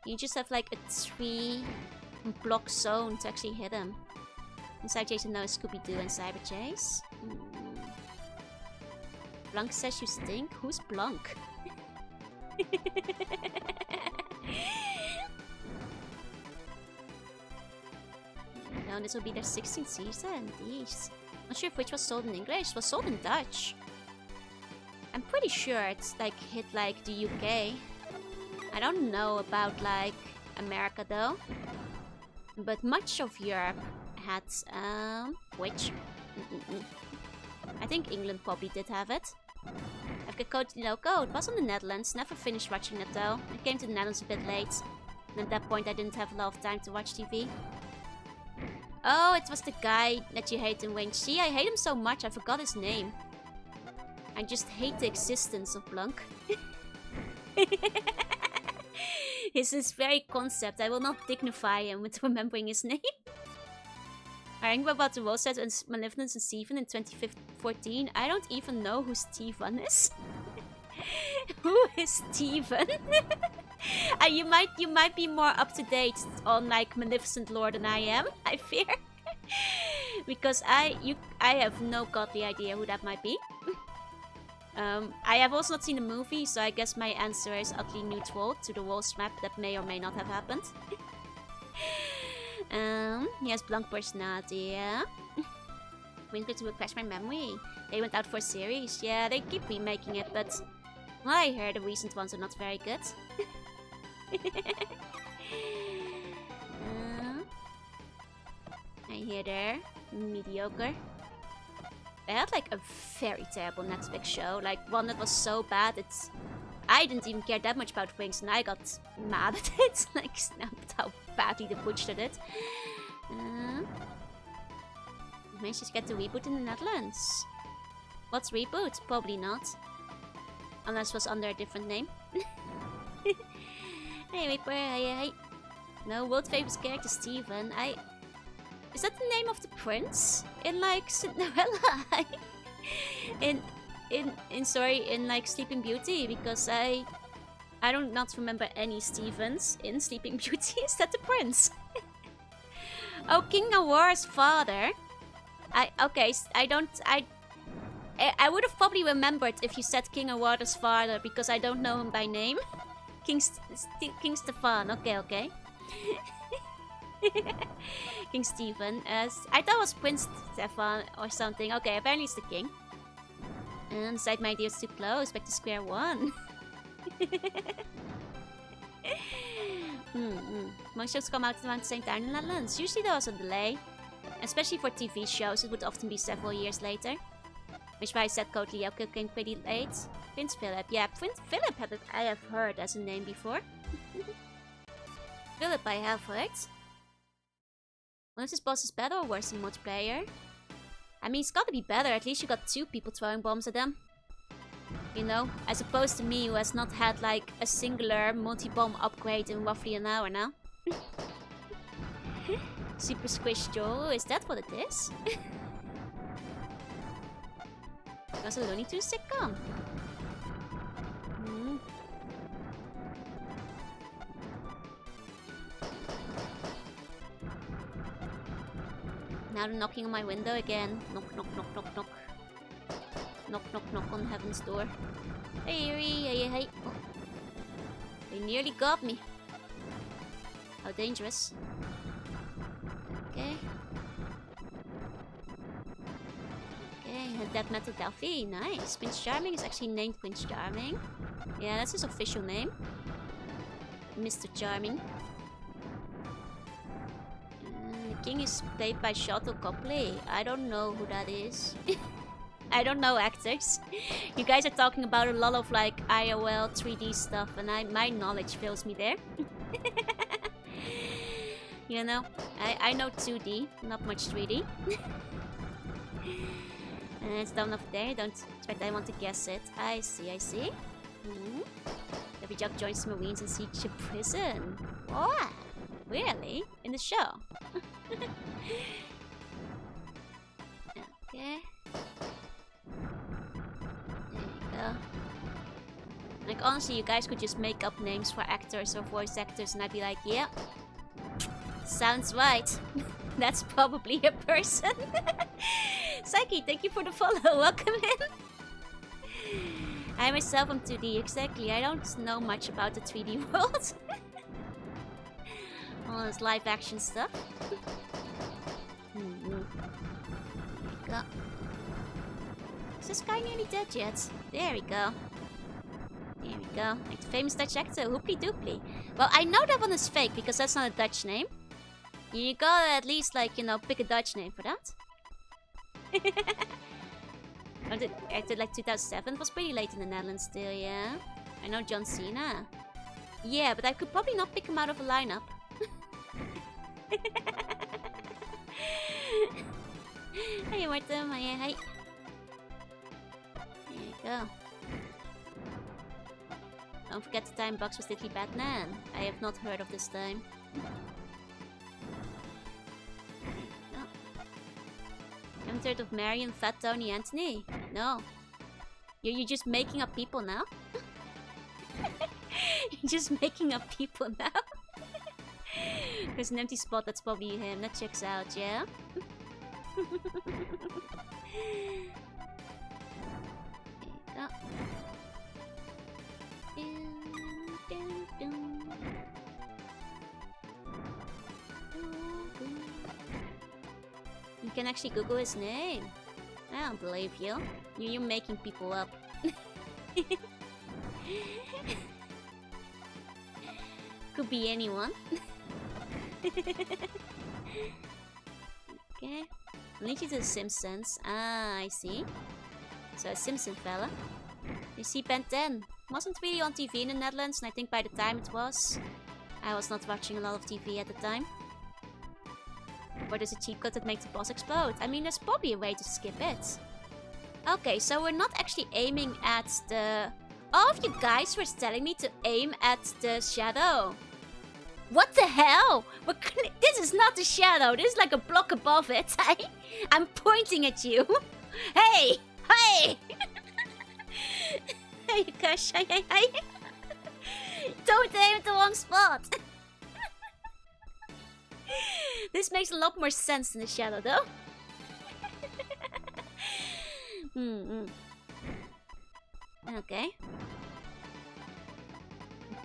You just have like a 3-block zone to actually hit him. Inside Jason knows Scooby-Doo and Cyber Chase. Blanc says you stink? Who's Blanc? No, this will be their 16th season. Jeez. Not sure if which was sold in English. It was sold in Dutch. I'm pretty sure it's like hit like the UK. I don't know about like America though. But much of Europe had which I think England probably did have it. I've got Code Loco. It was on the Netherlands. Never finished watching it though. I came to the Netherlands a bit late. And at that point I didn't have a lot of time to watch TV. Oh, it was the guy that you hate in Wayne. See, I hate him so much I forgot his name. I just hate the existence of Blanc. It's his very concept. I will not dignify him with remembering his name. I think about the Rose set and Maleficence and Steven in 2014. I don't even know who Steven is. Who is Steven? You might be more up to date on like Maleficent lore than I am, I fear. Because I have no godly idea who that might be. I have also not seen the movie, so I guess my answer is utterly neutral to the Rose map that may or may not have happened. He has Blanc personality, yeah. Winkler to refresh my memory. They went out for a series. Yeah, they keep remaking it, but I heard the recent ones are not very good. I hear they're mediocre. They had like a very terrible Netflix show, like one that was so bad I didn't even care that much about things, and I got mad at it, like snapped how badly they butchered it. Managed to get the reboot in the Netherlands. What's reboot? Probably not. Unless it was under a different name. Hey, Reaper, hey. No, world famous character Steven. Is that the name of the prince? In like Cinderella? in like Sleeping Beauty, because I don't not remember any Stevens in Sleeping Beauty. Is that the prince? Oh, King Awar's father. I would have probably remembered if you said King Awar's father, because I don't know him by name. King Stefan. Okay. King Stephen. I thought it was Prince Stefan or something. Okay, apparently it's the king. And side my deals too close. Back to square one. Most shows come out around the same time in the Netherlands. Usually there was a delay. Especially for TV shows, it would often be several years later. Which is why I said Code Lyoko came pretty late. Prince Philip. Yeah, Prince Philip I have heard as a name before. Philip I have heard. One of his bosses better or worse in multiplayer? I mean, it's gotta be better. At least you got 2 people throwing bombs at them. You know? As opposed to me, who has not had like a singular multi-bomb upgrade in roughly an hour now. Super Squish Joe, is that what it is? It was a Looney Tunes sitcom. Now they're knocking on my window again. Knock. Knock on heaven's door. Hey. Oh. They nearly got me. How dangerous. Okay, Death Metal Delphi, nice. Prince Charming is actually named Prince Charming. Yeah, that's his official name. Mr. Charming. The king is played by Shuttlecock Copley. I don't know who that is. I don't know actors. You guys are talking about a lot of like IOL 3D stuff, and my knowledge fails me there. You know, I know 2D, not much 3D. And it's down over there. Don't expect anyone to guess it. I see. Every Jack joins the Marines and siege a prison. What? Really? In the show? Okay. There you go. Like, honestly, you guys could just make up names for actors or voice actors, and I'd be like, yeah. Sounds right. That's probably a person. Psyche, thank you for the follow. Welcome in. I myself am 2D, exactly. I don't know much about the 3D world. All this live action stuff. There you go. Is this guy nearly dead yet? There we go. Like the famous Dutch actor, Hooply Dooply. Well, I know that one is fake because that's not a Dutch name. You gotta at least, like, you know, pick a Dutch name for that. Acted like 2007 was pretty late in the Netherlands still, yeah. I know John Cena. Yeah, but I could probably not pick him out of a lineup. Hey, Martin. Hi. There you go. Don't forget the time box was Diddley Batman. I have not heard of this time. Haven't heard of Marion, Fat Tony, Anthony? No. You're just making up people now? You're just making up people now? There's an empty spot, that's probably him. That checks out, yeah? You can actually Google his name. I don't believe you. You're making people up. Could be anyone. Okay. Link you to the Simpsons. Ah, I see. So a Simpson fella. You see, Ben 10 wasn't really on TV in the Netherlands, and I think by the time it was, I was not watching a lot of TV at the time. Or there's a cheat code that makes the boss explode. I mean, there's probably a way to skip it. Okay, so we're not actually aiming at the... All of you guys were telling me to aim at the shadow. What the hell? This is not the shadow. This is like a block above it. I'm pointing at you. Hey! Hey! Hey, gosh. Hey. Don't aim at the wrong spot. This makes a lot more sense in the shadow, though. Okay.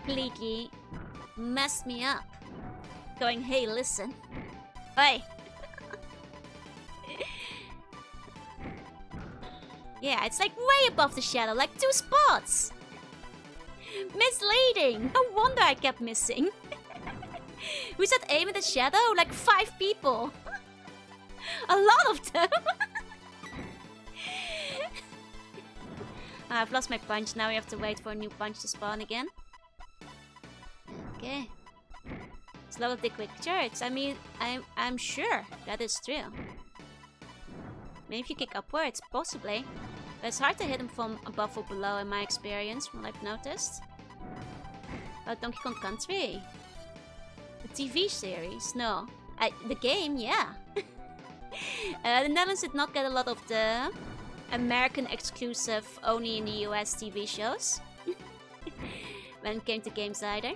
Completely messed me up. Going, hey, listen. Hey. Yeah, it's like way above the shadow, like 2 spots. Misleading. No wonder I kept missing. Who said aim at the shadow? Like 5 people. A lot of them. I've lost my punch. Now we have to wait for a new punch to spawn again. Okay. Slow up the quick charge. I mean, I'm sure that is true. Maybe if you kick upwards, possibly. But it's hard to hit him from above or below in my experience, from what I've noticed. About Donkey Kong Country. The TV series? No. The game, yeah. The Netherlands did not get a lot of the American exclusive, only in the US TV shows. When it came to games either.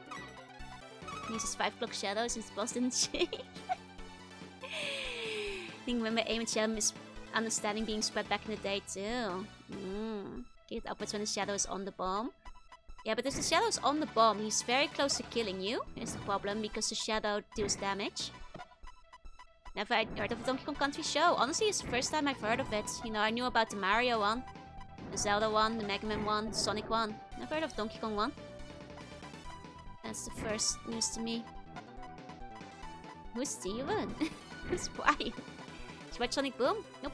Uses 5 block shadow since the boss didn't change. I think remember aim and shadow misunderstanding being spread back in the day too. Get upwards when the shadow is on the bomb. Yeah, but if the shadow is on the bomb, he's very close to killing you. Is the problem because the shadow deals damage. Never heard of the Donkey Kong Country show. Honestly, it's the first time I've heard of it. You know, I knew about the Mario one, the Zelda one, the Mega Man one, the Sonic one. Never heard of Donkey Kong one. That's the first news to me. Who's Steven? Who's Brian? Did you watch Sonic Boom? Nope.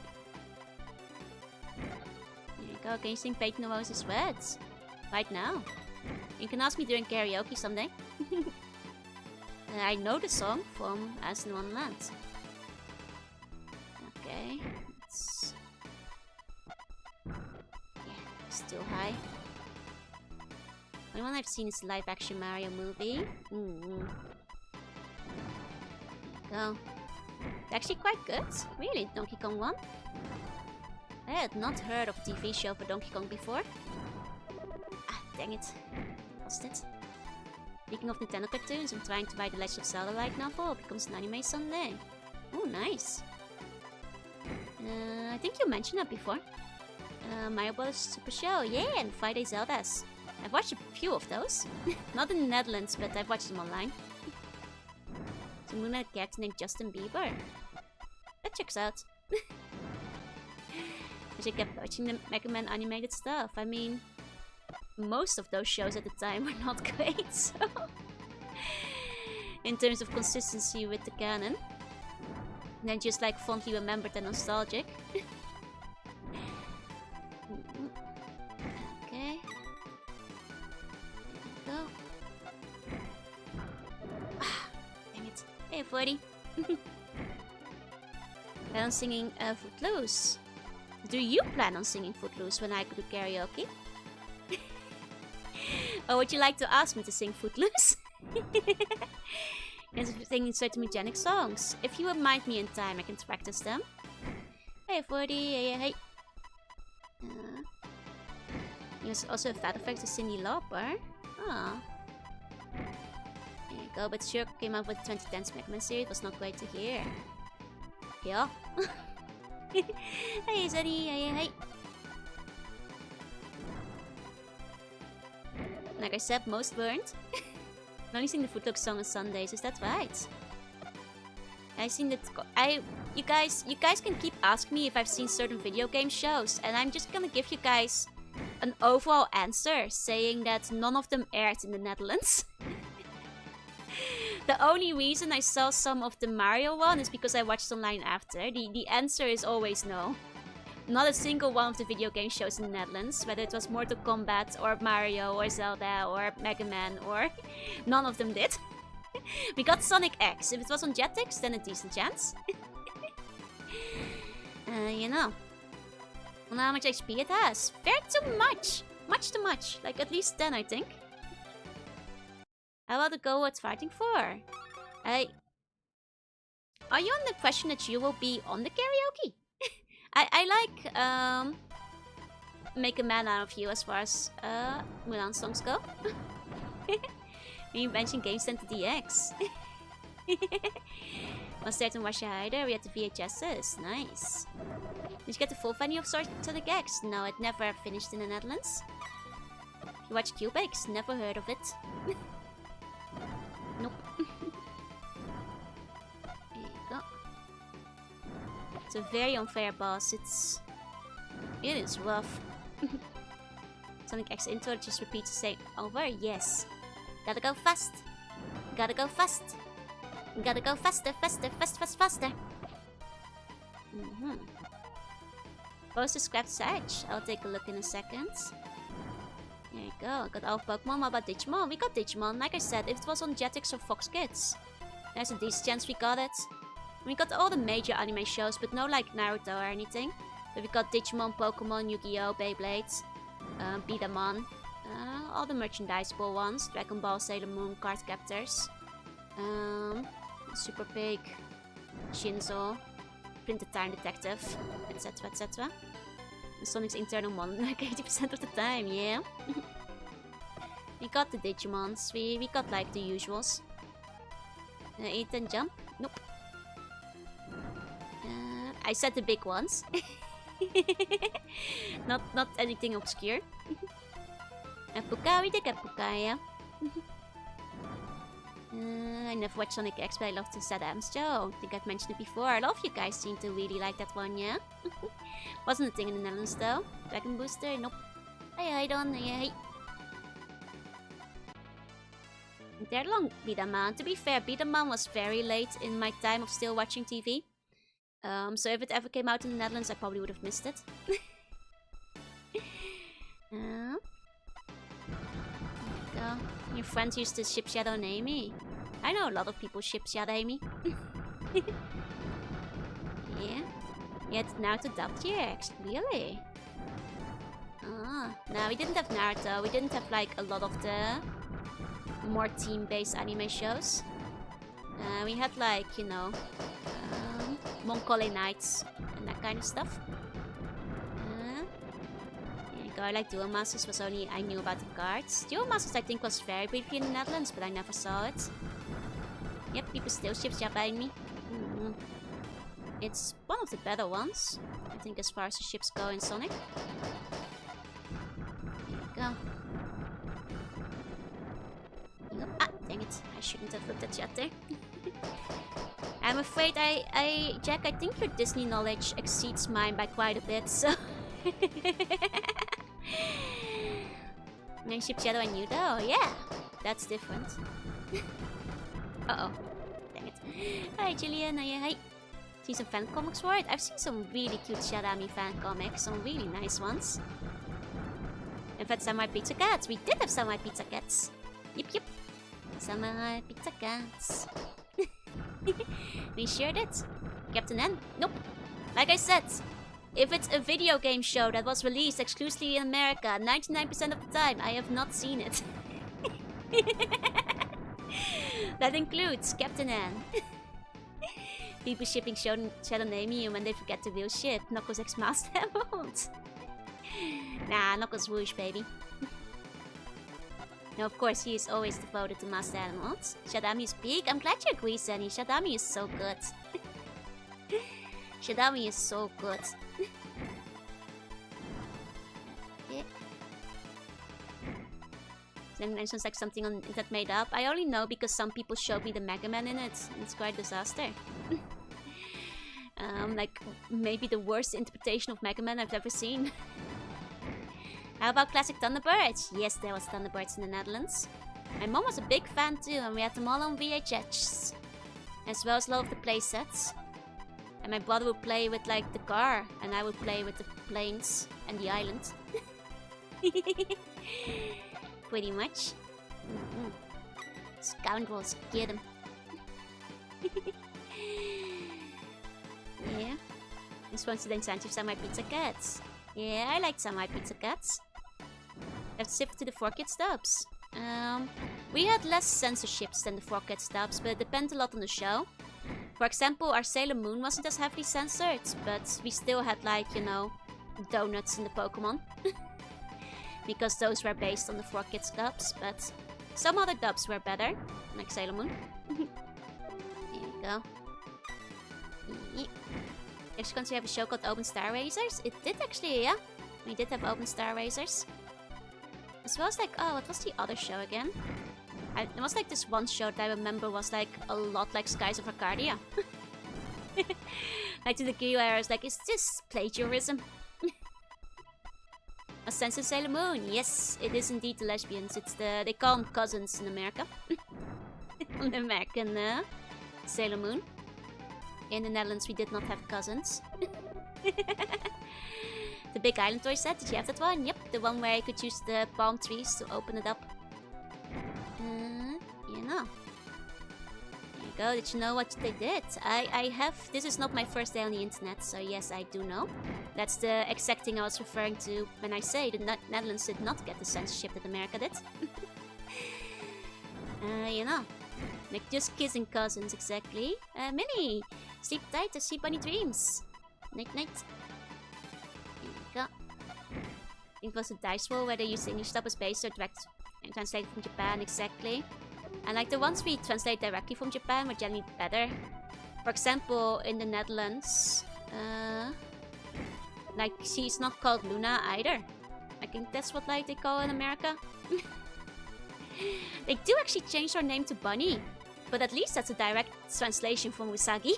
There you go. Can you sing Peyton the Rose is Red? Right now. You can ask me during karaoke someday. I know the song from As in One Land. Okay. Let's... Yeah, still high. The only one I've seen is the live action Mario movie. Go. It's actually quite good. Really, Donkey Kong 1. I had not heard of a TV show for Donkey Kong before. Ah, dang it. Lost it. Speaking of Nintendo cartoons, I'm trying to buy the Legend of Zelda light novel. It becomes an anime someday. Oh, nice. I think you mentioned that before. Mario Bros. Super Show. Yeah, and Friday Zeldas. I've watched a few of those. Not in the Netherlands, but I've watched them online. So Moon had a character named Justin Bieber. That checks out. I kept watching the Mega Man animated stuff. I mean, most of those shows at the time were not great, so... in terms of consistency with the canon. And then just like fondly remembered and nostalgic. Okay. Go. Dang it. Hey, 40. Plan on singing Footloose. Do you plan on singing Footloose when I do karaoke? Or would you like to ask me to sing Footloose? And singing certain Mugenic songs. If you remind me in time, I can practice them. Hey, 40. Hey. There's also a fat effect to Cyndi Lauper. Ah. There you go, but sure came out with the 2010s Mega Man series. Was not great to hear. Yeah. Hey, Zeddy. Hey. Like I said, most weren't. I only sing the Footloose song on Sundays. Is that right? I seen that. You guys can keep asking me if I've seen certain video game shows, and I'm just gonna give you guys an overall answer saying that none of them aired in the Netherlands. The only reason I saw some of the Mario one is because I watched online after. The answer is always no. Not a single one of the video game shows in the Netherlands, whether it was Mortal Kombat or Mario or Zelda or Mega Man or... none of them did. We got Sonic X. If it was on Jetix, then a decent chance. You know. I don't know how much HP it has. Fair too much. Much too much. Like at least 10, I think. How about the go what's fighting for? Are you on the impression that you will be on the karaoke? I like make a man out of you as far as Mulan songs go. You mentioned Game Center DX. Was there to watch either? We had the VHSs. Nice. Did you get the full venue of Sonic X? No, it never finished in the Netherlands. You watch Cubex? Never heard of it. Nope. There you go. It's a very unfair boss. It is rough. Sonic X intro just repeats the same over. Yes. Gotta go fast. Gotta go fast. Gotta go faster, faster, faster. Post the scrapped Sage. I'll take a look in a second. There you go. I got all Pokemon. What about Digimon? We got Digimon. Like I said, if it was on Jetix or Fox Kids, there's a decent chance we got it. We got all the major anime shows, but no like Naruto or anything. But we got Digimon, Pokemon, Yu-Gi-Oh, Beyblade, BOMBERMAN, all the merchandisable ones, Dragon Ball, Sailor Moon, Card Captors, Super Pig, Shinzo, Printed Time Detective, etc, etc. Sonic's internal mon like 80% of the time, yeah. We got the Digimons, we got like the usuals. Eat and jump? Nope. I said the big ones. not anything obscure. Puka, we did get Puka, yeah. I never watched Sonic X, but I loved the Sad Adams Joe. I think I've mentioned it before. A lot of you guys seem to really like that one, yeah? Wasn't a thing in the Netherlands though. Dragon Booster? Nope. Hey, Don. Hey. There long BOMBERMAN. To be fair, BOMBERMAN was very late in my time of still watching TV. So if it ever came out in the Netherlands, I probably would have missed it. There you go. Your friends used to ship Shadow and Amy. I know a lot of people ship Shadow and Amy. Yeah. Yet Naruto dubbed here, really? No, we didn't have Naruto. We didn't have like a lot of the more team-based anime shows. We had like, you know, Monkole Nights and that kind of stuff. There you go. I like Duel Masters was only I knew about the cards. Duel Masters I think was very briefly in the Netherlands, but I never saw it. Yep, people still ship Japan me. It's one of the better ones, I think, as far as the ships go in Sonic. There you go. Ah, dang it. I shouldn't have looked at chat there. I'm afraid Jack, I think your Disney knowledge exceeds mine by quite a bit, so... Name ship Shadow and you though? Yeah, that's different. Uh-oh. Dang it. Hi, Jillian. Hi. See some fan comics for it? I've seen some really cute Shadami fan comics, some really nice ones. In fact, Samurai Pizza Cats. We did have Samurai Pizza Cats. Yep. Samurai Pizza Cats. We sure did. Captain N? Nope. Like I said, if it's a video game show that was released exclusively in America, 99% of the time, I have not seen it. That includes Captain N. People shipping Shadow Namium when they forget the real shit. Knuckles X Master Emerald. Nah, Knuckles Whoosh, baby. No, of course, he is always devoted to Master Animals. Shadami is big. I'm glad you agree, Sunny. Shadami is so good. Shadami is so good. Yeah. Then mentions like something on that made up. I only know because some people showed me the Mega Man in it. And it's quite a disaster. Like maybe the worst interpretation of Mega Man I've ever seen. How about classic Thunderbirds? Yes, there was Thunderbirds in the Netherlands. My mom was a big fan too, and we had them all on VHS. As well as a lot of the play sets. And my brother would play with like the car, and I would play with the planes and the island. Pretty much. Scoundrels, get them. Yeah. This one's the incentive Samurai Pizza Cats. Yeah, I like Samurai Pizza Cats. Let's shift to the 4-Kids dubs. We had less censorships than the 4-Kids dubs, but it depends a lot on the show. For example, our Sailor Moon wasn't as heavily censored, but we still had like, you know, donuts in the Pokemon. Because those were based on the 4-Kids dubs, but some other dubs were better, like Sailor Moon. Here we go. Next country have a show called Open Star Racers. It did actually, yeah. We did have Open Star Racers. As well as like, oh, what was the other show again? There was like this one show that I remember was like a lot like Skies of Arcadia. Like to the degree where I was like, is this plagiarism? A Sense of Sailor Moon. Yes, it is indeed the lesbians. It's the, they call them cousins in America. On the American Sailor Moon. In the Netherlands we did not have cousins. The Big Island toy set, did you have that one? Yep, the one where you could use the palm trees to open it up. You know. There you go, did you know what they did? I have, this is not my first day on the internet, so yes, I do know. That's the exact thing I was referring to when I say the Netherlands did not get the censorship that America did. You know. Like just kissing cousins, exactly. Millie! Sleep tight to see bunny dreams. Night night. Here we go. I think it was a dice roll where they used the English dub as base or direct and translated from Japan, exactly. And like the ones we translate directly from Japan were generally better. For example, in the Netherlands, like she's not called Luna either. I think that's what like they call in America. They do actually change her name to Bunny, but at least that's a direct translation from Usagi.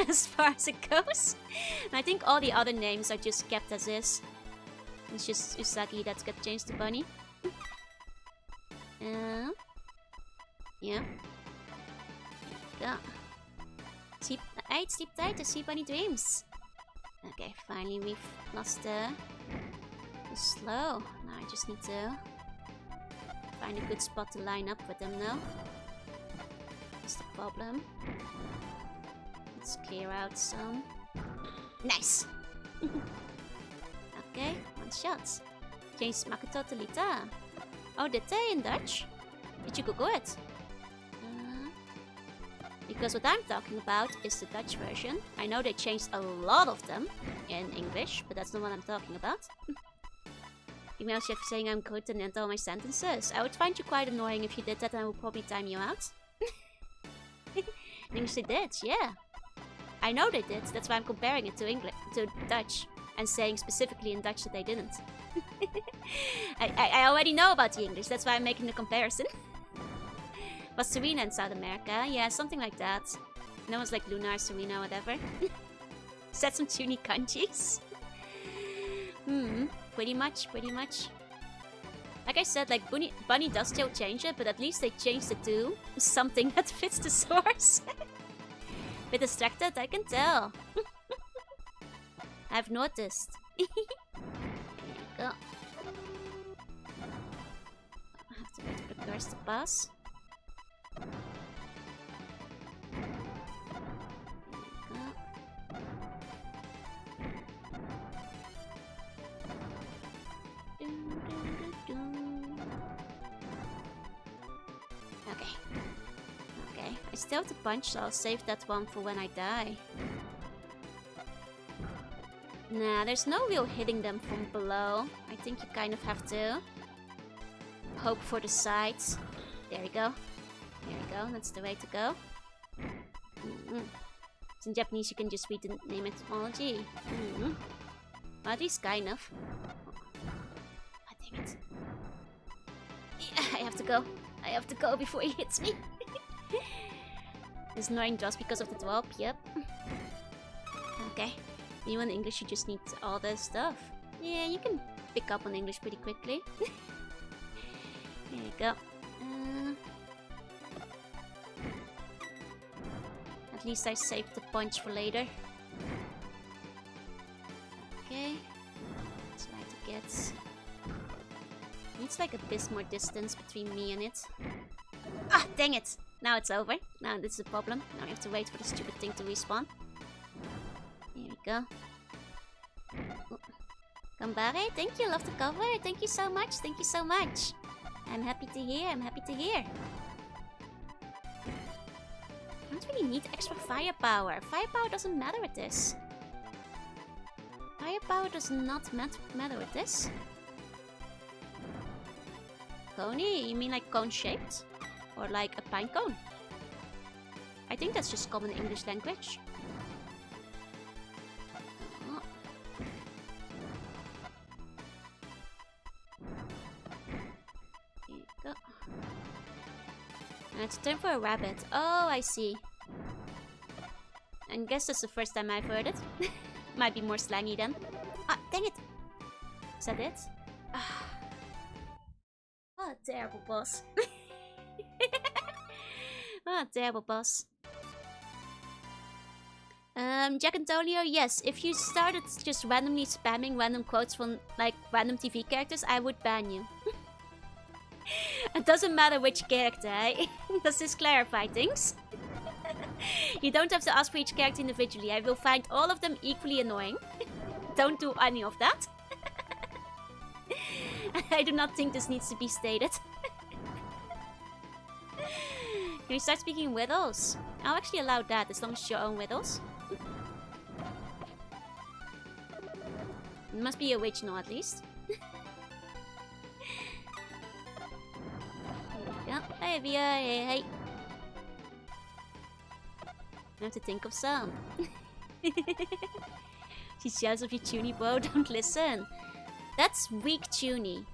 As far as it goes. And I think all the other names are just kept as is. It's just Usagi that's got changed to Bunny. Yeah. Go. Sleep tight to see Bunny dreams. Okay, finally we've lost the slow. Now I just need to find a good spot to line up with them now. That's the problem. Let's clear out some. Nice! Okay, one shot. Change Makoto to Lita. Oh, did they in Dutch? Did you Google it? Because what I'm talking about is the Dutch version. I know they changed a lot of them in English, but that's not what I'm talking about. Emails yet saying I'm good and end all my sentences. I would find you quite annoying if you did that, and I would probably time you out. In English they did, yeah. I know they did, that's why I'm comparing it to English, to Dutch. And saying specifically in Dutch that they didn't. I already know about the English, that's why I'm making the comparison. Was Serena in South America? Yeah, something like that. No one's like Luna or Serena, whatever. Said some tuny kanjis. Pretty much. Like I said, like Bunny does still change it, but at least they changed it to something that fits the source. Bit distracted, I can tell. I've noticed. There you go. I have to wait for the curse to pass. Okay, I still have to punch, so I'll save that one for when I die. Nah, there's no real hitting them from below. I think you kind of have to hope for the sides. There we go. There we go, that's the way to go. In Japanese you can just read the name etymology. Well, at least kind of. Oh, dang it. Yeah, I have to go. I have to go before he hits me. It's annoying just because of the drop, yep. Okay. You in English, you just need all this stuff. Yeah, you can pick up on English pretty quickly. There you go. At least I saved the points for later. Okay. Try to get... Needs like a bit more distance between me and it. Ah, dang it! Now it's over. Now this is a problem. Now we have to wait for the stupid thing to respawn. Here we go. Gambare, thank you. Love the cover. Thank you so much. Thank you so much. I'm happy to hear. I'm happy to hear. I don't really need extra firepower. Firepower doesn't matter with this. Firepower does not matter with this. Coney? You mean like cone-shaped? Or like a pine cone? I think that's just common English language. Oh. Here you go. And it's time for a rabbit. Oh, I see. I guess that's the first time I've heard it. Might be more slangy then. Ah, dang it! Is that it? Ah. Oh, terrible boss. Oh, terrible boss. Jack Antonio, yes, if you started just randomly spamming random quotes from like random TV characters, I would ban you. It doesn't matter which character, eh? Does this clarify things? You don't have to ask for each character individually. I will find all of them equally annoying. Don't do any of that. I do not think this needs to be stated. Can you start speaking riddles? I'll actually allow that as long as it's your own riddles. It must be original at least. Hey, Via, hey. I have to think of some. She shouts of you, Tuny bro, don't listen. That's weak Tuny.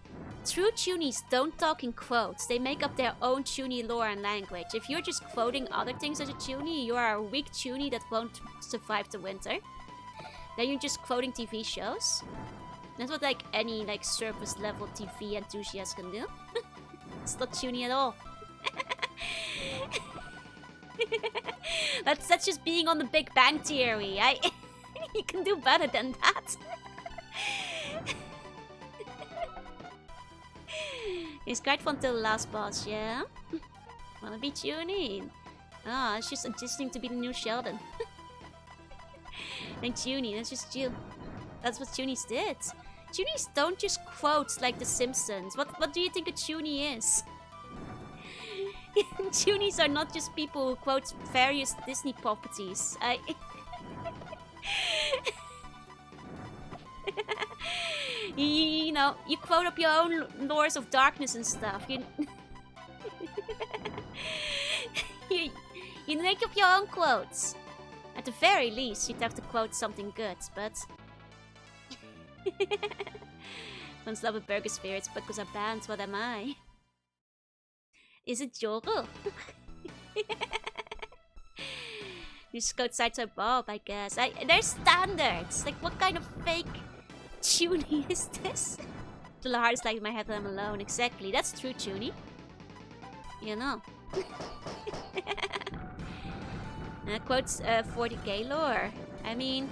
True Tunies don't talk in quotes. They make up their own Tuny lore and language. If you're just quoting other things as a Tuny, you are a weak Tuny that won't survive the winter. Then you're just quoting TV shows. That's what like any like surface level TV enthusiast can do. It's not Tuny at all. That's just being on the Big Bang Theory. You can do better than that. It's quite fun till the last boss, yeah? Wanna be tuning? Ah, it's just adjusting to be the new Sheldon. And tuning, that's just you. That's what tunies did. Tunies don't just quote like The Simpsons. What do you think a tunie is? Tunies are not just people who quote various Disney properties. You know, you quote up your own lores of darkness and stuff. You make up your own quotes. At the very least, you'd have to quote something good, but... Don't love a burger spirits because are banned, what am I? Is it Joro? You just go outside to Bob, I guess. There's standards! Like, what kind of fake tuny is this? The hardest like in my head that I'm alone. Exactly, that's true tuny. You know. Quotes 40k lore. I mean,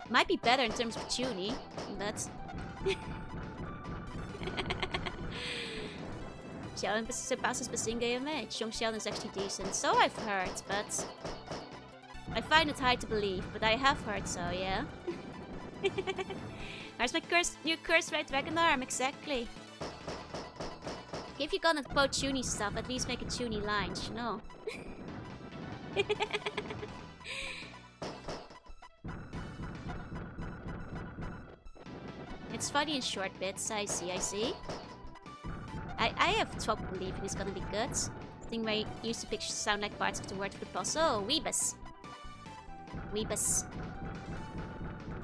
might be better in terms of tuny, but... Sheldon surpasses Basinga image. Young Sheldon is actually decent. So I've heard, but... I find it hard to believe, but I have heard so, yeah. Where's my new cursed red dragon arm? Exactly. If you're gonna quote tuny stuff, at least make it tuny lines, you know. It's funny in short bits, I see. I have trouble believing it's gonna be good. The thing where you used to picture sound like parts of the word for the boss. Oh, Weebus. Weebus.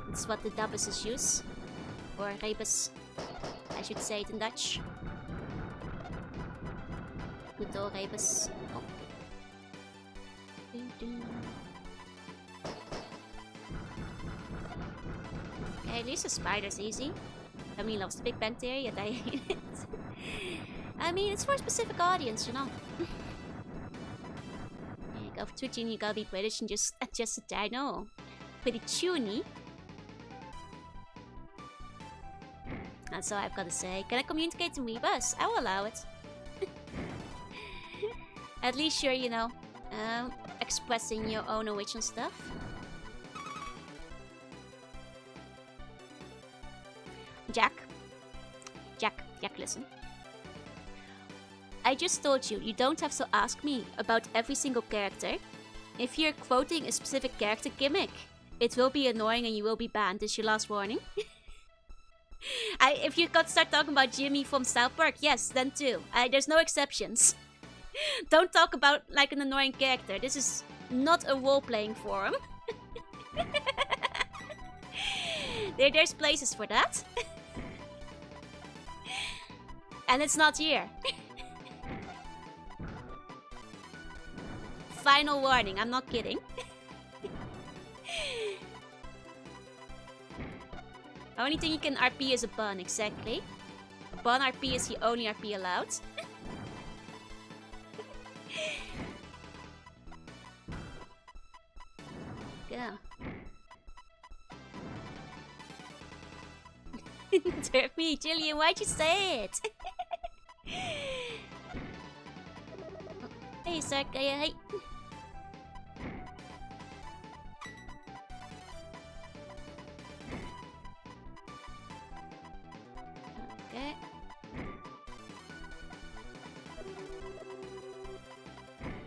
That's what the dubbuses use. Or rebus. I should say it in Dutch. Good old rebus. Oh. at least the spider's easy. Emily loves the Big Bang Theory, yet I hate it. I mean, it's for a specific audience, you know. Yeah, you go for Twitch and you gotta be British and just adjust it. I know. Pretty tuny. That's all I've got to say. Can I communicate in Weebus? I will allow it. At least you're, you know, expressing your own original stuff. Jack, listen. I just told you, you don't have to ask me about every single character. If you're quoting a specific character gimmick, it will be annoying and you will be banned. Is your last warning. If you got to start talking about Jimmy from South Park, yes, then too. There's no exceptions. Don't talk about like an annoying character. This is not a role-playing forum. There's places for that. And it's not here. Final warning, I'm not kidding. Only thing you can RP is a bun, exactly. A bun RP is the only RP allowed. Go. Derpy, Jillian, why'd you say it? Hey, Sark, hey. Okay.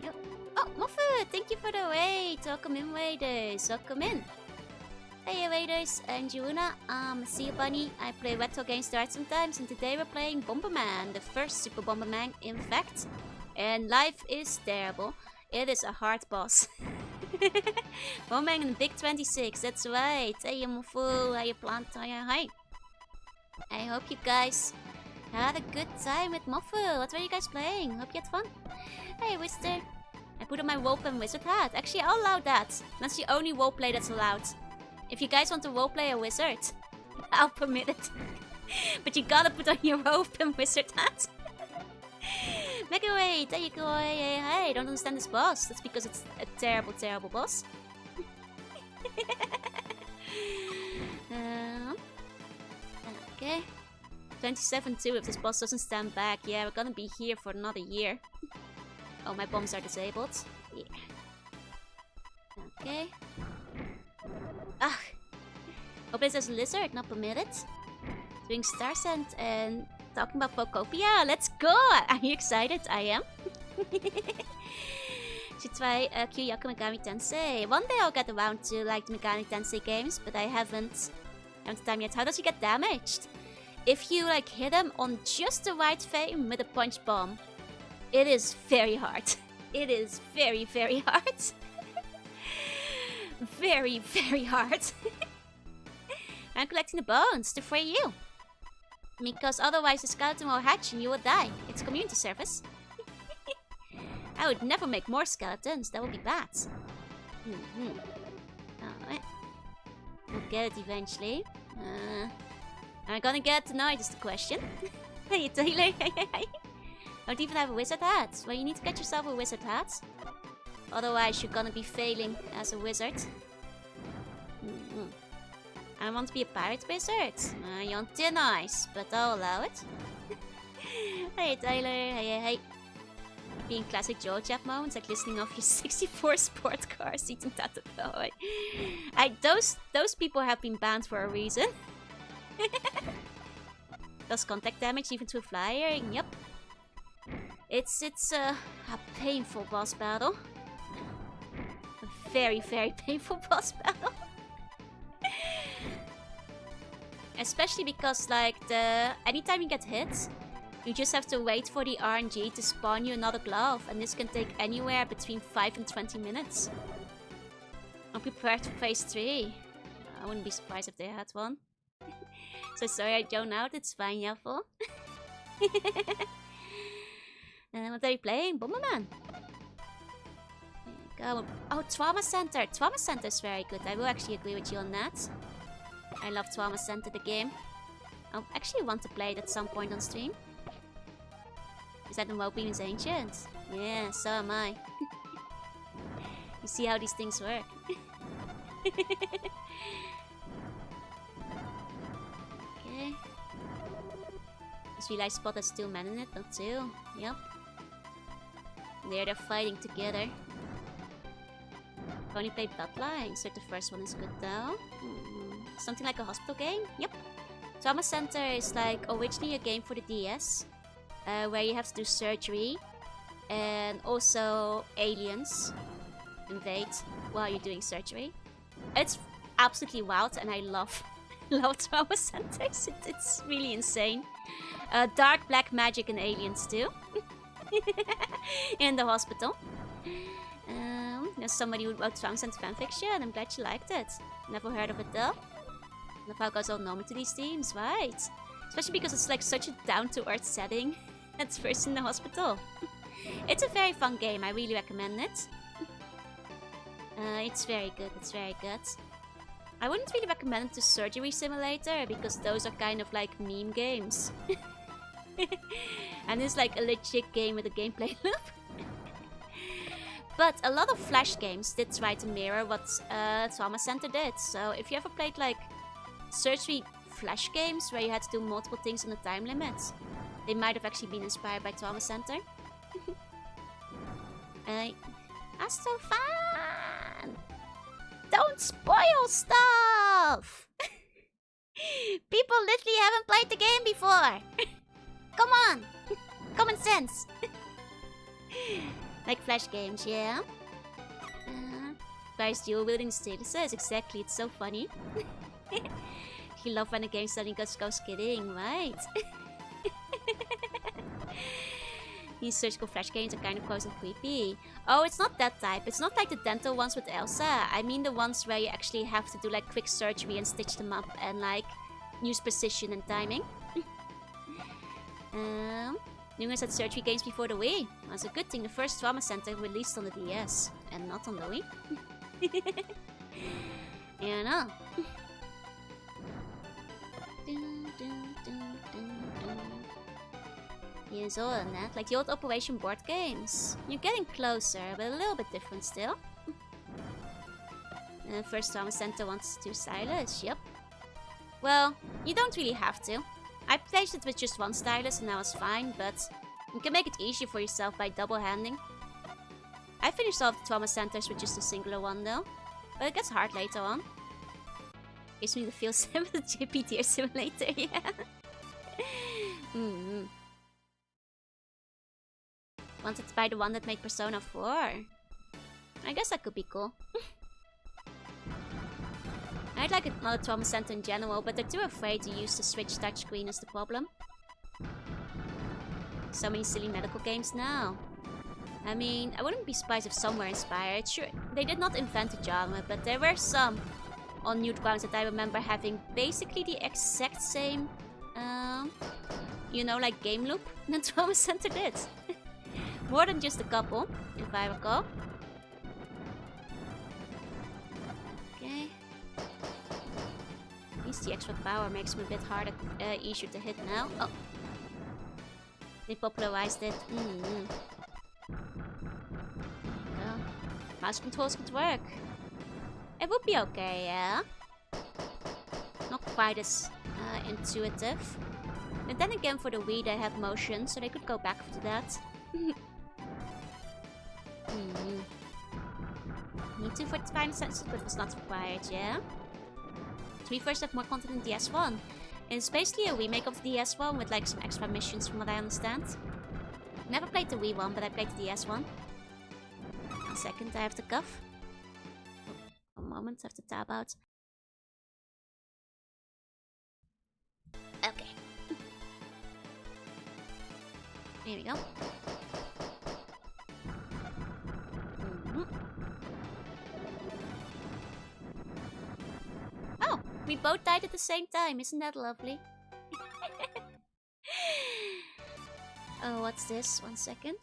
Yep. Oh, Muffet, thank you for the raid. Welcome in, raiders. Welcome in. Hey, raiders. I'm Jorunna. See you, bunny. I play retro games to art sometimes, and today we're playing Bomberman, the first Super Bomberman, in fact. And life is terrible. It is a hard boss. Bomberman in the Big 26, that's right. Hey, you fool. Hey, you plant. Hi. I hope you guys had a good time with Muffle. What were you guys playing? Hope you had fun. Hey, Wister. I put on my roleplay wizard hat. Actually, I'll allow that. That's the only roleplay that's allowed. If you guys want to roleplay a wizard, I'll permit it. But you gotta put on your rope and wizard hat. Megaway, there you go. Hey, I don't understand this boss. That's because it's a terrible, terrible boss. Okay. 27-2 if this boss doesn't stand back. Yeah, we're gonna be here for another year. Oh, my bombs are disabled. Yeah. Okay. Ah. Hope this is a lizard, not permitted. Doing Star Scent and talking about Pokopia. Let's go! Are you excited? I am. Should try Kyuyaku Megami Tensei. One day I'll get around to like the Megami Tensei games, but I haven't time yet. How does he get damaged? If you like hit him on just the right frame with a punch bomb, it is very hard. It is very, very hard. Very, very hard. I'm collecting the bones to free you. Because otherwise the skeleton will hatch and you will die. It's community service. I would never make more skeletons. That would be bad. Alright. We'll get it eventually. Am I gonna get it tonight is the question. Hey Taylor. Don't even have a wizard hat. Well, you need to get yourself a wizard hat. Otherwise you're gonna be failing as a wizard. I want to be a pirate wizard. You're on thin ice, but I'll allow it. Hey Tyler, hey. Being classic Joe-Jab moments, like listening off your 64 sport cars, eating Tatatoy. Those people have been banned for a reason. Does contact damage even to a flyer? Yep. It's a painful boss battle. A very, very painful boss battle. Especially because like anytime you get hit, you just have to wait for the RNG to spawn you another glove, and this can take anywhere between 5 and 20 minutes. I'm prepared for phase 3. I wouldn't be surprised if they had one. So sorry I zoned out, it's fine, Yaffle. What are you playing? Bomberman. Go. Oh, Trauma Center. Trauma Center is very good. I will actually agree with you on that. I love Trauma Center, the game. I actually want to play it at some point on stream. Is that the Mobius Ancient? Yeah, so am I. You see how these things work. Okay. Just realized Spot has 2 men in it, not 2. Yep. There they're fighting together. I've only played Bloodline, so the first one is good though. Something like a hospital game? Yep. Trauma Center is like originally a game for the DS, where you have to do surgery, and also aliens invade while you're doing surgery. It's absolutely wild, and I love Trauma Centers. It's really insane. Dark black magic and aliens too. In the hospital. There's somebody who wrote Trauma Center fanfiction. I'm glad you liked it. Never heard of it though. Love how it goes all normal to these themes, right? Especially because it's like such a down-to-earth setting. That's first in the hospital. It's a very fun game. I really recommend it. It's very good. It's very good. I wouldn't really recommend it to Surgery Simulator because those are kind of like meme games. And it's like a legit game with a gameplay loop. But a lot of Flash games did try to mirror what Trauma Center did. So if you ever played like surgery Flash games where you had to do multiple things on a time limit, they might have actually been inspired by Trauma Center. That's so fun! Don't spoil stuff! People literally haven't played the game before! Come on! Common sense! Like Flash games, yeah? Guys, dual wielding statuses, exactly, it's so funny. You love when a game suddenly goes kidding, right? These surgical Flash games are kind of close and creepy. Oh, it's not that type. It's not like the dental ones with Elsa. I mean the ones where you actually have to do like quick surgery and stitch them up and like use precision and timing. Numerous had surgery games before the Wii. That's a good thing. The first Trauma Center released on the DS and not on the Wii. You know. Yes, all on that. Like the old Operation board games. You're getting closer, but a little bit different still. First Trauma Center wants to do stylus. Yep. Well, you don't really have to. I played it with just one stylus and that was fine, but you can make it easier for yourself by double-handing. I finished all of the Trauma Centers with just a singular one though, but it gets hard later on. Gives me the feel sim with the JP tier simulator, yeah. Wanted to buy the one that made Persona 4. I guess that could be cool. I'd like another Trauma Center in general, but they're too afraid to use the Switch touchscreen is the problem. So many silly medical games now. I mean, I wouldn't be surprised if some were inspired. Sure, they did not invent the genre, but there were some on Newgrounds that I remember having basically the exact same, you know, like game loop that Trauma Center did. More than just a couple, if I recall. Okay. At least the extra power makes me a bit harder, easier to hit now. Oh. They popularized it. Well, mouse controls could work. It would be okay, yeah? Not quite as intuitive. But then again, for the Wii, they had motion, so they could go back to that. Need to for the final senses, but it was not required, yeah? So we first have more content in DS1. It's basically a remake of the DS one with like some extra missions from what I understand. Never played the Wii one, but I played the DS one. 1 second, I have to cough. Oh, a moment, I have to tab out. Okay. Here we go. Oh, we both died at the same time. Isn't that lovely? Oh, what's this? 1 second.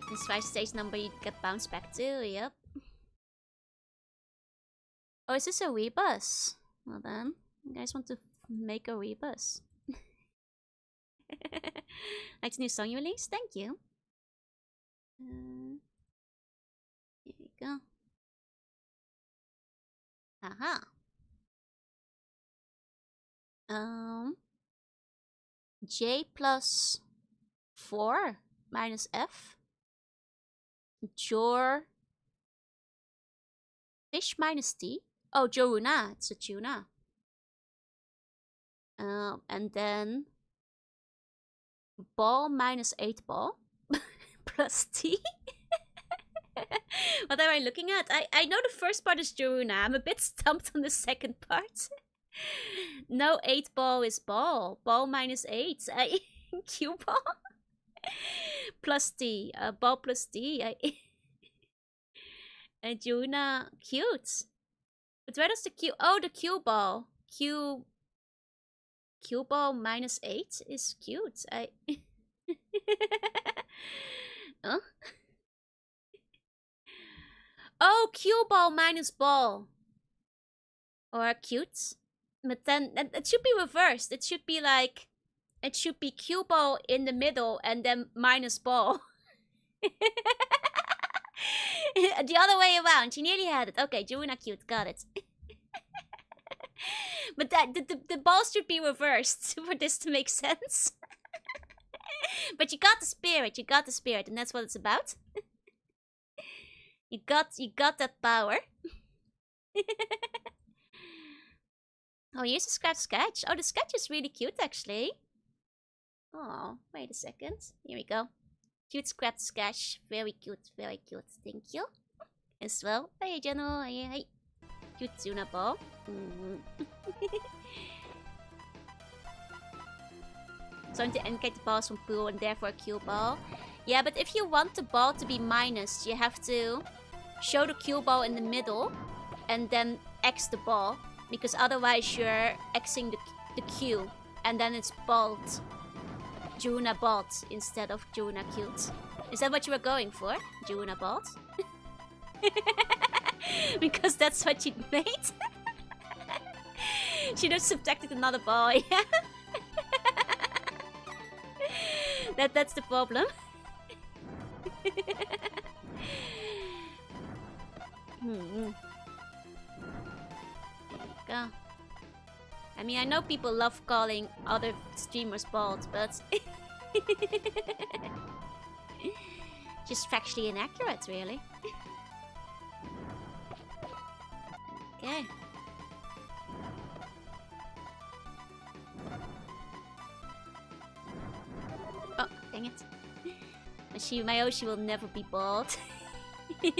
This 5 stage number you get bounced back to. Yep. Oh, is this a rebus? Well then, you guys want to make a rebus. Like the new song you released? Thank you. Here we go. Aha. J plus 4 minus F. Jor. Fish minus T. Oh, Jorunna. It's a tuna. And then ball minus 8 ball plus T. What am I looking at? I know the first part is Jorunna. I'm a bit stumped on the second part. No, 8 ball is ball. Ball minus 8. Q ball plus T. Ball plus T. Jorunna, cute. But where does the Q? Oh, the Q ball. Q ball minus 8 is cute. Huh? Oh, Q ball minus ball. Or cute. But then it should be reversed. It should be like, it should be Q ball in the middle and then minus ball. The other way around. She nearly had it. Okay, Jorunna cute. Got it. But that the balls should be reversed for this to make sense. But you got the spirit. You got the spirit, and that's what it's about. You got that power. Oh, here's a sketch. Oh, the sketch is really cute, actually. Oh, wait a second. Here we go. Cute scratch sketch. Very cute, very cute. Thank you. As well. Hey, Jano. Hey. Cute tuna ball. So to indicate the balls from pool and therefore a cue ball. Yeah, but if you want the ball to be minus, you have to show the cue ball in the middle and then X the ball. Because otherwise you're Xing the Q. And then it's bald. Jorunna bald instead of Jorunna cute. Is that what you were going for? Jorunna bald? Because that's what you made? She just subtracted another ball, yeah? That's the problem. There you go. I mean, I know people love calling other streamers bald, but just factually inaccurate, really. Okay. Oh, dang it. My Yoshi will never be bald. There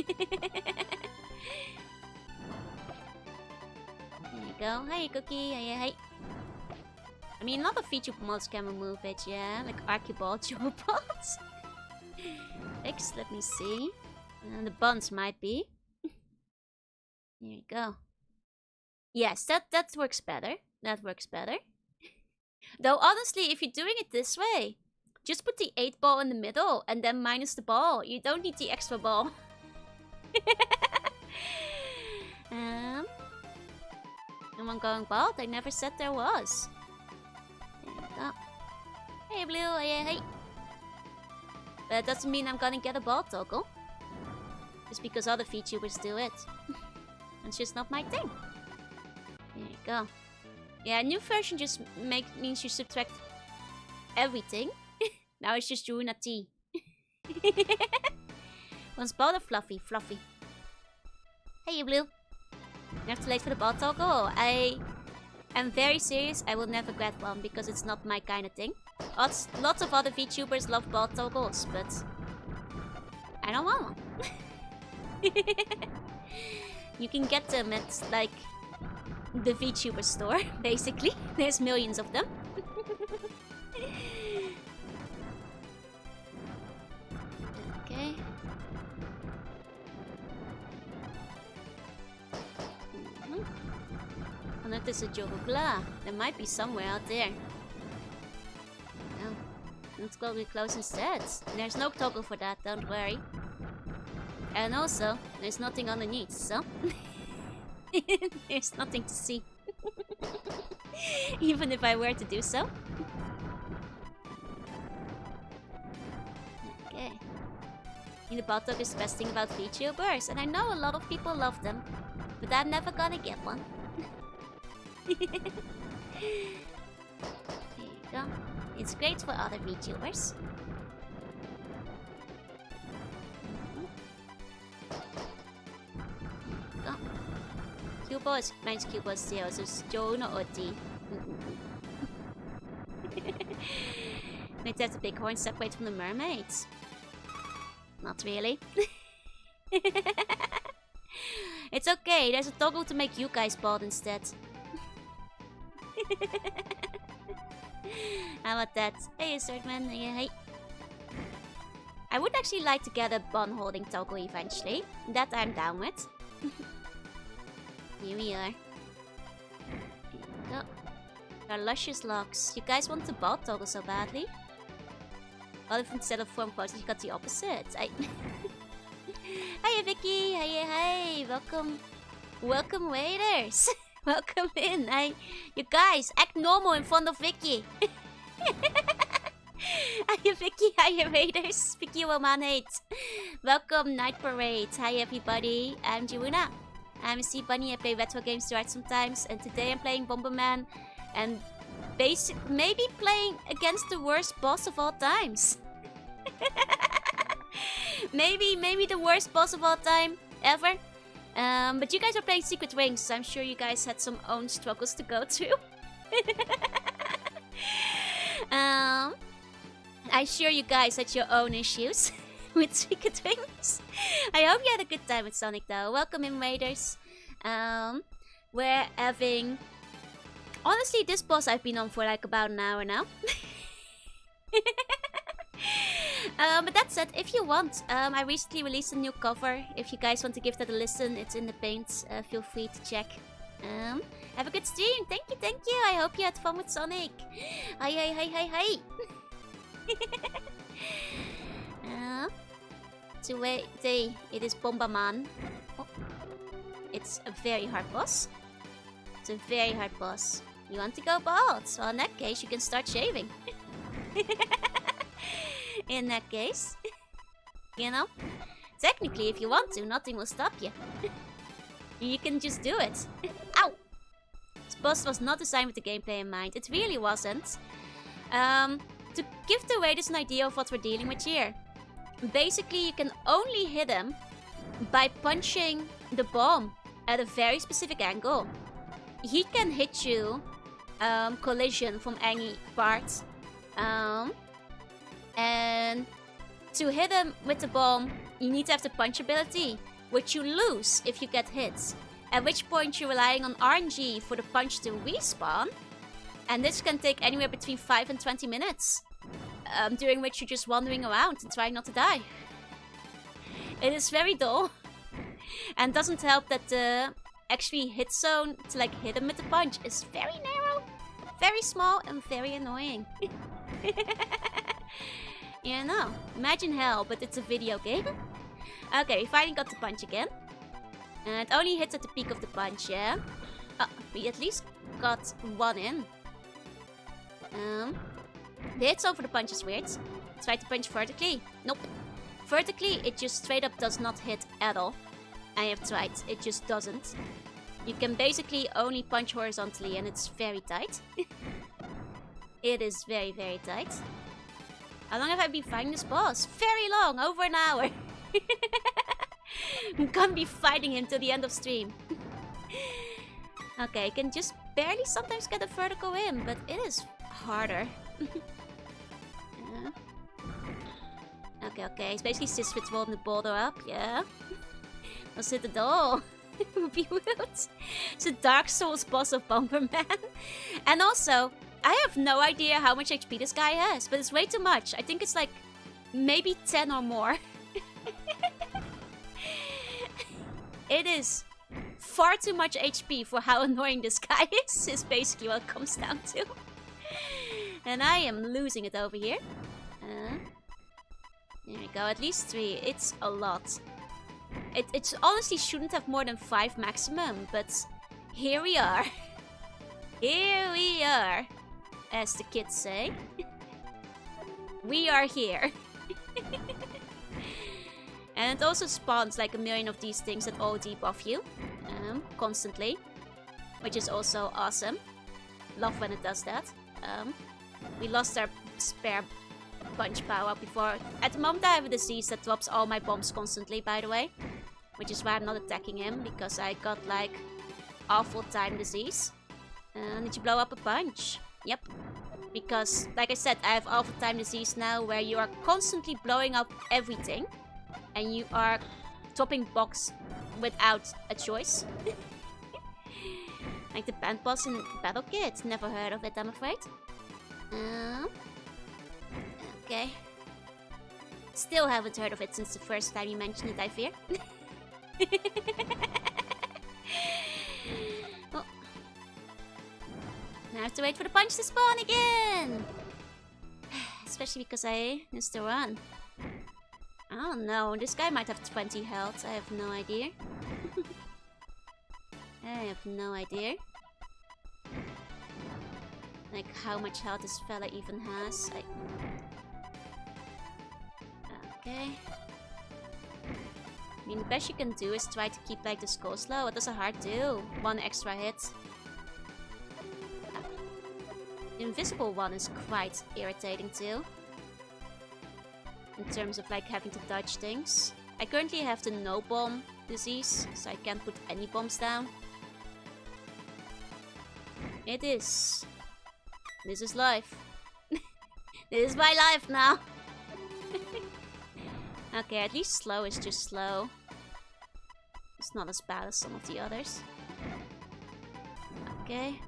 you go. Hey, Cookie. Hey. I mean, a lot of Vtuber mods can remove it, yeah? Like Archibald, Duobots. X, let me see. And the buns might be. There you go. Yes, that works better. That works better. Though, honestly, if you're doing it this way, just put the 8 ball in the middle and then minus the ball. You don't need the extra ball. Someone going bald? I never said there was. There you go. Hey, Blue. Hey. But that doesn't mean I'm gonna get a bald toggle. Just because other VTubers do it. It's just not my thing. There you go. Yeah, new version just means you subtract everything. Now it's just Jorunna T. Once bald or fluffy? Fluffy. Hey, you Blue. You're too late for the ball toggle. I am very serious. I will never get one because it's not my kind of thing. Lots of other VTubers love ball toggles, but I don't want one. You can get them at, like, the VTuber store, basically. There's millions of them. Okay. And if there's a Jorunna, there might be somewhere out there. No. Let's go be close instead. There's no toggle for that, don't worry. And also, there's nothing underneath, so... There's nothing to see. Even if I were to do so. Okay. The bottom is the best thing about VTubers, and I know a lot of people love them, but I'm never gonna get one. There you go. It's great for other VTubers. Cubo is mine's Cubo 0, so it's Jorunna or D. Wait, that's a big horn separate from the mermaids. Not really. It's okay, there's a toggle to make you guys bald instead. How about that? Hey, Swordman. Hey. I would actually like to get a bun holding toggle eventually. That I'm down with. Here we are. Here we go. Our luscious locks. You guys want the bald toggle so badly? Well, if instead of form poses, you got the opposite. Hiya, Vicky. Hey. Welcome. Welcome, waiters. Welcome in. You guys, act normal in front of Vicky. Hiya, Vicky. Hiya, waiters. Vicky will manage. Welcome, Night Parade. Hi, everybody. I'm Jorunna. I'm a sea bunny. I play retro games to art sometimes. And today I'm playing Bomberman. And maybe playing against the worst boss of all times. maybe the worst boss of all time ever. But you guys are playing Secret Rings, so I'm sure you guys had some own struggles to go through. I'm sure you guys had your own issues with Secret Rings. I hope you had a good time with Sonic though. Welcome in, Raiders. We're having... Honestly, this boss I've been on for like about an hour now. But that said, if you want, I recently released a new cover. If you guys want to give that a listen, it's in the paint. Feel free to check. Have a good stream. Thank you. I hope you had fun with Sonic. Hi. Today it is BOMBERMAN. Oh. It's a very hard boss. It's a very hard boss. You want to go bald? So in that case, you can start shaving. In that case, you know, technically, if you want to, nothing will stop you. You can just do it. Ow! This boss was not designed with the gameplay in mind. It really wasn't. To give the raiders an idea of what we're dealing with here. Basically, you can only hit him by punching the bomb at a very specific angle. He can hit you collision from any part. And to hit him with the bomb, you need to have the punch ability, which you lose if you get hit. At which point you're relying on RNG for the punch to respawn. And this can take anywhere between 5 and 20 minutes. During which you're just wandering around and trying not to die. It is very dull. And doesn't help that the actually hit zone to like hit him with the punch is very narrow, very small, and very annoying. You know, imagine hell, but it's a video game. Okay, we finally got the punch again. And it only hits at the peak of the punch, yeah? We at least got one in. The hit zone for the punch is weird. Try to punch vertically. Nope. Vertically, it just straight up does not hit at all. I have tried, it just doesn't. You can basically only punch horizontally and it's very tight. It is very, very tight. How long have I been fighting this boss? Very long, over an hour. I'm gonna be fighting him till the end of stream. Okay, I can just barely sometimes get a vertical in, but it is harder. Okay, it's basically Sisfit holding the boulder up, yeah. Let's hit the door. It would be weird. It's a Dark Souls boss of Bomberman. And also, I have no idea how much HP this guy has, but it's way too much. I think it's like maybe 10 or more. It is far too much HP for how annoying this guy is basically what it comes down to. And I am losing it over here. There we go, at least 3. It's a lot. It honestly shouldn't have more than 5 maximum, but here we are. Here we are, as the kids say. We are here. And it also spawns like a million of these things that all debuff you. Constantly. Which is also awesome. Love when it does that. We lost our spare punch power before. At the moment I have a disease that drops all my bombs constantly, by the way. Which is why I'm not attacking him, because I got like awful time disease. Did you blow up a punch? Yep. Because, like I said, I have awful time disease now, where you are constantly blowing up everything. And you are dropping box without a choice. Like the band boss in Battle Kit. Never heard of it, I'm afraid. Okay. Still haven't heard of it since the first time you mentioned it, I fear. Oh. Now I have to wait for the punch to spawn again! Especially because I missed the run. I don't know, this guy might have 20 health, I have no idea. I have no idea. Like how much health this fella even has. Okay. I mean, the best you can do is try to keep like the score slow. What does a heart do? 1 extra hit. The invisible one is quite irritating too. In terms of like having to dodge things. I currently have the no bomb disease, so I can't put any bombs down. It is. This is life. This is my life now. Okay, at least slow is just slow. It's not as bad as some of the others. Okay.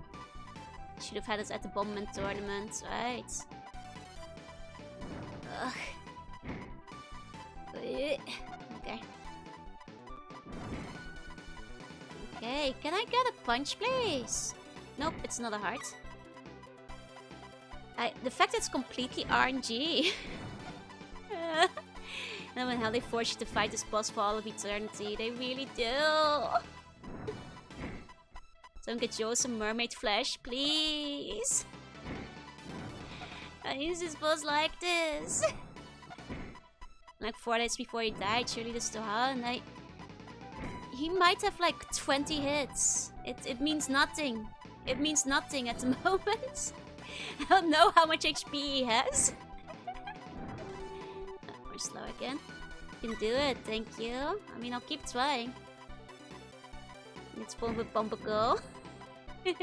Should have had it at the Bomberman tournament, right? Ugh. Okay. Okay, can I get a punch, please? Nope, it's not a heart. The fact it's completely RNG. And how they force you to fight this boss for all of eternity. They really do. Don't get Joe some mermaid flesh, please. I use this boss like this. Like 4 days before he died, surely this to and he might have like 20 hits. It means nothing. It means nothing at the moment. I don't know how much HP he has. We're slow again. You can do it, thank you. I mean, I'll keep trying. Let's bump a go. Can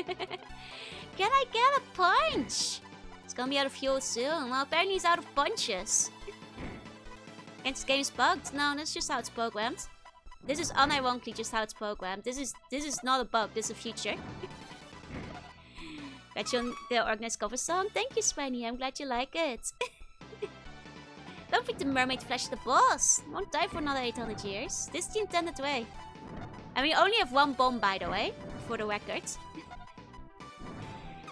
I get a punch? It's gonna be out of fuel soon. Well, apparently he's out of punches. And this game is bugged. No, that's just how it's programmed. This is unironically just how it's programmed. This is not a bug. This is a feature. Got you on the organized cover song. Thank you, Spenny. I'm glad you like it. Don't think the mermaid flesh the boss. Won't die for another 800 years. This is the intended way. And we only have 1 bomb, by the way, for the record.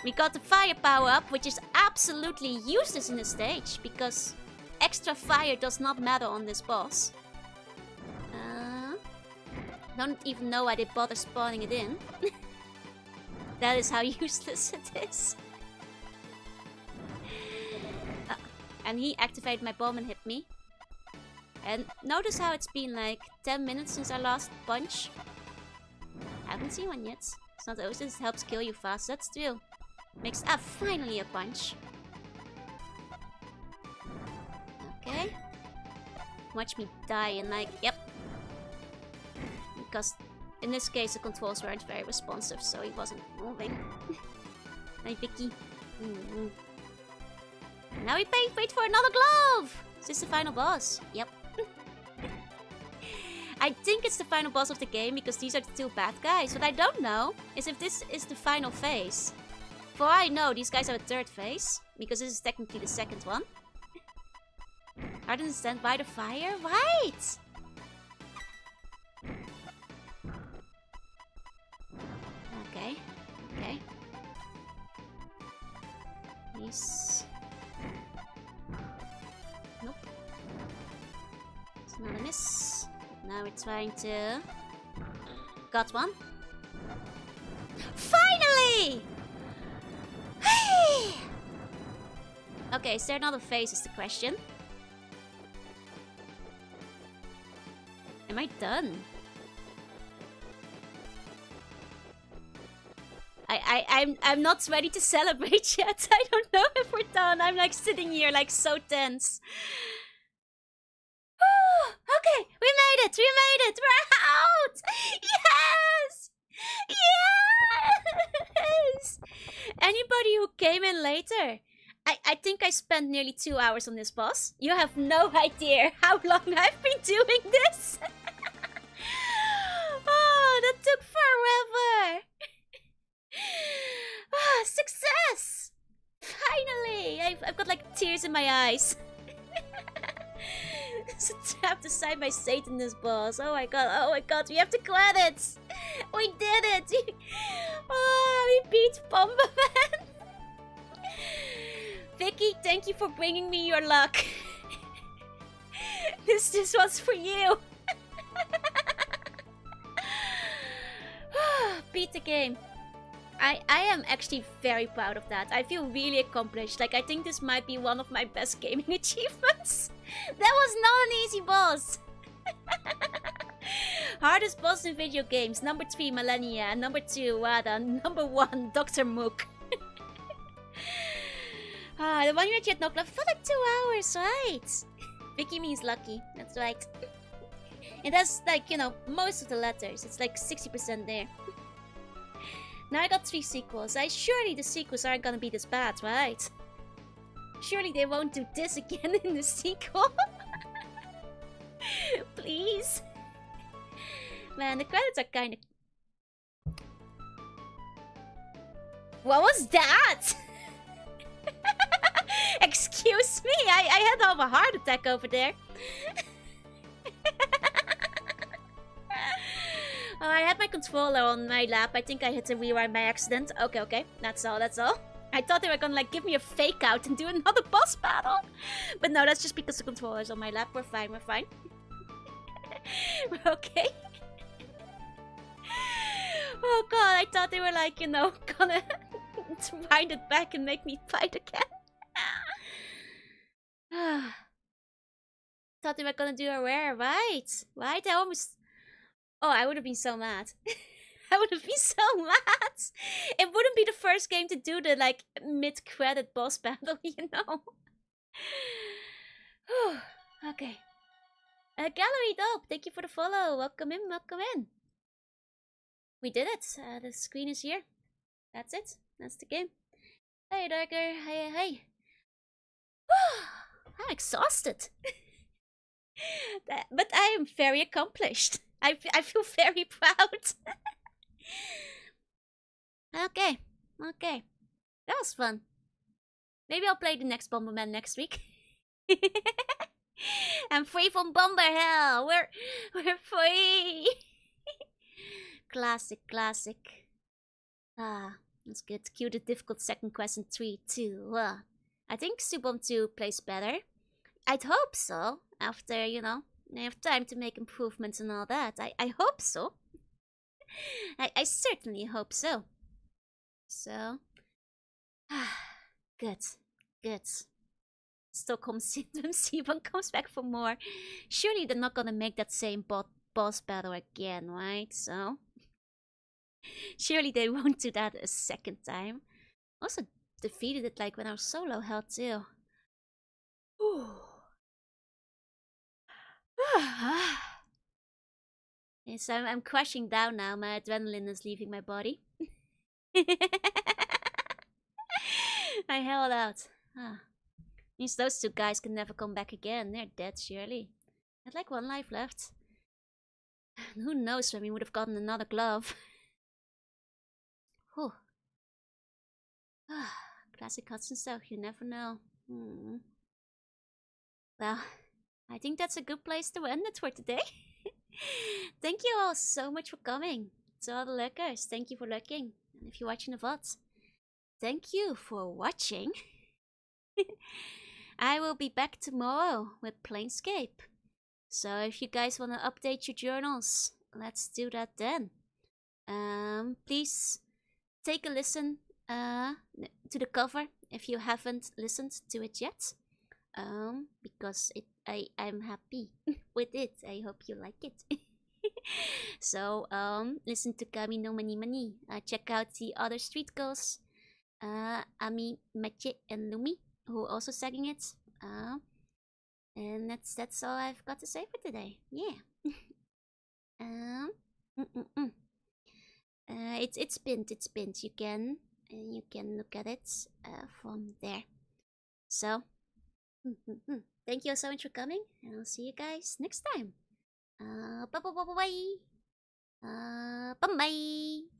We got the fire power up, which is absolutely useless in this stage, because extra fire does not matter on this boss. Don't even know why they bother spawning it in. That is how useless it is. And he activated my bomb and hit me. And notice how it's been like 10 minutes since our last punch. Haven't seen one yet. It's not always this helps kill you fast. That's true. Makes finally a punch. Okay. Watch me die and like, yep. Because in this case the controls weren't very responsive, so he wasn't moving. Hey Vicky. Now we wait for another glove! Is this the final boss? Yep. I think it's the final boss of the game because these are the 2 bad guys. What I don't know is if this is the final phase. For all I know, these guys have a 3rd phase, because this is technically the 2nd one. I don't understand why the fire? Right! Okay. Please. Nope. It's not a miss. Now we're trying to... Got one. Finally! Okay, is there another phase is the question. Am I done? I'm not ready to celebrate yet. I don't know if we're done. I'm like sitting here like so tense. Okay, we made it. We made it. We're out. Yes. Yes. Anybody who came in later? I think I spent nearly 2 hours on this boss. You have no idea how long I've been doing this. Oh, that took forever. Ah, success! Finally! I've got like tears in my eyes. So trapped aside by Satan, this boss. Oh my god, we have the credits! We did it! Oh, we beat BOMBERMAN! Vicky, thank you for bringing me your luck. This was for you. Beat the game. I am actually very proud of that. I feel really accomplished. Like, I think this might be one of my best gaming achievements. That was not an easy boss. Hardest boss in video games. Number 3, Millennia. Number 2, Wada. Number 1, Dr. Mook. The one you had knocked off for like 2 hours, right? Vicky means lucky. That's right. It has, like, you know, most of the letters. It's like 60% there. Now I got 3 sequels. Surely the sequels aren't gonna be this bad, right? Surely they won't do this again in the sequel. Please. Man, the credits are kinda... What was that? Excuse me, I had to have a heart attack over there. Oh, I had my controller on my lap. I think I hit the rewind by accident. Okay. That's all. I thought they were gonna like give me a fake out and do another boss battle. But no, that's just because the controller's on my lap. We're fine. We're okay. Oh god, I thought they were like, you know, gonna wind it back and make me fight again. Thought they were gonna do a rare, right? I almost... Oh, I would have been so mad. I would have been so mad. It wouldn't be the first game to do the like mid-credit boss battle, you know. Okay. Gallery Dope, thank you for the follow. Welcome in. We did it. The screen is here. That's it. That's the game. Hey, Darker. Hey. I'm exhausted. But I am very accomplished. I feel very proud. Okay. That was fun. Maybe I'll play the next Bomberman next week. I'm free from Bomber Hell. We're free. Classic. Ah, that's good. Cue the difficult second quest in 3, 2. I think Subom 2 plays better. I'd hope so. After, you know, I have time to make improvements and all that. I hope so. I certainly hope so. So, good. Stockholm Syndrome Sebon comes back for more. Surely they're not gonna make that same boss battle again, right? So, surely they won't do that a second time. Also defeated it like when I was solo health too. Yes, I'm crashing down now. My adrenaline is leaving my body. I held out. Means those 2 guys can never come back again. They're dead, surely. I had like 1 life left. And who knows when we would have gotten another glove. Whew. Classic cutscene stuff, you never know. Well, I think that's a good place to end it for today. Thank you all so much for coming. To all the lurkers, thank you for lurking. And if you're watching the VOD, thank you for watching. I will be back tomorrow with Planescape. So if you guys want to update your journals, let's do that then. Please take a listen to the cover if you haven't listened to it yet. Because I'm happy with it. I hope you like it. So listen to Kami no Mani Mani. Check out the other street girls, Ami, Meche, and Lumi, who also sang it. And that's all I've got to say for today. Yeah. Um. mm, mm, mm. It's pinned. It's pinned. You can look at it from there. So thank you so much for coming, and I'll see you guys next time. Bye bye bye bye bye. Bye bye.